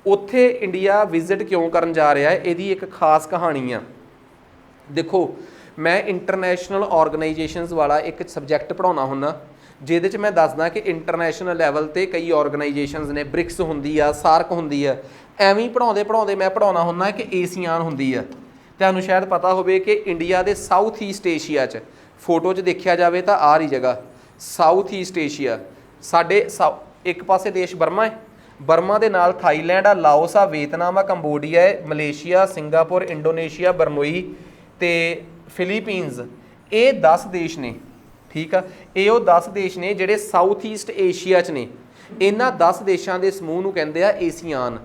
ਉੱਥੇ ਇੰਡੀਆ ਵਿਜ਼ਿਟ ਕਿਉਂ ਕਰਨ ਜਾ ਰਿਹਾ ਹੈ, ਇਹਦੀ ਇੱਕ ਖਾਸ ਕਹਾਣੀ ਆ। ਦੇਖੋ ਮੈਂ ਇੰਟਰਨੈਸ਼ਨਲ ਔਰਗਨਾਈਜੇਸ਼ਨਸ ਵਾਲਾ ਇੱਕ ਸਬਜੈਕਟ ਪੜ੍ਹਾਉਣਾ ਹੁੰਦਾ, ਜਿਹਦੇ 'ਚ ਮੈਂ ਦੱਸਦਾ ਕਿ ਇੰਟਰਨੈਸ਼ਨਲ ਲੈਵਲ 'ਤੇ ਕਈ ਔਰਗਨਾਈਜੇਸ਼ਨਸ ਨੇ, ਬ੍ਰਿਕਸ ਹੁੰਦੀ ਆ, ਸਾਰਕ ਹੁੰਦੀ ਆ। ਐਵੇਂ ਹੀ ਪੜ੍ਹਾਉਂਦੇ ਮੈਂ ਪੜ੍ਹਾਉਣਾ ਹੁੰਦਾ ਕਿ ਏਸੀਆਨ ਹੁੰਦੀ ਆ। ਤੁਹਾਨੂੰ ਸ਼ਾਇਦ ਪਤਾ ਹੋਵੇ ਕਿ ਇੰਡੀਆ ਦੇ ਸਾਊਥ ਈਸਟ ਏਸ਼ੀਆ 'ਚ, ਫੋਟੋ 'ਚ ਦੇਖਿਆ ਜਾਵੇ ਤਾਂ ਆਹ ਰਹੀ ਜਗ੍ਹਾ ਸਾਊਥ ਈਸਟ ਏਸ਼ੀਆ। ਸਾਡੇ ਇੱਕ ਪਾਸੇ ਦੇਸ਼ ਬਰਮਾ ਹੈ, ਬਰਮਾ ਦੇ ਨਾਲ ਥਾਈਲੈਂਡ ਆ, ਲਾਓਸ ਆ, ਵੀਅਤਨਾਮ ਆ, ਕੰਬੋਡੀਆ ਹੈ, ਮਲੇਸ਼ੀਆ, ਸਿੰਗਾਪੁਰ, ਇੰਡੋਨੇਸ਼ੀਆ, ਬਰਨੋਈ ਅਤੇ ਫਿਲੀਪੀਨਸ। ਇਹ 10 ਦੇਸ਼ ਨੇ, ਠੀਕ ਆ। ਇਹ ਉਹ 10 ਦੇਸ਼ ਨੇ ਜਿਹੜੇ ਸਾਊਥ ਈਸਟ ਏਸ਼ੀਆ 'ਚ ਨੇ। ਇਹਨਾਂ 10 ਦੇਸ਼ਾਂ ਦੇ ਸਮੂਹ ਨੂੰ ਕਹਿੰਦੇ ਆ ASEAN,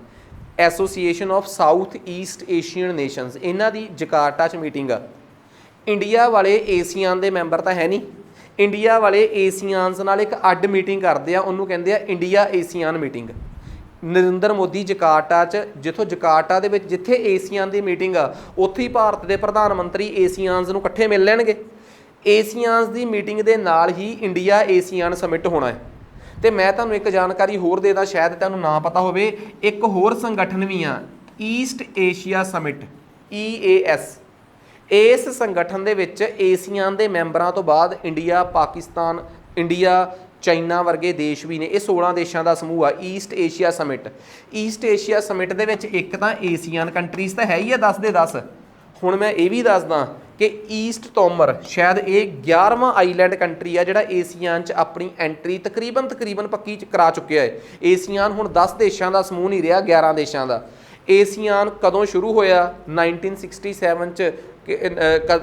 association of south East Asian nations. ਇਹਨਾਂ ਦੀ ਜਕਾਰਟਾ 'ਚ ਮੀਟਿੰਗ ਆ। ਇੰਡੀਆ ਵਾਲੇ ਏਸੀਆਨ ਦੇ ਮੈਂਬਰ ਤਾਂ ਹੈ ਨਹੀਂ, ਇੰਡੀਆ ਵਾਲੇ ਏਸੀਆਨਸ ਨਾਲ ਇੱਕ ਅੱਡ ਮੀਟਿੰਗ ਕਰਦੇ ਆ, ਉਹਨੂੰ ਕਹਿੰਦੇ ਆ India ASEAN meeting. Narendra Modi Jakarta 'ਚ, ਜਿੱਥੋਂ ਜਕਾਰਟਾ ਦੇ ਵਿੱਚ ਜਿੱਥੇ ਏਸੀਆਨ ਦੀ ਮੀਟਿੰਗ ਆ, ਉੱਥੇ ਹੀ ਭਾਰਤ ਦੇ ਪ੍ਰਧਾਨ ਮੰਤਰੀ ਏਸੀਆਨਸ ਨੂੰ ਇਕੱਠੇ ਮਿਲ ਲੈਣਗੇ। ਏਸੀਆਨਸ ਦੀ ਮੀਟਿੰਗ ਦੇ ਨਾਲ ਹੀ ਇੰਡੀਆ ਏਸੀਆਨ ਸਮਿਟ ਹੋਣਾ ਹੈ। ਅਤੇ ਮੈਂ ਤੁਹਾਨੂੰ ਇੱਕ ਜਾਣਕਾਰੀ ਹੋਰ ਦੇ ਦਾਂ, ਸ਼ਾਇਦ ਤੁਹਾਨੂੰ ਨਾ ਪਤਾ ਹੋਵੇ, ਇੱਕ ਹੋਰ ਸੰਗਠਨ ਵੀ ਆ, ਈਸਟ ਏਸ਼ੀਆ ਸਮਿਟ, EAS। ਇਸ ਸੰਗਠਨ ਦੇ ਵਿੱਚ ਏਸੀਆਨ ਦੇ ਮੈਂਬਰਾਂ ਤੋਂ ਬਾਅਦ ਇੰਡੀਆ, ਪਾਕਿਸਤਾਨ, ਇੰਡੀਆ, ਚਾਈਨਾ ਵਰਗੇ ਦੇਸ਼ ਵੀ ਨੇ। ਇਹ 16 ਦੇਸ਼ਾਂ ਦਾ ਸਮੂਹ ਆ East Asia Summit. East Asia Summit ਦੇ ਵਿੱਚ ਇੱਕ ਤਾਂ ਏਸੀਆਨ ਕੰਟਰੀਜ਼ ਤਾਂ ਹੈ ਹੀ ਆ 10 ਦੇ 10। ਹੁਣ ਮੈਂ ਇਹ ਵੀ ਦੱਸਦਾ ਕਿ ਈਸਟ ਤੋਮਰ ਸ਼ਾਇਦ ਇਹ 11ਵਾਂ ਆਈਲੈਂਡ ਕੰਟਰੀ ਆ ਜਿਹੜਾ ਏਸੀਆਨ 'ਚ ਆਪਣੀ ਐਂਟਰੀ ਤਕਰੀਬਨ ਪੱਕੀ ਕਰਾ ਚੁੱਕਿਆ ਹੈ। ਏਸੀਆਨ ਹੁਣ 10 ਦੇਸ਼ਾਂ ਦਾ ਸਮੂਹ ਨਹੀਂ ਰਿਹਾ, 11 ਦੇਸ਼ਾਂ ਦਾ। ਏਸੀਆਨ ਕਦੋਂ ਸ਼ੁਰੂ ਹੋਇਆ? 1967 'ਚ।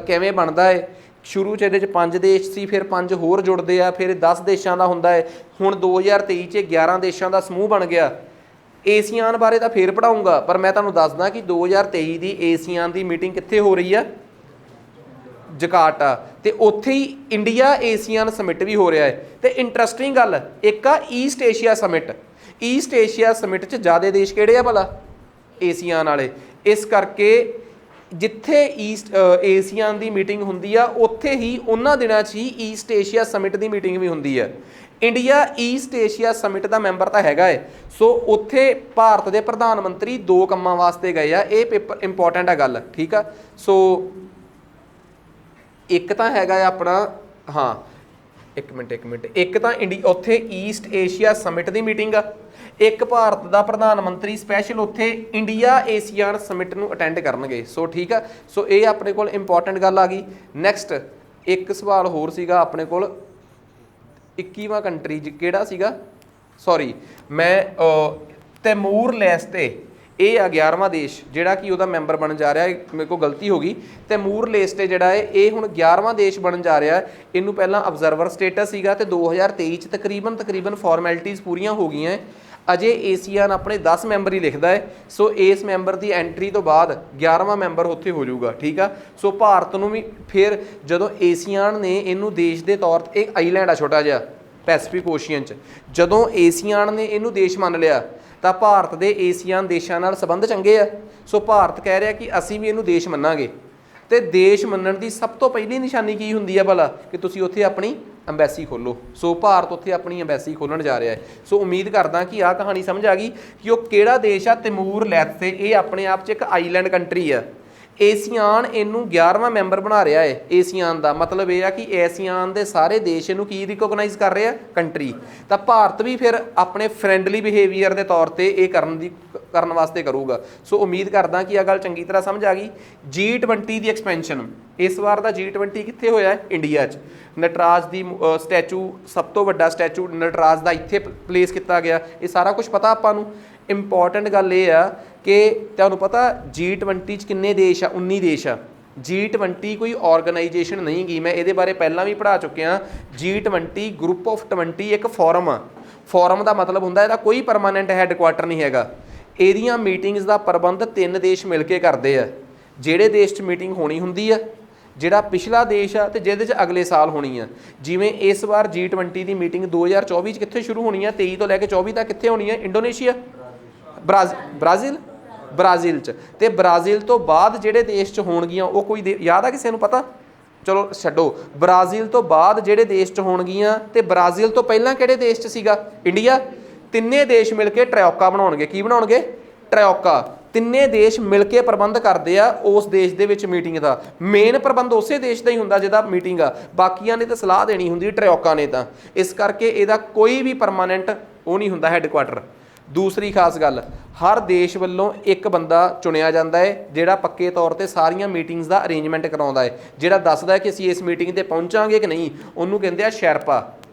ਕਿਵੇਂ ਬਣਦਾ ਹੈ? ਸ਼ੁਰੂ 'ਚ ਇਹਦੇ 'ਚ 5 ਦੇਸ਼ ਸੀ, ਫਿਰ 5 ਹੋਰ ਜੁੜਦੇ ਆ, ਫਿਰ 10 ਦੇਸ਼ਾਂ ਦਾ ਹੁੰਦਾ ਹੈ। ਹੁਣ 2023 'ਚ 11 ਦੇਸ਼ਾਂ ਦਾ ਸਮੂਹ ਬਣ ਗਿਆ। ਏਸੀਆਨ ਬਾਰੇ ਤਾਂ ਫੇਰ ਪੜ੍ਹਾਊਂਗਾ, ਪਰ ਮੈਂ ਤੁਹਾਨੂੰ ਦੱਸਦਾ ਕਿ 2023 ਦੀ ਏਸੀਆਨ ਦੀ ਮੀਟਿੰਗ ਕਿੱਥੇ ਹੋ ਰਹੀ ਆ? ਜਕਾਰਟਾ। ਅਤੇ ਉੱਥੇ ਹੀ ਇੰਡੀਆ ਏਸੀਆਨ ਸਮਿਟ ਵੀ ਹੋ ਰਿਹਾ ਹੈ। ਅਤੇ ਇੰਟਰਸਟਿੰਗ ਗੱਲ ਇੱਕ ਆ East Asia Summit. East Asia Summit 'ਚ ਜ਼ਿਆਦਾ ਦੇਸ਼ ਕਿਹੜੇ ਆ ਭਲਾ? ਏਸੀਆਨ ਵਾਲੇ। ਇਸ ਕਰਕੇ ਜਿੱਥੇ ਏਸੀਆਨ ਦੀ ਮੀਟਿੰਗ ਹੁੰਦੀ ਆ, ਉੱਥੇ ਹੀ ਉਹਨਾਂ ਦਿਨਾਂ 'ਚ ਹੀ ਈਸਟ ਏਸ਼ੀਆ ਸਮਿਟ ਦੀ ਮੀਟਿੰਗ ਵੀ ਹੁੰਦੀ ਹੈ। ਇੰਡੀਆ ਈਸਟ ਏਸ਼ੀਆ ਸਮਿਟ ਦਾ ਮੈਂਬਰ ਤਾਂ ਹੈਗਾ ਹੈ। ਸੋ ਉੱਥੇ ਭਾਰਤ ਦੇ ਪ੍ਰਧਾਨ ਮੰਤਰੀ 2 ਕੰਮਾਂ ਵਾਸਤੇ ਗਏ ਆ। ਇਹ ਪੇਪਰ ਇੰਪੋਰਟੈਂਟ ਆ ਗੱਲ, ਠੀਕ ਆ। ਸੋ ਇੱਕ ਤਾਂ ਹੈਗਾ ਆਪਣਾ, ਹਾਂ ਇੱਕ ਮਿੰਟ, ਇੱਕ ਤਾਂ ਉੱਥੇ ਈਸਟ ਏਸ਼ੀਆ ਸਮਿਟ ਦੀ ਮੀਟਿੰਗ ਆ, ਇੱਕ ਭਾਰਤ ਦਾ ਪ੍ਰਧਾਨ ਮੰਤਰੀ ਸਪੈਸ਼ਲ ਉੱਥੇ ਇੰਡੀਆ ਏਸੀਆਨ ਸਮਿਟ ਨੂੰ ਅਟੈਂਡ ਕਰਨਗੇ। ਸੋ ਠੀਕ ਆ। ਸੋ ਇਹ ਆਪਣੇ ਕੋਲ ਇੰਪੋਰਟੈਂਟ ਗੱਲ ਆ ਗਈ। ਨੈਕਸਟ ਇੱਕ ਸਵਾਲ ਹੋਰ ਸੀਗਾ ਆਪਣੇ ਕੋਲ, 21ਵਾਂ ਕੰਟਰੀ ਕਿਹੜਾ ਸੀਗਾ? ਸੌਰੀ, ਮੈਂ ਤੈਮੂਰ ਲੈਸਤੇ, ਇਹ ਆ 11ਵਾਂ ਦੇਸ਼ ਜਿਹੜਾ ਕਿ ਉਹਦਾ ਮੈਂਬਰ ਬਣਨ ਜਾ ਰਿਹਾ। ਮੇਰੇ ਕੋਲ ਗਲਤੀ ਹੋ ਗਈ। ਤੈਮੂਰ ਲੇਸਟੇ ਜਿਹੜਾ ਹੈ ਇਹ ਹੁਣ 11ਵਾਂ ਦੇਸ਼ ਬਣਨ ਜਾ ਰਿਹਾ। ਇਹਨੂੰ ਪਹਿਲਾਂ ਅਬਜ਼ਰਵਰ ਸਟੇਟਸ ਸੀਗਾ ਤੇ 2023 ਚ ਤਕਰੀਬਨ ਫਾਰਮੈਲਿਟੀਜ਼ ਪੂਰੀਆਂ ਹੋ ਗਈਆਂ। ਅਜੇ ਏਸੀਆਨ ਆਪਣੇ 10 ਮੈਂਬਰ ਹੀ ਲਿਖਦਾ ਹੈ। ਸੋ ਇਸ ਮੈਂਬਰ ਦੀ ਐਂਟਰੀ ਤੋਂ ਬਾਅਦ 11ਵਾਂ ਮੈਂਬਰ ਉੱਥੇ ਹੋ ਜਾਊਗਾ। ਠੀਕ ਆ। ਸੋ ਭਾਰਤ ਨੂੰ ਵੀ ਫਿਰ ਜਦੋਂ ਏਸੀਆਨ ਨੇ ਇਹਨੂੰ ਦੇਸ਼ ਦੇ ਤੌਰ 'ਤੇ, ਇੱਕ ਆਈਲੈਂਡ ਆ ਛੋਟਾ ਜਿਹਾ ਪੈਸੀਫਿਕ ਓਸ਼ੀਅਨ 'ਚ, ਜਦੋਂ ਏਸੀਆਨ ਨੇ ਇਹਨੂੰ ਦੇਸ਼ ਮੰਨ ਲਿਆ ਤਾਂ ਭਾਰਤ ਦੇ ਏਸੀਆਨ ਦੇਸ਼ਾਂ ਨਾਲ ਸੰਬੰਧ ਚੰਗੇ ਆ। ਸੋ ਭਾਰਤ ਕਹਿ ਰਿਹਾ ਕਿ ਅਸੀਂ ਵੀ ਇਹਨੂੰ ਦੇਸ਼ ਮੰਨਾਂਗੇ। ਤੇ ਦੇਸ਼ ਮੰਨਣ ਦੀ ਸਭ ਤੋਂ ਪਹਿਲੀ ਨਿਸ਼ਾਨੀ ਕੀ ਹੁੰਦੀ ਹੈ ਭਲਾ? ਕਿ ਤੁਸੀਂ ਉੱਥੇ ਆਪਣੀ ਅੰਬੈਸੀ ਖੋਲੋ। ਸੋ ਭਾਰਤ ਉੱਥੇ ਆਪਣੀ ਅੰਬੈਸੀ ਖੋਲਣ ਜਾ ਰਿਹਾ ਹੈ। ਸੋ ਉਮੀਦ ਕਰਦਾ ਕਿ ਆਹ ਕਹਾਣੀ ਸਮਝ ਆ ਗਈ ਕਿ ਉਹ ਕਿਹੜਾ ਦੇਸ਼ ਆ। ਤਿਮੂਰ ਲੈਸਤੇ ਇਹ ਆਪਣੇ ਆਪ 'ਚ ਇੱਕ ਆਈਲੈਂਡ ਕੰਟਰੀ ਆ। ਏਸੀਆਨ ਇਹਨੂੰ 11ਵਾਂ ਮੈਂਬਰ ਬਣਾ ਰਿਹਾ ਹੈ। ਏਸੀਆਨ ਦਾ ਮਤਲਬ ਇਹ ਆ ਕਿ ਏਸੀਆਨ ਦੇ ਸਾਰੇ ਦੇਸ਼ ਇਹਨੂੰ ਕੀ ਰਿਕੋਗਨਾਈਜ਼ ਕਰ ਰਹੇ ਆ? ਕੰਟਰੀ। ਤਾਂ ਭਾਰਤ ਵੀ ਫਿਰ ਆਪਣੇ ਫਰੈਂਡਲੀ ਬਿਹੇਵੀਅਰ ਦੇ ਤੌਰ ਤੇ ਇਹ ਕਰਨ ਵਾਸਤੇ ਕਰੂਗਾ। ਸੋ ਉਮੀਦ ਕਰਦਾ ਕਿ ਇਹ ਗੱਲ ਚੰਗੀ ਤਰ੍ਹਾਂ ਸਮਝ ਆ ਗਈ। G20 ਦੀ ਐਕਸਪੈਂਸ਼ਨ, ਇਸ ਵਾਰ ਦਾ G20 ਕਿੱਥੇ ਹੋਇਆ? ਇੰਡੀਆ 'ਚ। ਨਟਰਾਜ ਦੀ ਸਟੈਚੂ, ਸਭ ਤੋਂ ਵੱਡਾ ਸਟੈਚੂ ਨਟਰਾਜ ਦਾ ਇੱਥੇ ਪਲੇਸ ਕੀਤਾ ਗਿਆ। ਇਹ ਸਾਰਾ ਕੁਝ ਪਤਾ ਆਪਾਂ ਨੂੰ। ਇੰਪੋਰਟੈਂਟ ਗੱਲ ਇਹ ਆ ਕਿ ਤੁਹਾਨੂੰ ਪਤਾ G20 'ਚ ਕਿੰਨੇ ਦੇਸ਼ ਆ? 19 ਦੇਸ਼ ਆ। G20 ਕੋਈ ਆਰਗੇਨਾਈਜੇਸ਼ਨ ਨਹੀਂ ਗੀ, ਮੈਂ ਇਹਦੇ ਬਾਰੇ ਪਹਿਲਾਂ ਵੀ ਪੜ੍ਹਾ ਚੁੱਕਿਆ। G20 ਗਰੁੱਪ ਆਫ 20 ਇੱਕ ਫੋਰਮ ਆ। ਫੋਰਮ ਦਾ ਮਤਲਬ ਹੁੰਦਾ ਇਹਦਾ ਕੋਈ ਪਰਮਾਨੈਂਟ ਹੈੱਡਕੁਆਟਰ ਨਹੀਂ ਹੈਗਾ। ਇਹਦੀਆਂ ਮੀਟਿੰਗਸ ਦਾ ਪ੍ਰਬੰਧ 3 ਦੇਸ਼ ਮਿਲ ਕੇ ਕਰਦੇ ਆ। ਜਿਹੜੇ ਦੇਸ਼ 'ਚ ਮੀਟਿੰਗ ਹੋਣੀ ਹੁੰਦੀ ਆ, ਜਿਹੜਾ ਪਿਛਲਾ ਦੇਸ਼ ਆ, ਤੇ ਜਿਹਦੇ 'ਚ ਅਗਲੇ ਸਾਲ ਹੋਣੀ ਆ। ਜਿਵੇਂ ਇਸ ਵਾਰ G20 ਦੀ ਮੀਟਿੰਗ 2024 'ਚ ਕਿੱਥੇ ਸ਼ੁਰੂ ਹੋਣੀ ਆ? 23 ਤੋਂ ਲੈ ਕੇ 24 ਤੱਕ ਕਿੱਥੇ ਹੋਣੀ ਆ? ਇੰਡੋਨੇਸ਼ੀਆ, ਬ੍ਰਾਜ਼ੀਲ 'ਚ। ਤੇ ਬ੍ਰਾਜ਼ੀਲ ਤੋਂ ਬਾਅਦ ਜਿਹੜੇ ਦੇਸ਼ 'ਚ ਹੋਣਗੀਆਂ ਉਹ ਕੋਈ ਯਾਦ ਆ ਕਿਸੇ ਨੂੰ? ਪਤਾ? ਚਲੋ ਛੱਡੋ। ਬ੍ਰਾਜ਼ੀਲ ਤੋਂ ਬਾਅਦ ਜਿਹੜੇ ਦੇਸ਼ 'ਚ ਹੋਣਗੀਆਂ, ਤੇ ਬ੍ਰਾਜ਼ੀਲ ਤੋਂ ਪਹਿਲਾਂ ਕਿਹੜੇ ਦੇਸ਼ 'ਚ ਸੀਗਾ? ਇੰਡੀਆ। ਤਿੰਨੇ ਦੇਸ਼ ਮਿਲ ਕੇ ਟ੍ਰਾਇਓਕਾ ਬਣਾਉਣਗੇ। ਕੀ ਬਣਾਉਣਗੇ? ਟ੍ਰਾਇਓਕਾ। ਤਿੰਨੇ ਦੇਸ਼ ਮਿਲ ਕੇ ਪ੍ਰਬੰਧ ਕਰਦੇ ਆ ਉਸ ਦੇਸ਼ ਦੇ ਵਿੱਚ ਮੀਟਿੰਗ ਦਾ। ਮੇਨ ਪ੍ਰਬੰਧ ਉਸੇ ਦੇਸ਼ ਦਾ ਹੀ ਹੁੰਦਾ ਜਿਹਦਾ ਮੀਟਿੰਗ ਆ। ਬਾਕੀਆਂ ਨੇ ਤਾਂ ਸਲਾਹ ਦੇਣੀ ਹੁੰਦੀ, ਟ੍ਰਾਇਓਕਾ ਨੇ ਤਾਂ। ਇਸ ਕਰਕੇ ਇਹਦਾ ਕੋਈ ਵੀ ਪਰਮਾਨੈਂਟ ਉਹ ਨਹੀਂ ਹੁੰਦਾ ਹੈੱਡਕੁਆਟਰ। ਦੂਸਰੀ ਖਾਸ ਗੱਲ, ਹਰ ਦੇਸ਼ ਵੱਲੋਂ ਇੱਕ ਬੰਦਾ ਚੁਣਿਆ ਜਾਂਦਾ ਹੈ ਜਿਹੜਾ ਪੱਕੇ ਤੌਰ ਤੇ ਸਾਰੀਆਂ ਮੀਟਿੰਗਸ ਦਾ ਅਰੇਂਜਮੈਂਟ ਕਰਾਉਂਦਾ ਹੈ, ਜਿਹੜਾ ਦੱਸਦਾ ਹੈ ਕਿ ਅਸੀਂ ਇਸ ਮੀਟਿੰਗ ਤੇ ਪਹੁੰਚਾਂਗੇ ਕਿ ਨਹੀਂ। ਉਹਨੂੰ ਕਹਿੰਦੇ ਆ ਸ਼ੈਰਪਾ।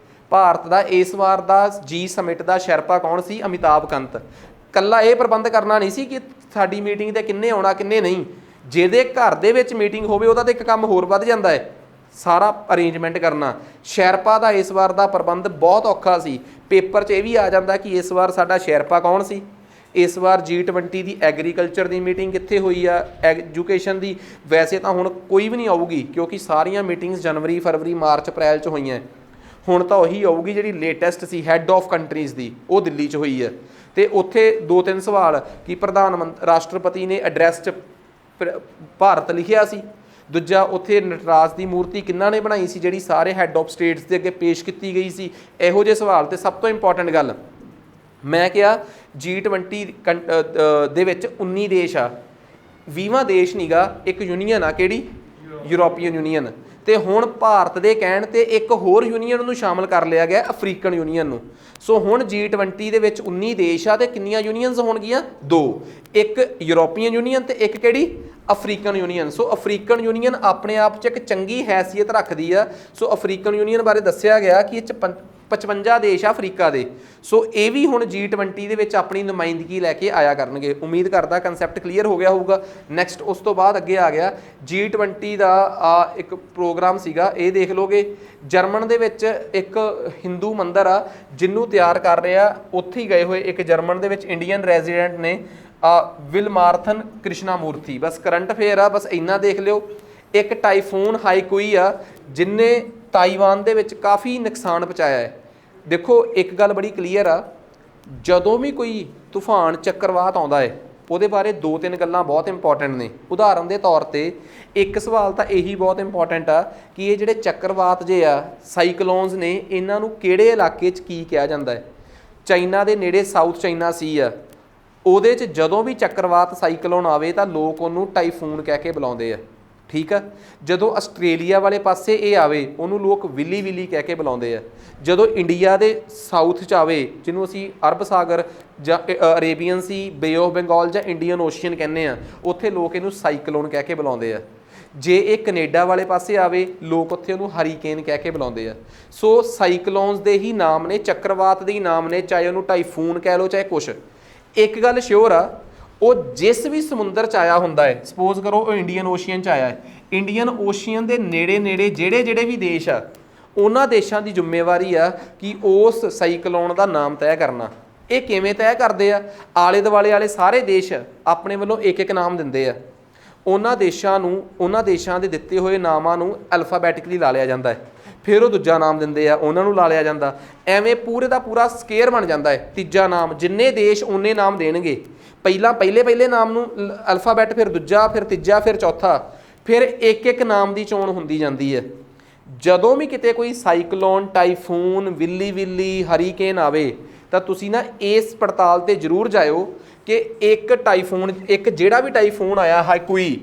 ਭਾਰਤ ਦਾ ਇਸ ਵਾਰ ਦਾ G ਸਮਿਟ ਦਾ ਸ਼ੈਰਪਾ ਕੌਣ ਸੀ? ਅਮਿਤਾਭ ਕੰਤ। ਕੱਲਾ ਇਹ ਪ੍ਰਬੰਧ ਕਰਨਾ ਨਹੀਂ ਸੀ ਕਿ ਸਾਡੀ ਮੀਟਿੰਗ ਤੇ ਕਿੰਨੇ ਆਉਣਾ ਕਿੰਨੇ ਨਹੀਂ। ਜਿਹਦੇ ਘਰ ਦੇ ਵਿੱਚ ਮੀਟਿੰਗ ਹੋਵੇ ਉਹਦਾ ਤਾਂ ਇੱਕ ਕੰਮ ਹੋਰ ਵੱਧ ਜਾਂਦਾ ਹੈ, ਸਾਰਾ ਅਰੇਂਜਮੈਂਟ ਕਰਨਾ। ਸ਼ੈਰਪਾ ਦਾ ਇਸ ਵਾਰ ਦਾ ਪ੍ਰਬੰਧ ਬਹੁਤ ਔਖਾ ਸੀ। ਪੇਪਰ 'ਚ ਇਹ ਵੀ ਆ ਜਾਂਦਾ ਕਿ ਇਸ ਵਾਰ ਸਾਡਾ ਸ਼ੈਰਪਾ ਕੌਣ ਸੀ। ਇਸ ਵਾਰ G20 ਦੀ ਐਗਰੀਕਲਚਰ ਦੀ ਮੀਟਿੰਗ ਕਿੱਥੇ ਹੋਈ ਆ? ਐਜੂਕੇਸ਼ਨ ਦੀ ਵੈਸੇ ਤਾਂ ਹੁਣ ਕੋਈ ਵੀ ਨਹੀਂ ਆਊਗੀ, ਕਿਉਂਕਿ ਸਾਰੀਆਂ ਮੀਟਿੰਗਸ ਜਨਵਰੀ, ਫਰਵਰੀ, ਮਾਰਚ, ਅਪ੍ਰੈਲ 'ਚ ਹੋਈਆਂ। ਹੁਣ ਤਾਂ ਉਹੀ ਆਊਗੀ ਜਿਹੜੀ latest C head of countries ਦੀ, ਉਹ ਦਿੱਲੀ 'ਚ ਹੋਈ ਹੈ। ਤੇ ਉੱਥੇ 2-3 ਸਵਾਲ ਕਿ ਰਾਸ਼ਟਰਪਤੀ ਨੇ ਐਡਰੈਸ 'ਚ ਭਾਰਤ ਲਿਖਿਆ ਸੀ। ਦੂਜਾ, ਉੱਥੇ ਨਟਰਾਜ ਦੀ ਮੂਰਤੀ ਕਿਹਨਾਂ ਨੇ ਬਣਾਈ ਸੀ ਜਿਹੜੀ ਸਾਰੇ ਹੈੱਡ ਆਫ ਸਟੇਟਸ ਦੇ ਅੱਗੇ ਪੇਸ਼ ਕੀਤੀ ਗਈ ਸੀ। ਇਹੋ ਜਿਹੇ ਸਵਾਲ। ਤੇ ਸਭ ਤੋਂ ਇੰਪੋਰਟੈਂਟ ਗੱਲ ਮੈਂ ਕਿਹਾ, G20 ਦੇ ਵਿੱਚ 19 ਦੇਸ਼ ਆ, 20ਵਾਂ ਦੇਸ਼ ਨੀਗਾ, ਇੱਕ ਯੂਨੀਅਨ ਆ। ਕਿਹੜੀ? European union. ਤੇ ਹੁਣ ਭਾਰਤ ਦੇ ਕਹਿਣ ਤੇ ਇੱਕ ਹੋਰ ਯੂਨੀਅਨ ਨੂੰ ਸ਼ਾਮਲ ਕਰ ਲਿਆ ਗਿਆ, ਅਫਰੀਕਨ ਯੂਨੀਅਨ ਨੂੰ। ਸੋ ਹੁਣ G20 ਦੇ ਵਿੱਚ 19 ਦੇਸ਼ ਆ ਤੇ ਕਿੰਨੀਆਂ ਯੂਨੀਅਨਸ ਹੋਣਗੀਆਂ? 2। ਇੱਕ ਯੂਰੋਪੀਅਨ ਯੂਨੀਅਨ ਤੇ ਇੱਕ ਕਿਹੜੀ? African union. So African union ਆਪਣੇ ਆਪ 'ਚ ਇੱਕ ਚੰਗੀ ਹੈਸੀਅਤ ਰੱਖਦੀ ਆ। ਸੋ ਅਫਰੀਕਨ ਯੂਨੀਅਨ ਬਾਰੇ ਦੱਸਿਆ ਗਿਆ ਕਿ ਇਹ 'ਚ 55 ਦੇਸ਼ ਆ ਅਫਰੀਕਾ ਦੇ। ਸੋ ਇਹ ਵੀ ਹੁਣ G20 ਦੇ ਵਿੱਚ ਆਪਣੀ ਨੁਮਾਇੰਦਗੀ ਲੈ ਕੇ ਆਇਆ ਕਰਨਗੇ। ਉਮੀਦ ਕਰਦਾ ਕਨਸੈਪਟ ਕਲੀਅਰ ਹੋ ਗਿਆ ਹੋਊਗਾ। ਨੈਕਸਟ ਉਸ ਤੋਂ ਬਾਅਦ ਅੱਗੇ ਆ ਗਿਆ G20 ਦਾ ਇੱਕ ਪ੍ਰੋਗਰਾਮ ਸੀਗਾ, ਇਹ ਦੇਖ ਲੋਗੇ। ਜਰਮਨ ਦੇ ਵਿੱਚ ਇੱਕ ਹਿੰਦੂ ਮੰਦਿਰ ਆ ਜਿਹਨੂੰ ਤਿਆਰ ਕਰ ਰਿਹਾ, ਉੱਥੇ ਹੀ ਗਏ ਹੋਏ ਇੱਕ ਜਰਮਨ ਦੇ ਵਿੱਚ ਇੰਡੀਅਨ ਰੈਜ਼ੀਡੈਂਟ ਨੇ, ਵਿਲਮਾਰਥਨ ਕ੍ਰਿਸ਼ਨਾ ਮੂਰਤੀ। ਬਸ ਕਰੰਟ ਅਫੇਅਰ ਆ, ਬਸ ਇੰਨਾ ਦੇਖ ਲਿਓ। ਇੱਕ ਟਾਈਫੂਨ ਹਾਈਕੁਈ ਆ ਜਿਹਨੇ ਤਾਈਵਾਨ ਦੇ ਵਿੱਚ ਕਾਫੀ ਨੁਕਸਾਨ ਪਹੁੰਚਾਇਆ ਹੈ। ਦੇਖੋ ਇੱਕ ਗੱਲ ਬੜੀ ਕਲੀਅਰ ਆ, ਜਦੋਂ ਵੀ ਕੋਈ ਤੂਫਾਨ ਚੱਕਰਵਾਤ ਆਉਂਦਾ ਹੈ ਉਹਦੇ ਬਾਰੇ 2-3 ਗੱਲਾਂ ਬਹੁਤ ਇੰਪੋਰਟੈਂਟ ਨੇ। ਉਦਾਹਰਨ ਦੇ ਤੌਰ ਤੇ ਇੱਕ ਸਵਾਲ ਤਾਂ ਇਹੀ ਬਹੁਤ ਇੰਪੋਰਟੈਂਟ ਆ ਕਿ ਇਹ ਜਿਹੜੇ ਚੱਕਰਵਾਤ ਜੇ ਆ, ਸਾਈਕਲੋਨਸ ਨੇ, ਇਹਨਾਂ ਨੂੰ ਕਿਹੜੇ ਇਲਾਕੇ 'ਚ ਕੀ ਕਿਹਾ ਜਾਂਦਾ ਹੈ। ਚਾਈਨਾ ਦੇ ਨੇੜੇ ਸਾਊਥ ਚਾਈਨਾ ਸੀ ਆ, ਉਹਦੇ 'ਚ ਜਦੋਂ ਵੀ ਚੱਕਰਵਾਤ ਸਾਈਕਲੋਨ ਆਵੇ ਤਾਂ ਲੋਕ ਉਹਨੂੰ ਟਾਈਫੂਨ ਕਹਿ ਕੇ ਬੁਲਾਉਂਦੇ ਆ। ਠੀਕ ਆ। ਜਦੋਂ ਆਸਟ੍ਰੇਲੀਆ ਵਾਲੇ ਪਾਸੇ ਇਹ ਆਵੇ ਉਹਨੂੰ ਲੋਕ ਵਿਲੀ ਵਿਲੀ ਕਹਿ ਕੇ ਬੁਲਾਉਂਦੇ ਆ। ਜਦੋਂ ਇੰਡੀਆ ਦੇ ਸਾਊਥ 'ਚ ਆਵੇ, ਜਿਹਨੂੰ ਅਸੀਂ ਅਰਬ ਸਾਗਰ ਜਾਂ Arabian Sea, Bay of Bengal ਜਾਂ ਇੰਡੀਅਨ ਓਸ਼ੀਅਨ ਕਹਿੰਦੇ ਆ, ਉੱਥੇ ਲੋਕ ਇਹਨੂੰ ਸਾਈਕਲੋਨ ਕਹਿ ਕੇ ਬੁਲਾਉਂਦੇ ਆ। ਜੇ ਇਹ ਕੈਨੇਡਾ ਵਾਲੇ ਪਾਸੇ ਆਵੇ, ਲੋਕ ਉੱਥੇ ਉਹਨੂੰ ਹਰੀਕੇਨ ਕਹਿ ਕੇ ਬੁਲਾਉਂਦੇ ਆ। ਸੋ ਸਾਈਕਲੋਨਸ ਦੇ ਹੀ ਨਾਮ ਨੇ, ਚੱਕਰਵਾਤ ਦੇ ਹੀ ਨਾਮ ਨੇ, ਚਾਹੇ ਉਹਨੂੰ ਟਾਈਫੂਨ ਕਹਿ ਲਓ ਚਾਹੇ ਕੁਛ। ਇੱਕ ਗੱਲ ਸ਼ਿਓਰ ਆ, ਉਹ ਜਿਸ ਵੀ ਸਮੁੰਦਰ 'ਚ ਆਇਆ ਹੁੰਦਾ ਹੈ, ਸਪੋਜ਼ ਕਰੋ ਉਹ ਇੰਡੀਅਨ ਓਸ਼ੀਅਨ 'ਚ ਆਇਆ ਹੈ, ਇੰਡੀਅਨ ਓਸ਼ੀਅਨ ਦੇ ਨੇੜੇ ਨੇੜੇ ਜਿਹੜੇ ਵੀ ਦੇਸ਼ ਆ, ਉਹਨਾਂ ਦੇਸ਼ਾਂ ਦੀ ਜ਼ਿੰਮੇਵਾਰੀ ਆ ਕਿ ਉਸ ਸਾਈਕਲੋਨ ਦਾ ਨਾਮ ਤੈਅ ਕਰਨਾ। ਇਹ ਕਿਵੇਂ ਤੈਅ ਕਰਦੇ ਆ? ਆਲੇ ਦੁਆਲੇ ਵਾਲੇ ਸਾਰੇ ਦੇਸ਼ ਆਪਣੇ ਵੱਲੋਂ ਇੱਕ ਇੱਕ ਨਾਮ ਦਿੰਦੇ ਆ। ਉਹਨਾਂ ਦੇਸ਼ਾਂ ਦੇ ਦਿੱਤੇ ਹੋਏ ਨਾਮਾਂ ਨੂੰ ਅਲਫਾਬੈਟਿਕਲੀ ਲਾ ਲਿਆ ਜਾਂਦਾ ਹੈ, ਫਿਰ ਉਹ ਦੂਜਾ ਨਾਮ ਦਿੰਦੇ ਆ, ਉਹਨਾਂ ਨੂੰ ਲਾ ਲਿਆ ਜਾਂਦਾ। ਐਵੇਂ ਪੂਰੇ ਦਾ ਪੂਰਾ ਸਕੇਅਰ ਬਣ ਜਾਂਦਾ ਹੈ। ਤੀਜਾ ਨਾਮ, ਜਿੰਨੇ ਦੇਸ਼ ਉਨੇ ਨਾਮ ਦੇਣਗੇ। ਪਹਿਲੇ ਨਾਮ ਨੂੰ ਅਲਫਾਬੈਟ, ਫਿਰ ਦੂਜਾ, ਫਿਰ ਤੀਜਾ, ਫਿਰ ਚੌਥਾ, ਫਿਰ ਇੱਕ ਇੱਕ ਨਾਮ ਦੀ ਚੋਣ ਹੁੰਦੀ ਜਾਂਦੀ ਹੈ। ਜਦੋਂ ਵੀ ਕਿਤੇ ਕੋਈ ਸਾਈਕਲੋਨ, ਟਾਈਫੂਨ, ਵਿਲੀ, ਹਰੀਕੇਨ ਆਵੇ ਤਾਂ ਤੁਸੀਂ ਨਾ ਇਸ ਪੜਤਾਲ ਤੇ ਜ਼ਰੂਰ ਜਾਇਓ ਕਿ ਇੱਕ ਜਿਹੜਾ ਵੀ ਟਾਈਫੂਨ ਆਇਆ ਹਾਈਕੂਈ,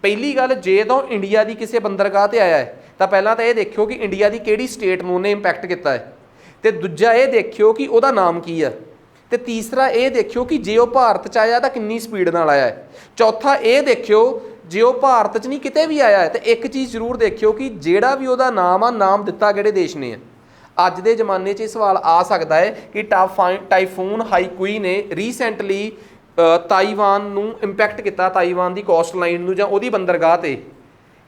ਪਹਿਲੀ ਗੱਲ ਜੇ ਤਾਂ ਇੰਡੀਆ ਦੀ ਕਿਸੇ ਬੰਦਰਗਾਹ ਤੇ ਆਇਆ ਹੈ ਤਾਂ ਪਹਿਲਾਂ ਤਾਂ ਇਹ ਦੇਖਿਓ ਕਿ ਇੰਡੀਆ ਦੀ ਕਿਹੜੀ ਸਟੇਟ ਨੂੰ ਉਹਨੇ ਇੰਪੈਕਟ ਕੀਤਾ ਹੈ, ਤੇ ਦੂਜਾ ਇਹ ਦੇਖਿਓ ਕਿ ਉਹਦਾ ਨਾਮ ਕੀ ਆ, ਤੇ ਤੀਸਰਾ ਇਹ ਦੇਖਿਓ ਕਿ ਜੇ ਉਹ ਭਾਰਤ 'ਚ ਆਇਆ ਤਾਂ ਕਿੰਨੀ ਸਪੀਡ ਨਾਲ ਆਇਆ ਹੈ। ਚੌਥਾ ਇਹ ਦੇਖਿਓ ਜੇ ਉਹ ਭਾਰਤ 'ਚ ਨਹੀਂ ਕਿਤੇ ਵੀ ਆਇਆ ਹੈ ਤਾਂ ਇੱਕ ਚੀਜ਼ ਜ਼ਰੂਰ ਦੇਖਿਓ ਕਿ ਜਿਹੜਾ ਵੀ ਉਹਦਾ ਨਾਮ ਆ, ਨਾਮ ਦਿੱਤਾ ਕਿਹੜੇ ਦੇਸ਼ ਨੇ ਆ। ਅੱਜ ਦੇ ਜ਼ਮਾਨੇ 'ਚ ਇਹ ਸਵਾਲ ਆ ਸਕਦਾ ਹੈ ਕਿ ਟਾਈਫੂਨ ਹਾਈਕੂਈ ਨੇ ਰੀਸੈਂਟਲੀ ਤਾਈਵਾਨ ਨੂੰ ਇੰਪੈਕਟ ਕੀਤਾ, ਤਾਈਵਾਨ ਦੀ ਕੋਸਟ ਲਾਈਨ ਨੂੰ ਜਾਂ ਉਹਦੀ ਬੰਦਰਗਾਹ ਤੇ।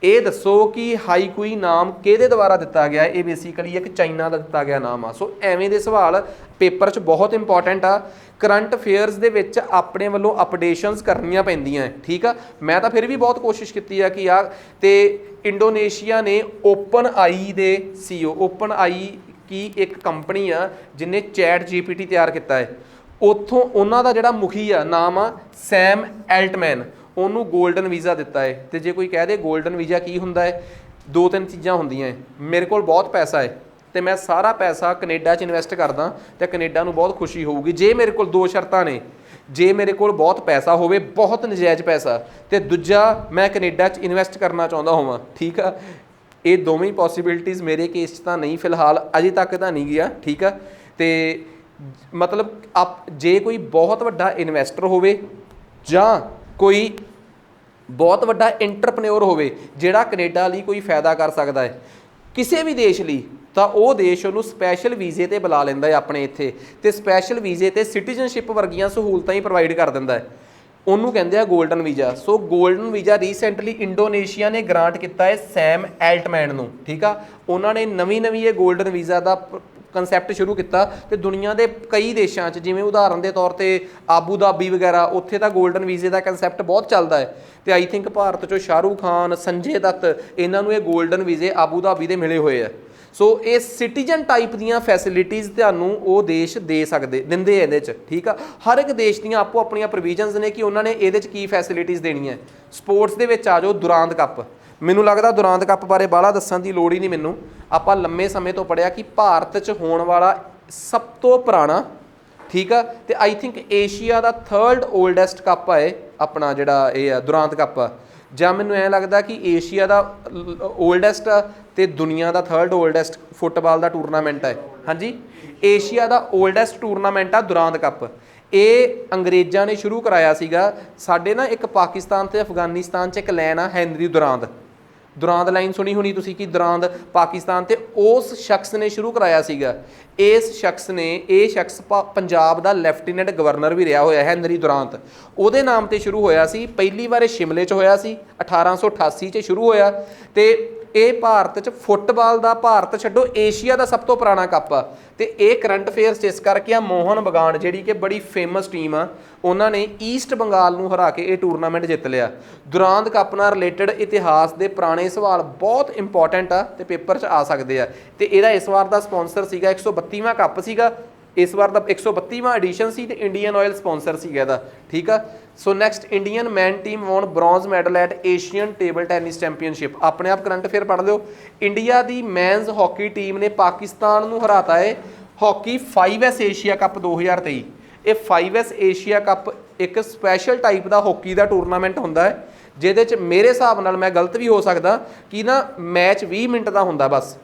ਇਹ ਦੱਸੋ ਕਿ ਹਾਈਕੂਈ ਨਾਮ ਕਿਹਦੇ ਦੁਆਰਾ ਦਿੱਤਾ ਗਿਆ? ਇਹ ਬੇਸਿਕਲੀ ਇੱਕ ਚਾਈਨਾ ਦਾ ਦਿੱਤਾ ਗਿਆ ਨਾਮ ਆ। ਸੋ ਐਵੇਂ ਦੇ ਸਵਾਲ ਪੇਪਰ 'ਚ ਬਹੁਤ ਇੰਪੋਰਟੈਂਟ ਆ। ਕਰੰਟ ਅਫੇਅਰਸ ਦੇ ਵਿੱਚ ਆਪਣੇ ਵੱਲੋਂ ਅਪਡੇਸ਼ਨਸ ਕਰਨੀਆਂ ਪੈਂਦੀਆਂ, ਠੀਕ ਆ। ਮੈਂ ਤਾਂ ਫਿਰ ਵੀ ਬਹੁਤ ਕੋਸ਼ਿਸ਼ ਕੀਤੀ ਆ ਕਿ ਤੇ ਇੰਡੋਨੇਸ਼ੀਆ ਨੇ ਓਪਨ ਆਈ ਦੇ CEO, ਓਪਨ ਆਈ ਕੀ ਇੱਕ ਕੰਪਨੀ ਆ ਜਿਹਨੇ ਚੈਟ GPT ਤਿਆਰ ਕੀਤਾ ਹੈ, ਉੱਥੋਂ ਉਹਨਾਂ ਦਾ ਜਿਹੜਾ ਮੁਖੀ ਆ, ਨਾਮ ਆ ਸੈਮ ਐਲਟਮੈਨ, ਉਹਨੂੰ 골ਡਨ ਵੀਜ਼ਾ ਦਿੱਤਾ ਹੈ। ਤੇ ਜੇ ਕੋਈ ਕਹਿ ਦੇ 골ਡਨ ਵੀਜ਼ਾ ਕੀ ਹੁੰਦਾ ਹੈ, 2-3 ਚੀਜ਼ਾਂ ਹੁੰਦੀਆਂ। ਮੇਰੇ ਕੋਲ ਬਹੁਤ ਪੈਸਾ ਹੈ ਤੇ ਮੈਂ ਸਾਰਾ ਪੈਸਾ ਕੈਨੇਡਾ 'ਚ ਇਨਵੈਸਟ ਕਰਦਾ ਤੇ ਕੈਨੇਡਾ ਨੂੰ ਬਹੁਤ ਖੁਸ਼ੀ ਹੋਊਗੀ। ਜੇ ਮੇਰੇ ਕੋਲ 2 ਸ਼ਰਤਾਂ ਨੇ, ਜੇ ਮੇਰੇ ਕੋਲ ਬਹੁਤ ਪੈਸਾ ਹੋਵੇ, ਬਹੁਤ ਨਜਾਇਜ਼ ਪੈਸਾ, ਤੇ ਦੂਜਾ ਮੈਂ ਕੈਨੇਡਾ 'ਚ ਇਨਵੈਸਟ ਕਰਨਾ ਚਾਹੁੰਦਾ ਹੋਵਾਂ, ਠੀਕ ਆ। ਇਹ ਦੋਵੇਂ ਪੋਸੀਬਿਲਿਟੀਜ਼ ਮੇਰੇ ਕੇਸ 'ਚ ਤਾਂ ਨਹੀਂ, ਫਿਲਹਾਲ ਅਜੇ ਤੱਕ ਤਾਂ ਨਹੀਂ ਗਿਆ, ਠੀਕ ਆ। ਤੇ ਮਤਲਬ ਜੇ ਕੋਈ ਬਹੁਤ ਵੱਡਾ ਇਨਵੈਸਟਰ ਹੋਵੇ ਜਾਂ ਕੋਈ ਬਹੁਤ ਵੱਡਾ ਇੰਟਰਪ੍ਰੈਨਿਓਰ ਹੋਵੇ ਜਿਹੜਾ ਕੈਨੇਡਾ ਲਈ ਕੋਈ ਫਾਇਦਾ ਕਰ ਸਕਦਾ ਹੈ ਕਿਸੇ ਵੀ ਦੇਸ਼ ਲਈ, ਤਾਂ ਉਹ ਦੇਸ਼ ਉਹਨੂੰ ਸਪੈਸ਼ਲ ਵੀਜ਼ੇ ਤੇ ਬੁਲਾ ਲੈਂਦਾ ਹੈ ਆਪਣੇ ਇੱਥੇ, ਤੇ ਸਪੈਸ਼ਲ ਵੀਜ਼ੇ ਤੇ ਸਿਟੀਜ਼ਨਸ਼ਿਪ ਵਰਗੀਆਂ ਸਹੂਲਤਾਂ ਹੀ ਪ੍ਰੋਵਾਈਡ ਕਰ ਦਿੰਦਾ ਹੈ। ਉਹਨੂੰ ਕਹਿੰਦੇ ਆ 골ਡਨ ਵੀਜ਼ਾ। ਸੋ 골ਡਨ ਵੀਜ਼ਾ ਰੀਸੈਂਟਲੀ ਇੰਡੋਨੇਸ਼ੀਆ ਨੇ ਗ੍ਰਾਂਟ ਕੀਤਾ ਹੈ ਸੈਮ ਐਲਟਮੈਨ ਨੂੰ, ਠੀਕ ਆ। ਉਹਨਾਂ ਨੇ ਨਵੀਂ ਇਹ 골ਡਨ ਵੀਜ਼ਾ ਦਾ ਕੰਸੈਪਟ ਸ਼ੁਰੂ ਕੀਤਾ ਤੇ ਦੁਨੀਆ ਦੇ ਕਈ ਦੇਸ਼ਾਂ 'ਚ, ਜਿਵੇਂ ਉਦਾਹਰਨ ਦੇ ਤੌਰ ਤੇ ਆਬੂ ਧਾਬੀ ਵਗੈਰਾ, ਉੱਥੇ ਤਾਂ 골ਡਨ ਵੀਜ਼ੇ ਦਾ ਕੰਸੈਪਟ ਬਹੁਤ ਚੱਲਦਾ ਹੈ। ਤੇ ਆਈ ਥਿੰਕ ਭਾਰਤ 'ਚੋਂ ਸ਼ਾਹਰੁਖ ਖਾਨ, ਸੰਜੇ ਦੱਤ, ਇਹਨਾਂ ਨੂੰ ਇਹ 골ਡਨ ਵੀਜ਼ੇ ਆਬੂ ਧਾਬੀ ਦੇ ਮਿਲੇ ਹੋਏ ਆ। ਸੋ ਇਹ ਸਿਟੀਜ਼ਨ ਟਾਈਪ ਦੀਆਂ ਫੈਸਿਲਿਟੀਜ਼ ਤੁਹਾਨੂੰ ਉਹ ਦੇਸ਼ ਦਿੰਦੇ ਇਹਦੇ 'ਚ, ਠੀਕ ਆ। ਹਰ ਇੱਕ ਦੇਸ਼ ਦੀਆਂ ਆਪੋ ਆਪਣੀਆਂ ਪ੍ਰੋਵੀਜ਼ਨਸ ਨੇ ਕਿ ਉਹਨਾਂ ਨੇ ਇਹਦੇ 'ਚ ਕੀ ਫੈਸਿਲਿਟੀਜ਼ ਦੇਣੀਆਂ। ਸਪੋਰਟਸ ਦੇ ਵਿੱਚ ਆ ਜਾਓ, ਦੁਰਾਂਦ ਕੱਪ, ਮੈਨੂੰ ਲੱਗਦਾ ਦੁਰਾਂਦ ਕੱਪ ਬਾਰੇ ਬਾਹਲਾ ਦੱਸਣ ਦੀ ਲੋੜ ਹੀ ਨਹੀਂ ਮੈਨੂੰ। ਆਪਾਂ ਲੰਮੇ ਸਮੇਂ ਤੋਂ ਪੜ੍ਹਿਆ ਕਿ ਭਾਰਤ 'ਚ ਹੋਣ ਵਾਲਾ ਸਭ ਤੋਂ ਪੁਰਾਣਾ, ਠੀਕ ਆ, ਤੇ ਆਈ ਥਿੰਕ ਏਸ਼ੀਆ ਦਾ 3rd ਓਲਡੈਸਟ ਕੱਪ ਹੈ ਆਪਣਾ ਜਿਹੜਾ ਇਹ ਆ ਦੁਰਾਂਦ ਕੱਪ ਆ। ਜਾਂ ਮੈਨੂੰ ਐਂ ਲੱਗਦਾ ਕਿ ਏਸ਼ੀਆ ਦਾ ਓਲਡੈਸਟ ਆ ਤੇ ਦੁਨੀਆ ਦਾ 3rd ਓਲਡੈਸਟ ਫੁੱਟਬਾਲ ਦਾ ਟੂਰਨਾਮੈਂਟ ਹੈ। ਹਾਂਜੀ, ਏਸ਼ੀਆ ਦਾ ਓਲਡੈਸਟ ਟੂਰਨਾਮੈਂਟ ਆ ਦੁਰਾਂਦ ਕੱਪ। ਇਹ ਅੰਗਰੇਜ਼ਾਂ ਨੇ ਸ਼ੁਰੂ ਕਰਾਇਆ ਸੀਗਾ। ਸਾਡੇ ਨਾ ਇੱਕ ਪਾਕਿਸਤਾਨ ਤੇ ਅਫਗਾਨਿਸਤਾਨ 'ਚ ਇੱਕ ਲਾਈਨ ਆ ਹੈਨਰੀ ਦੁਰਾਂਦ ਲਾਈਨ ਸੁਣੀ ਹੋਣੀ ਤੁਸੀਂ, ਕਿ ਦੁਰਾਂਦ ਪਾਕਿਸਤਾਨ, ਤੇ ਉਸ ਸ਼ਖਸ ਨੇ ਸ਼ੁਰੂ ਕਰਾਇਆ ਸੀਗਾ। ਇਹ ਸ਼ਖਸ ਪੰਜਾਬ ਦਾ ਲੈਫਟੀਨੈਂਟ ਗਵਰਨਰ ਵੀ ਰਿਹਾ ਹੋਇਆ, ਹੈਨਰੀ ਦੁਰਾਂਦ। ਉਹਦੇ ਨਾਮ ਤੇ ਸ਼ੁਰੂ ਹੋਇਆ ਸੀ। ਪਹਿਲੀ ਵਾਰ ਇਹ ਸ਼ਿਮਲੇ 'ਚ ਹੋਇਆ ਸੀ, 1888 'ਚ ਸ਼ੁਰੂ ਹੋਇਆ। ਤੇ ਇਹ ਭਾਰਤ 'ਚ ਫੁੱਟਬਾਲ ਦਾ, ਭਾਰਤ ਛੱਡੋ ਏਸ਼ੀਆ ਦਾ ਸਭ ਤੋਂ ਪੁਰਾਣਾ ਕੱਪ ਆ। ਤੇ ਇਹ ਕਰੰਟ ਅਫੇਅਰਸ ਇਸ ਕਰਕੇ ਆ, ਮੋਹਨ ਬਗਾਨ ਜਿਹੜੀ ਕਿ ਬੜੀ ਫੇਮਸ ਟੀਮ ਆ, ਉਹਨਾਂ ਨੇ ਈਸਟ ਬੰਗਾਲ ਨੂੰ ਹਰਾ ਕੇ ਇਹ ਟੂਰਨਾਮੈਂਟ ਜਿੱਤ ਲਿਆ। ਦੁਰਾਂਦ ਕੱਪ ਨਾਲ ਰਿਲੇਟਡ ਇਤਿਹਾਸ ਦੇ ਪੁਰਾਣੇ ਸਵਾਲ ਬਹੁਤ ਇੰਪੋਰਟੈਂਟ ਆ ਤੇ ਪੇਪਰ 'ਚ ਆ ਸਕਦੇ ਆ। ਤੇ ਇਹਦਾ ਇਸ ਵਾਰ ਦਾ ਸਪਾਂਸਰ ਸੀਗਾ 132ਵਾਂ ਕੱਪ ਸੀਗਾ, ਇਸ ਵਾਰ ਦਾ 132ਵਾਂ ਐਡੀਸ਼ਨ ਸੀ, ਤੇ ਇੰਡੀਅਨ ਆਇਲ ਸਪਾਂਸਰ ਸੀਗਾ ਇਹਦਾ, ਠੀਕ ਆ। So next, Indian man team won bronze medal at Asian table tennis championship. ਆਪਣੇ ਆਪ ਕਰੰਟ ਅਫੇਅਰ ਪੜ੍ਹ ਲਿਓ। ਇੰਡੀਆ ਦੀ ਮੈਨਸ ਹਾਕੀ ਟੀਮ ਨੇ ਪਾਕਿਸਤਾਨ ਨੂੰ ਹਰਾਤਾ ਹੈ ਹਾਕੀ 5S ਏਸ਼ੀਆ ਕੱਪ 2023। ਇਹ 5S ਏਸ਼ੀਆ ਕੱਪ ਇੱਕ ਸਪੈਸ਼ਲ ਟਾਈਪ ਦਾ ਹਾਕੀ ਦਾ ਟੂਰਨਾਮੈਂਟ ਹੁੰਦਾ ਹੈ, ਜਿਹਦੇ 'ਚ ਮੇਰੇ ਹਿਸਾਬ ਨਾਲ, ਮੈਂ ਗਲਤ ਵੀ ਹੋ ਸਕਦਾ, ਕਿ ਨਾ ਮੈਚ 20 ਮਿੰਟ ਦਾ ਹੁੰਦਾ ਬਸ।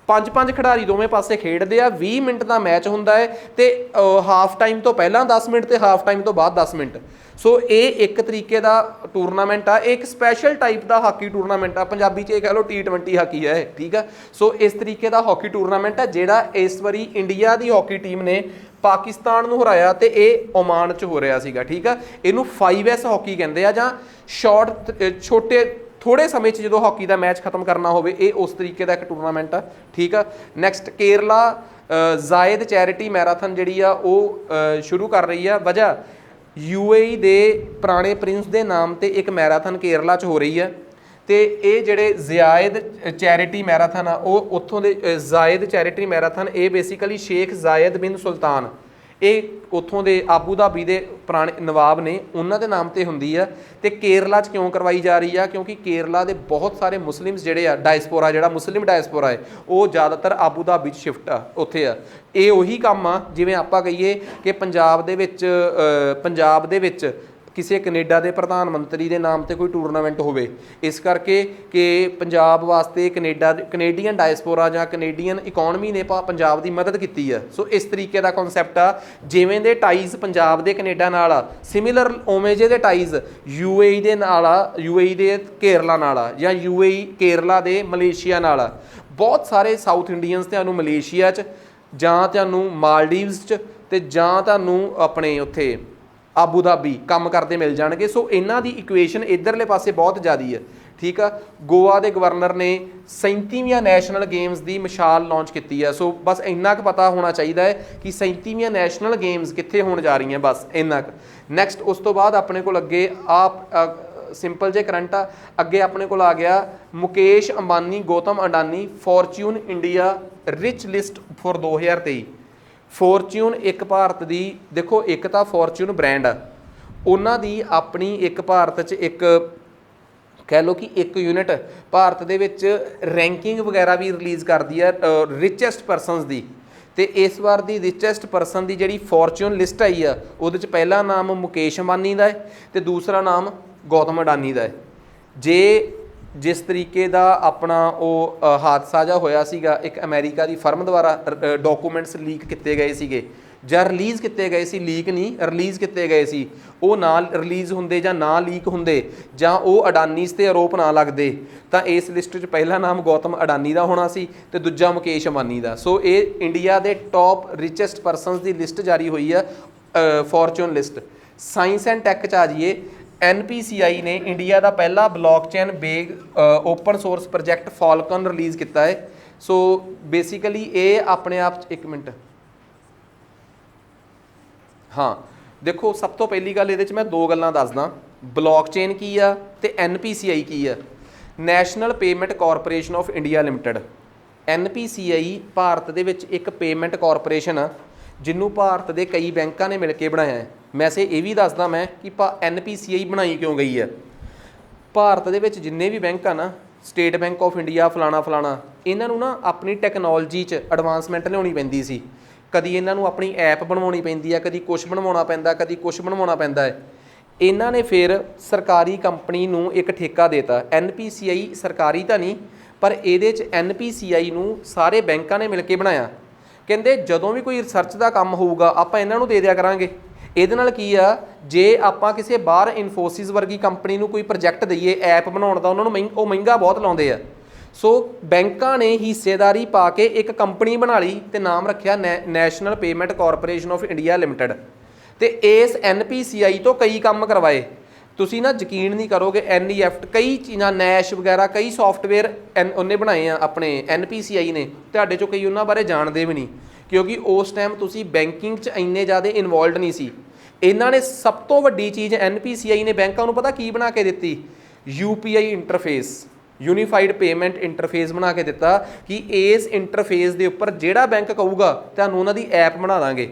5 ਖਿਡਾਰੀ ਦੋਵੇਂ ਪਾਸੇ ਖੇਡਦੇ ਆ, 20 ਮਿੰਟ ਦਾ ਮੈਚ ਹੁੰਦਾ ਹੈ, ਤੇ ਹਾਫ ਟਾਈਮ ਤੋਂ ਪਹਿਲਾਂ 10 ਮਿੰਟ ਤੇ ਹਾਫ ਟਾਈਮ ਤੋਂ ਬਾਅਦ 10 ਮਿੰਟ। ਸੋ ਇਹ ਇੱਕ ਤਰੀਕੇ ਦਾ ਟੂਰਨਾਮੈਂਟ ਆ, ਇਹ ਇੱਕ ਸਪੈਸ਼ਲ ਟਾਈਪ ਦਾ ਹਾਕੀ ਟੂਰਨਾਮੈਂਟ ਆ। ਪੰਜਾਬੀ 'ਚ ਇਹ ਕਹਿ ਲਓ T20 ਹਾਕੀ ਹੈ, ਠੀਕ ਆ। ਸੋ ਇਸ ਤਰੀਕੇ ਦਾ ਹਾਕੀ ਟੂਰਨਾਮੈਂਟ ਆ ਜਿਹੜਾ ਇਸ ਵਾਰੀ ਇੰਡੀਆ ਦੀ ਹਾਕੀ ਟੀਮ ਨੇ ਪਾਕਿਸਤਾਨ ਨੂੰ ਹਰਾਇਆ ਤੇ ਇਹ ਓਮਾਨ 'ਚ ਹੋ ਰਿਹਾ ਸੀਗਾ। ਠੀਕ ਆ, ਇਹਨੂੰ 5S ਹਾਕੀ ਕਹਿੰਦੇ ਆ, ਜਾਂ ਛੋਟੇ ਥੋੜੇ ਸਮੇਂ 'ਚ ਜਦੋਂ ਹਾਕੀ ਦਾ ਮੈਚ ਖਤਮ ਕਰਨਾ ਹੋਵੇ, ਇਹ ਉਸ ਤਰੀਕੇ ਦਾ ਇੱਕ ਟੂਰਨਾਮੈਂਟ ਆ। ਠੀਕ ਆ, ਨੈਕਸਟ ਕੇਰਲਾ ਜ਼ਾਇਦ ਚੈਰਿਟੀ ਮੈਰਾਥਨ ਜਿਹੜੀ ਆ ਉਹ ਸ਼ੁਰੂ ਕਰ ਰਹੀ ਆ। ਵਜ੍ਹਾ UAE ਦੇ ਪੁਰਾਣੇ ਪ੍ਰਿੰਸ ਦੇ ਨਾਮ ਤੇ ਇੱਕ ਮੈਰਾਥਨ ਕੇਰਲਾ 'ਚ ਹੋ ਰਹੀ ਆ, ਤੇ ਇਹ ਜਿਹੜੇ ਜ਼ਾਇਦ ਚੈਰਿਟੀ ਮੈਰਾਥਨ ਆ ਉਹ ਉੱਥੋਂ ਦੇ ਜ਼ਾਇਦ ਚੈਰਿਟੀ ਮੈਰਾਥਨ, ਇਹ ਬੇਸਿਕਲੀ ਸ਼ੇਖ ਜ਼ਾਇਦ ਬਿਨ ਸੁਲਤਾਨ, ਇਹ ਉੱਥੋਂ ਦੇ ਆਬੂ ਧਾਬੀ ਦੇ ਪੁਰਾਣੇ ਨਵਾਬ ਨੇ, ਉਹਨਾਂ ਦੇ ਨਾਮ ਤੇ ਹੁੰਦੀ ਆ। ਤੇ ਕੇਰਲਾ 'ਚ ਕਿਉਂ ਕਰਵਾਈ ਜਾ ਰਹੀ ਆ? ਕਿਉਂਕਿ ਕੇਰਲਾ ਦੇ ਬਹੁਤ ਸਾਰੇ ਮੁਸਲਿਮਸ ਜਿਹੜੇ ਆ, ਡਾਇਸਪੋਰਾ ਜਿਹੜਾ ਮੁਸਲਿਮ ਡਾਇਸਪੋਰਾ ਹੈ, ਉਹ ਜ਼ਿਆਦਾਤਰ ਆਬੂ ਧਾਬੀ 'ਚ ਸ਼ਿਫਟ ਆ, ਉੱਥੇ ਆ। ਇਹ ਉਹੀ ਕੰਮ ਆ ਜਿਵੇਂ ਆਪਾਂ ਕਹੀਏ ਕਿ ਪੰਜਾਬ ਦੇ ਵਿੱਚ ਕਿਸੇ ਕੈਨੇਡਾ ਦੇ ਪ੍ਰਧਾਨ ਮੰਤਰੀ ਦੇ ਨਾਮ ਤੇ ਕੋਈ ਟੂਰਨਾਮੈਂਟ ਹੋਵੇ, ਇਸ ਕਰਕੇ ਕਿ ਪੰਜਾਬ ਵਾਸਤੇ ਕੈਨੇਡੀਅਨ ਡਾਇਸਪੋਰਾ ਜਾਂ ਕੈਨੇਡੀਅਨ ਇਕੋਨਮੀ ਨੇ ਪੰਜਾਬ ਦੀ ਮਦਦ ਕੀਤੀ ਆ। ਸੋ ਇਸ ਤਰੀਕੇ ਦਾ ਕਨਸੈਪਟ ਆ, ਜਿਵੇਂ ਦੇ ਟਾਈਜ਼ ਪੰਜਾਬ ਦੇ ਕੈਨੇਡਾ ਨਾਲ ਆ, ਸਿਮਿਲਰ ਉਵੇਂ ਜਿਹੇ ਦੇ ਟਾਈਜ਼ UAE ਦੇ ਨਾਲ ਆ, UAE ਦੇ ਕੇਰਲਾ ਨਾਲ ਆ, ਜਾਂ UAE ਕੇਰਲਾ ਦੇ ਮਲੇਸ਼ੀਆ ਨਾਲ ਆ। ਬਹੁਤ ਸਾਰੇ ਸਾਊਥ ਇੰਡੀਅਨਸ ਤੁਹਾਨੂੰ ਮਲੇਸ਼ੀਆ 'ਚ, ਜਾਂ ਤੁਹਾਨੂੰ ਮਾਲਦੀਵਸ 'ਚ, ਤੇ ਜਾਂ ਤੁਹਾਨੂੰ ਆਪਣੇ ਉੱਥੇ ਆਬੂ ਧਾਬੀ ਕੰਮ ਕਰਦੇ ਮਿਲ ਜਾਣਗੇ। ਸੋ ਇਹਨਾਂ ਦੀ ਇਕੁਏਸ਼ਨ ਇੱਧਰਲੇ ਪਾਸੇ ਬਹੁਤ ਜ਼ਿਆਦਾ ਹੈ। ਠੀਕ ਆ, ਗੋਆ ਦੇ ਗਵਰਨਰ ਨੇ 37ਵੀਆਂ ਨੈਸ਼ਨਲ ਗੇਮਸ ਦੀ ਮਿਸਾਲ ਲਾਂਚ ਕੀਤੀ ਹੈ। ਸੋ ਬਸ ਇੰਨਾ ਕੁ ਪਤਾ ਹੋਣਾ ਚਾਹੀਦਾ ਹੈ ਕਿ 37ਵੀਆਂ ਨੈਸ਼ਨਲ ਗੇਮਸ ਕਿੱਥੇ ਹੋਣ ਜਾ ਰਹੀਆਂ, ਬਸ ਇੰਨਾ ਕੁ। ਨੈਕਸਟ ਉਸ ਤੋਂ ਬਾਅਦ ਆਪਣੇ ਕੋਲ ਅੱਗੇ ਸਿੰਪਲ ਜੇ ਕਰੰਟ ਆ, ਅੱਗੇ ਆਪਣੇ ਕੋਲ ਆ ਗਿਆ Mukesh Ambani, Gautam Adani, fortune India rich list for 2023। Fortune ਇੱਕ ਭਾਰਤ ਦੀ, ਦੇਖੋ ਇੱਕ ਤਾਂ ਫੋਰਚੂਨ ਬ੍ਰਾਂਡ ਆ, ਉਹਨਾਂ ਦੀ ਆਪਣੀ ਇੱਕ ਭਾਰਤ 'ਚ ਇੱਕ ਕਹਿ ਲਓ ਕਿ ਇੱਕ ਯੂਨਿਟ ਭਾਰਤ ਦੇ ਵਿੱਚ ਰੈਂਕਿੰਗ ਵਗੈਰਾ ਵੀ ਰਿਲੀਜ਼ ਕਰਦੀ ਹੈ ਰਿਚੈਸਟ ਪਰਸਨਸ ਦੀ। ਤੇ ਇਸ ਵਾਰ ਦੀ ਰਿਚੈਸਟ ਪਰਸਨ ਦੀ ਜਿਹੜੀ ਫੋਰਚੂਨ ਲਿਸਟ ਆਈ ਆ, ਉਹਦੇ 'ਚ ਪਹਿਲਾ ਨਾਮ ਮੁਕੇਸ਼ ਅੰਬਾਨੀ ਦਾ ਹੈ ਤੇ ਦੂਸਰਾ ਨਾਮ ਗੌਤਮ ਅਡਾਨੀ ਦਾ ਹੈ। ਜੇ ਜਿਸ ਤਰੀਕੇ ਦਾ ਆਪਣਾ ਉਹ ਹਾਦਸਾ ਜਿਹਾ ਹੋਇਆ ਸੀਗਾ, ਇੱਕ ਅਮਰੀਕਾ ਦੀ ਫਰਮ ਦੁਆਰਾ ਡਾਕੂਮੈਂਟਸ ਲੀਕ ਕੀਤੇ ਗਏ ਸੀਗੇ, ਜਾਂ ਰਿਲੀਜ਼ ਕੀਤੇ ਗਏ ਸੀ, ਲੀਕ ਨਹੀਂ ਰਿਲੀਜ਼ ਕੀਤੇ ਗਏ ਸੀ, ਉਹ ਨਾ ਰਿਲੀਜ਼ ਹੁੰਦੇ ਜਾਂ ਨਾ ਲੀਕ ਹੁੰਦੇ, ਜਾਂ ਉਹ ਅਡਾਨੀਸ ਤੇ ਆਰੋਪ ਨਾ ਲੱਗਦੇ, ਤਾਂ ਇਸ ਲਿਸਟ 'ਚ ਪਹਿਲਾ ਨਾਮ ਗੌਤਮ ਅਡਾਨੀ ਦਾ ਹੋਣਾ ਸੀ ਤੇ ਦੂਜਾ ਮੁਕੇਸ਼ ਅੰਬਾਨੀ ਦਾ। ਸੋ ਇਹ ਇੰਡੀਆ ਦੇ ਟੌਪ ਰਿਚੈਸਟ ਪਰਸਨਸ ਦੀ ਲਿਸਟ ਜਾਰੀ ਹੋਈ ਆ, Fortune list. Science and tech 'ਚ ਆ ਜਾਈਏ, NPCI ਨੇ ਇੰਡੀਆ ਦਾ ਪਹਿਲਾ ਬਲੌਕਚੇਨ ਬੇਗ open source project Falcon release ਕੀਤਾ ਹੈ। ਸੋ ਬੇਸਿਕਲੀ ਇਹ ਆਪਣੇ ਆਪ 'ਚ, ਇੱਕ ਮਿੰਟ, ਹਾਂ ਦੇਖੋ ਸਭ ਤੋਂ ਪਹਿਲੀ ਗੱਲ ਇਹਦੇ 'ਚ ਮੈਂ ਦੋ ਗੱਲਾਂ ਦੱਸਦਾ, ਬਲੌਕਚੇਨ ਕੀ ਆ ਤੇ NPCI ਕੀ ਆ। National payment corporation of India limited, NPCI Bharat ਦੇ ਵਿੱਚ ਇੱਕ ਪੇਮੈਂਟ ਕਾਰਪੋਰੇਸ਼ਨ ਆ, ਜਿਹਨੂੰ ਭਾਰਤ ਦੇ ਕਈ ਬੈਂਕਾਂ ਨੇ ਮਿਲ ਕੇ ਬਣਾਇਆ ਹੈ। ਵੈਸੇ ਇਹ ਵੀ ਦੱਸਦਾ ਮੈਂ ਕਿ NPCI ਬਣਾਈ ਕਿਉਂ ਗਈ ਹੈ। ਭਾਰਤ ਦੇ ਵਿੱਚ ਜਿੰਨੇ ਵੀ ਬੈਂਕ ਆ ਨਾ, ਸਟੇਟ ਬੈਂਕ ਆਫ ਇੰਡੀਆ ਫਲਾਣਾ, ਇਹਨਾਂ ਨੂੰ ਨਾ ਆਪਣੀ ਟੈਕਨੋਲੋਜੀ 'ਚ ਐਡਵਾਂਸਮੈਂਟ ਲਿਆਉਣੀ ਪੈਂਦੀ ਸੀ। ਕਦੀ ਇਹਨਾਂ ਨੂੰ ਆਪਣੀ ਐਪ ਬਣਵਾਉਣੀ ਪੈਂਦੀ ਆ, ਕਦੀ ਕੁਛ ਬਣਵਾਉਣਾ ਪੈਂਦਾ, ਕਦੀ ਕੁਛ ਬਣਵਾਉਣਾ ਪੈਂਦਾ ਹੈ। ਇਹਨਾਂ ਨੇ ਫਿਰ ਸਰਕਾਰੀ ਕੰਪਨੀ ਨੂੰ ਇੱਕ ਠੇਕਾ ਦੇਤਾ। NPCI ਸਰਕਾਰੀ ਤਾਂ ਨਹੀਂ, ਪਰ ਇਹਦੇ 'ਚ NPCI ਨੂੰ ਸਾਰੇ ਬੈਂਕਾਂ ਨੇ ਮਿਲ ਕੇ ਬਣਾਇਆ। ਕਹਿੰਦੇ ਜਦੋਂ ਵੀ ਕੋਈ ਰਿਸਰਚ ਦਾ ਕੰਮ ਹੋਊਗਾ ਆਪਾਂ ਇਹਨਾਂ ਨੂੰ ਦੇ ਦਿਆ ਕਰਾਂਗੇ। ਇਹਦੇ ਨਾਲ ਕੀ ਆ, ਜੇ ਆਪਾਂ ਕਿਸੇ ਬਾਹਰ ਇਨਫੋਸਿਸ ਵਰਗੀ ਕੰਪਨੀ ਨੂੰ ਕੋਈ ਪ੍ਰੋਜੈਕਟ ਦਈਏ ਐਪ ਬਣਾਉਣ ਦਾ, ਉਹਨਾਂ ਨੂੰ ਉਹ ਮਹਿੰਗਾ ਬਹੁਤ ਲਾਉਂਦੇ ਆ। ਸੋ ਬੈਂਕਾਂ ਨੇ ਹਿੱਸੇਦਾਰੀ ਪਾ ਕੇ ਇੱਕ ਕੰਪਨੀ ਬਣਾ ਲਈ ਤੇ ਨਾਮ ਰੱਖਿਆ national payment corporation of India limited. ਤੇ ਇਸ NPCI ਤੋਂ ਕਈ ਕੰਮ ਕਰਵਾਏ, ਤੁਸੀਂ ਨਾ ਯਕੀਨ ਨਹੀਂ ਕਰੋਗੇ। NEFT ਕਈ ਚੀਜ਼ਾਂ, ਨੈਸ਼ ਵਗੈਰਾ ਕਈ ਸੌਫਟਵੇਅਰ ਉਹਨੇ ਬਣਾਏ ਆ ਆਪਣੇ NPCI ਨੇ, ਤੁਹਾਡੇ 'ਚੋਂ ਕਈ ਉਹਨਾਂ ਬਾਰੇ ਜਾਣਦੇ ਵੀ ਨਹੀਂ, ਕਿਉਂਕਿ ਉਸ ਟਾਈਮ ਤੁਸੀਂ ਬੈਂਕਿੰਗ 'ਚ ਇੰਨੇ ਜ਼ਿਆਦਾ ਇਨਵੋਲਵਡ ਨਹੀਂ ਸੀ। ਇਹਨਾਂ ਨੇ ਸਭ ਤੋਂ ਵੱਡੀ ਚੀਜ਼ NPCI ਨੇ ਬੈਂਕਾਂ ਨੂੰ ਪਤਾ ਕੀ ਬਣਾ ਕੇ ਦਿੱਤੀ? UPI interface, unified payment interface ਬਣਾ ਕੇ ਦਿੱਤਾ ਕਿ ਇਸ ਇੰਟਰਫੇਸ ਦੇ ਉੱਪਰ ਜਿਹੜਾ ਬੈਂਕ ਕਹੂਗਾ ਤੁਹਾਨੂੰ ਉਹਨਾਂ ਦੀ ਐਪ ਬਣਾ ਦਾਂਗੇ।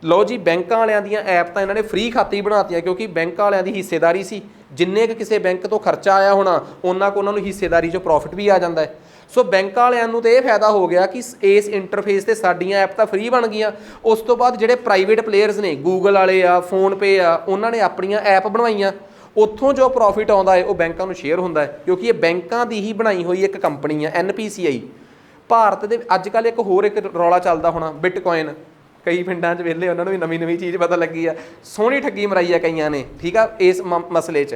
ਲਓ ਜੀ, ਬੈਂਕਾਂ ਵਾਲਿਆਂ ਦੀਆਂ ਐਪ ਤਾਂ ਇਹਨਾਂ ਨੇ ਫ੍ਰੀ ਖਾਤੇ ਹੀ ਬਣਾਤੀਆਂ, ਕਿਉਂਕਿ ਬੈਂਕਾਂ ਵਾਲਿਆਂ ਦੀ ਹਿੱਸੇਦਾਰੀ ਸੀ। ਜਿੰਨੇ ਕੁ ਕਿਸੇ ਬੈਂਕ ਤੋਂ ਖਰਚਾ ਆਇਆ ਹੋਣਾ, ਉਹਨਾਂ ਕੋਲ ਉਹਨਾਂ ਨੂੰ ਹਿੱਸੇਦਾਰੀ 'ਚੋਂ ਪ੍ਰੋਫਿਟ ਵੀ ਆ ਜਾਂਦਾ ਹੈ। ਸੋ ਬੈਂਕਾਂ ਵਾਲਿਆਂ ਨੂੰ ਤਾਂ ਇਹ ਫਾਇਦਾ ਹੋ ਗਿਆ ਕਿ ਇਸ ਇੰਟਰਫੇਸ 'ਤੇ ਸਾਡੀਆਂ ਐਪ ਤਾਂ ਫ੍ਰੀ ਬਣ ਗਈਆਂ। ਉਸ ਤੋਂ ਬਾਅਦ ਜਿਹੜੇ ਪ੍ਰਾਈਵੇਟ ਪਲੇਅਰਸ ਨੇ, ਗੂਗਲ ਵਾਲੇ ਆ, ਫੋਨਪੇ ਆ, ਉਹਨਾਂ ਨੇ ਆਪਣੀਆਂ ਐਪ ਬਣਵਾਈਆਂ। ਉੱਥੋਂ ਜੋ ਪ੍ਰੋਫਿਟ ਆਉਂਦਾ ਹੈ ਉਹ ਬੈਂਕਾਂ ਨੂੰ ਸ਼ੇਅਰ ਹੁੰਦਾ ਹੈ, ਕਿਉਂਕਿ ਇਹ ਬੈਂਕਾਂ ਦੀ ਹੀ ਬਣਾਈ ਹੋਈ ਇੱਕ ਕੰਪਨੀ ਆ NPCI। ਭਾਰਤ ਦੇ ਅੱਜ ਕੱਲ੍ਹ ਇੱਕ ਹੋਰ ਇੱਕ ਰੌਲਾ ਚੱਲਦਾ ਹੋਣਾ, ਬਿਟਕੋਇਨ। ਕਈ ਪਿੰਡਾਂ 'ਚ ਵਿਹਲੇ, ਉਹਨਾਂ ਨੂੰ ਵੀ ਨਵੀਂ ਚੀਜ਼ ਪਤਾ ਲੱਗੀ ਆ, ਸੋਹਣੀ ਠੱਗੀ ਮਰਾਈ ਆ ਕਈਆਂ ਨੇ। ਠੀਕ ਆ, ਇਸ ਮਸਲੇ 'ਚ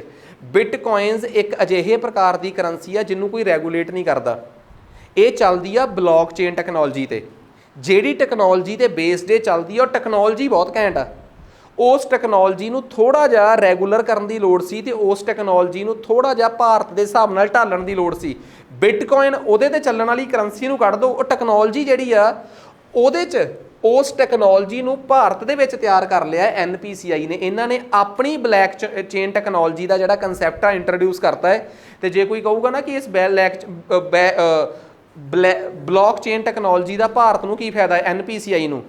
ਬਿਟਕੋਇਨਸ ਇੱਕ ਅਜਿਹੇ ਪ੍ਰਕਾਰ ਦੀ ਕਰੰਸੀ ਆ ਜਿਹਨੂੰ ਕੋਈ ਰੈਗੂਲੇਟ ਨਹੀਂ ਕਰਦਾ। ਇਹ ਚੱਲਦੀ ਆ ਬਲੌਕਚੇਨ ਟੈਕਨੋਲੋਜੀ 'ਤੇ। ਜਿਹੜੀ ਟੈਕਨੋਲੋਜੀ ਤੇ ਬੇਸਡ ਇਹ ਚੱਲਦੀ ਆ ਉਹ ਟੈਕਨੋਲੋਜੀ ਬਹੁਤ ਘੈਂਟ ਆ, ਉਸ ਟੈਕਨੋਲੋਜੀ ਨੂੰ ਥੋੜਾ ਜਿਹਾ ਰੈਗੂਲਰ ਕਰਨ ਦੀ ਲੋੜ ਸੀ ਤੇ ਉਸ ਟੈਕਨੋਲੋਜੀ ਨੂੰ ਥੋੜਾ ਜਿਹਾ ਭਾਰਤ ਦੇ ਹਿਸਾਬ ਨਾਲ ਢਾਲਣ ਦੀ ਲੋੜ ਸੀ। ਬਿਟਕੋਇਨ ਉਹਦੇ ਤੇ ਚੱਲਣ ਵਾਲੀ ਕਰੰਸੀ ਨੂੰ ਕੱਢ ਦਿਓ, ਉਹ ਟੈਕਨੋਲੋਜੀ ਜਿਹੜੀ ਆ ਉਹਦੇ 'ਚ ਉਸ ਟੈਕਨੋਲੋਜੀ ਨੂੰ ਭਾਰਤ ਦੇ ਵਿੱਚ ਤਿਆਰ ਕਰ ਲਿਆ NPCI ਨੇ। ਇਹਨਾਂ ਨੇ ਆਪਣੀ ਬਲੈਕ ਚੇਨ ਟੈਕਨੋਲੋਜੀ ਦਾ ਜਿਹੜਾ ਕਨਸੈਪਟ ਆ ਇੰਟਰੋਡਿਊਸ ਕਰਤਾ ਹੈ। ਤੇ ਜੇ ਕੋਈ ਕਹੂਗਾ ਨਾ ਕਿ ਇਸ ਬਲੌਕ ਚੇਨ ਟੈਕਨੋਲੋਜੀ ਦਾ ਭਾਰਤ ਨੂੰ ਕੀ ਫਾਇਦਾ ਹੈ NPCI ਨੂੰ,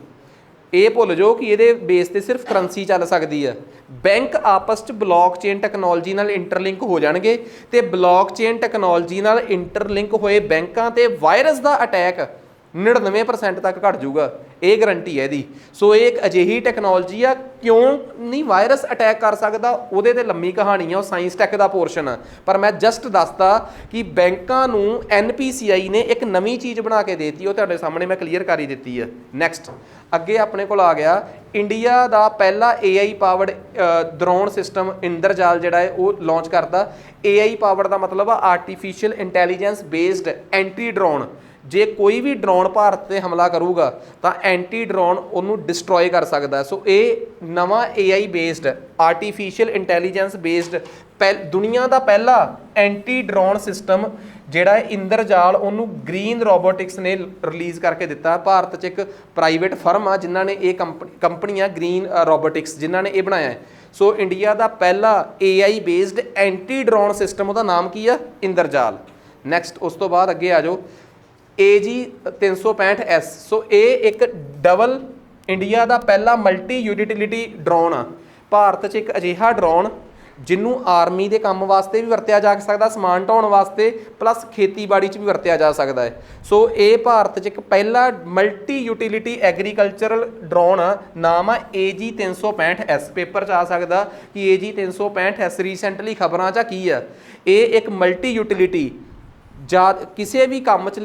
ਇਹ ਭੁੱਲ ਜਾਓ ਕਿ ਇਹਦੇ ਬੇਸ ਤੇ ਸਿਰਫ ਕਰੰਸੀ ਚੱਲ ਸਕਦੀ ਹੈ। ਬੈਂਕ ਆਪਸ 'ਚ ਬਲੌਕ ਚੇਨ ਟੈਕਨੋਲੋਜੀ ਨਾਲ ਇੰਟਰਲਿੰਕ ਹੋ ਜਾਣਗੇ ਤੇ ਬਲੌਕ ਚੇਨ ਟੈਕਨੋਲੋਜੀ ਨਾਲ ਇੰਟਰਲਿੰਕ ਹੋਏ ਬੈਂਕਾਂ ਤੇ ਵਾਇਰਸ ਦਾ ਅਟੈਕ 99% ਤੱਕ ਘਟ ਜਾਊਗਾ, ਇਹ ਗਰੰਟੀ ਹੈ ਇਹਦੀ। ਸੋ ਇਹ ਇੱਕ ਅਜਿਹੀ ਟੈਕਨੋਲੋਜੀ ਆ, ਕਿਉਂ ਨਹੀਂ ਵਾਇਰਸ ਅਟੈਕ ਕਰ ਸਕਦਾ ਉਹਦੇ ਤੇ ਲੰਮੀ ਕਹਾਣੀ ਆ, ਉਹ ਸਾਇੰਸ ਟੈਕ ਦਾ ਪੋਰਸ਼ਨ ਆ, ਪਰ ਮੈਂ ਜਸਟ ਦੱਸਤਾ ਕਿ ਬੈਂਕਾਂ ਨੂੰ NPCI ਨੇ ਇੱਕ ਨਵੀਂ ਚੀਜ਼ ਬਣਾ ਕੇ ਦੇਤੀ, ਉਹ ਤੁਹਾਡੇ ਸਾਹਮਣੇ ਮੈਂ ਕਲੀਅਰ ਕਰ ਹੀ ਦਿੱਤੀ ਆ। ਨੈਕਸਟ ਅੱਗੇ ਆਪਣੇ ਕੋਲ ਆ ਗਿਆ ਇੰਡੀਆ ਦਾ ਪਹਿਲਾ AI ਪਾਵਰਡ ਡਰੋਨ ਸਿਸਟਮ ਇੰਦਰਜਾਲ ਜਿਹੜਾ ਹੈ ਉਹ ਲਾਂਚ ਕਰਦਾ। AI ਪਾਵਰਡ ਦਾ ਮਤਲਬ ਆ artificial intelligence based anti drone. ਜੇ ਕੋਈ ਵੀ ਡਰੋਨ ਭਾਰਤ ਤੇ ਹਮਲਾ ਕਰੂਗਾ ਤਾਂ ਐਂਟੀ ਡਰੋਨ ਉਹਨੂੰ ਡਿਸਟਰੋਏ ਕਰ ਸਕਦਾ। ਸੋ ਇਹ ਨਵਾਂ AI based artificial intelligence based ਦੁਨੀਆ ਦਾ ਪਹਿਲਾ ਐਂਟੀ ਡਰੋਨ ਸਿਸਟਮ ਜਿਹੜਾ ਹੈ ਇੰਦਰਜਾਲ, ਉਹਨੂੰ ਗ੍ਰੀਨ ਰੋਬੋਟਿਕਸ ਨੇ ਰਿਲੀਜ਼ ਕਰਕੇ ਦਿੱਤਾ। ਭਾਰਤ 'ਚ ਇੱਕ ਪ੍ਰਾਈਵੇਟ ਫਰਮ ਆ ਜਿਨ੍ਹਾਂ ਨੇ ਇਹ ਕੰਪਨੀ ਆ ਗ੍ਰੀਨ ਰੋਬੋਟਿਕਸ, ਜਿਨ੍ਹਾਂ ਨੇ ਇਹ ਬਣਾਇਆ ਹੈ। ਸੋ ਇੰਡੀਆ ਦਾ ਪਹਿਲਾ AI based anti drone system, ਉਹਦਾ ਨਾਮ ਕੀ ਆ? ਇੰਦਰਜਾਲ। ਨੈਕਸਟ ਉਸ ਤੋਂ ਬਾਅਦ ਅੱਗੇ ਆ ਜਾਓ AG 365S। ਸੋ ਇਹ ਇੱਕ ਡਬਲ ਇੰਡੀਆ ਦਾ ਪਹਿਲਾ ਮਲਟੀ ਯੂਟਿਲਿਟੀ ਡਰੋਨ ਆ। ਭਾਰਤ 'ਚ ਇੱਕ ਅਜਿਹਾ ਡਰੋਨ ਜਿਹਨੂੰ ਆਰਮੀ ਦੇ ਕੰਮ ਵਾਸਤੇ ਵੀ ਵਰਤਿਆ ਜਾ ਸਕਦਾ, ਸਮਾਨ ਢੋਣ ਵਾਸਤੇ, ਪਲੱਸ ਖੇਤੀਬਾੜੀ 'ਚ ਵੀ ਵਰਤਿਆ ਜਾ ਸਕਦਾ ਹੈ। ਸੋ ਇਹ ਭਾਰਤ 'ਚ ਇੱਕ ਪਹਿਲਾ ਮਲਟੀ ਯੂਟਿਲਿਟੀ ਐਗਰੀਕਲਚਰਲ ਡਰੋਨ ਆ, ਨਾਮ ਆ AG 365S। ਪੇਪਰ 'ਚ ਆ ਸਕਦਾ ਕਿ AG 365S ਰੀਸੈਂਟਲੀ ਖਬਰਾਂ 'ਚ ਕੀ ਆ। ਇਹ ਇੱਕ ਮਲਟੀ ਯੂਟਿਲਿਟੀ ਜਾਂ ਕਿਸੇ ਵੀ ਕੰਮ 'ਚ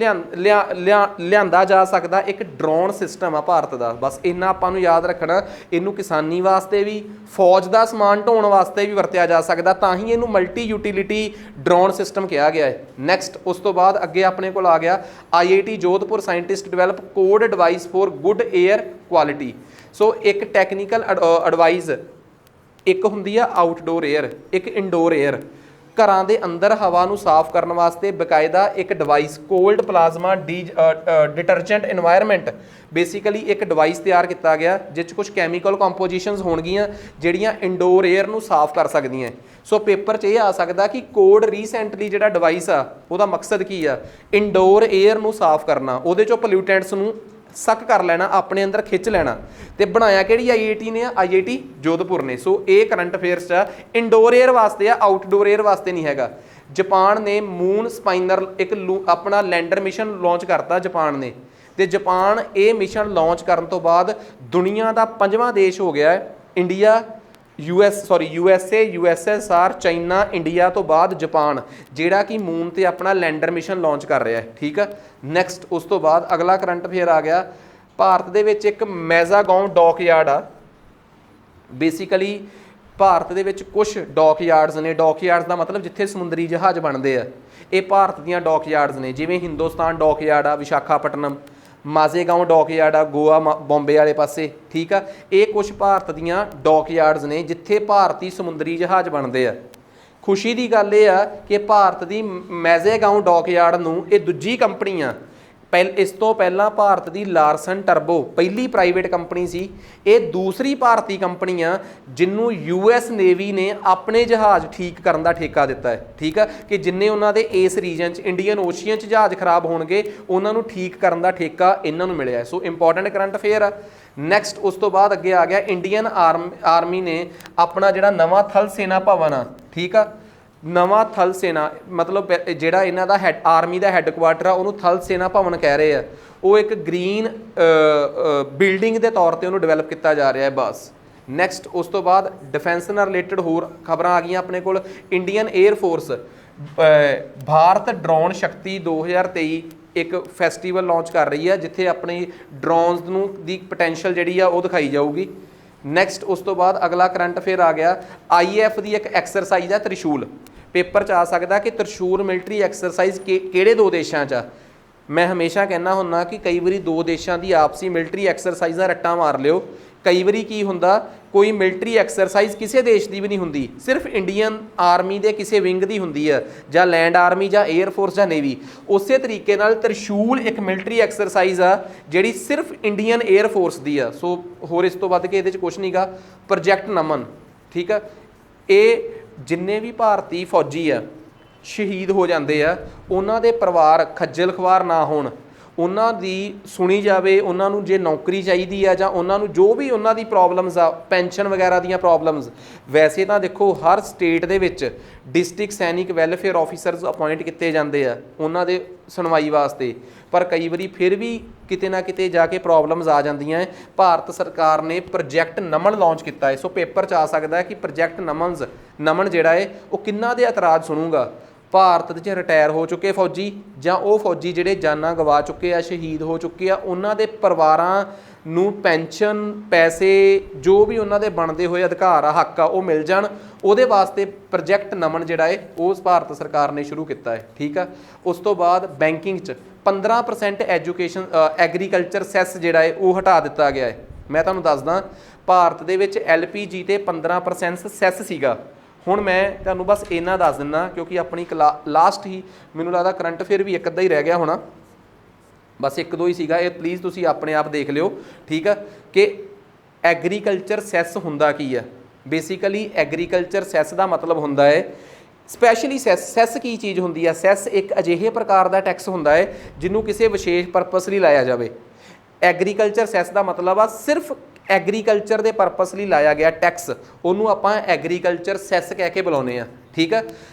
ਲਿਆਂਦਾ ਜਾ ਸਕਦਾ ਇੱਕ ਡਰੋਨ ਸਿਸਟਮ ਆ ਭਾਰਤ ਦਾ। ਬਸ ਇੰਨਾ ਆਪਾਂ ਨੂੰ ਯਾਦ ਰੱਖਣਾ, ਇਹਨੂੰ ਕਿਸਾਨੀ ਵਾਸਤੇ ਵੀ, ਫੌਜ ਦਾ ਸਮਾਨ ਢੋਣ ਵਾਸਤੇ ਵੀ ਵਰਤਿਆ ਜਾ ਸਕਦਾ, ਤਾਂ ਹੀ ਇਹਨੂੰ ਮਲਟੀ ਯੂਟਿਲਿਟੀ ਡਰੋਨ ਸਿਸਟਮ ਕਿਹਾ ਗਿਆ ਹੈ। ਨੈਕਸਟ ਉਸ ਤੋਂ ਬਾਅਦ ਅੱਗੇ ਆਪਣੇ ਕੋਲ ਆ ਗਿਆ IIT Jodhpur scientist develop code advice for good air quality. So ਇੱਕ ਟੈਕਨੀਕਲ ਐਡਵਾਈਸ, ਇੱਕ ਹੁੰਦੀ ਆ ਆਊਟਡੋਰ 에ਅਰ, ਇੱਕ ਇਨਡੋਰ 에ਅਰ। ਘਰਾਂ ਦੇ ਅੰਦਰ ਹਵਾ ਨੂੰ ਸਾਫ਼ ਕਰਨ ਵਾਸਤੇ ਬਕਾਇਦਾ ਇੱਕ device cold plasma detergent environment, basically ਇੱਕ ਡਿਵਾਈਸ ਤਿਆਰ ਕੀਤਾ ਗਿਆ ਜਿਸ 'ਚ ਕੁਝ ਕੈਮੀਕਲ ਕੰਪੋਜੀਸ਼ਨਸ ਹੋਣਗੀਆਂ ਜਿਹੜੀਆਂ ਇੰਡੋਰ 에ਅਰ ਨੂੰ ਸਾਫ਼ ਕਰ ਸਕਦੀਆਂ। ਸੋ ਪੇਪਰ 'ਚ ਇਹ ਆ ਸਕਦਾ ਕਿ ਕੋਡ ਰੀਸੈਂਟਲੀ ਜਿਹੜਾ ਡਿਵਾਈਸ ਆ ਉਹਦਾ ਮਕਸਦ ਕੀ ਆ? ਇੰਡੋਰ 에ਅਰ ਨੂੰ ਸਾਫ਼ ਕਰਨਾ, ਉਹਦੇ 'ਚੋਂ ਪੋਲਿਊਟੈਂਟਸ ਨੂੰ ਸੱਕ ਕਰ ਲੈਣਾ, ਆਪਣੇ ਅੰਦਰ ਖਿੱਚ ਲੈਣਾ। ਤੇ ਬਣਾਇਆ ਕਿਹੜੀ IIT ਨੇ? IIT ਜੋਧਪੁਰ ਨੇ। ਸੋ ਇਹ ਕਰੰਟ ਅਫੇਅਰਸ 'ਚ ਇੰਡੋਰ 에ਅਰ ਵਾਸਤੇ ਆ, ਆਊਟਡੋਰ 에ਅਰ ਵਾਸਤੇ ਨਹੀਂ ਹੈਗਾ। ਜਾਪਾਨ ਨੇ ਮੂਨ ਸਪਾਈਨਰ ਇੱਕ ਆਪਣਾ ਲੈਂਡਰ ਮਿਸ਼ਨ ਲਾਂਚ ਕਰਤਾ ਜਾਪਾਨ ਨੇ, ਤੇ ਜਾਪਾਨ ਇਹ ਮਿਸ਼ਨ ਲਾਂਚ ਕਰਨ ਤੋਂ ਬਾਅਦ ਦੁਨੀਆ ਦਾ 5ਵਾਂ ਦੇਸ਼ ਹੋ ਗਿਆ ਹੈ। India, USA, USSR, China, India ਤੋਂ ਬਾਅਦ ਜਾਪਾਨ ਜਿਹੜਾ ਕਿ ਮੂਨ ਤੇ ਆਪਣਾ ਲੈਂਡਰ ਮਿਸ਼ਨ ਲਾਂਚ ਕਰ ਰਿਹਾ ਹੈ। ਠੀਕ ਆ। ਨੈਕਸਟ ਉਸ ਤੋਂ ਬਾਅਦ ਅਗਲਾ ਕਰੰਟ ਅਫੇਅਰ ਆ ਗਿਆ, ਭਾਰਤ ਦੇ ਵਿੱਚ ਇੱਕ ਮੈਜ਼ਾਗਾਉਂ ਡੌਕ ਯਾਰਡ ਆ। ਬੇਸਿਕਲੀ ਭਾਰਤ ਦੇ ਵਿੱਚ ਕੁਝ ਡੌਕ ਯਾਰਡਸ ਨੇ। ਡੌਕ ਯਾਰਡਸ ਦਾ ਮਤਲਬ ਜਿੱਥੇ ਸਮੁੰਦਰੀ ਜਹਾਜ਼ ਬਣਦੇ ਆ, ਇਹ ਭਾਰਤ ਦੀਆਂ ਡੌਕ ਯਾਰਡਸ ਨੇ। ਜਿਵੇਂ ਹਿੰਦੁਸਤਾਨ ਡੌਕ ਯਾਰਡ ਆ ਵਿਸ਼ਾਖਾਪਟਨਮ, ਮਾਜ਼ੇਗਾਉਂ ਡੌਕ ਯਾਰਡ ਆ ਗੋਆ ਬੰਬੇ ਵਾਲੇ ਪਾਸੇ। ਠੀਕ ਆ। ਇਹ ਕੁਝ ਭਾਰਤ ਦੀਆਂ ਡੌਕ ਯਾਰਡਸ ਨੇ ਜਿੱਥੇ ਭਾਰਤੀ ਸਮੁੰਦਰੀ ਜਹਾਜ਼ ਬਣਦੇ ਆ। ਖੁਸ਼ੀ ਦੀ ਗੱਲ ਇਹ ਆ ਕਿ ਭਾਰਤ ਦੀ ਮੈਜ਼ੇਗਾਉਂ ਡੌਕ ਯਾਰਡ ਨੂੰ ਇਹ ਦੂਜੀ ਕੰਪਨੀ ਆ। ਇਸ ਤੋਂ ਪਹਿਲਾਂ ਭਾਰਤ ਦੀ ਲਾਰਸਨ ਟਰਬੋ ਪਹਿਲੀ ਪ੍ਰਾਈਵੇਟ ਕੰਪਨੀ ਸੀ। ਇਹ ਦੂਸਰੀ ਭਾਰਤੀ ਕੰਪਨੀ ਆ ਜਿਹਨੂੰ US ਨੇਵੀ ਨੇ ਆਪਣੇ ਜਹਾਜ਼ ਠੀਕ ਕਰਨ ਦਾ ਠੇਕਾ ਦਿੱਤਾ ਹੈ। ਠੀਕ ਆ। ਕਿ ਜਿੰਨੇ ਉਹਨਾਂ ਦੇ ਇਸ ਰੀਜਨ 'ਚ ਇੰਡੀਅਨ ਓਸ਼ੀਅਨ 'ਚ ਜਹਾਜ਼ ਖਰਾਬ ਹੋਣਗੇ ਉਹਨਾਂ ਨੂੰ ਠੀਕ ਕਰਨ ਦਾ ਠੇਕਾ ਇਹਨਾਂ ਨੂੰ ਮਿਲਿਆ। ਸੋ ਇੰਪੋਰਟੈਂਟ ਕਰੰਟ ਅਫੇਅਰ ਆ। ਨੈਕਸਟ ਉਸ ਤੋਂ ਬਾਅਦ ਅੱਗੇ ਆ ਗਿਆ ਇੰਡੀਅਨ ਆਰਮੀ ਨੇ ਆਪਣਾ ਜਿਹੜਾ ਨਵਾਂ ਥਲ ਸੈਨਾ ਭਵਨ ਆ। ਠੀਕ ਆ। ਨਵਾਂ ਥਲ ਸੈਨਾ ਮਤਲਬ ਜਿਹੜਾ ਇਹਨਾਂ ਦਾ ਆਰਮੀ ਦਾ ਹੈੱਡਕੁਆਟਰ ਆ ਉਹਨੂੰ ਥਲ ਸੈਨਾ ਭਵਨ ਕਹਿ ਰਹੇ ਆ। ਉਹ ਇੱਕ ਗ੍ਰੀਨ ਬਿਲਡਿੰਗ ਦੇ ਤੌਰ ਤੇ ਉਹਨੂੰ ਡਿਵੈਲਪ ਕੀਤਾ ਜਾ ਰਿਹਾ ਹੈ। ਬਸ ਨੈਕਸਟ ਉਸ ਤੋਂ ਬਾਅਦ ਡਿਫੈਂਸ ਨਾਲ ਰਿਲੇਟਡ ਹੋਰ ਖਬਰਾਂ ਆ ਗਈਆਂ ਆਪਣੇ ਕੋਲ। Indian air force Bharat drone Shakti 2023 ਇੱਕ ਫੈਸਟੀਵਲ ਲਾਂਚ ਕਰ ਰਹੀ ਹੈ ਜਿੱਥੇ ਆਪਣੀ ਡਰੋਨਸ ਨੂੰ ਦੀ ਪੋਟੈਂਸ਼ੀਅਲ ਜਿਹੜੀ ਆ ਉਹ ਦਿਖਾਈ ਜਾਊਗੀ। ਨੈਕਸਟ ਉਸ ਤੋਂ ਬਾਅਦ ਅਗਲਾ ਕਰੰਟ ਅਫੇਅਰ ਆ ਗਿਆ IF ਦੀ ਇੱਕ ਐਕਸਰਸਾਈਜ਼ ਆ ਤ੍ਰਿਸ਼ੂਲ। ਪੇਪਰ 'ਚ ਆ ਸਕਦਾ ਕਿ ਤ੍ਰਿਸ਼ੂਲ ਮਿਲਟਰੀ ਐਕਸਰਸਾਈਜ਼ ਕਿਹੜੇ ਦੋ ਦੇਸ਼ਾਂ 'ਚ ਆ? मैं हमेशा कहना हुन्ना कि कई बारी दो देशों की आपसी मिलटरी एक्सरसाइज़ां रट्टा मार लिओ, कई बारी की हुंदा कोई मिलटरी एक्सरसाइज किसी देश की भी नहीं हुंदी, सिर्फ इंडियन आर्मी के किसी विंग की हुंदी है, जां लैंड आर्मी जां एयरफोर्स जां नेवी। उस तरीके नाल त्रिशूल एक मिलटरी एक्सरसाइज आ जिहड़ी सिर्फ इंडियन एयरफोर्स की आ। सो होर इस तो वध के इहदे च कुछ नहीं गा। प्रोजैक्ट नमन, ठीक है, ये जिन्ने भी भारतीय फौजी आ शहीद हो जाते हैं, उन्हां दे परिवार खज्जल खवार ना होण, उन्हां दी सुनी जाए, उन्हां नूं जे नौकरी चाहिदी आ जां उन्हां नूं जो भी उन्हां दी प्रॉब्लम्स आ, पेंशन वगैरह दीयां प्रॉब्लम्स, वैसे तो देखो हर स्टेट दे विच डिस्ट्रिक्ट सैनिक वैलफेयर ऑफिसर्स अपॉइंट किए जाते हैं उन्हां दे सुनवाई वास्ते, पर कई बारी फिर भी किते ना किते जाके प्रॉब्लम्स आ जांदियां है। भारत सरकार ने प्रोजैक्ट नमन लॉन्च किया है। सो पेपर च आ सकता है कि प्रोजैक्ट नमन जिहड़ा है वो किन्ना दे एतराज़ सुनूगा, भारत च रिटायर हो चुके फौजी जां वो फौजी जिहड़े जानां गवा चुके आ, शहीद हो चुके आ, उन्हां दे परिवारां नूं पेंशन पैसे जो भी उन्हां दे बनते हुए अधिकार आ, हक आ, वो मिल जाण, ਉਹਦੇ वास्ते प्रोजैक्ट नमन जिहड़ा है वो भारत सरकार ने शुरू किया है। ठीक है, उस तो बाद बैंकिंग च 15% एजुकेशन एग्रीकल्चर सैस जिहड़ा है वो हटा दिता गया है। मैं तुहानूं दसदा भारत दे विच LPG ते 15% सैस सीगा। हुण मैं तुहानूं बस इन्ना दस दिंदा क्योंकि अपनी लास्ट ही मैनूं लगदा करंट अफेयर भी एक अद्धा ही रह गया होना, बस एक दो ही सीगा, ये प्लीज़ तुसीं अपने आप देख लिओ। ठीक है, कि एग्रीकल्चर सैस हुंदा की है। बेसिकली एग्रीकल्चर सैस का मतलब हुंदा है स्पैशली सैस की चीज़ हुंदी है। सैस एक अजिहे प्रकार का टैक्स हुंदा है जिन्हों किसी विशेष परपस लई लाया जाए। एग्रीकल्चर सैस का मतलब आ सिर्फ एग्रीकल्चर के परपस लई लाया गया टैक्स, उन्होंने आपां एग्रीकल्चर सैस कह के बुलाउने आ। ठीक है,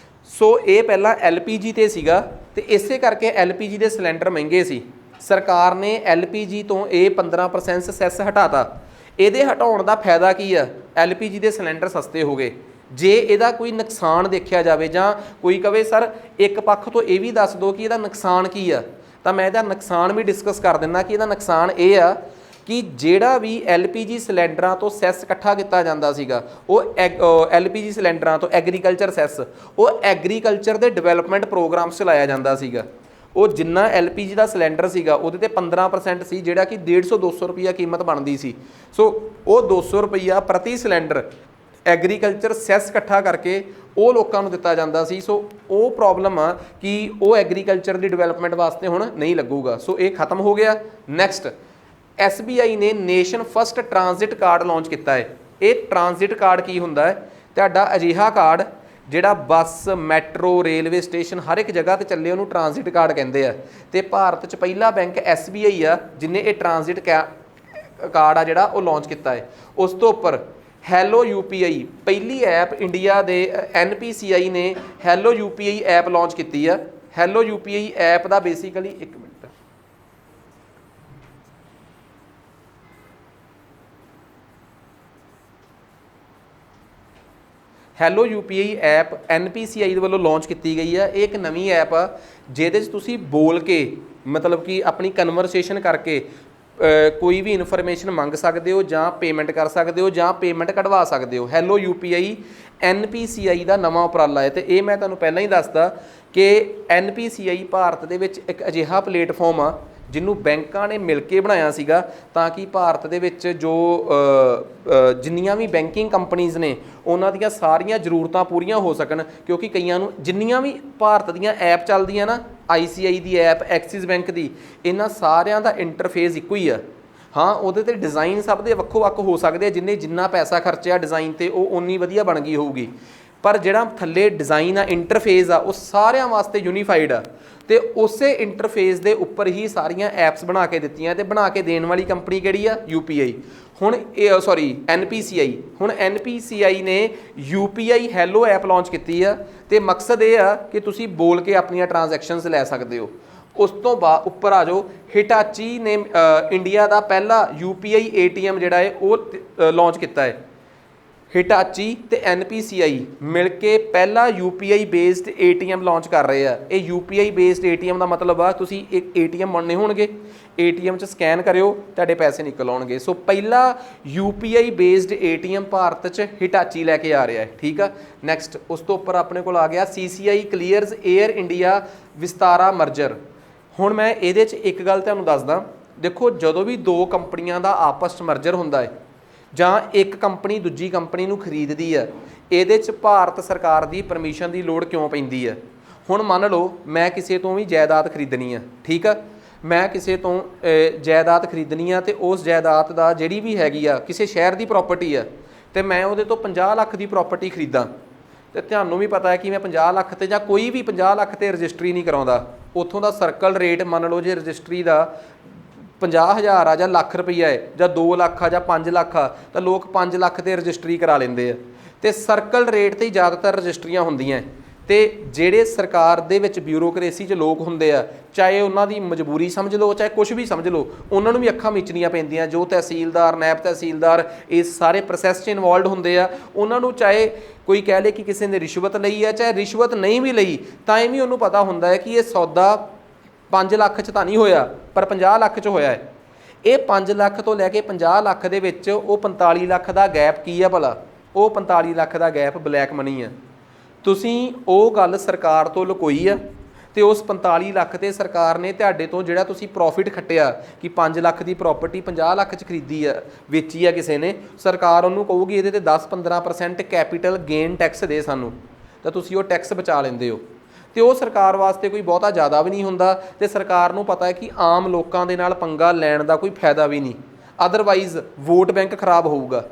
सो ये पहला LPG ते सीगा ते इसे करके LPG के सिलेंडर महंगे सी, सरकार ने LPG तो ये 15% सैस हटाता। ਇਹਦੇ ਹਟਾਉਣ ਦਾ ਫਾਇਦਾ ਕੀ ਆ, LPG ਦੇ ਸਿਲੰਡਰ ਸਸਤੇ ਹੋ ਗਏ। ਜੇ ਇਹਦਾ ਕੋਈ ਨੁਕਸਾਨ ਦੇਖਿਆ ਜਾਵੇ ਜਾਂ ਕੋਈ ਕਵੇ ਸਰ ਇੱਕ ਪੱਖ ਤੋਂ ਇਹ ਵੀ ਦੱਸ ਦਿਓ ਕਿ ਇਹਦਾ ਨੁਕਸਾਨ ਕੀ ਆ, ਤਾਂ ਮੈਂ ਇਹਦਾ ਨੁਕਸਾਨ ਵੀ ਡਿਸਕਸ ਕਰ ਦਿੰਦਾ ਕਿ ਇਹਦਾ ਨੁਕਸਾਨ ਇਹ ਆ ਕਿ ਜਿਹੜਾ ਵੀ LPG ਸਿਲੰਡਰਾਂ ਤੋਂ ਸੈਸ ਇਕੱਠਾ ਕੀਤਾ ਜਾਂਦਾ ਸੀਗਾ ਉਹ LPG ਸਿਲੰਡਰਾਂ ਤੋਂ ਐਗਰੀਕਲਚਰ ਸੈਸ ਉਹ ਐਗਰੀਕਲਚਰ ਦੇ ਡਿਵੈਲਪਮੈਂਟ ਪ੍ਰੋਗਰਾਮਸ 'ਚ ਲਾਇਆ ਜਾਂਦਾ ਸੀਗਾ। ਉਹ ਜਿੰਨਾ LPG ਦਾ ਸਿਲੰਡਰ ਸੀਗਾ ਉਹਦੇ ਤੇ 15% ਸੀ, ਜਿਹੜਾ ਕਿ 150-200 ਰੁਪਈਆ ਕੀਮਤ ਬਣਦੀ ਸੀ। ਸੋ ਉਹ 200 ਰੁਪਈਆ ਪ੍ਰਤੀ ਸਿਲੰਡਰ ਐਗਰੀਕਲਚਰ ਸੈਸ ਇਕੱਠਾ ਕਰਕੇ ਉਹ ਲੋਕਾਂ ਨੂੰ ਦਿੱਤਾ ਜਾਂਦਾ ਸੀ। ਸੋ ਉਹ ਪ੍ਰੋਬਲਮ ਆ ਕਿ ਉਹ ਐਗਰੀਕਲਚਰ ਦੀ ਡਿਵੈਲਪਮੈਂਟ ਵਾਸਤੇ ਹੁਣ ਨਹੀਂ ਲੱਗੂਗਾ। ਸੋ ਇਹ ਖਤਮ ਹੋ ਗਿਆ। ਨੈਕਸਟ SBI ਨੇ nation first transit card launch ਕੀਤਾ ਹੈ। ਇਹ ਟ੍ਰਾਂਜ਼ਿਟ ਕਾਰਡ ਕੀ ਹੁੰਦਾ ਹੈ, ਤੁਹਾਡਾ ਅਜਿਹਾ ਕਾਰਡ ਜਿਹੜਾ ਬੱਸ ਮੈਟਰੋ ਰੇਲਵੇ ਸਟੇਸ਼ਨ ਹਰ ਇੱਕ ਜਗ੍ਹਾ ਤੇ ਚੱਲੇ ਉਹਨੂੰ ਟ੍ਰਾਂਜ਼ਿਟ ਕਾਰਡ ਕਹਿੰਦੇ ਆ। ਤੇ ਭਾਰਤ 'ਚ ਪਹਿਲਾ ਬੈਂਕ SBI ਆ ਜਿਹਨੇ ਇਹ ਟ੍ਰਾਂਜ਼ਿਟ ਕਾਰਡ ਆ ਜਿਹੜਾ ਉਹ ਲਾਂਚ ਕੀਤਾ ਹੈ। ਉਸ ਤੋਂ ਉੱਪਰ ਹੈਲੋ UPI ਪਹਿਲੀ ਐਪ ਇੰਡੀਆ ਦੇ NPCI ਨੇ ਹੈਲੋ UPI ਐਪ ਲਾਂਚ ਕੀਤੀ ਆ। ਹੈਲੋ UPI ਐਪ ਦਾ ਬੇਸਿਕਲੀ ਇੱਕ minute hello UPI app NPCI ਦੇ ਵੱਲੋਂ ਲਾਂਚ ਕੀਤੀ ਗਈ ਹੈ। ਇਹ ਇੱਕ ਨਵੀਂ ਐਪ ਆ ਜਿਹਦੇ 'ਚ ਤੁਸੀਂ ਬੋਲ ਕੇ ਮਤਲਬ ਕਿ ਆਪਣੀ ਕਨਵਰਸੇਸ਼ਨ ਕਰਕੇ ਕੋਈ ਵੀ ਇਨਫੋਰਮੇਸ਼ਨ ਮੰਗ ਸਕਦੇ ਹੋ ਜਾਂ ਪੇਮੈਂਟ ਕਰ ਸਕਦੇ ਹੋ ਜਾਂ ਪੇਮੈਂਟ ਕਢਵਾ ਸਕਦੇ ਹੋ। ਹੈਲੋ UPI NPCI ਦਾ ਨਵਾਂ ਉਪਰਾਲਾ ਹੈ ਤੇ ਇਹ ਮੈਂ ਤੁਹਾਨੂੰ ਪਹਿਲਾਂ ਹੀ ਦੱਸਦਾ ਕਿ NPCI ਭਾਰਤ ਦੇ ਵਿੱਚ ਇੱਕ ਅਜਿਹਾ ਪਲੇਟਫਾਰਮ ਆ ਜਿਹਨੂੰ ਬੈਂਕਾਂ ਨੇ ਮਿਲ ਕੇ ਬਣਾਇਆ ਸੀਗਾ ਤਾਂ ਕਿ ਭਾਰਤ ਦੇ ਵਿੱਚ ਜੋ ਜਿੰਨੀਆਂ ਵੀ ਬੈਂਕਿੰਗ ਕੰਪਨੀਜ਼ ਨੇ ਉਹਨਾਂ ਦੀਆਂ ਸਾਰੀਆਂ ਜ਼ਰੂਰਤਾਂ ਪੂਰੀਆਂ ਹੋ ਸਕਣ। ਕਿਉਂਕਿ ਕਈਆਂ ਨੂੰ ਜਿੰਨੀਆਂ ਵੀ ਭਾਰਤ ਦੀਆਂ ਐਪ ਚੱਲਦੀਆਂ ਨਾ, ICI ਦੀ ਐਪ, ਐਕਸਿਸ ਬੈਂਕ ਦੀ, ਇਹਨਾਂ ਸਾਰਿਆਂ ਦਾ ਇੰਟਰਫੇਸ ਇੱਕੋ ਹੀ ਆ। ਹਾਂ, ਉਹਦੇ 'ਤੇ ਡਿਜ਼ਾਈਨ ਸਭ ਦੇ ਵੱਖੋ ਵੱਖ ਹੋ ਸਕਦੇ ਆ, ਜਿਹਨੇ ਜਿੰਨਾ ਪੈਸਾ ਖਰਚਿਆ ਡਿਜ਼ਾਈਨ 'ਤੇ ਉਹ ਓਨੀ ਵਧੀਆ ਬਣ ਗਈ ਹੋਊਗੀ, ਪਰ ਜਿਹੜਾ ਥੱਲੇ ਡਿਜ਼ਾਈਨ ਆ, ਇੰਟਰਫੇਸ ਆ, ਉਹ ਸਾਰਿਆਂ ਵਾਸਤੇ ਯੂਨੀਫਾਈਡ ਆ। ਤੇ ਉਸੇ ਇੰਟਰਫੇਸ ਦੇ ਉੱਪਰ ਹੀ ਸਾਰੀਆਂ ਐਪਸ ਬਣਾ ਕੇ ਦਿੱਤੀਆਂ ਤੇ ਬਣਾ ਕੇ ਦੇਣ ਵਾਲੀ ਕੰਪਨੀ ਕਿਹੜੀ ਆ, UPI। ਹੁਣ NPCI। ਹੁਣ NPCI ਨੇ UPI ਹੈਲੋ ਐਪ ਲਾਂਚ ਕੀਤੀ ਆ ਤੇ ਮਕਸਦ ਇਹ ਆ ਕਿ ਤੁਸੀਂ ਬੋਲ ਕੇ ਆਪਣੀਆਂ ਟ੍ਰਾਂਜੈਕਸ਼ਨਸ ਲੈ ਸਕਦੇ ਹੋ। ਉਸ ਤੋਂ ਬਾਅਦ ਉੱਪਰ ਆ ਜਾਓ, ਹਿਟਾਚੀ ਨੇ ਇੰਡੀਆ ਦਾ ਪਹਿਲਾ UPI ATM ਜਿਹੜਾ ਹੈ ਉਹ ਲਾਂਚ ਕੀਤਾ ਹੈ। ਹਿਟਾਚੀ ਤੇ NPCI ਮਿਲ ਕੇ ਪਹਿਲਾ UPI ਬੇਸਡ ATM ਲਾਂਚ ਕਰ ਰਹੇ ਆ। ਇਹ UPI ਬੇਸਡ ATM ਦਾ ਮਤਲਬ ਆ ਤੁਸੀਂ ਇੱਕ ATM ਬਣਨੇ ਹੋਣਗੇ, ATM 'ਚ ਸਕੈਨ ਕਰਿਓ, ਤੁਹਾਡੇ ਪੈਸੇ ਨਿਕਲ ਆਉਣਗੇ। ਸੋ ਪਹਿਲਾ UPI ਬੇਸਡ ATM ਭਾਰਤ 'ਚ ਹਿਟਾਚੀ ਲੈ ਕੇ ਆ ਰਿਹਾ ਹੈ। ਠੀਕ ਆ, ਨੈਕਸਟ ਉਸ ਤੋਂ ਉੱਪਰ ਆਪਣੇ ਕੋਲ ਆ ਗਿਆ CCI clears air India Vistara merger. ਹੁਣ ਮੈਂ ਇਹਦੇ 'ਚ ਇੱਕ ਗੱਲ ਤੁਹਾਨੂੰ ਦੱਸਦਾ, ਦੇਖੋ ਜਦੋਂ ਵੀ ਦੋ ਕੰਪਨੀਆਂ ਦਾ ਆਪਸ 'ਚ ਮਰਜਰ ਹੁੰਦਾ ਹੈ ਜਾਂ ਇੱਕ ਕੰਪਨੀ ਦੂਜੀ ਕੰਪਨੀ ਨੂੰ ਖਰੀਦਦੀ ਆ, ਇਹਦੇ 'ਚ ਭਾਰਤ ਸਰਕਾਰ ਦੀ ਪਰਮਿਸ਼ਨ ਦੀ ਲੋੜ ਕਿਉਂ ਪੈਂਦੀ ਆ। ਹੁਣ ਮੰਨ ਲਓ ਮੈਂ ਕਿਸੇ ਤੋਂ ਵੀ ਜਾਇਦਾਦ ਖਰੀਦਣੀ ਆ, ਠੀਕ ਆ, ਮੈਂ ਕਿਸੇ ਤੋਂ ਜਾਇਦਾਦ ਖਰੀਦਣੀ ਆ ਤੇ ਉਸ ਜਾਇਦਾਦ ਦਾ ਜਿਹੜੀ ਵੀ ਹੈਗੀ ਆ ਕਿਸੇ ਸ਼ਹਿਰ ਦੀ ਪ੍ਰਾਪਰਟੀ ਆ ਤੇ ਮੈਂ ਉਹਦੇ ਤੋਂ 50 ਲੱਖ ਦੀ ਪ੍ਰਾਪਰਟੀ ਖਰੀਦਾਂ ਤੇ ਤੁਹਾਨੂੰ ਵੀ ਪਤਾ ਹੈ ਕਿ ਮੈਂ 50 ਲੱਖ ਤੇ ਜਾਂ ਕੋਈ ਵੀ 50 ਲੱਖ ਤੇ ਰਜਿਸਟਰੀ ਨਹੀਂ ਕਰਾਉਂਦਾ। ਉੱਥੋਂ ਦਾ ਸਰਕਲ ਰੇਟ ਮੰਨ ਲਓ ਜੇ ਰਜਿਸਟਰੀ ਦਾ 50,000 ਆ ਜਾਂ ਲੱਖ ਰੁਪਈਆ ਹੈ ਜਾਂ 2 ਲੱਖ ਆ ਜਾਂ 5 ਲੱਖ ਆ ਤਾਂ ਲੋਕ 5 ਲੱਖ ਤੇ ਰਜਿਸਟਰੀ ਕਰਾ ਲੈਂਦੇ ਆ ਤੇ ਸਰਕਲ ਰੇਟ ਤੇ ਹੀ ਜ਼ਿਆਦਾਤਰ ਰਜਿਸਟਰੀਆਂ ਹੁੰਦੀਆਂ। ਤੇ ਜਿਹੜੇ ਸਰਕਾਰ ਦੇ ਵਿੱਚ ਬਿਊਰੋਕਰੇਸੀ 'ਚ ਲੋਕ ਹੁੰਦੇ ਆ, ਚਾਹੇ ਉਹਨਾਂ ਦੀ ਮਜਬੂਰੀ ਸਮਝ ਲਓ ਚਾਹੇ ਕੁਛ ਵੀ ਸਮਝ ਲਓ, ਉਹਨਾਂ ਨੂੰ ਵੀ ਅੱਖਾਂ ਮੀਚਣੀਆਂ ਪੈਂਦੀਆਂ। ਜੋ ਤਹਿਸੀਲਦਾਰ ਨਾਇਬ ਤਹਿਸੀਲਦਾਰ ਇਸ ਸਾਰੇ ਪ੍ਰੋਸੈਸ 'ਚ ਇਨਵੋਲਵਡ ਹੁੰਦੇ ਆ, ਉਹਨਾਂ ਨੂੰ ਚਾਹੇ ਕੋਈ ਕਹਿ ਲੇ ਕਿ ਕਿਸੇ ਨੇ ਰਿਸ਼ਵਤ ਲਈ ਹੈ, ਚਾਹੇ ਰਿਸ਼ਵਤ ਨਹੀਂ ਵੀ ਲਈ ਤਾਂ ਵੀ ਉਹਨੂੰ ਪਤਾ ਹੁੰਦਾ ਹੈ ਕਿ ਇਹ ਸੌਦਾ 5 ਲੱਖ 'ਚ ਤਾਂ ਨਹੀਂ ਹੋਇਆ ਪਰ 50 ਲੱਖ 'ਚ ਹੋਇਆ ਹੈ। ਇਹ 5 ਲੱਖ ਤੋਂ ਲੈ ਕੇ 50 ਲੱਖ ਦੇ ਵਿੱਚ ਉਹ 45 ਲੱਖ ਦਾ ਗੈਪ ਕੀ ਆ ਭਲਾ? ਉਹ 45 ਲੱਖ ਦਾ ਗੈਪ ਬਲੈਕ ਮਨੀ ਆ। ਤੁਸੀਂ ਉਹ ਗੱਲ ਸਰਕਾਰ ਤੋਂ ਲੁਕੋਈ ਆ ਤੇ ਉਸ 45 ਲੱਖ ਤੇ ਸਰਕਾਰ ਨੇ ਤੁਹਾਡੇ ਤੋਂ ਜਿਹੜਾ ਤੁਸੀਂ ਪ੍ਰੋਫਿਟ ਖੱਟਿਆ ਕਿ 5 ਲੱਖ ਦੀ ਪ੍ਰਾਪਰਟੀ 50 ਲੱਖ 'ਚ ਖਰੀਦੀ ਆ, ਵੇਚੀ ਆ ਕਿਸੇ ਨੇ, ਸਰਕਾਰ ਉਹਨੂੰ ਕਹੂਗੀ ਇਹਦੇ ਤੇ 10-15% ਕੈਪੀਟਲ ਗੇਨ ਟੈਕਸ ਦੇ ਸਾਨੂੰ, ਤਾਂ ਤੁਸੀਂ ਉਹ ਟੈਕਸ ਬਚਾ ਲੈਂਦੇ ਹੋ। ਤੇ ਉਹ ਸਰਕਾਰ ਵਾਸਤੇ ਕੋਈ ਬਹੁਤਾ ਜ਼ਿਆਦਾ ਵੀ ਨਹੀਂ ਹੁੰਦਾ ਤੇ ਸਰਕਾਰ ਨੂੰ ਪਤਾ ਹੈ ਕਿ ਆਮ ਲੋਕਾਂ ਦੇ ਨਾਲ ਪੰਗਾ ਲੈਣ ਦਾ ਕੋਈ ਫਾਇਦਾ ਵੀ ਨਹੀਂ, ਅਦਰਵਾਈਜ਼ ਵੋਟ ਬੈਂਕ ਖਰਾਬ ਹੋਊਗਾ।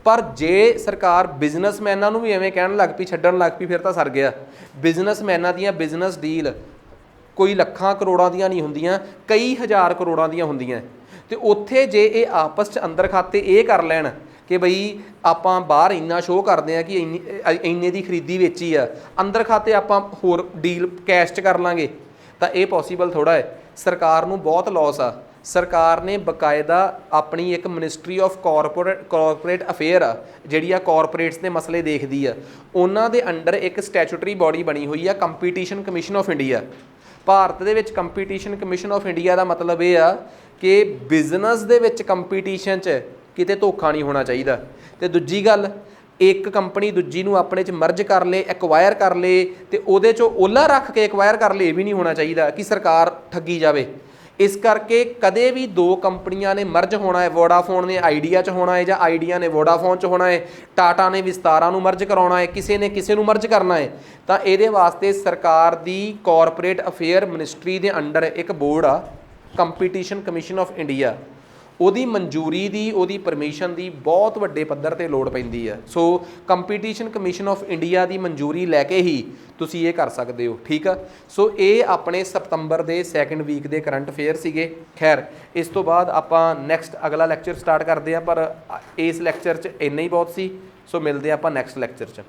ਪਰ ਜੇ ਸਰਕਾਰ ਬਿਜ਼ਨਸਮੈਨਾਂ ਨੂੰ ਵੀ ਐਵੇਂ ਕਹਿਣ ਲੱਗ ਪਈ, ਛੱਡਣ ਲੱਗ ਪਈ, ਫਿਰ ਤਾਂ ਸਰ ਗਿਆ। ਬਿਜ਼ਨਸਮੈਨਾਂ ਦੀਆਂ ਬਿਜ਼ਨਸ ਡੀਲ ਕੋਈ ਲੱਖਾਂ ਕਰੋੜਾਂ ਦੀਆਂ ਨਹੀਂ ਹੁੰਦੀਆਂ, ਕਈ ਹਜ਼ਾਰ ਕਰੋੜਾਂ ਦੀਆਂ ਹੁੰਦੀਆਂ। ਤੇ ਉੱਥੇ ਜੇ ਇਹ ਆਪਸ 'ਚ ਅੰਦਰ ਖਾਤੇ ਇਹ ਕਰ ਲੈਣ ਕਿ ਬਈ ਆਪਾਂ ਬਾਹਰ ਇੰਨਾ ਸ਼ੋਅ ਕਰਦੇ ਆ ਕਿ ਇੰਨੇ ਦੀ ਖਰੀਦੀ ਵੇਚੀ ਆ, ਅੰਦਰ ਖਾਤੇ ਆਪਾਂ ਹੋਰ ਡੀਲ ਕੈਸ਼ 'ਚ ਕਰ ਲਾਂਗੇ, ਤਾਂ ਇਹ ਪੋਸੀਬਲ ਥੋੜ੍ਹਾ ਹੈ। ਸਰਕਾਰ ਨੂੰ ਬਹੁਤ ਲੋਸ ਆ। ਸਰਕਾਰ ਨੇ ਬਕਾਇਦਾ ਆਪਣੀ ਇੱਕ ਮਿਨਿਸਟਰੀ ਆਫ ਕਾਰਪੋਰੇਟ ਅਫੇਅਰ ਆ ਜਿਹੜੀ ਆ ਕਾਰਪੋਰੇਟਸ ਦੇ ਮਸਲੇ ਦੇਖਦੀ ਆ, ਉਹਨਾਂ ਦੇ ਅੰਡਰ ਇੱਕ ਸਟੈਚੂਟਰੀ ਬੋਡੀ ਬਣੀ ਹੋਈ ਆ competition commission of India. Bharat ਦੇ ਵਿੱਚ ਕੰਪੀਟੀਸ਼ਨ ਕਮਿਸ਼ਨ ਆਫ ਇੰਡੀਆ ਦਾ ਮਤਲਬ ਇਹ ਆ ਕਿ ਬਿਜ਼ਨਸ ਦੇ ਵਿੱਚ ਕੰਪੀਟੀਸ਼ਨ 'ਚ ਕਿਤੇ ਧੋਖਾ ਨਹੀਂ ਹੋਣਾ ਚਾਹੀਦਾ। ਤੇ ਦੂਜੀ ਗੱਲ, ਇੱਕ ਕੰਪਨੀ ਦੂਜੀ ਨੂੰ ਆਪਣੇ 'ਚ ਮਰਜ ਕਰ ਲੇ, ਐਕਵਾਇਰ ਕਰ ਲੇ ਤੇ ਉਹਦੇ 'ਚੋਂ ਓਲਾ ਰੱਖ ਕੇ ਐਕਵਾਇਰ ਕਰ ਲੇ, ਇਹ ਵੀ ਨਹੀਂ ਹੋਣਾ ਚਾਹੀਦਾ ਕਿ ਸਰਕਾਰ ਠੱਗੀ ਜਾਵੇ। ਇਸ ਕਰਕੇ ਕਦੇ ਵੀ ਦੋ ਕੰਪਨੀਆਂ ਨੇ ਮਰਜ ਹੋਣਾ ਹੈ, ਵੋਡਾਫੋਨ ਨੇ ਆਈਡੀਆ 'ਚ ਹੋਣਾ ਹੈ ਜਾਂ ਆਈਡੀਆ ਨੇ ਵੋਡਾਫੋਨ 'ਚ ਹੋਣਾ ਹੈ, ਟਾਟਾ ਨੇ ਵਿਸਤਾਰਾ ਨੂੰ ਮਰਜ ਕਰਾਉਣਾ ਹੈ, ਕਿਸੇ ਨੇ ਕਿਸੇ ਨੂੰ ਮਰਜ ਕਰਨਾ ਹੈ, ਤਾਂ ਇਹਦੇ ਵਾਸਤੇ ਸਰਕਾਰ ਦੀ ਕਾਰਪੋਰੇਟ ਅਫੇਅਰ ਮਿਨਿਸਟਰੀ ਦੇ ਅੰਡਰ ਇੱਕ ਬੋਰਡ ਆ ਕੰਪੀਟੀਸ਼ਨ ਕਮਿਸ਼ਨ ਆਫ ਇੰਡੀਆ, ਉਹਦੀ ਮਨਜ਼ੂਰੀ ਦੀ, ਉਹਦੀ ਪਰਮਿਸ਼ਨ ਦੀ ਬਹੁਤ ਵੱਡੇ ਪੱਧਰ ਤੇ ਲੋੜ ਪੈਂਦੀ ਹੈ। ਸੋ ਕੰਪੀਟੀਸ਼ਨ ਕਮਿਸ਼ਨ ਆਫ ਇੰਡੀਆ ਦੀ ਮਨਜ਼ੂਰੀ ਲੈ ਕੇ ਹੀ ਤੁਸੀਂ ਇਹ ਕਰ ਸਕਦੇ ਹੋ, ਠੀਕ ਆ। ਸੋ ਇਹ ਆਪਣੇ ਸਤੰਬਰ ਦੇ ਸੈਕਿੰਡ ਵੀਕ ਦੇ ਕਰੰਟ ਅਫੇਅਰ ਸੀਗੇ। ਖੈਰ ਇਸ ਤੋਂ ਬਾਅਦ ਆਪਾਂ ਨੈਕਸਟ ਅਗਲਾ ਲੈਕਚਰ ਸਟਾਰਟ ਕਰਦੇ ਹਾਂ, ਪਰ ਇਸ ਲੈਕਚਰ 'ਚ ਇੰਨਾ ਹੀ ਬਹੁਤ ਸੀ। ਸੋ ਮਿਲਦੇ ਹਾਂ ਆਪਾਂ ਨੈਕਸਟ ਲੈਕਚਰ 'ਚ।